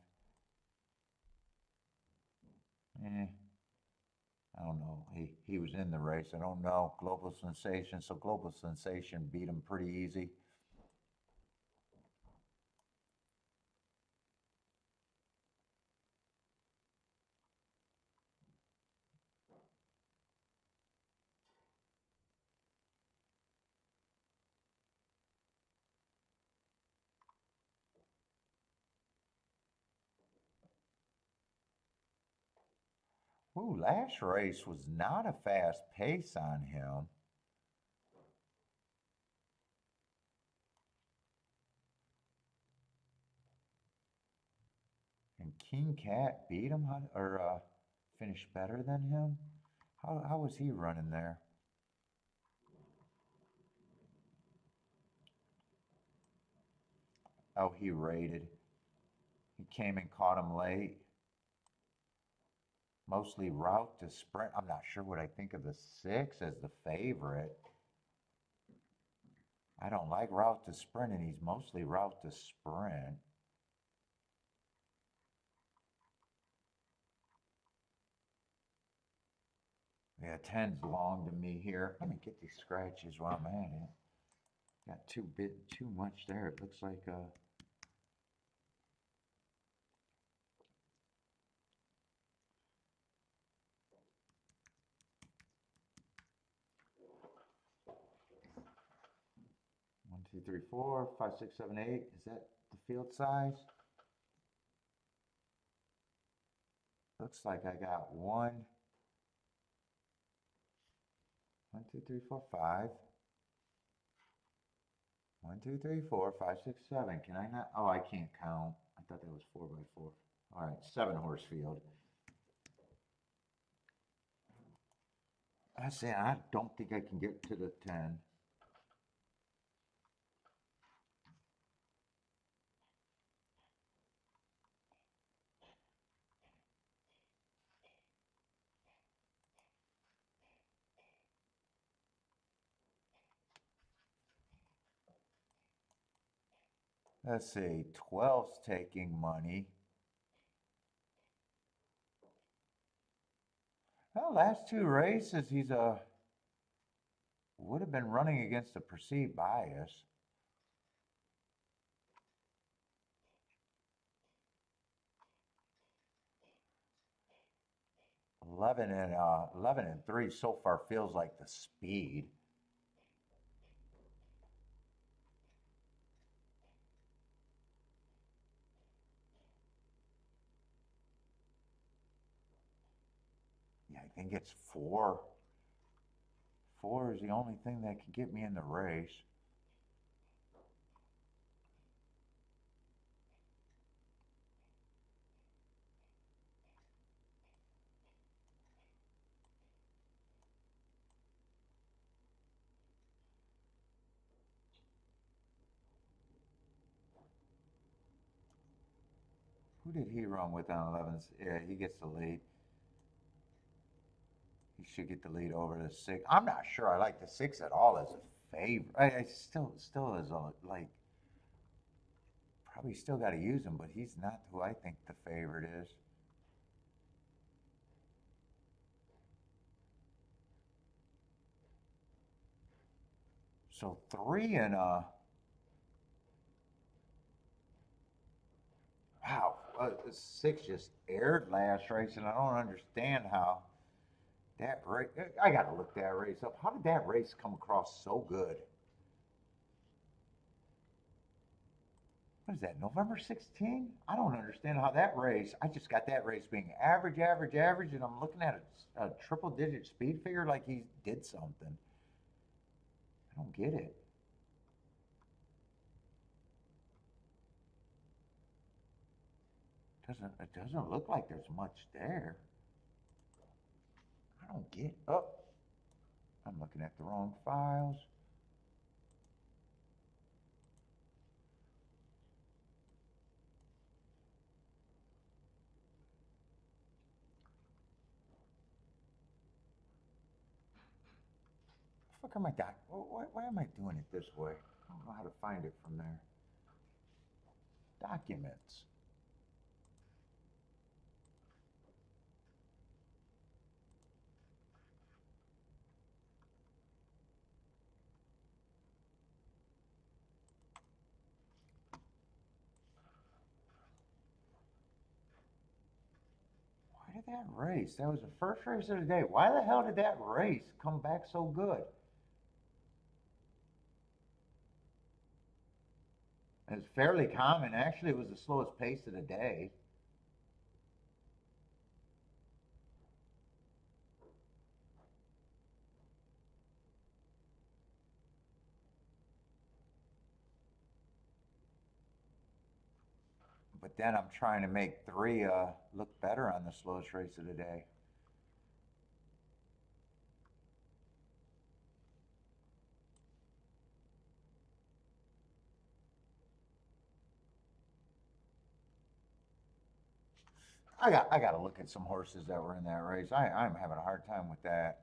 I don't know. He was in the race. I don't know. Global Sensation. So Global Sensation beat him pretty easy. Ooh, last race was not a fast pace on him. And King Cat beat him, or finished better than him. How was he running there? Oh, he rated. He came and caught him late. Mostly route to sprint. I'm not sure what I think of the 6 as the favorite. I don't like route to sprint, and he's mostly route to sprint. Yeah, 10's long to me here. Let me get these scratches while I'm at it. Got too much there. It looks like 1, 2, 3, 4, 5, 6, 7, 8. Is that the field size? Looks like I got 1, 2, 3, 4, 5. 1, 2, 3, 4, 5, 6, 7. Can I not? Oh, I can't count. I thought that was 4 by 4. All right, 7 horse field. I say I don't think I can get to the 10. Let's see, 12's taking money. Well, last 2 races, he's would have been running against a perceived bias. 11 and 3 so far feels like the speed. Yeah, I think it's 4. 4 is the only thing that can get me in the race. Who did he run with on 11s? Yeah, he gets the lead. He should get the lead over the 6. I'm not sure I like the 6 at all as a favorite. I still is like, probably still got to use him, but he's not who I think the favorite is. So 3 and wow, 6 just aired last race, and I don't understand how That race, I got to look that race up. How did that race come across so good? What is that, November 16? I don't understand how that race, I just got that race being average, average, average, and I'm looking at a triple digit speed figure like he did something. I don't get it. It doesn't look like there's much there. I don't get. Oh, I'm looking at the wrong files. What the fuck am I doing? Why am I doing it this way? I don't know how to find it from there. Documents. Why did that race? That was the first race of the day. Why the hell did that race come back so good? It's fairly common. Actually, it was the slowest pace of the day. But then I'm trying to make three look better on the slowest race of the day. I got to look at some horses that were in that race. I'm having a hard time with that.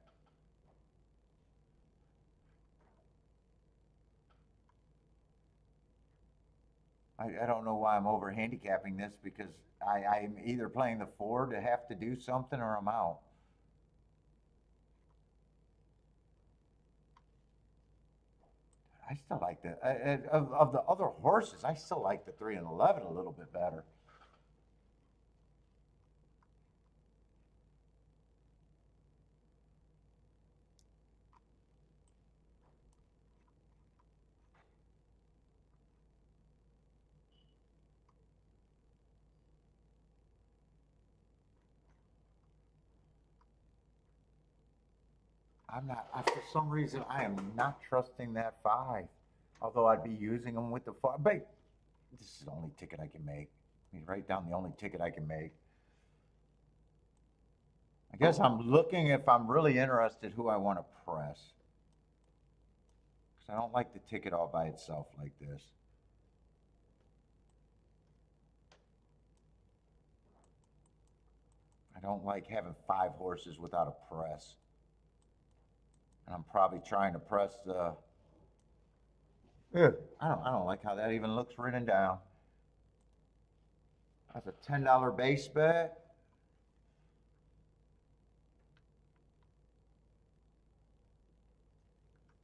I don't know why I'm over handicapping this because I'm either playing the four to have to do something or I'm out. I still like the of the other horses. I still like the 3 and 11 a little bit better. I'm not. For some reason, I am not trusting that five. Although I'd be using them with the five. But this is the only ticket I can make. Let me write down the only ticket I can make. I guess I'm looking if I'm really interested who I want to press. Because I don't like the ticket all by itself like this. I don't like having 5 horses without a press. And I'm probably trying to press the. I don't like how that even looks written down. That's a $10 base bet.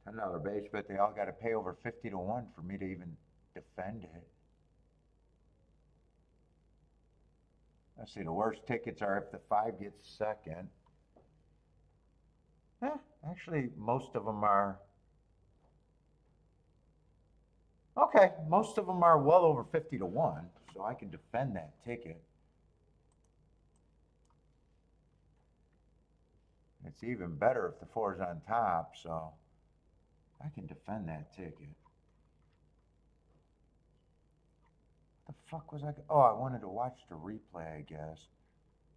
$10 base bet. They all got to pay over 50 to 1 for me to even defend it. Let's see, the worst tickets are if the 5 gets second. Actually, most of them are. Okay, most of them are well over 50 to 1, so I can defend that ticket. It's even better if the 4's on top, so I can defend that ticket. The fuck was I? Oh, I wanted to watch the replay, I guess.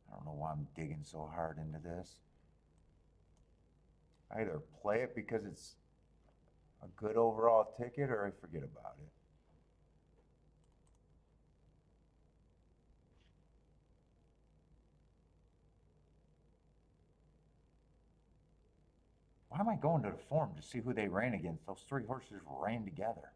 I don't know why I'm digging so hard into this. I either play it because it's a good overall ticket or I forget about it. Why am I going to the forum to see who they ran against? Those 3 horses ran together.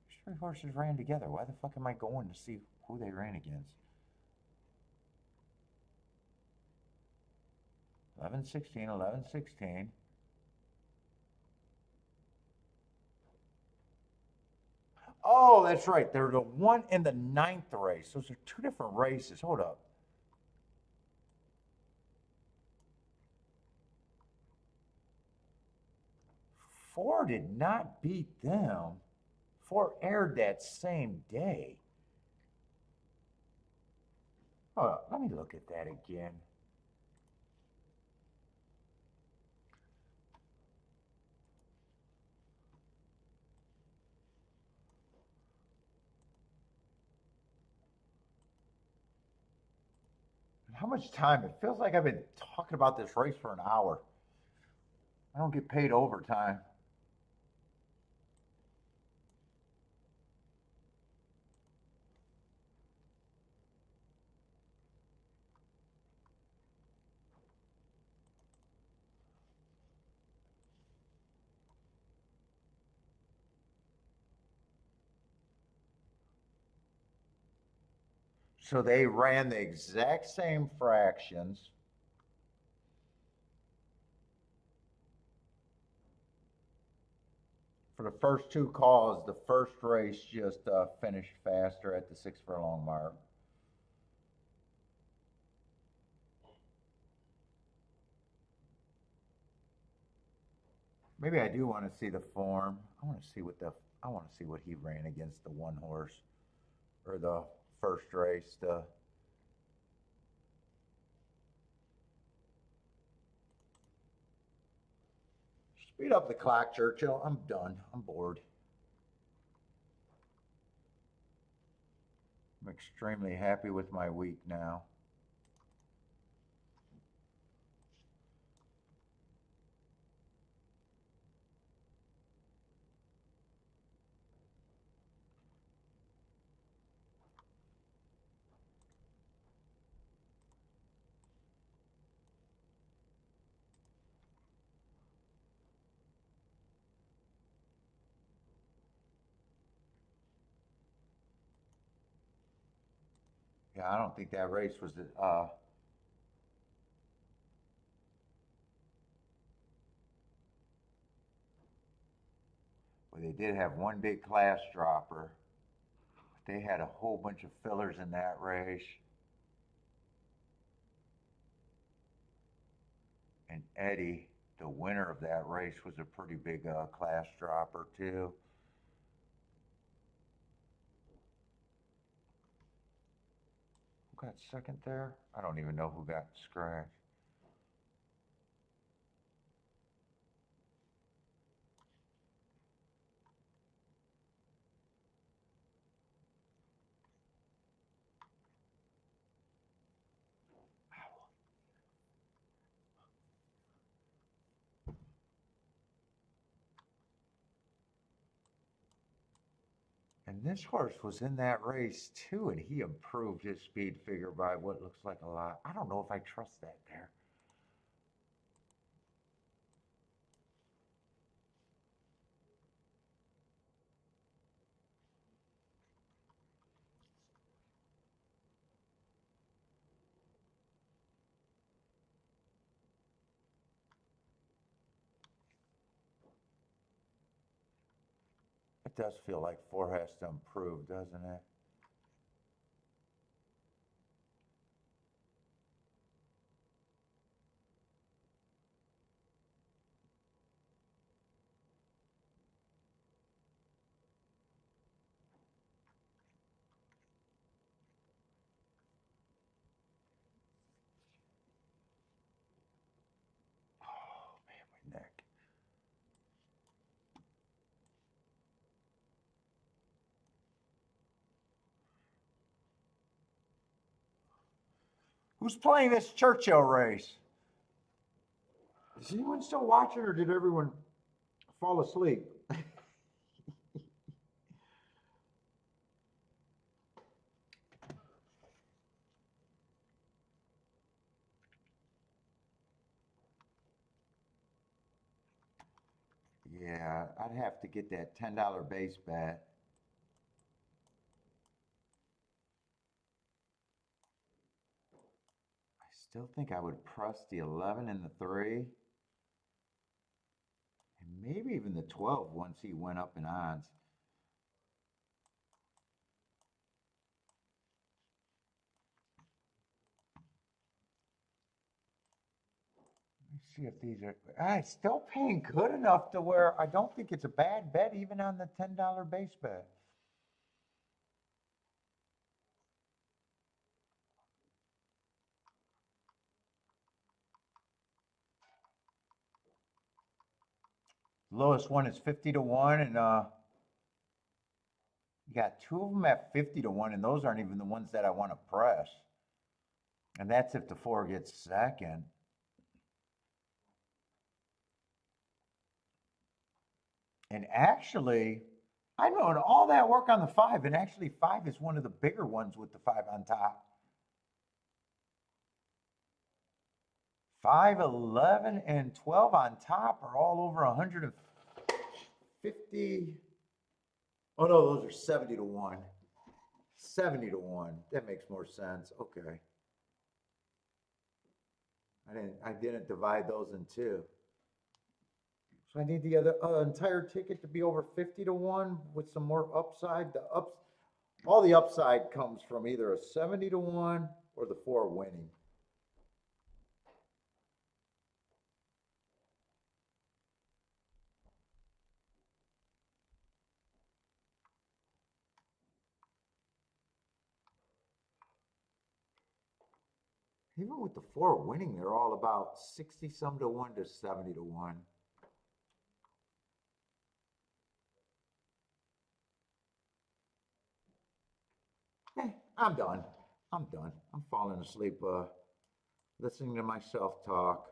Those 3 horses ran together. Why the fuck am I going to see who they ran against? 11-16, 11-16. Oh, that's right. They're the one and the ninth race. Those are two different races. Hold up. Four did not beat them. Four aired that same day. Hold up. Let me look at that again. How much time? It feels like I've been talking about this race for an hour. I don't get paid overtime. So they ran the exact same fractions. For the first two calls, the first race just finished faster at the 6 furlong mark. Maybe I do want to see the form. I want to see what he ran against the one horse or the first race. The speed up the clock, Churchill. I'm done. I'm bored. I'm extremely happy with my week now. Yeah, I don't think that race was well, they did have one big class dropper. But they had a whole bunch of fillers in that race. And Eddie, the winner of that race, was a pretty big class dropper too. Who got second there? I don't even know who got scratched. And this horse was in that race too, and he improved his speed figure by what looks like a lot. I don't know if I trust that there. It does feel like four has to improve, doesn't it? Oh man, my neck. Who's playing this Churchill race? Is anyone still watching, or did everyone fall asleep? Yeah, I'd have to get that $10 base bet. I still think I would press the 11 and the 3, and maybe even the 12 once he went up in odds. Let's see if these are. Still paying good enough to where I don't think it's a bad bet, even on the $10 base bet. Lowest one is 50 to 1, and you got two of them at 50 to 1, and those aren't even the ones that I want to press. And that's if the 4 gets second. And actually, I'm doing all that work on the 5, and actually 5 is one of the bigger ones with the 5 on top. 5, 11, and 12 on top are all over 150. Oh no, those are 70 to 1. 70 to 1. That makes more sense. Okay. I didn't divide those in two. So I need the other entire ticket to be over 50 to 1 with some more upside. All the upside comes from either a 70 to 1 or the 4 winning. Even with the 4 winning, they're all about 60 some to 1 to 70 to 1. I'm done. I'm done. I'm falling asleep listening to myself talk.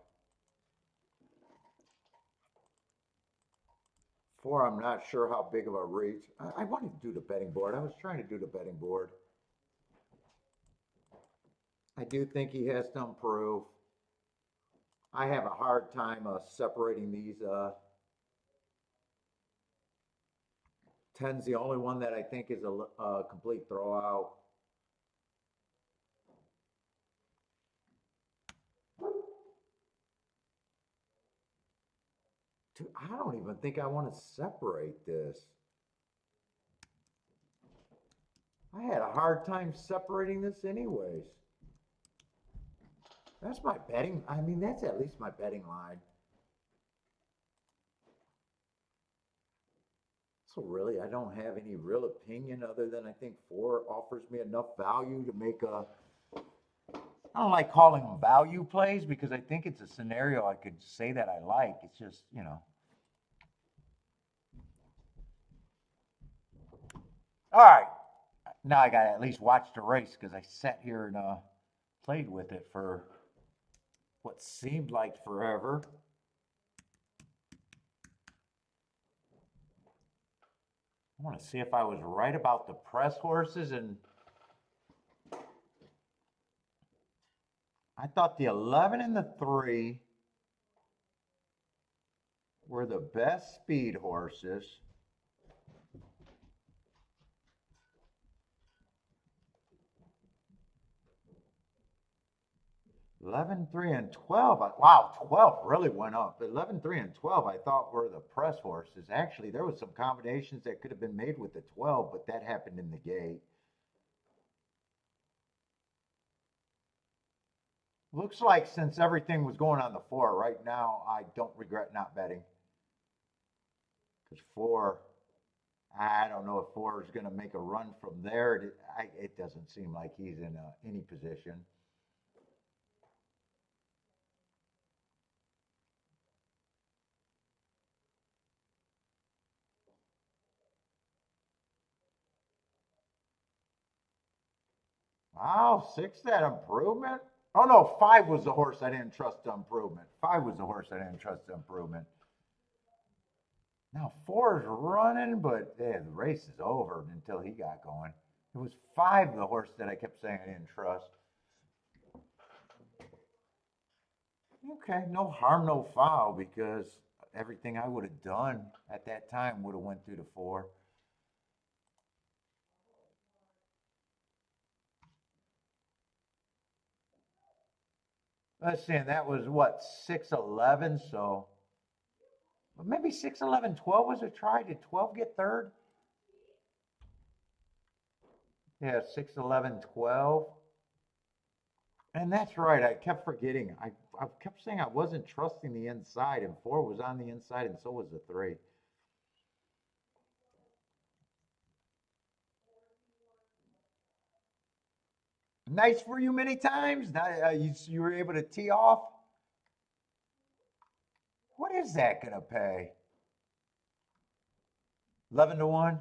4, I'm not sure how big of a reach. I wanted to do the betting board. I was trying to do the betting board. I do think he has to improve. I have a hard time separating these 10's the only one that I think is a complete throwout. Dude, I don't even think I want to separate this. I had a hard time separating this anyways. That's my betting. I mean, that's at least my betting line. So really, I don't have any real opinion other than I think 4 offers me enough value to make a. I don't like calling them value plays because I think it's a scenario I could say that I like. It's just, you know. All right. Now I got to at least watch the race because I sat here and played with it for what seemed like forever. I want to see if I was right about the press horses, and I thought the 11 and the 3 were the best speed horses. 11, 3, and 12. Wow, 12 really went up. 11, 3, and 12 I thought were the press horses. Actually, there was some combinations that could have been made with the 12, but that happened in the gate. Looks like since everything was going on the 4, right now I don't regret not betting. Because 4, I don't know if 4 is going to make a run from there. It doesn't seem like he's in any position. Wow, 6, that improvement? Oh no, 5 was the horse I didn't trust to improvement. 5 was the horse I didn't trust to improvement. Now 4 is running, but the race is over until he got going. It was 5, the horse that I kept saying I didn't trust. Okay, no harm, no foul, because everything I would have done at that time would have went through the 4. Let's see, and that was what, 6-11, so maybe 6-11, 12 was a try. Did 12 get third? Yeah, 6-11, 12. And that's right. I kept forgetting. I kept saying I wasn't trusting the inside, and 4 was on the inside, and so was the 3. Nice for you many times. Now, you were able to tee off. What is that going to pay? 11 to 1?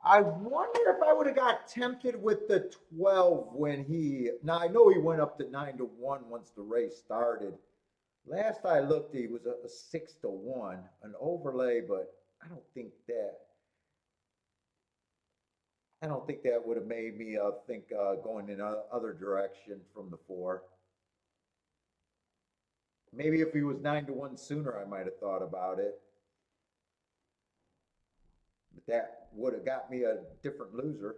I wonder if I would have got tempted with the 12 when he. Now, I know he went up to 9 to 1 once the race started. Last I looked, he was a 6 to 1, an overlay, but I don't think that. I don't think that would have made me think going in other direction from the 4. Maybe if he was 9 to 1 sooner, I might have thought about it. But that would have got me a different loser.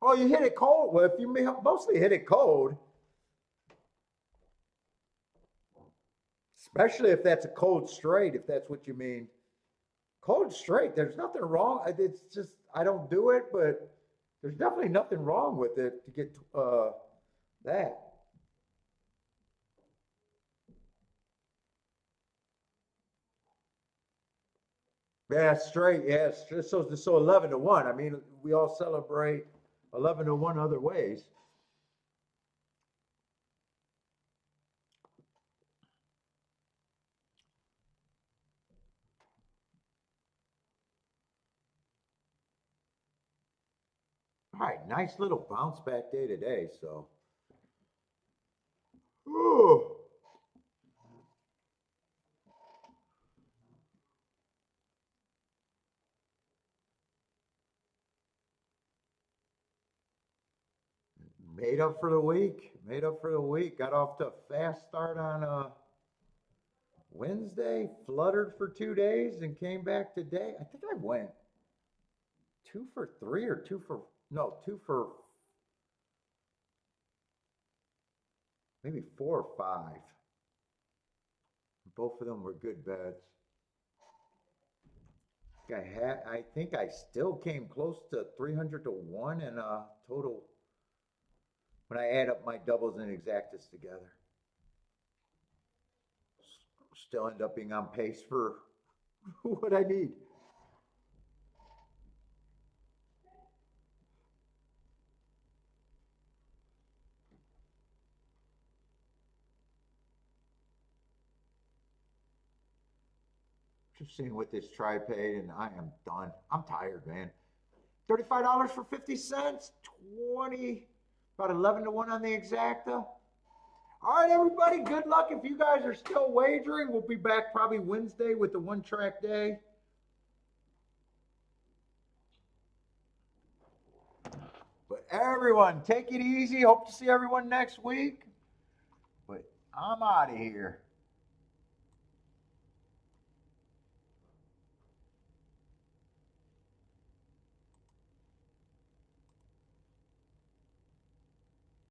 Oh, you hit it cold. Well, if you mostly hit it cold, especially if that's a cold straight, if that's what you mean. Cold straight, there's nothing wrong. It's just, I don't do it, but there's definitely nothing wrong with it to get that. Yeah, straight. Yeah, so 11 to 1. I mean, we all celebrate 11 to 1 other ways. All right, nice little bounce back day today. So, ooh, made up for the week. Made up for the week. Got off to a fast start on Wednesday, fluttered for 2 days, and came back today. I think I went 2 for 3 or 2 for, no, 2 for maybe 4 or 5. Both of them were good bets. I think I still came close to 300 to 1 in total when I add up my doubles and exactas together. Still end up being on pace for what I need. Just seeing what this try paid, and I am done. I'm tired, man. $35 for 50 cents, 20, about 11 to 1 on the exacta. All right, everybody, good luck if you guys are still wagering. We'll be back probably Wednesday with the one track day. But everyone, take it easy. Hope to see everyone next week. But I'm out of here.